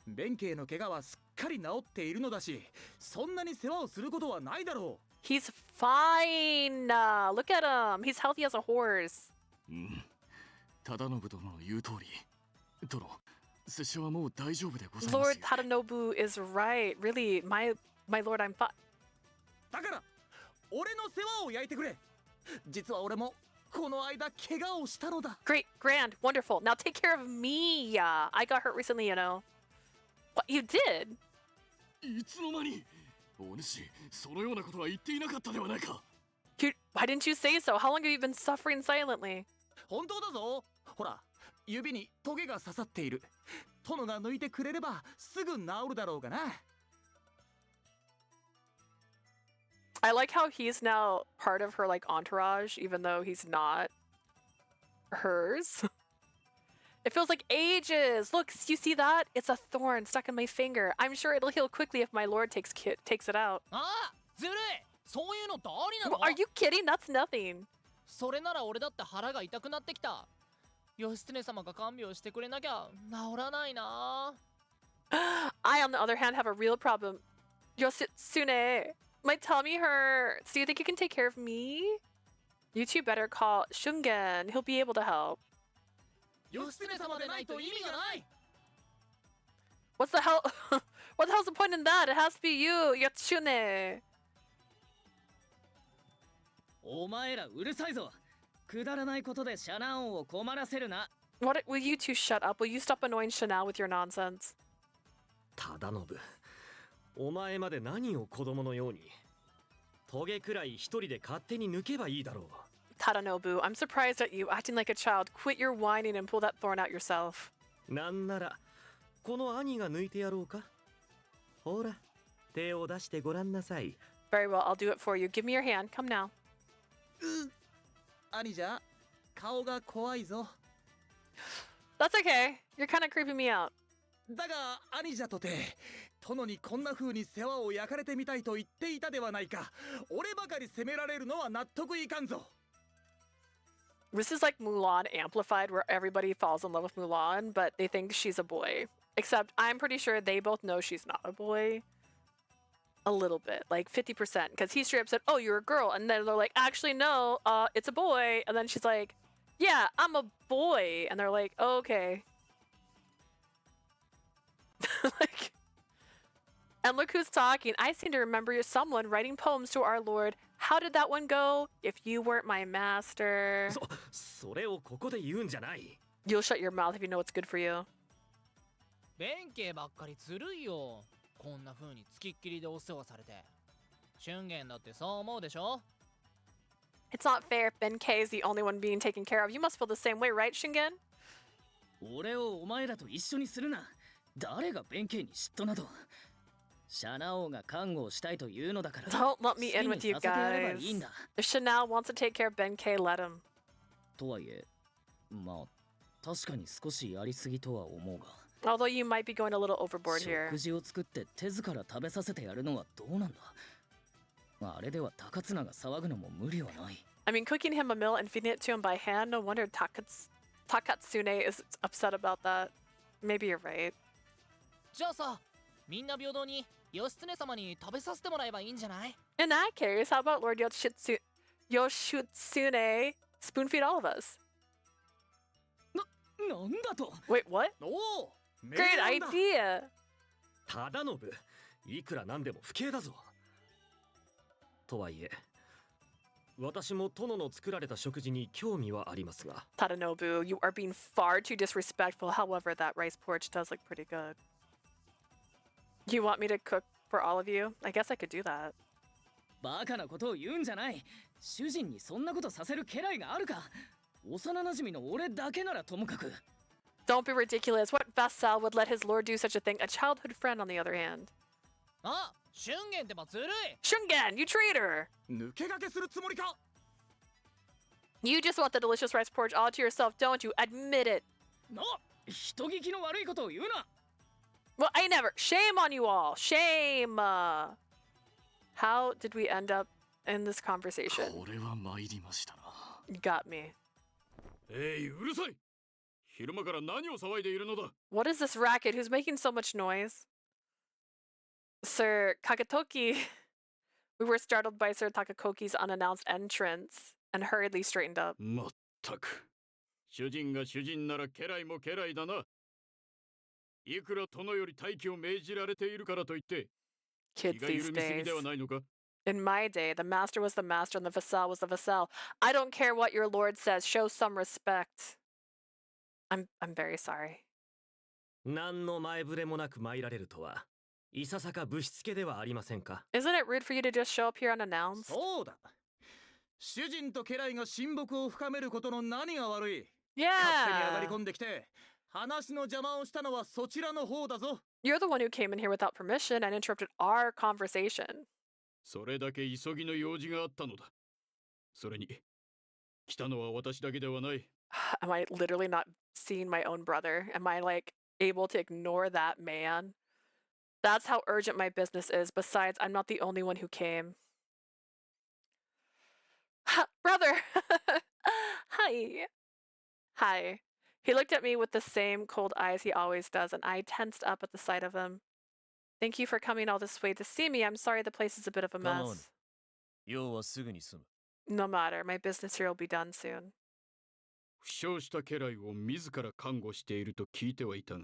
弁慶の怪我はすっかり治っているのだし、そんなに世話をすることはないだろう。 He's fine. Look at him. He's healthy as a horse. うん、忠信殿の言う通り。殿、拙者はもう大丈夫でございます Lord Tadanobu is right. Really, my lord, I'm fine. だから俺の世話を焼いてくれ。実は俺もこの間怪我をしたのだ。 Great, grand, wonderful. Now take care of me. I got hurt recently, you know. What, you did? いつの間に。お主、そのようなことは言っていなかったではないか。 Why didn't you say so? How long have you been suffering silently? 本当だぞ。ほら、指にトゲが刺さっている。殿が抜いてくれればすぐ治るだろうがな。 I like how he's now part of her like entourage, even though he's not hers. It feels like ages. Look, you see that? It's a thorn stuck in my finger. I'm sure it'll heal quickly if my lord takes it out. ああ、ずるい。そういうのってありなの？ Are you kidding? That's nothing. それなら俺だって腹が痛くなってきた。義経様が看病してくれなきゃ治らないな。I, on the other hand, have a real problem. Yoshitsune, my tummy hurts. Do you think you can take care of me? You two better call Shungen. He'll be able to help. 義経様でないと意味がない。 What's the hell? What the hell's the point in that? It has to be you, Yoshitsune. お前らうるさいぞ。くだらないことでシャナオンを困らせるな。 What? Will you two shut up? Will you stop annoying Chanel with your nonsense? 忠信、お前まで何を子供のように。トゲくらい一人で勝手に抜けばいいだろう。 Tadanobu, I'm surprised at you acting like a child. Quit your whining and pull that thorn out yourself. なんならこの兄が抜いてやろうか。ほら、手を出してごらんなさい。 Very well, I'll do it for you. Give me your hand. Come now. 兄じゃ、顔が怖いぞ。 That's okay. You're kind of creeping me out. だが兄じゃとて、殿にこんな風に世話を焼かれてみたいと言っていたではないか。俺ばかり責められるのは納得いかんぞ。 This is like Mulan amplified, where everybody falls in love with Mulan, but they think she's a boy. Except I'm pretty sure they both know she's not a boy. A little bit, like 50%, because he straight up said, "Oh, you're a girl," and then they're like, "Actually, no, it's a boy." And then she's like, "Yeah, I'm a boy," and they're like, oh, "Okay." Like, and look who's talking. I seem to remember someone writing poems to our Lord. How did that one go? If you weren't my master. それをここで言うんじゃない。 You'll shut your mouth if you know what's good for you. 弁慶ばっかりずるいよ。こんな風につきっきりでお世話されて。春元だってそう思うでしょ？ It's not fair if Benkei is the only one being taken care of. You must feel the same way, right, Shingen? 俺をお前らと一緒にするな。誰が弁慶に嫉妬など。シャナオが看護をしたいというのだから。 Don't let me in with you 好きにさせてやれば guys. いいんだ。 If Chanel wants to take care of Benkei, let him. とはいえ、まあ確かに少しやりすぎとは思うが。Although you might be going a little overboard here. 食事を作って手ずから食べさせてやるのはどうなんだ。あれでは高綱が騒ぐのも無理はない。I mean, cooking him a meal and feeding it to him by hand, no wonder Takatsune is upset about that. Maybe you're right. じゃあさ、みんな平等に義経様に食べさせてもらえばいいんじゃない？ In that case, how about Lord Yoshitsune spoon feed all of us? なんだと Wait, what? おお、 Great idea! 忠信、いくらなんでも不敬だぞ。とはいえ、私も殿の作られた食事に興味はありますが。 Tadanobu, you are being far too disrespectful. However, that rice porridge does look pretty good. You want me to cook for all of you? I guess I could do that. バカなことを言うんじゃない。主人にそんなことさせる家来があるか。幼馴染の俺だけならともかく。 Don't be ridiculous. What vassal would let his lord do such a thing? A childhood friend, on the other hand. あ、春元ってばずるい。 Shungen, you traitor! 抜け駆けするつもりか。 You just want the delicious rice porridge all to yourself, don't you? Admit it. な、人聞きの悪いことを言うな。 Well, I never. Shame on you all. Shame. How did we end up in this conversation? これは参りましたな。 You got me. うるさい。昼間から何を騒いでいるのだ。 What is this racket? Who's making so much noise? Sir Kagetoki. We were startled by Sir Takakoki's unannounced entrance and hurriedly straightened up. まったく。主人が主人なら家来も家来だな。いくら殿より待機を命じられているからといって、気 Kids が these 緩みすぎ days. ではないのか。 In my day, the master was the master and the vassal was the vassal. I don't care what your lord says. Show some respect. I'm very sorry. 何の前触れもなく参られるとは、いささかぶしつけではありませんか。 Isn't it rude for you to just show up here unannounced? そうだ。主人と家来が親睦を深めることの何が悪い。 Yeah. 勝手に上がり込んできて、話の邪魔をしたのはそちらの方だぞ。 You're the one who came in here without permission and interrupted our conversation. それだけ急ぎの用事があったのだ。それに、来たのは私だけではない。Am I literally not seeing my own brother? Am I like able to ignore that man? That's how urgent my business is. Besides, I'm not the only one who came. Brother! Hi. Hi. He looked at me with the same cold eyes he always does, and I tensed up at the sight of him. Thank you for coming all this way to see me. I'm sorry the place is a bit of a mess. 用はすぐに済む。 No matter, my business here will be done soon. 負傷した家来を自ら看護していると聞いてはいたが、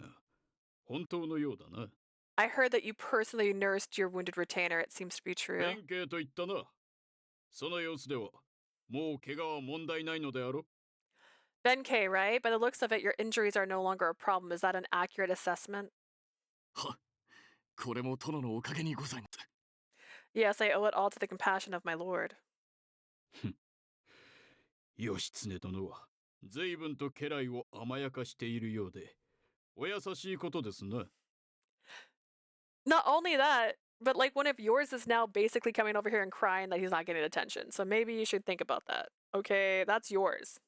本当のようだな。I heard that you personally nursed your wounded retainer. It seems to be true. 弁慶と言ったな。その様子では、もう怪我は問題ないのであろう。 Benkei, right? By the looks of it, your injuries are no longer a problem. Is that an accurate assessment? は、これも殿のおかげにございます。 Yes, I owe it all to the compassion of my lord. 義経殿は、随分と家来を甘やかしているようで、お優しいことですな。 Not only that, but like one of yours is now basically coming over here and crying that he's not getting attention. So maybe you should think about that. Okay, that's yours.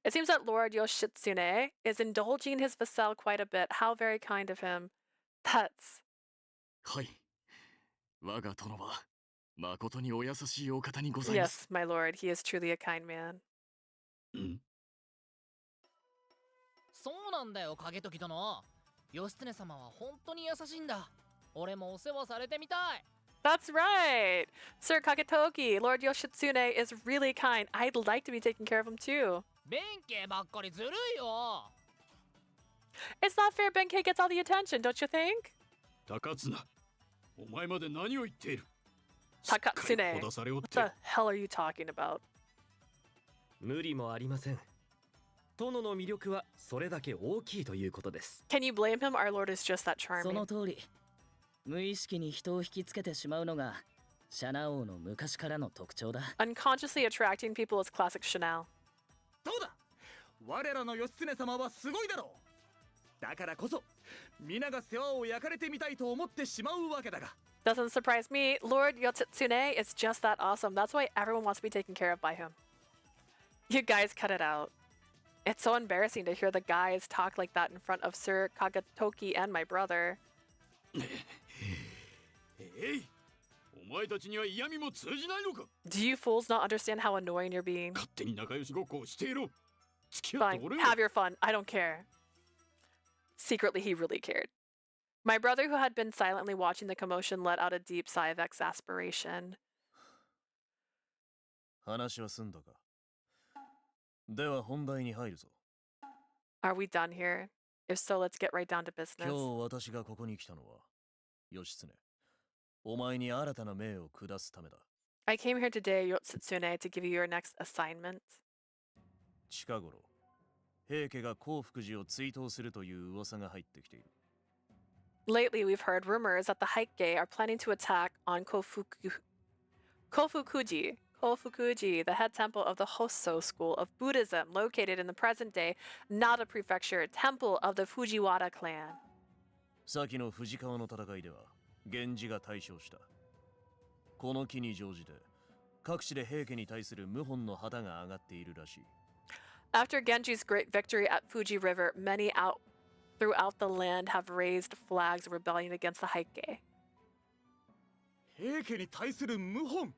It seems that Lord Yoshitsune is indulging his vassal quite a bit. How very kind of him. That's... はい。我が殿は、誠にお優しいお方にございます。 Yes, my lord, he is truly a kind man. そうなんだよ、景時殿。義経様は本当に優しいんだ。俺もお世話されてみたい。 That's right! Sir Kagetoki, Lord Yoshitsune is really kind. I'd like to be taking care of him too. 弁慶ばっかりずるいよ。 It's not fair Benkei gets all the attention, don't you think? 高綱、お前まで何を言っている。 Takatsune, ほだされおっ what て。 the hell are you talking about? 無理もありません。殿の魅力はそれだけ大きいということです。 Can you blame him? Our lord is just that そ charming. の通り。無意識に人を引きつけてしまうのがシャナ王の昔からの特徴だ。 Unconsciously attracting people is classic Chanel. どうだ。我らの義経様はすごいだろう。だからこそ皆が世話を焼かれてみたいと思ってしまうわけだが。 Doesn't surprise me. Lord Yoshitsune is just that awesome. That's why everyone wants to be taken care of by him. You guys cut it out. It's so embarrassing to hear the guys talk like that in front of Sir Kagetoki and my brother. お前たちには嫌味も通じないのか Do you fools not understand how annoying you're being? 勝手に仲良しごっこをしていろ付き合って Fine, 俺は have your fun. I don't care. Secretly, he really cared. My brother, who had been silently watching the commotion, let out a deep sigh of exasperation. 話は済んだか。では本題に入るぞ。 Are we done here? If so, let's get right down to 今 business. 日私がここに来たのは、義経、お前に新たな命を下すためだ。 I came here today, Yotsune, to give you your next assignment. 近頃、平家が興福寺を追悼するという噂が入ってきている。 Lately, we've heard rumors that the Heike are planning to attack on Kofukuji, the head temple of the Hosso school of Buddhism, located in the present-day Nara Prefecture, temple of the Fujiwara clan. 先の藤川の戦いでは、源氏が大勝した。この機に乗じて、各地で平家に対する謀反の旗が上がっているらしい。 After Genji's great victory at Fuji River, many throughout the land have raised flags of rebellion against the Heike. 平家に対する謀反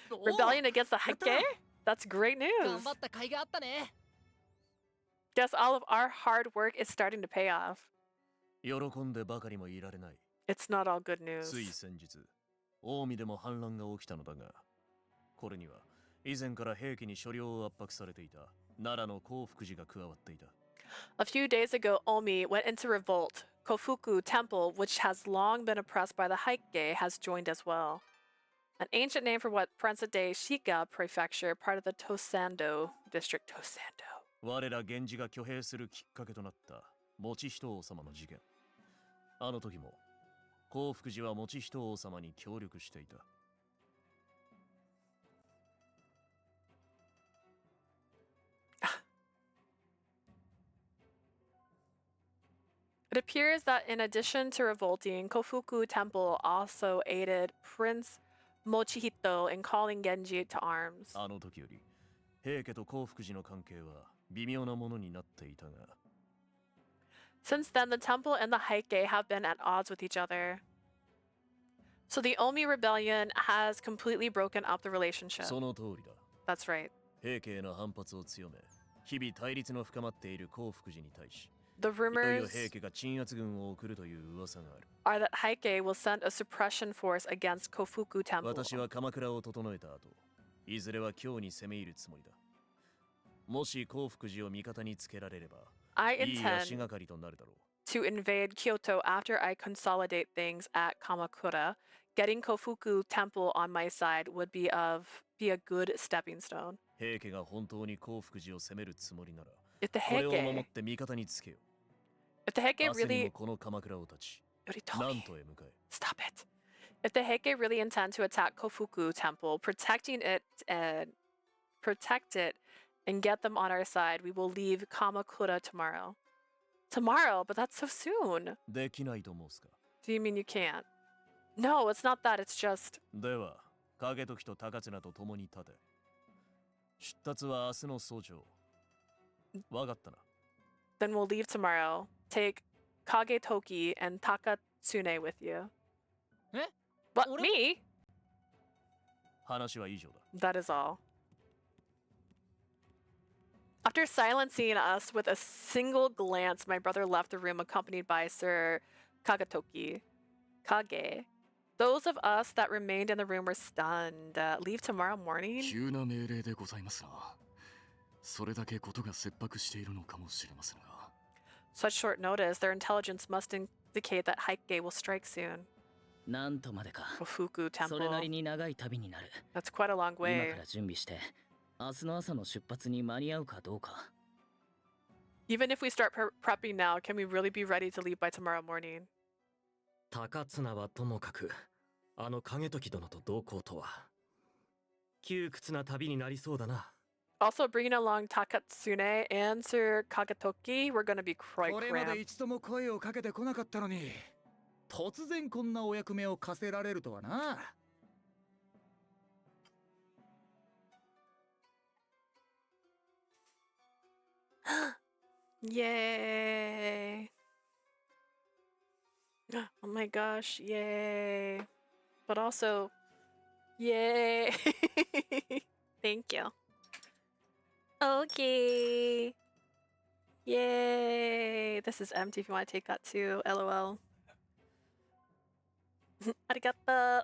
Rebellion against the Heike? That's great 頑 news. 張った甲斐があったね。 Guess all of our hard work is starting to pay off. 喜んでばかりもいられない。 It's not all good news. つい先日、近江でも反乱が起きたのだが、これには以前から平家に所領を圧迫されていた奈良の興福寺が加わっていた。 A few days ago, Omi went into revolt. Kofuku Temple, which has long been oppressed by the Heike, has joined as well. An ancient name for what present-day Shika Prefecture, part of the Tosando district. Tosando. 我ら源氏が挙兵するきっかけとなった以仁王様の事件。あの時も興福寺は以仁王様に協力していた。 It appears that in addition to revolting, Kofuku Temple also aided Prince Mochihito in calling Genji to arms. あの時より平家と興福寺の関係は微妙なものになっていたが。 Since then, the temple and the Heike have been at odds with each other. So the Omi rebellion has completely broken up the relationship. その通りだ。 That's right. 平家への反発を強め、日々対立の深まっている興福寺に対し、 The いよいよ rumors 平家が鎮圧軍を送るという噂がある。 are that Heike will send a suppression force against Kofuku Temple. 私は鎌倉を整えた後、いずれは京に攻め入るつもりだ。もし興福寺を味方につけられれば、 I いい足 intend がかりとなるだろう。 to invade Kyoto after I consolidate things at Kamakura. Getting Kofuku Temple on my side would be a good stepping stone. 平家が本当に興福寺を攻めるつもりなら、 If the これを守っ Heike, て味方につけよ。 if the Heike 明日に really, もこの鎌倉を立ち、 Yoritomi, なんとへ向かえ。 stop it. If the Heike really intend to attack Kofuku Temple, protect it and get them on our side, we will leave Kamakura tomorrow. Tomorrow? But that's so soon. できないと申すか。 Do you mean you can't? No, it's not that. It's just では、景時と高綱と共に立て。出立は明日の早朝。わかったな。 then we'll leave tomorrow. Take Kagetoki and Takatsune with you. え What, 俺 me? 話は以上だ。 That is all. After silencing us with a single glance, my brother left the room accompanied by Sir Kagetoki. Kage. Those of us that remained in the room were stunned. Leave tomorrow morning? 急な命令でございますな。それだけことが切迫しているのかもしれませんが。 Such short notice, their intelligence must indicate that Heike will strike soon. なんとまでか。 Kofuku それなり Temple. に長い旅になる。 That's quite a long 今 way. から準備して明日の朝の出発に間に合うかどうか。 Even if we start prepping now, can we really be ready to leave by tomorrow morning? 高綱はともかくあの景時殿と同行とは窮屈な旅になりそうだな。 Also, bringing along Takatsune and Sir Kagetoki, we're gonna be quite これまで cramped. 一度も声をかけてこなかったのに、突然こんなお役目を課せられるとはな。Yay! Oh my gosh, yay! But also, yay! Thank you. Okay. Yay! This is empty if you want to take that too. LOL. Arigato.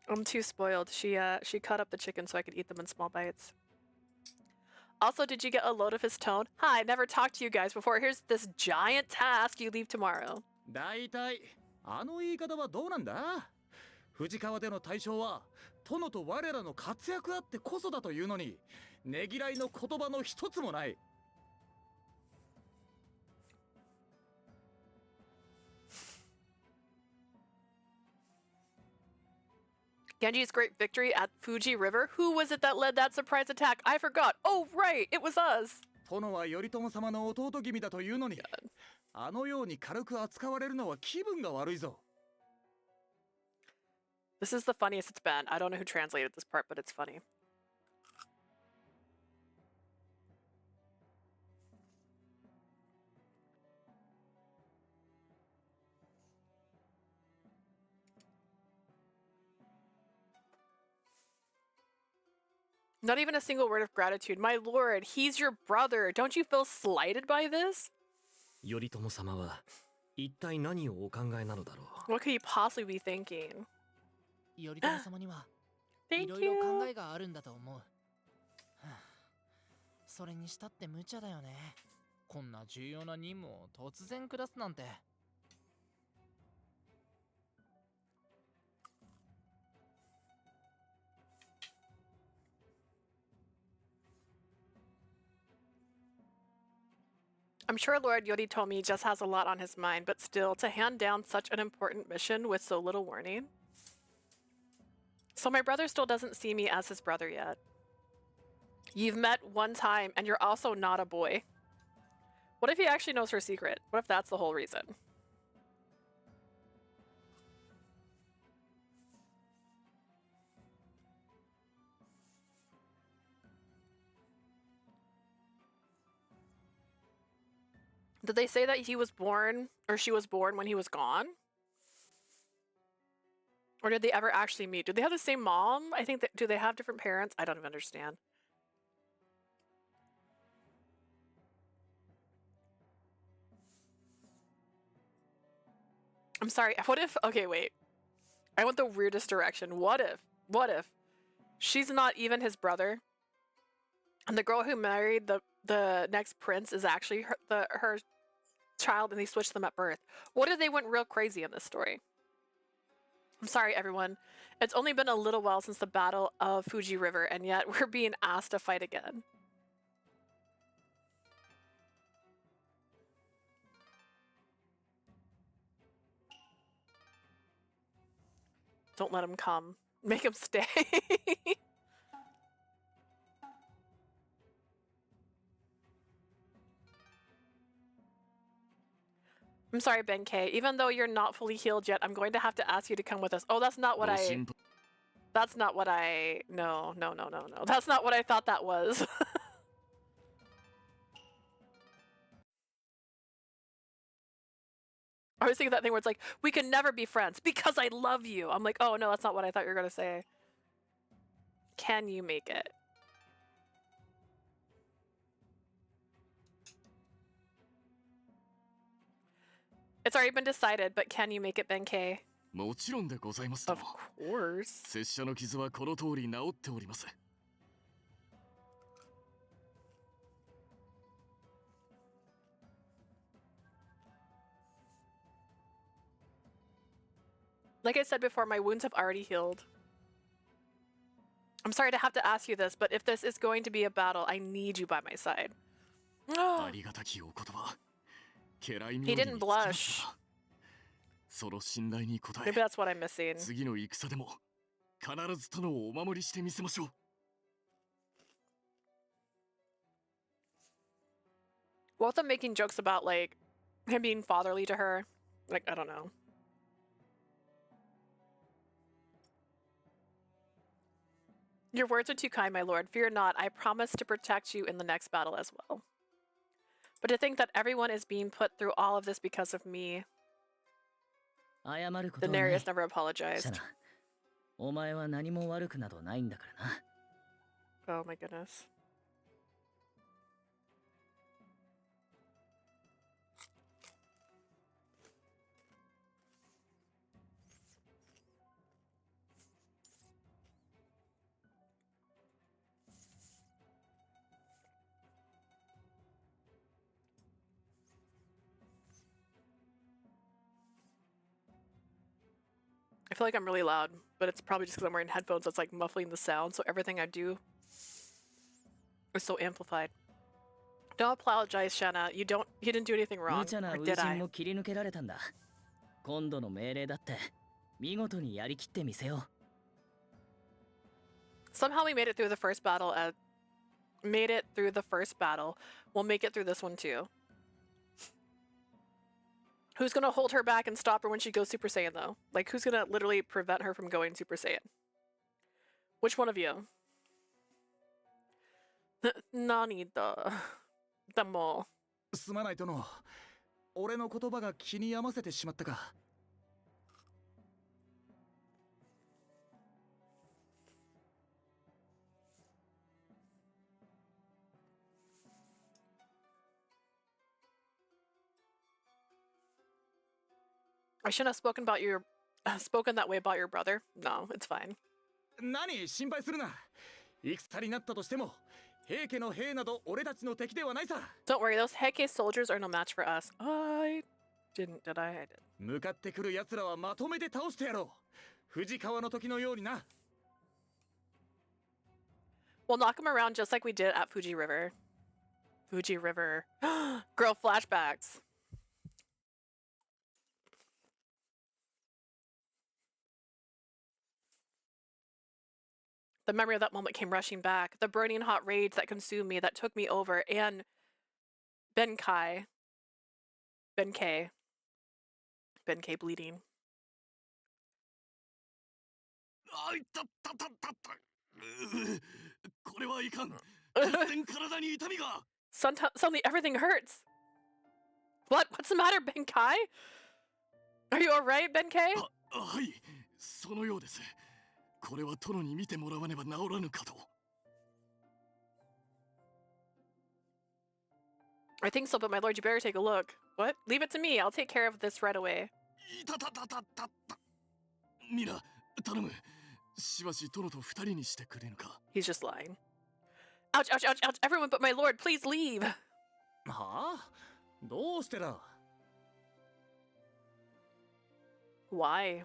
I'm too spoiled. She cut up the chicken so I could eat them in small bites. Also, did you get a load of his tone? Hi, never talked to you guys before. Here's this giant task you leave tomorrow. だいたいあの言い方はどうなんだ？藤川での対象は殿と我らの活躍あってこそだというのに、ねぎらいの言葉の一つもない。Genji's great victory at Fuji River. Who was it that led that surprise attack? I forgot. Oh, right. It was us. 殿は頼朝様の弟君だというのに、あのように軽く扱われるのは気分が悪いぞ。This is the funniest it's been. I don't know who translated this part, but it's funny. Not even a single word of gratitude. My lord, he's your brother. Don't you feel slighted by this? 頼朝様は一体何をお考えなのだろう。What could he possibly be thinking? 頼朝様には Thank いろいろ you. 考えがあるんだと思う。それにしたって無茶だよね。こんな重要な任務を突然下すなんて。I'm sure Lord Yoritomi just has a lot on his mind, but still, to hand down such an important mission with so little warning. So my brother still doesn't see me as his brother yet. You've met one time, and you're also not a boy. What if he actually knows her secret? What if that's the whole reason? Did they say that he was born, or she was born when he was gone? Or did they ever actually meet? Do they have the same mom? I think that, do they have different parents? I don't even understand. I'm sorry, what if, okay, wait. I went the weirdest direction. What if she's not even his brother? And the girl who married the next prince is actually her child, and they switched them at birth. What if they went real crazy in this story? I'm sorry, everyone. It's only been a little while since the Battle of Fuji River, and yet we're being asked to fight again. Don't let him come. Make him stay. I'm sorry, Benkei. Even though you're not fully healed yet, I'm going to have to ask you to come with us. Oh, that's not what I... That's not what I... No. That's not what I thought that was. I was thinking that thing where it's like, we can never be friends because I love you. I'm like, oh no, that's not what I thought you were going to say. Can you make it? It's already been decided, but can you make it, Benkei? もちろんでございますと Of course. 拙者の傷はこの通り治っております。 Like I said before, my wounds have already healed. I'm sorry to have to ask you this, but if this is going to be a battle, I need you by my side. He didn't blush. Maybe that's what I'm missing. 次の戦でも必ず殿をお守りしてみせましょう。 Both of them making jokes about, like, him being fatherly to her. Like, I don't know. Your words are too kind, my lord. Fear not. I promise to protect you in the next battle as well. But to think that everyone is being put through all of this because of me. Daenerys never apologized. Oh my goodness. I feel like I'm really loud, but it's probably just because I'm wearing headphones that's like muffling the sound, so everything I do is so amplified. Don't apologize, Shanna. You didn't do anything wrong. Or did I? 今度の命令だって見事にやりきってみせよう。 Somehow we made it through the first battle. We'll make it through this one too. Who's gonna hold her back and stop her when she goes Super Saiyan though? Like who's gonna literally prevent her from going Super Saiyan? Which one of you? Nani da. Damo. すまない殿。俺の言葉が気に病ませてしまったか。I shouldn't have spoken that way about your brother. No, it's fine. 何心配するな。戦になったとしても、平家の兵など俺たちの敵ではないさ。Don't worry, those Heike soldiers are no match for us. I didn't, did I? I did. 向かってくる奴らはまとめて倒してやろう。藤川の時のようにな。We'll knock him around just like we did at Fuji River. Fuji River. Girl, flashbacks. The memory of that moment came rushing back. The burning hot rage that consumed me, that took me over, and Benkei bleeding. あいたたたたた。これはいかん。突然体に痛みが。Suddenly everything hurts. What's the matter, Benkei? Are you alright, Benkei? はい、そのようです。これは殿に見てもらわねば治らぬかと。I think so, but my lord, you better take a look. What? Leave it to me. I'll take care of this right away. いたたたたたた。ミナ、頼む。しばし殿と二人にしてくれぬか。He's just lying. Ouch, ouch, ouch, ouch. Everyone but my lord, please leave. はあ？どうしてだ？ Why?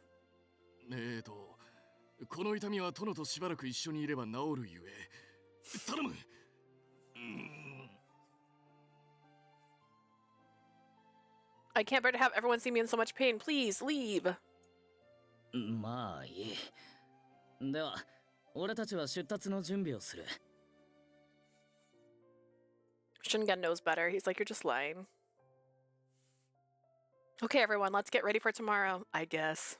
この痛みは殿としばらく一緒にいれば治るゆえ。頼む。I can't bear to have everyone see me in so much pain. Please leave. まあいい。では、俺たちは出立の準備をする。Shingen knows better. He's like, you're just lying. Okay, everyone, let's get ready for tomorrow, I guess.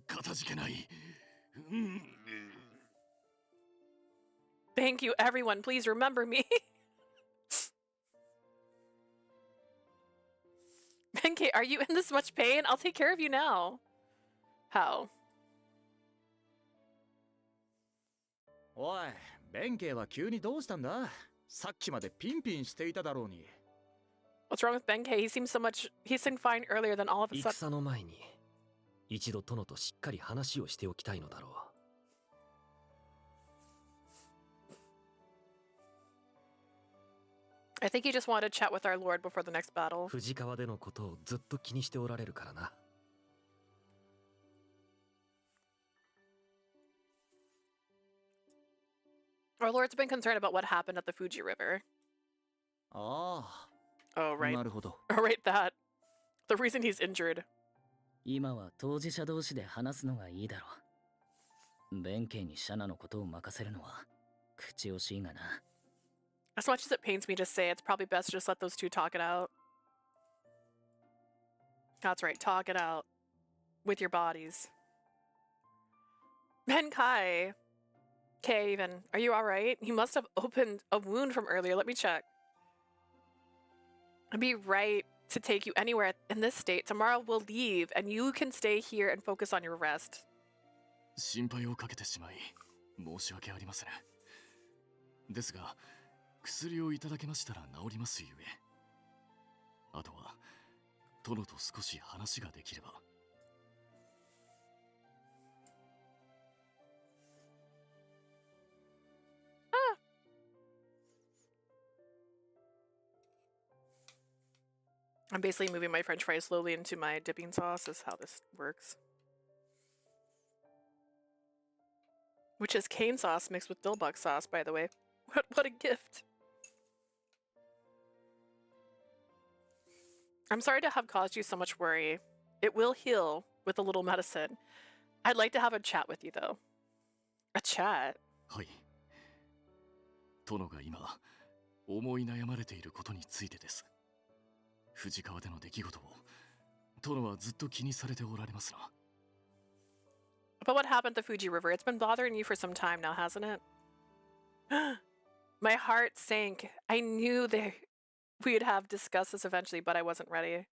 かたじけない。Thank you, everyone. Please remember me. Benkei, are you in this much pain? I'll take care of you now. How? おい、ベンケイは急にどうしたんだ？さっきまでピンピンしていただろうに。What's wrong with Benkei? He seemed fine earlier than all of a sudden. 戦の前に一度殿としっかり話をしておきたいのだろう。I think he just wanted to chat with our lord before the next battle. 藤川でのことをずっと気にしておられるからな。Our lord's been concerned about what happened at the Fuji River. ああ。 Oh, right. なるほど。Right, that. The reason he's injured. 今は当事者同士で話すのがいいだろう。ベンケイにシャナのことを任せるのは口惜しいがな。As much as it pains me to say, it's probably best to just let those two talk it out. That's right, talk it out. With your bodies. Benkei. Okay, even. Are you alright? He must have opened a wound from earlier. Let me check. I'd be right to take you anywhere in this state. Tomorrow we'll leave, and you can stay here and focus on your rest. 心配をかけてしまい申し訳ありません。ですが薬をいただけましたら治りますゆえ、あとは殿と少し話ができれば。I'm basically moving my french fries slowly into my dipping sauce is how this works. Which is cane sauce mixed with dillbug sauce, by the way. What a gift. I'm sorry to have caused you so much worry. It will heal with a little medicine. I'd like to have a chat with you, though. A chat? はい。殿が今思い悩まれていることについてです。藤川での出来事を殿はずっと気にされておられますな。But what happened to Fuji River? It's been bothering you for some time now, hasn't it? My heart sank. I knew that we'd have discussed this eventually, but I wasn't ready.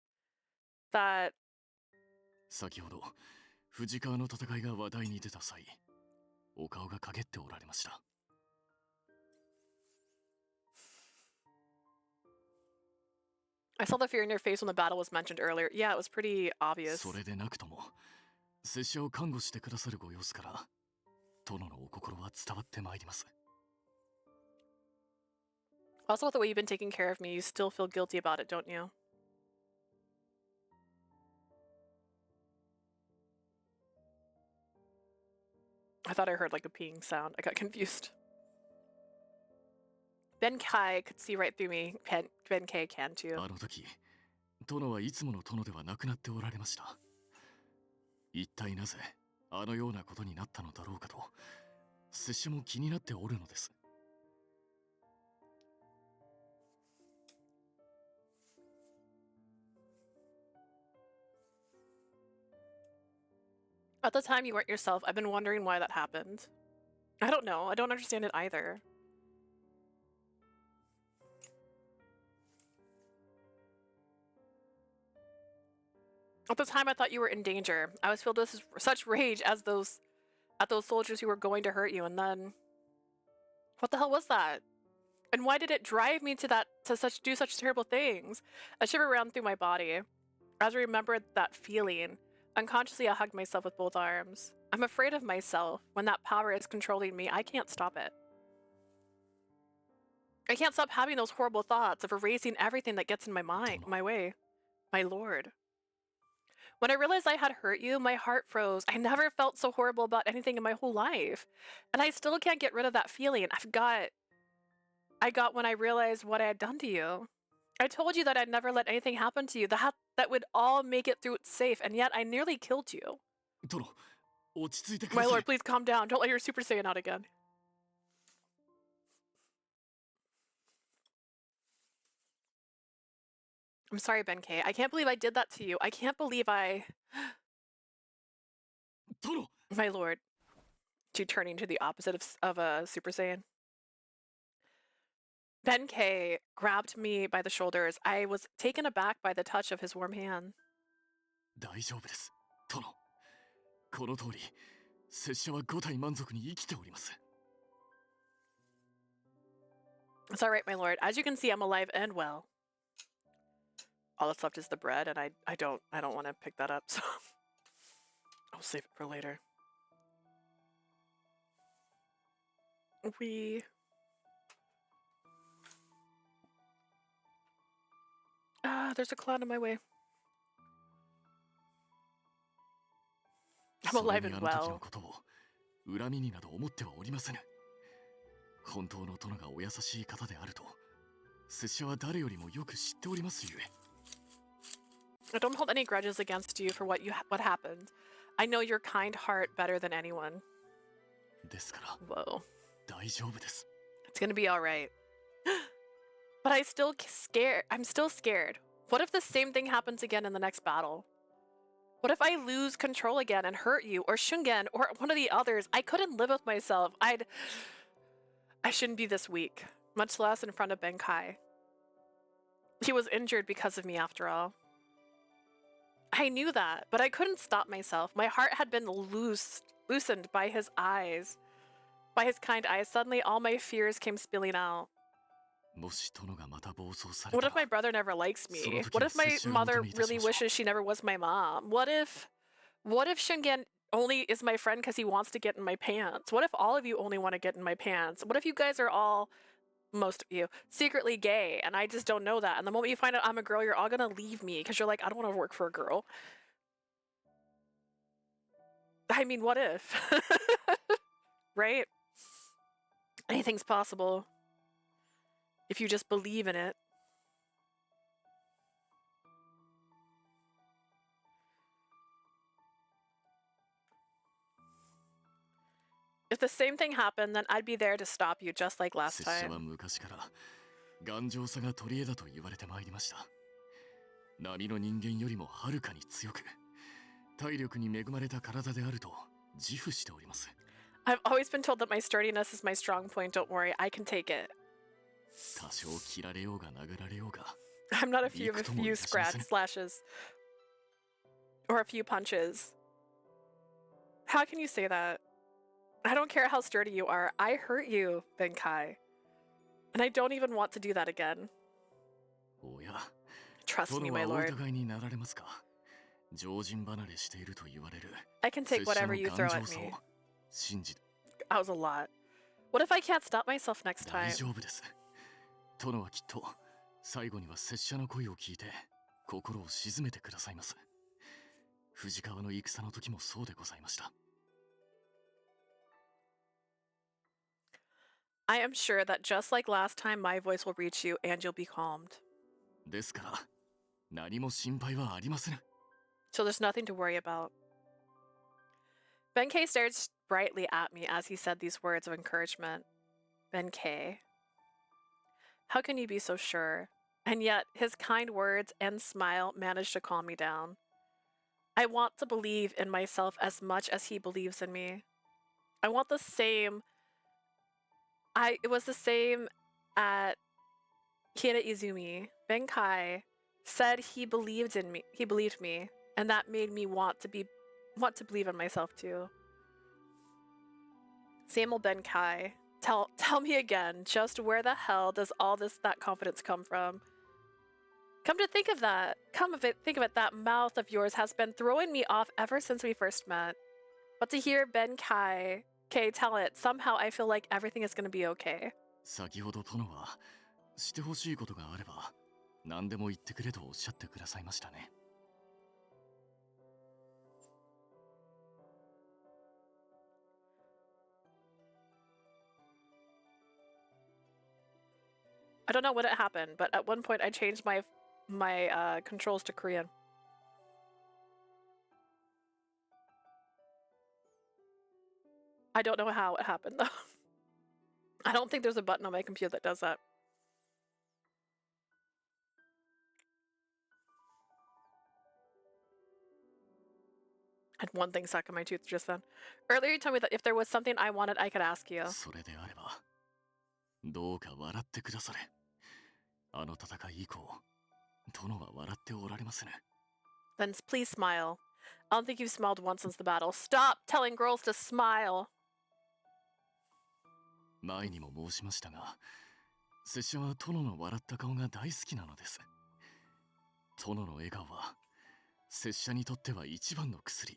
That... 先ほど藤川の戦いが話題に出た際、お顔が陰っておられました。I saw the fear in your face when the battle was mentioned earlier. Yeah, it was pretty obvious. それでなくとも、拙者を看護してくださるご様子から、殿のお心は伝わってまいります。Also, with the way you've been taking care of me, you still feel guilty about it, don't you? I thought I heard like a peeing sound. I got confused. Benkei could see right through me. Benkei can too. あの時、殿はいつもの殿ではなくなっておられました。一体なぜあのようなことになったのだろうかと、拙者も気になっておるのです。At the time you weren't yourself, I've been wondering why that happened. I don't know. I don't understand it either. At the time I thought you were in danger. I was filled with such rage at those soldiers who were going to hurt you, and then... What the hell was that? And why did it drive me to do such terrible things? A shiver ran through my body. As I remembered that feeling, unconsciously I hugged myself with both arms. I'm afraid of myself. When that power is controlling me, I can't stop it. I can't stop having those horrible thoughts of erasing everything that gets in my mind, my way. My lord. When I realized I had hurt you, my heart froze. I never felt so horrible about anything in my whole life. And I still can't get rid of that feeling I got when I realized what I had done to you. I told you that I'd never let anything happen to you, that would all make it through safe, and yet I nearly killed you. 殿、落ち着いてくだ My さい。 lord, please calm down. Don't let your Super Saiyan out again. I'm sorry, Benkei. I can't believe I did that to you. I can't believe I... 殿、 My lord. To turning to the opposite of a Super Saiyan. Benkei grabbed me by the shoulders. I was taken aback by the touch of his warm hand. 大丈夫です、殿。この通り、拙者は五体満足に生きております。 It's alright, my lord. As you can see, I'm alive and well. All that's left is the bread, and I don't want to pick that up, so I'll save it for later. There's a cloud in my way. I'm alive and well. それにあの時のことを恨みになど思ってはおりませぬ。本当の殿がお優しい方であると、拙者は誰よりもよく知っておりますゆえ。 I don't hold any grudges against you for what happened. I know your kind heart better than anyone. ですから、 Whoa. 大丈夫です。 It's gonna be alright. But I'm still scared. What if the same thing happens again in the next battle? What if I lose control again and hurt you, or Shungen, or one of the others? I couldn't live with myself. I shouldn't be this weak, much less in front of Benkei. He was injured because of me, after all. I knew that, but I couldn't stop myself. My heart had been loosened by his eyes. By his kind eyes, suddenly all my fears came spilling out. What if my brother never likes me? What if my mother really wishes she never was my mom? What if Shingen only is my friend because he wants to get in my pants? What if all of you only want to get in my pants? What if you guys are all, most of you, secretly gay and I just don't know that? And the moment you find out I'm a girl, you're all gonna leave me because you're like, I don't want to work for a girl. I mean, what if? Right? Anything's possible if you just believe in it. If the same thing happened, then I'd be there to stop you just like last time. 頑丈さが取り柄だと言われてまいりました。並の人間よりもはるかに強く、体力に恵まれた体であると自負しております。I've always been told that my sturdiness is my strong point. Don't worry, I can take it. 多少切られようが殴られようが、 I'm not a few slashes or a few punches. How can you say that? I don't care how sturdy you are. I hurt you, Benkei. And I don't even want to do that again. おや、 Trust me, my 殿はお lord. 疑いになられますか。常人離れしていると言われる。 I can take whatever you throw at me. 信じ、 That was a lot. What if I can't stop myself next 大 time? 丈夫です。殿はきっと最後には拙者の声を聞いて心を静めてくださいます。藤川の戦の時もそうでございました。 I am sure that just like last time, my voice will reach you and you'll be calmed. ですから何も心配はありません。 So there's nothing to worry about. Benkei stared brightly at me as he said these words of encouragement. Benkei. How can you be so sure? And yet his kind words and smile managed to calm me down. I want to believe in myself as much as he believes in me. I want the same. It was the same at Kira Izumi. Benkei said he believed in me. He believed me, and that made me want to believe in myself too. Same old Benkei. Tell me again, just where the hell does all that confidence come from? Come to think of that, think of it, that mouth of yours has been throwing me off ever since we first met. But to hear Benkei tell it, somehow I feel like everything is going to be okay. 先ほど殿はしてほしいことがあれば何でも言ってくれとおっしゃってくださいましたね。 I don't know what happened, but at one point I changed my controls to Korean. I don't know how it happened though. I don't think there's a button on my computer that does that. I had one thing stuck in my tooth just then. Earlier you told me that if there was something I wanted, I could ask you. それであればどうか笑ってくだされ。あの戦い以降、殿は笑っておられません。 Then please smile. I don't think you've smiled once since the battle. Stop telling girls to smile. 前にも申しましたが、拙者は殿の笑った顔が大好きなのです。殿の笑顔は拙者にとっては一番の薬。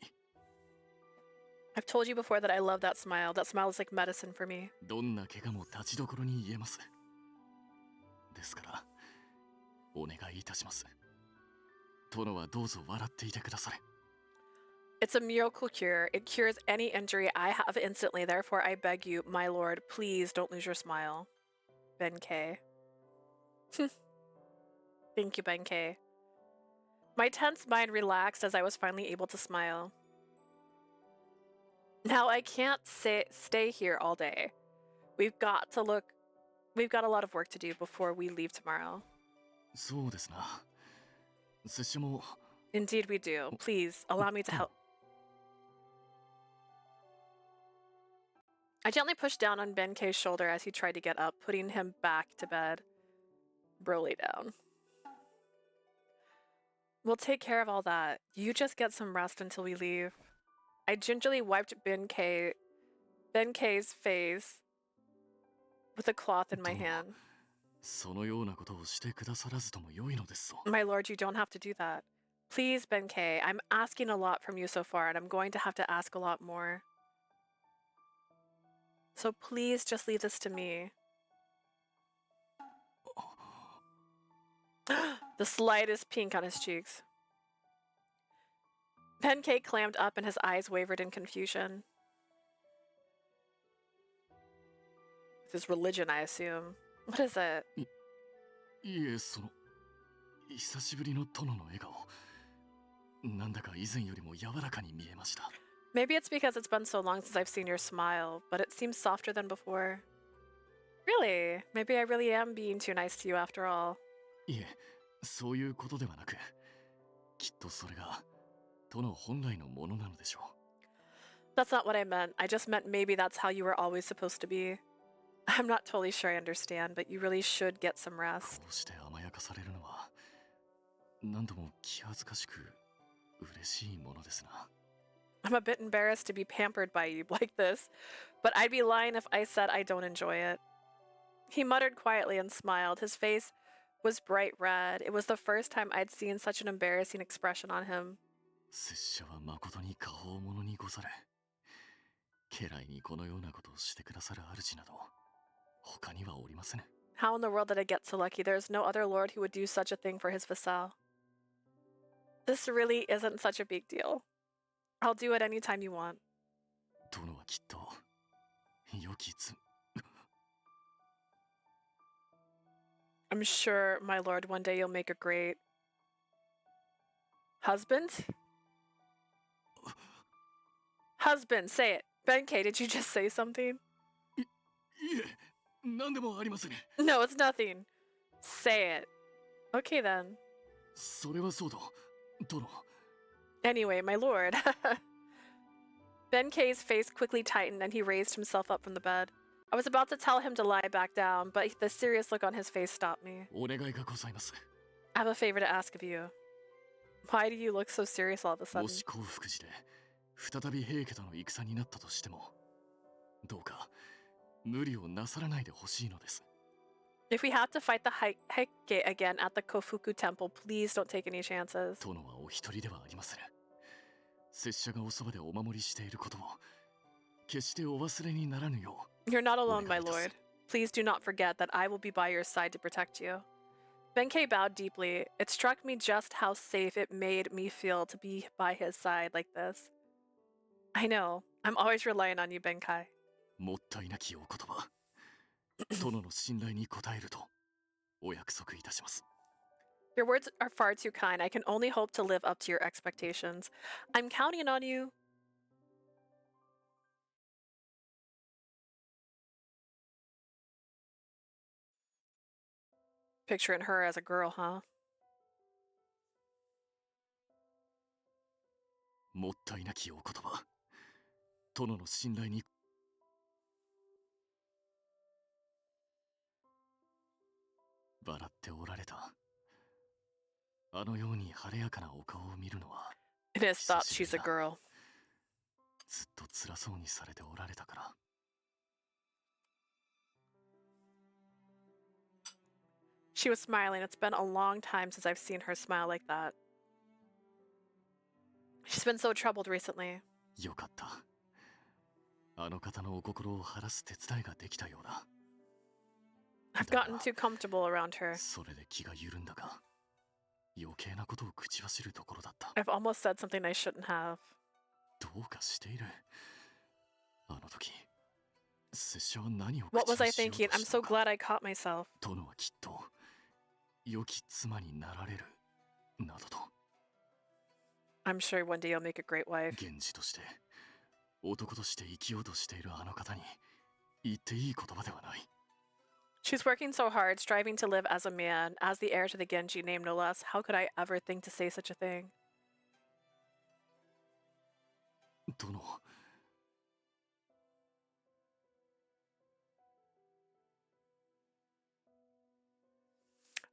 I've told you before that I love that smile. That smile is like medicine for me. どんな怪我も立ちどころに言えます。ですからお願いいたします。殿はどうぞ笑っていてくだされ。 It's a miracle cure. It cures any injury I have instantly. Therefore, I beg you, my lord, please don't lose your smile. Benkei. Thank you, Benkei. My tense mind relaxed as I was finally able to smile. Now I can't stay here all day. We've got a lot of work to do before we leave tomorrow. そうですな。拙者も Indeed we do. Please, allow me to help. I gently pushed down on Benkei's shoulder as he tried to get up, putting him back to bed. Bro, lay down. We'll take care of all that. You just get some rest until we leave. I gingerly wiped Benkei's face with a cloth in my hand. そのようなことをしてくださらずとも良いのですぞ。 My lord, you don't have to do that. Please, Benkei, I'm asking a lot from you so far, and I'm going to have to ask a lot more. So please just leave this to me. The slightest pink on his cheeks. Benkei clammed up and his eyes wavered in confusion. This is religion, I assume. What is it? いえ、その久しぶりの殿の笑顔、なんだか以前よりも柔らかに見えました。 Maybe it's because it's been so long since I've seen your smile, but it seems softer than before. Really? Maybe I really am being too nice to you after all. いえ、そういうことではなく、きっとそれが殿本来のものなのでしょう。 That's not what I meant. I just meant maybe that's how you were always supposed to be. I'm not totally sure I understand, but you really should get some rest. こうして甘やかされるのは何度も気恥ずかしく嬉しいものですな。 I'm a bit embarrassed to be pampered by you like this, but I'd be lying if I said I don't enjoy it. He muttered quietly and smiled. His face was bright red. It was the first time I'd seen such an embarrassing expression on him. 拙者は誠に果報者にござれ。家来にこのようなことをしてくださる主など他にはおりません。 How in the world did I get so lucky? There's no other lord who would do such a thing for his vassal. This really isn't such a big deal. I'll do it anytime you want. 殿はきっと良きI'm sure, my lord, one day you'll make a great husband? Husband, say it. Benkei, did you just say something? いえ、何でもありません。 No, it's nothing. Say it. Okay then. それはそうだ、殿。 Anyway, my lord. Benkei's face quickly tightened and he raised himself up from the bed. I was about to tell him to lie back down, but the serious look on his face stopped me. お願いがございます。 I have a favor to ask of you. Why do you look so serious all of a も sudden? し幸福寺で再び平家との戦になったとしても、どうか無理をなさらないでほしいのです。 If we have to fight the Heike again at the Kofuku temple, please don't take any chances. 殿はお一人ではありません。拙者がおそばでお守りしていることを決してお忘れにならぬよう。 You're not alone, my lord. Please do not forget that I will be by your side to protect you. Benkei bowed deeply. It struck me just how safe it made me feel to be by his side like this. I know. I'm always relying on you, Benkei. もったいなきお言葉。殿の信頼に応えるとお約束いたします。 Your words are far too kind. I can only hope to live up to your expectations. I'm counting on you. Picturing her as a girl, huh? もったいなきお言葉。殿の信頼に笑っておられた。あのように晴れやかなお顔を見るのは It is thought she's a girl. ずっと辛そうにされておられたから。 She was smiling. It's been a long time since I've seen her smile like that. She's been so troubled recently. よかった。あの方のお心を晴らす手伝いができたようだ。 I've gotten too comfortable around her. それで気が緩んだが、余計なことを口走るところだった。 I've almost said something I shouldn't have. どうかしている。あの時、拙者は何を What 口 was I にしよう thinking? と I'm した so のか。 glad I caught myself. 殿はきっと良き妻になられるなどと。 I'm sure one day you'll make a great wife. 源氏として男として生きようとしているあの方に言っていい言葉ではない。 She's working so hard, striving to live as a man, as the heir to the Genji name no less. How could I ever think to say such a thing? 殿。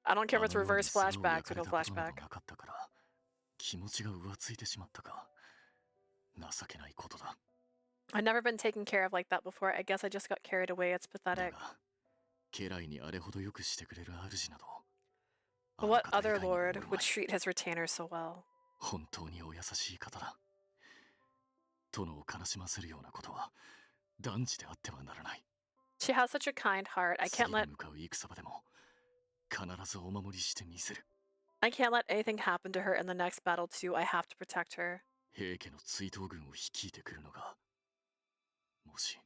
I don't care if あ it's のように reverse 空を焼 flashbacks か or れ no たことなど flashback. なかったから、気持ちが浮ついてしまったか。情けないことだ。I've never been taken care of like that before. I guess I just got carried away. It's だ pathetic. が、家来にあれほどよくしてくれる主など、あ But の what 方以 other 外にもお lord るま would い。 treat his retainers so well? 本当にお優しい方だ。殿を悲しませるようなことは断じてあってはならない。 She has such a kind heart. I can't 次に let 向かう戦場でも必ずお守りしてみせる。 I can't let anything happen to her in the next battle too. I have to protect her. 平家の追討軍を率いてくるのが、もし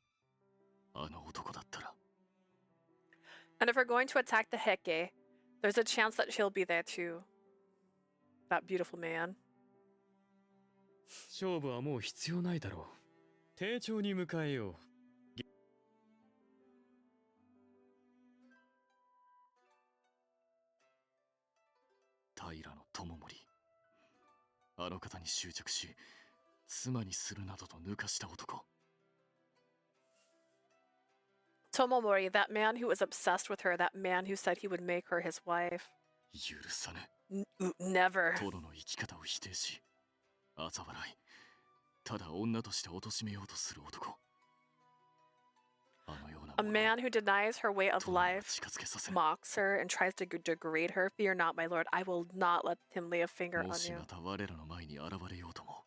あの男だったら。 And if we're going to attack the Heike, there's a chance that he'll be there too. That beautiful man. 勝負はもう必要ないだろう。丁重に迎えよう。平智盛、あの方に執着し、妻にするなどと抜かした男。 Tomomori, that man who was obsessed with her, that man who said he would make her his wife. 許さぬ。 Never. 殿の生き方を否定し、嘲笑い、ただ女として貶めようとする男。 A man who denies her way of life, mocks her, and tries to degrade her. Fear not, my lord. I will not let him lay a finger も on し you. また我らの前に現れようとも、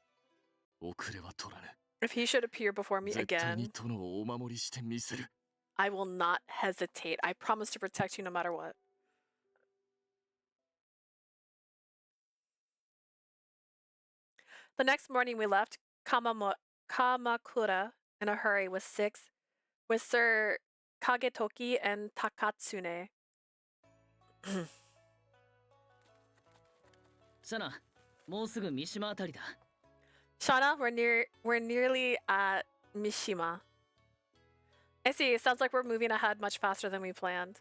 遅れは取らぬ。 If he should appear before me 絶対に again, 殿をお守りしてみせる。 I will not hesitate. I promise to protect you no matter what. The next morning, we left Kamakura in a hurry with Sir Kagetoki and Takatsune. シャナ、もうすぐ三島あたりだ。 Shauna, we're nearly at Mishima. I see. Sounds like we're moving ahead much faster than we planned.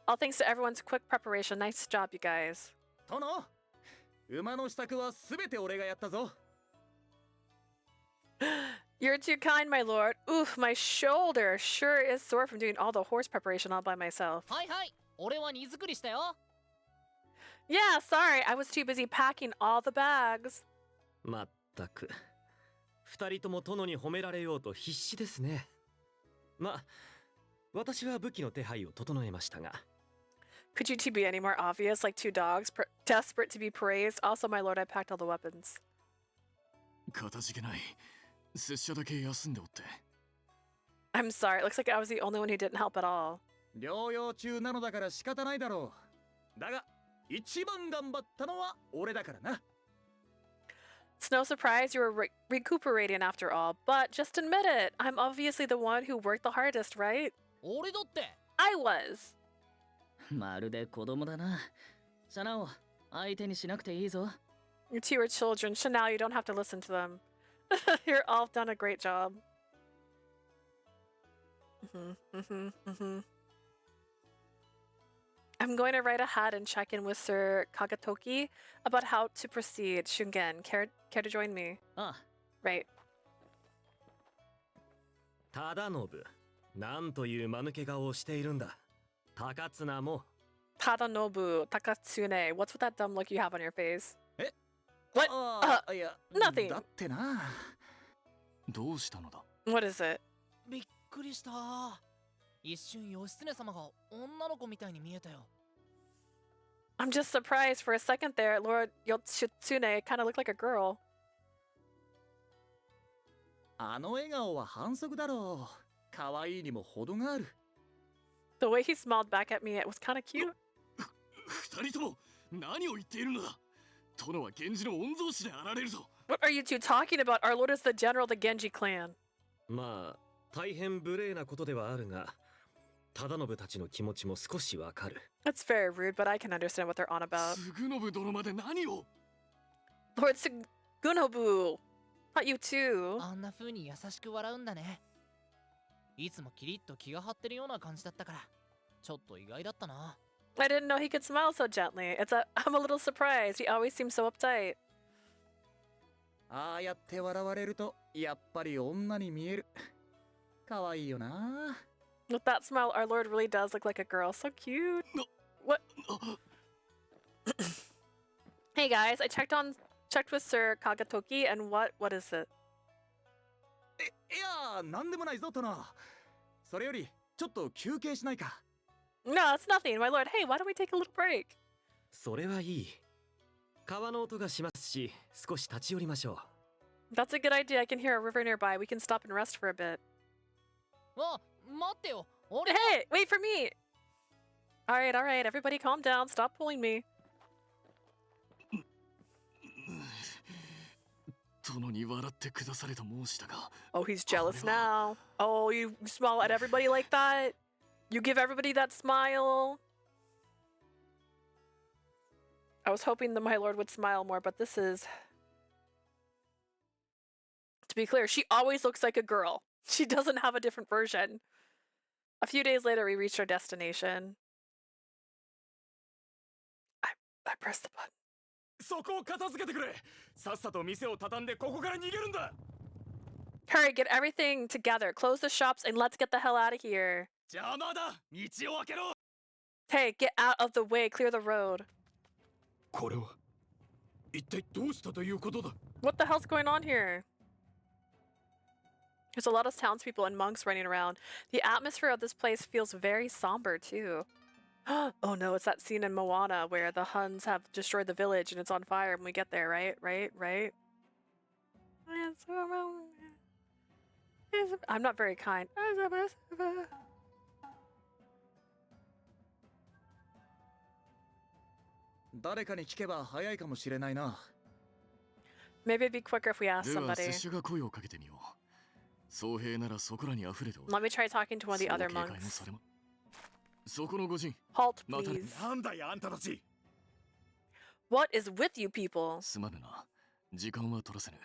All thanks to everyone's quick preparation. Nice job, you guys. 殿、馬の支度はすべて俺がやったぞ。 You're too kind, my lord. Oof, my shoulder sure is sore from doing all the horse preparation all by myself. はいはい、俺は荷造りしたよ。 Yeah, sorry. I was too busy packing all the bags. まったく。二人とも殿に褒められようと必死ですね。ま、私は武器の手配を整えましたが。 Could you two be any more obvious, like two dogs, desperate to be praised? Also, my lord, I packed all the weapons. かたじけない。拙者だけ休んでおって。 I'm sorry. It looks like I was the only one who didn't help at all. 療養中なのだから仕方ないだろう。だが、一番頑張ったのは俺だからな。 It's no surprise you were recuperating after all, but just admit it. I'm obviously the one who worked the hardest, right? 俺だって。 I was. まるで子供だな。シャナを相手にしなくていいぞ。 You two are children. Chanel, you don't have to listen to them. You're all done a great job. I'm going to write ahead and check in with Sir Kagetoki about how to proceed. Shungen, care to join me? Right. 忠信、なんという間抜け顔をしているんだ。高綱も。 Tadanobu, Takatsune, what's with that dumb look you have on your face? え What? いや、 Nothing. だってな。どうしたのだ。 What is it? びっくりした。一瞬義経様が女の子みたいに見えたよ。 I'm just surprised for a second there. Lord Yoshitsune kind of looked like a girl. あの笑顔は反則だろう。可愛いにも程がある。 The way he smiled back at me, it was kind of cute. 二人とも何を言っているのだ。殿は源氏の御曹司であられるぞ。 What are you two talking about? Our lord is the general of the Genji clan. まあ、大変無礼なことではあるが、忠信たちの気持ちも少しわかる。 That's very rude, but I can understand what they're on about. 嗣信殿まで何を。 Lord Sugunobu, not you too. あんな風に優しく笑うんだね。いつもキリッと気が張ってるような感じだったから、ちょっと意外だったな。 I didn't know he could smile so gently. I'm a little surprised. He always seems so uptight. ああやって笑われるとやっぱり女に見える。可愛いよな。With that smile, our lord really does look like a girl. So cute. What? Hey guys, I checked with Sir Kagatoki, and what is it? いや、なんでもないぞ、殿。それより、ちょっと休憩しないか。No, it's nothing, my lord. Hey, why don't we take a little break? それはいい。川の音がしますし、少し立ち寄りましょう。That's a good idea. I can hear a river nearby. We can stop and rest for a bit. あ、待ってよ。俺 Hey, wait for me. All right. Everybody calm down. Stop pulling me. 殿に笑ってくだされと申したが。 Oh, he's jealous now. Oh, you smile at everybody like that? You give everybody that smile? I was hoping that my lord would smile more, but this is... To be clear, she always looks like a girl. She doesn't have a different version. A few days later, we reached our destination. I pressed the button. そこを片付けてくれ。さっさと店を畳んでここから逃げるんだ。 Hurry, get everything together. Close the shops and let's get the hell out of here. 邪魔だ。道を開けろ。 Hey, get out of the way. Clear the road. これは一体どうしたということだ。 What the hell's going on here? There's a lot of townspeople and monks running around. The atmosphere of this place feels very somber, too. Oh no, it's that scene in Moana where the Huns have destroyed the village and it's on fire when we get there, right? I'm not very kind. Maybe it'd be quicker if we asked では somebody. 拙者が声をかけてみよう。僧兵ならそこらに溢れておる。 Let me try talking to one of the other そう警戒も monks. されま。そこの御人。 Halt, またね。 please. なんだよあんたたち。 What is with you people? すまぬな。時間は取らせぬ。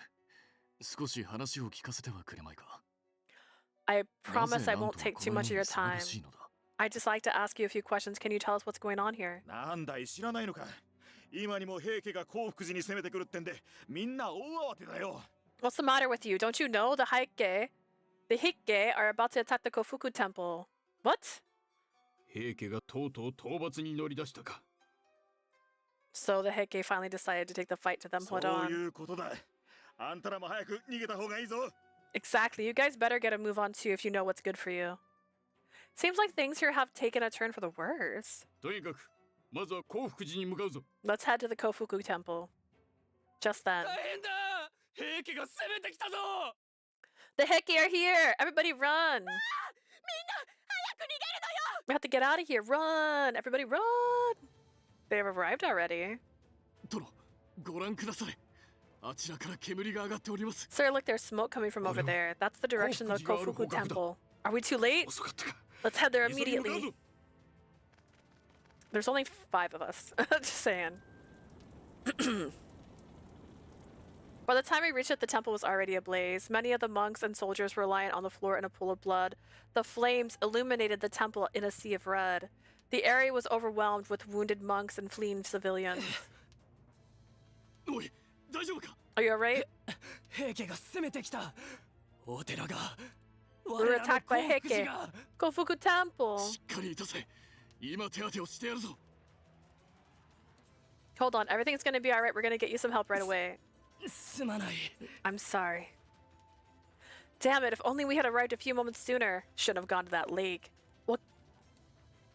少し話を聞かせてはくれまいか。 I な promise ぜ I なん won't と take こ too の much of よう your に騒 time. がしいのだ。 I'd just like to ask you a few questions. Can you tell us what's going on here? なんだい知らないのか。今にも平家が興福寺に攻めてくるってんで、みんな大慌てだよ。 What's the matter with you? Don't you know the Hikke are about to attack the Kofuku temple? What? 平家がとうとう討伐に乗り出したか。 So the Hikke finally decided to take the fight to them. そ Hold う on. いうことだ。あんたらも早く逃げた方がいいぞ。 Exactly. You guys better get a move on too if you know what's good for you. Seems like things here have taken a turn for the worse. とにかくまずは興福寺に向かうぞ。 Let's head to the Kofuku temple. Just then. 大変だ。平家が攻めてきたぞ。 The Hikke are here! Everybody run! We have to get out of here. Run! Everybody run! They've arrived already. 殿、ご覧くだされ。あちらから煙が上がっております。 Sir, look, there's smoke coming from over there. That's the direction of the Kofuku temple. Are we too late? 遅かったか。 Let's head there 急ぎ向かう immediately. ぞ。 There's only 5 of us. Just saying. By the time we reached it, the temple was already ablaze. Many of the monks and soldiers were lying on the floor in a pool of blood. The flames illuminated the temple in a sea of red. The area was overwhelmed with wounded monks and fleeing civilians. おい、大丈夫か。 Are you alright? 平家が攻めてきた。お寺が。 We were attacked by Heike. Kofuku Temple. しっかりいたせ。今手当てをしてやるぞ。 Hold on, everything's gonna be alright. We're gonna get you some help right away. すまない。 I'm sorry. Damn it, if only we had arrived a few moments sooner. Shouldn't have gone to that lake. Well,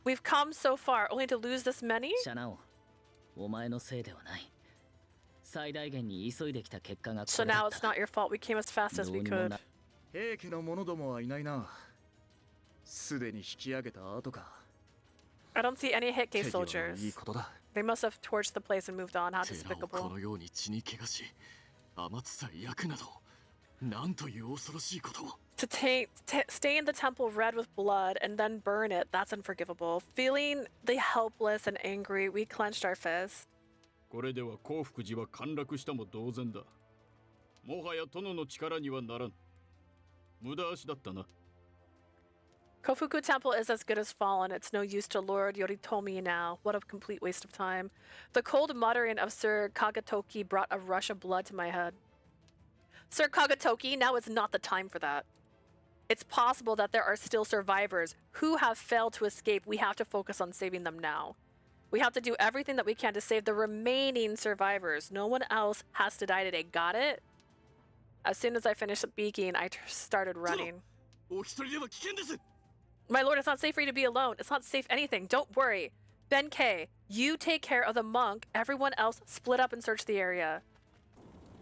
we've come so far, only to lose this many? シャナオ、お前のせいではない。最大限に急いできた結果がこ So れだ now っ it's た。 not your fault. We came as fast as we どうにも could. な平家の者どもはいないな。すでに引き上げた後か。 I don't see any Hikke 手際の soldiers. いいことだ。 They must have torched the place and moved on. How 寺をこ despicable. のように血に汚し、天津さえ焼くなど、なんという恐ろしいことを。 To stain the temple red with blood and then burn it, that's unforgivable. Feeling the helpless and angry, we clenched our fists. これでは興福寺は陥落したも同然だ。もはや殿の力にはならん。無駄足だったな。 Kofuku Temple is as good as fallen. It's no use to Lord Yoritomi now. What a complete waste of time. The cold muttering of Sir Kagatoki brought a rush of blood to my head. Sir Kagatoki, now is not the time for that. It's possible that there are still survivors who have failed to escape. We have to focus on saving them now. We have to do everything that we can to save the remaining survivors. No one else has to die today. Got it? As soon as I finished speaking, I started running. My lord, it's not safe for you to be alone. It's not safe anything. Don't worry. Benkei, you take care of the monk. Everyone else split up and search the area.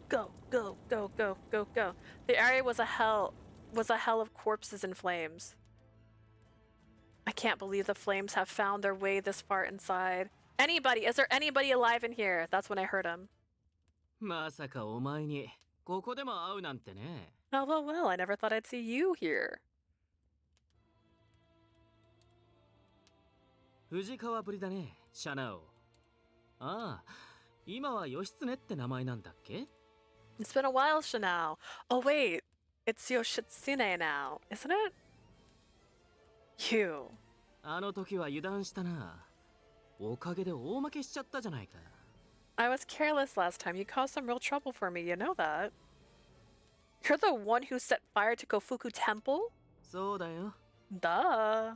Go, go, go, go, go, go. The area was a hell of corpses and flames. I can't believe the flames have found their way this far inside. Anybody, is there anybody alive in here? That's when I heard him.まさかお前にここでも会うなんてね。Oh, well, I never thought I'd see you here. 藤川ぶりだね、シャナオ。ああ、今は義経って名前なんだっけ？ It's been a while, Shanao. Oh wait, it's Yoshitsune now, isn't it? You. あの時は油断したな。おかげで大負けしちゃったじゃないか。I was careless last time. You caused some real trouble for me, you know that. You're the one who set fire to Kofuku Temple? そうだよ。Duh.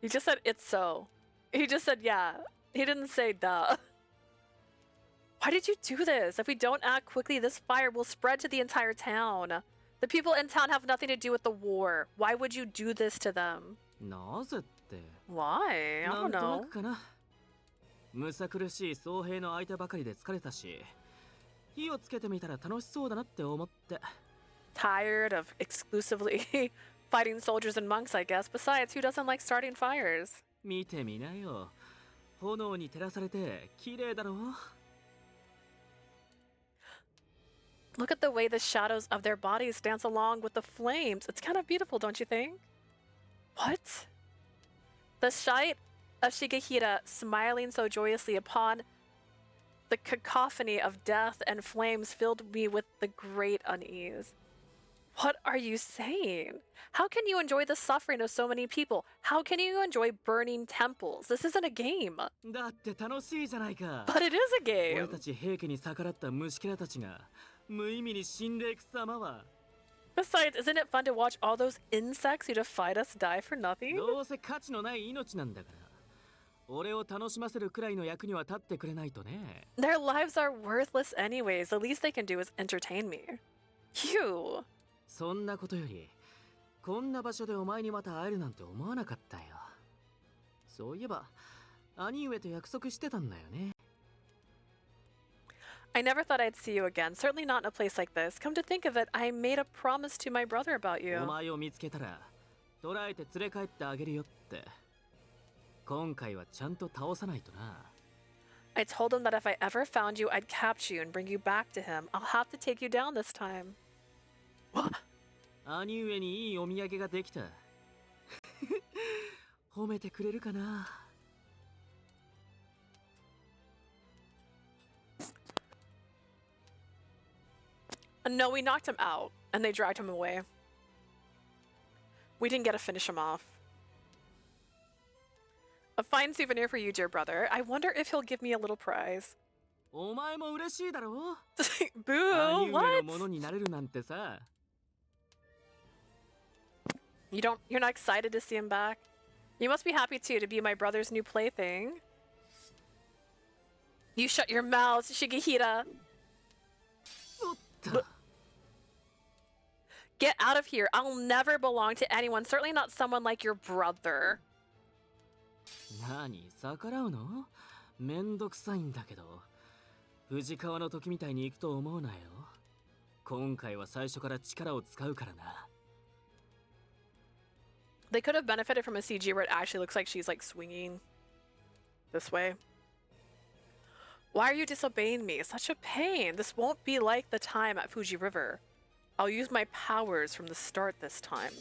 He just said it's so. He just said yeah. He didn't say duh. Why did you do this? If we don't act quickly, this fire will spread to the entire town. The people in town have nothing to do with the war. Why would you do this to them? なぜって。Why? I な don't んとな know. くかな。むさ苦しい僧兵の相手ばかりで疲れたし、火をつけてみたら楽しそうだなって思って。Tired of exclusively fighting soldiers and monks, I guess. Besides, who doesn't like starting fires? 見てみなよ。炎に照らされて綺麗だろう。Look at the way the shadows of their bodies dance along with the flames. It's kind of beautiful, don't you think? What? The sight of Shigehira smiling so joyously upon the cacophony of death and flames filled me with the great unease. What are you saying? How can you enjoy the suffering of so many people? How can you enjoy burning temples? This isn't a game. だって楽しいじゃないか。 But it is a game. 俺たち平家に逆らった虫けらたちが無意味に死んでいく様は。 Besides, isn't it fun to watch all those insects who defied us die for nothing? どうせ価値のない命なんだから。俺を楽しませるくらいの役には立ってくれないとね。Their lives are worthless anyways. The least they can do is entertain me. You. そんなことより、こんな場所でお前にまた会えるなんて思わなかったよ。そういえば、兄上と約束してたんだよね。I never thought I'd see you again. Certainly not in a place like this. Come to think of it, I made a promise to my brother about お you. 前を見つけたら、捕らえて連れ帰ってあげるよって。今回はちゃんと倒さないとな。I told him that if I ever found you, I'd capture you and bring you back to him. I'll have to take you down this time. 兄上にいいお土産ができた。褒めてくれるかな。No, we knocked him out, and they dragged him away. We didn't get to finish him off. A fine souvenir for you, dear brother. I wonder if he'll give me a little prize. お前も嬉しいだろう。 Boo! 兄上の What? ものになれるなんてさ。You're not excited to see him back? You must be happy too to be my brother's new plaything. You shut your mouth, Shigehira. Get out of here. I'll never belong to anyone, certainly not someone like your brother. 何、逆らうの？めんどくさいんだけど。藤川の時みたいに行くと思うなよ。今回は最初から力を使うからな。They could have benefited from a CG where it actually looks like she's like swinging this way. Why are you disobeying me? Such a pain. This won't be like the time at Fuji River. I'll use my powers from the start this time.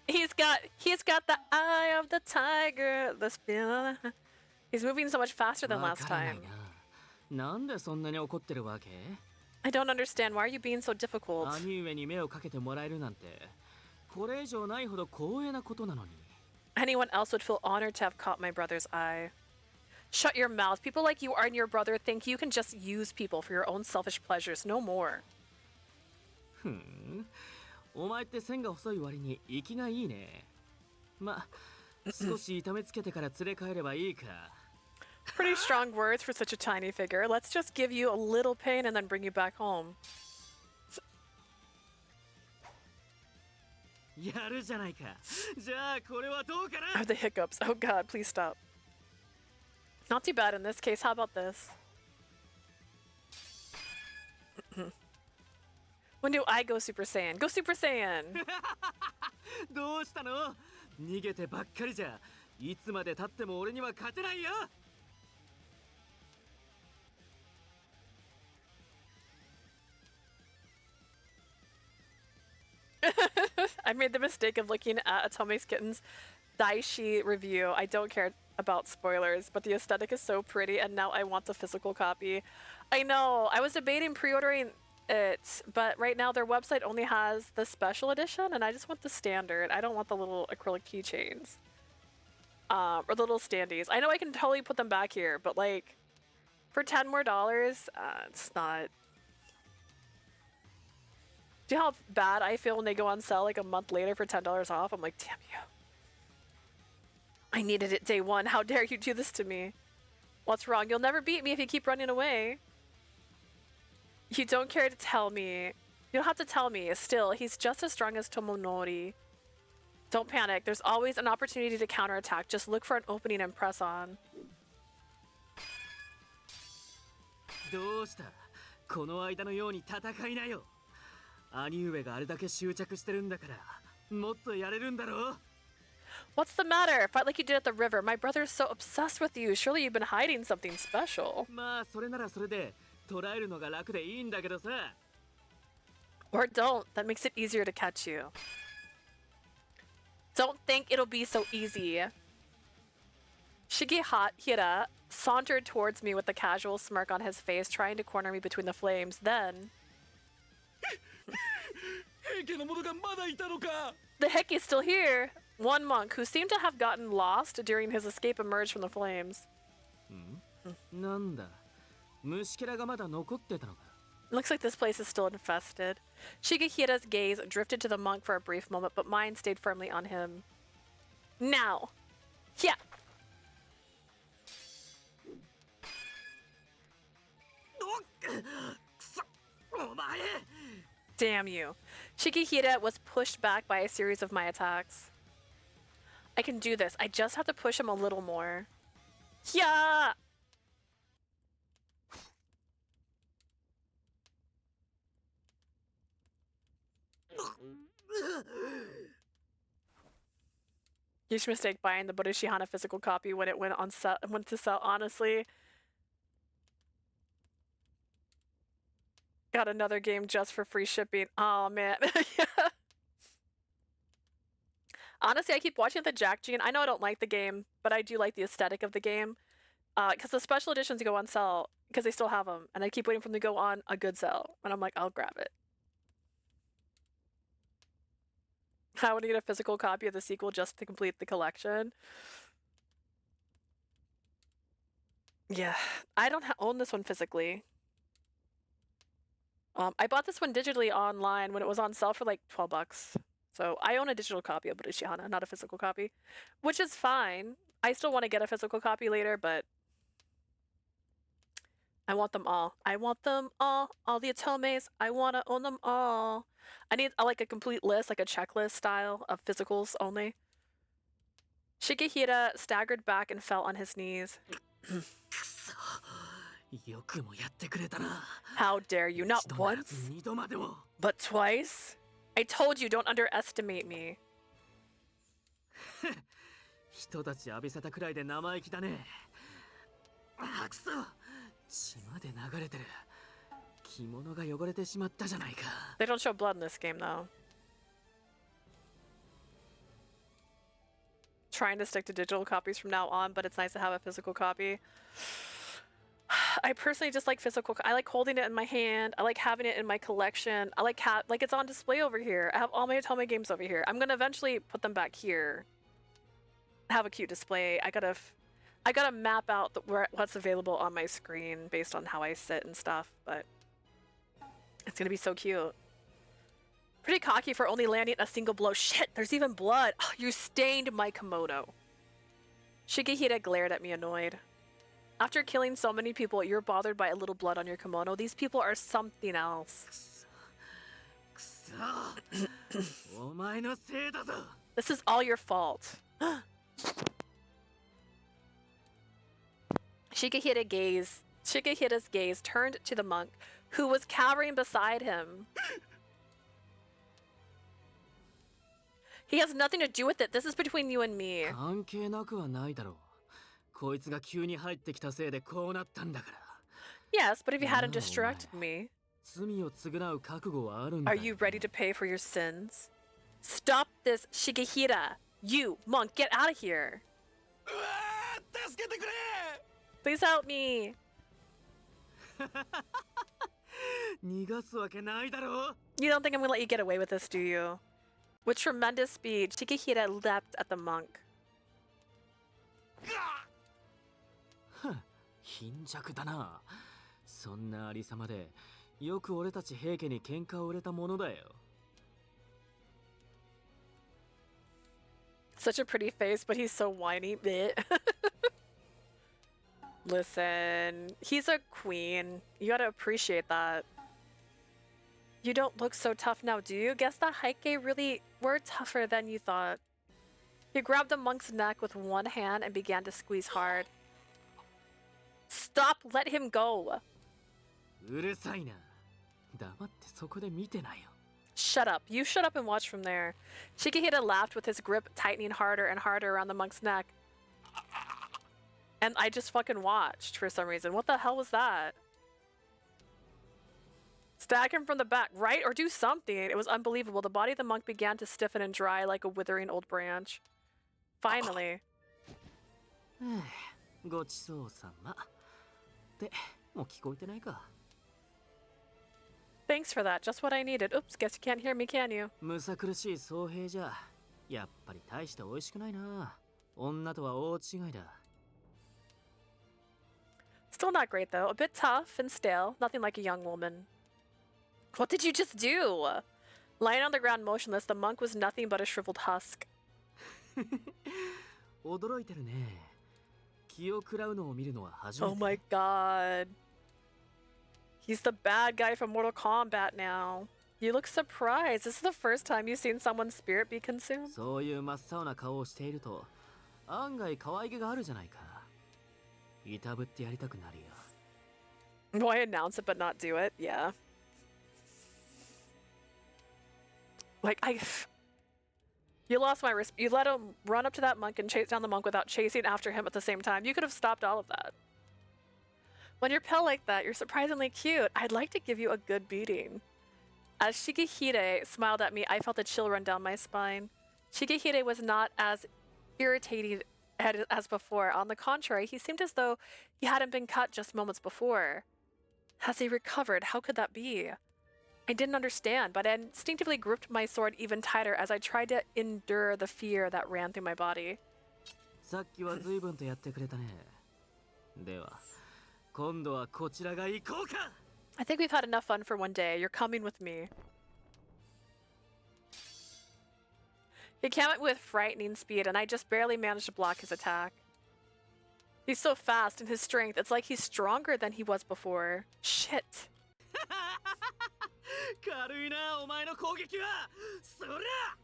He's got the eye of the tiger. The spin. He's moving so much faster than last time. なんでそんなに怒ってるわけ？ I don't understand. Why are you being so difficult? 兄上に目をかけてもらえるなんて、これ以上ないほど光栄なことなのに。Anyone else would feel honored to have caught my brother's eye. Shut your mouth. People like you and your brother think you can just use people for your own selfish pleasures, no more. お前って線が細い割に息がいいね。ま、少し痛めつけてから連れ帰ればいいか。Pretty strong words for such a tiny figure. Let's just give you a little pain and then bring you back home. やるじゃないか。じゃあこれはどうかな。 I have the hiccups. Oh god, please stop. Not too bad in this case. How about this? When do I go Super Saiyan? Go Super Saiyan! どうしたの？逃げてばっかりじゃいつまで経っても俺には勝てないよ。I made the mistake of looking at Atome's Kitten's Daishi review. I don't care about spoilers, but the aesthetic is so pretty, and now I want the physical copy. I know, I was debating pre-ordering it, but right now their website only has the special edition, and I just want the standard. I don't want the little acrylic keychains. Or the little standees. I know I can totally put them back here, but like, for $10 more, it's not... Do you know how bad I feel when they go on sale like a month later for $10 off? I'm like, damn you. I needed it day one. How dare you do this to me? What's wrong? You'll never beat me if you keep running away. You don't care to tell me. You don't have to tell me. Still, he's just as strong as Tomonori. Don't panic. There's always an opportunity to counterattack. Just look for an opening and press on. どうした？この間のように戦いなよ。兄上があれだけ執着してるんだから、もっとやれるんだろう。 What's the matter? Fight like you did at the river. My brother's so obsessed with you. Surely you've been hiding something special. まあそれならそれで捉えるのが楽でいいんだけどさ。 Or don't. That makes it easier to catch you. Don't think it'll be so easy. Shigehira sauntered towards me with a casual smirk on his face, trying to corner me between the flames. Then... The Heike is still here. One monk who seemed to have gotten lost during his escape emerged from the flames. なんだ、虫けらがまだ残ってたのか。 Looks like this place is still infested. Shigehira's gaze drifted to the monk for a brief moment, but mine stayed firmly on him. Now! Yeah! Damn you. Shigehira was pushed back by a series of my attacks. I can do this. I just have to push him a little more. Yeah! Huge mistake buying the Birushana physical copy when it went to sell, honestly. Got another game just for free shipping. Oh man. Yeah. Honestly, I keep watching the Jack Gene. I know I don't like the game, but I do like the aesthetic of the game. Because the special editions go on sale, because they still have them. And I keep waiting for them to go on a good sale. And I'm like, I'll grab it. I want to get a physical copy of the sequel just to complete the collection. Yeah, I don't own this one physically. I bought this one digitally online when it was on sale for like $12. So I own a digital copy of Birushana, not a physical copy, which is fine. I still want to get a physical copy later, but I want them all. I want them all the Atomes. I want to own them all. I need like a complete list, like a checklist style of physicals only. Shigehira staggered back and fell on his knees. How dare you, not once, but twice? I told you, don't underestimate me. 人たち浴びせたくらいで生意気だね。あくそ、血まで流れてる。着物が汚れてしまったじゃないか。 They don't show blood in this game though. Trying to stick to digital copies from now on, but it's nice to have a physical copy. I personally just like physical. I like holding it in my hand. I like having it in my collection. I like it's on display over here. I have all my Atome games over here. I'm gonna eventually put them back here. have a cute display. I gotta map out what's available on my screen based on how I sit and stuff, but it's gonna be so cute. Pretty cocky for only landing a single blow. Shit, there's even blood. Oh, you stained my kimono. Shigehira glared at me, annoyed. After killing so many people, you're bothered by a little blood on your kimono. These people are something else. This is all your fault. Shigehira's gaze turned to the monk, who was cowering beside him. He has nothing to do with it. This is between you and me. 関係なくはないだろう。こいつが急に入ってきたせいでこうなったんだから。 Yes, but if you hadn't distracted me. 罪を償う覚悟はあるんだ Are よ。 you ready to pay for your sins? Stop this, Shigehira. You, monk, get out of here. 助けてくれ Please help me. 逃がすわけないだろう。 You don't think I'm gonna let you get away with this, do you? With tremendous speed, Shigehira leapt at the monk. 貧弱だな。そんなありさまでよく俺たち平家に喧嘩を売れたものだよ。 Such a pretty face, but he's so whiny. Listen, he's a queen. You gotta appreciate that. You don't look so tough now, do you? Guess the Heike really were tougher than you thought. He grabbed the monk's neck with one hand and began to squeeze hard. Stop! Let him go! うるさいな。黙ってそこで見てなよ。 Shut up. You shut up and watch from there. Shigehira laughed with his grip tightening harder and harder around the monk's neck. And I just fucking watched for some reason. What the hell was that? Stab him from the back, right? Or do something. It was unbelievable. The body of the monk began to stiffen and dry like a withering old branch. Finally. ごちそうさま。ってもう聞こえてないか。 Thanks for that. Just what I needed. Oops, guess you can't hear me, can you? むさ苦しい僧兵じゃ。やっぱり大して美味しくないな。女とは大違いだ。 Still not great though. A bit tough and stale. Nothing like a young woman. What did you just do? Lying on the ground motionless, the monk was nothing but a shriveled husk. 驚いてるね。気を食らうのを見るのは初めて。 Oh my god. He's the bad guy from Mortal Kombat now. You look surprised. This is the first time you've seen someone's spirit be consumed? そういう真っ青な顔をしていると案外可愛げがあるじゃないか。いたぶってやりたくなるよ。 Why announce it but not do it? Yeah. Like, You lost my respect. You let him run up to that monk and chase down the monk without chasing after him at the same time. You could have stopped all of that. When you're pale like that, you're surprisingly cute. I'd like to give you a good beating. As Shigehira smiled at me, I felt a chill run down my spine. Shigehira was not as irritating as before. On the contrary, he seemed as though he hadn't been cut just moments before. Has he recovered? How could that be? I didn't understand, but I instinctively gripped my sword even tighter as I tried to endure the fear that ran through my body. さっきは随分とやってくれたね。では、今度はこちらが行こうか。 I think we've had enough fun for one day. You're coming with me. He came at me with frightening speed, and I just barely managed to block his attack. He's so fast in his strength, it's like he's stronger than he was before. Shit. 軽いな、お前の攻撃は。そりゃ。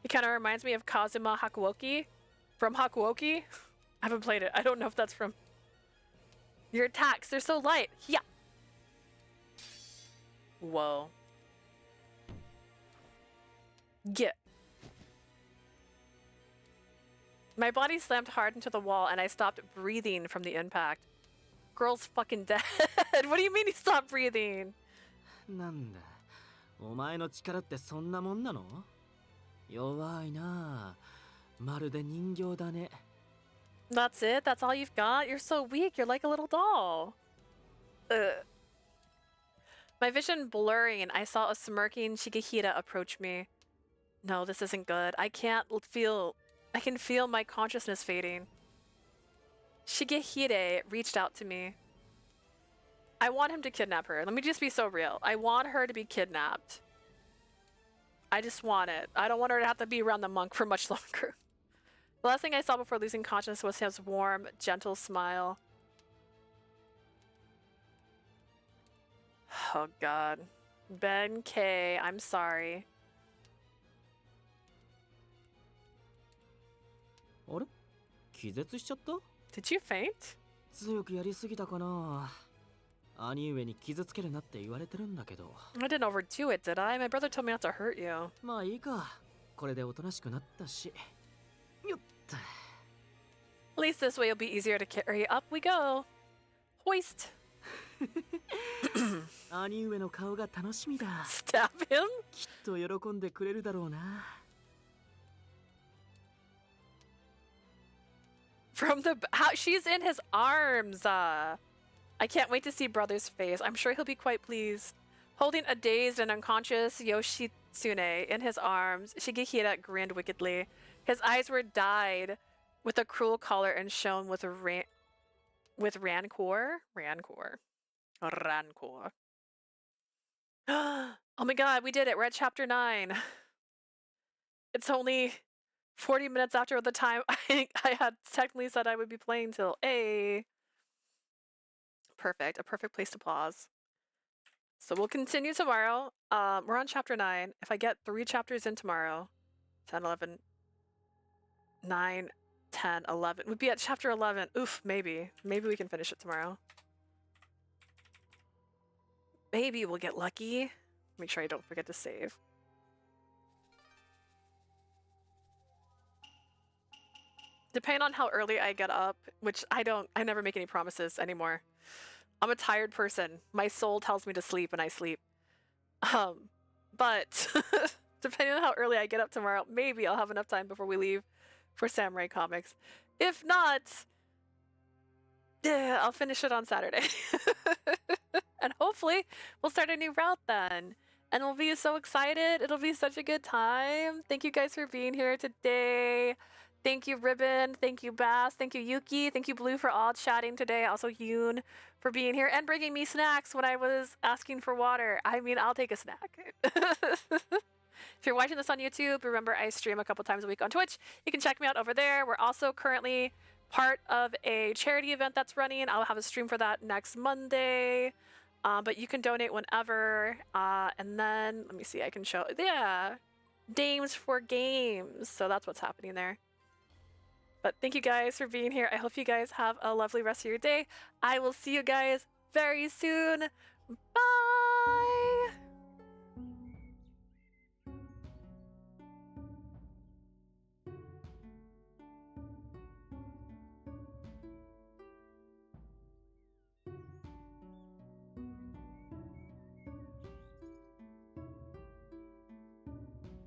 He kind of reminds me of Kazuma Hakuoki from Hakuoki. I haven't played it. I don't know if that's from... Your attacks, they're so light. Yeah. Whoa. Get. My body slammed hard into the wall and I stopped breathing from the impact. Girl's fucking dead. What do you mean he stopped breathing? なんだ、お前の力ってそんなもんなの？弱いな。まるで人形だね。 That's it? That's all you've got? You're so weak. You're like a little doll. Ugh. My vision blurring, I saw a smirking Shigehira approach me. No, this isn't good. I can feel my consciousness fading. Shigehide reached out to me. I want him to kidnap her. Let me just be so real. I want her to be kidnapped. I just want it. I don't want her to have to be around the monk for much longer. The last thing I saw before losing consciousness was his warm, gentle smile. Oh god. Benkei, I'm sorry. あれ気絶しちゃった Did you faint? 強くやりすぎたかな兄上に傷つけるなって言われてるんだけど I didn't overdo it, did I? My brother told me not to hurt you. まあいいかこれでおとなしくなったしよっと At least this way it'll be easier to carry. Up we go. Hoist. 兄上の顔が楽しみだ Stab him? きっと喜んでくれるだろうな From the she's in his arms. I can't wait to see brother's face. I'm sure he'll be quite pleased. Holding a dazed and unconscious Yoshitsune in his arms, Shigehira grinned wickedly. His eyes were dyed with a cruel color and shone with rancor. Rancor. Oh my god, we did it. We're at chapter 9. It's only 40 minutes after the time I had technically said I would be playing till A. Perfect. A perfect place to pause. So we'll continue tomorrow. We're on chapter 9. If I get 3 chapters in tomorrow, 10, 11, 9, 10, 11. We'd be at chapter 11. Oof, maybe. Maybe we can finish it tomorrow. Maybe we'll get lucky. Make sure I don't forget to save. Depending on how early I get up, which I never make any promises anymore. I'm a tired person. My soul tells me to sleep and I sleep. But depending on how early I get up tomorrow, maybe I'll have enough time before we leave for Samurai Comics. If not, I'll finish it on Saturday. And hopefully we'll start a new route then. And we'll be so excited. It'll be such a good time. Thank you guys for being here today. Thank you, Ribbon. Thank you, Bass. Thank you, Yuki. Thank you, Blue, for all chatting today. Also, Yoon for being here and bringing me snacks when I was asking for water. I mean, I'll take a snack. If you're watching this on YouTube, remember I stream a couple times a week on Twitch. You can check me out over there. We're also currently part of a charity event that's running. I'll have a stream for that next Monday. But you can donate whenever. And then, let me see, I can show, yeah, Dames for Games. So that's what's happening there. But thank you guys for being here. I hope you guys have a lovely rest of your day. I will see you guys very soon. Bye!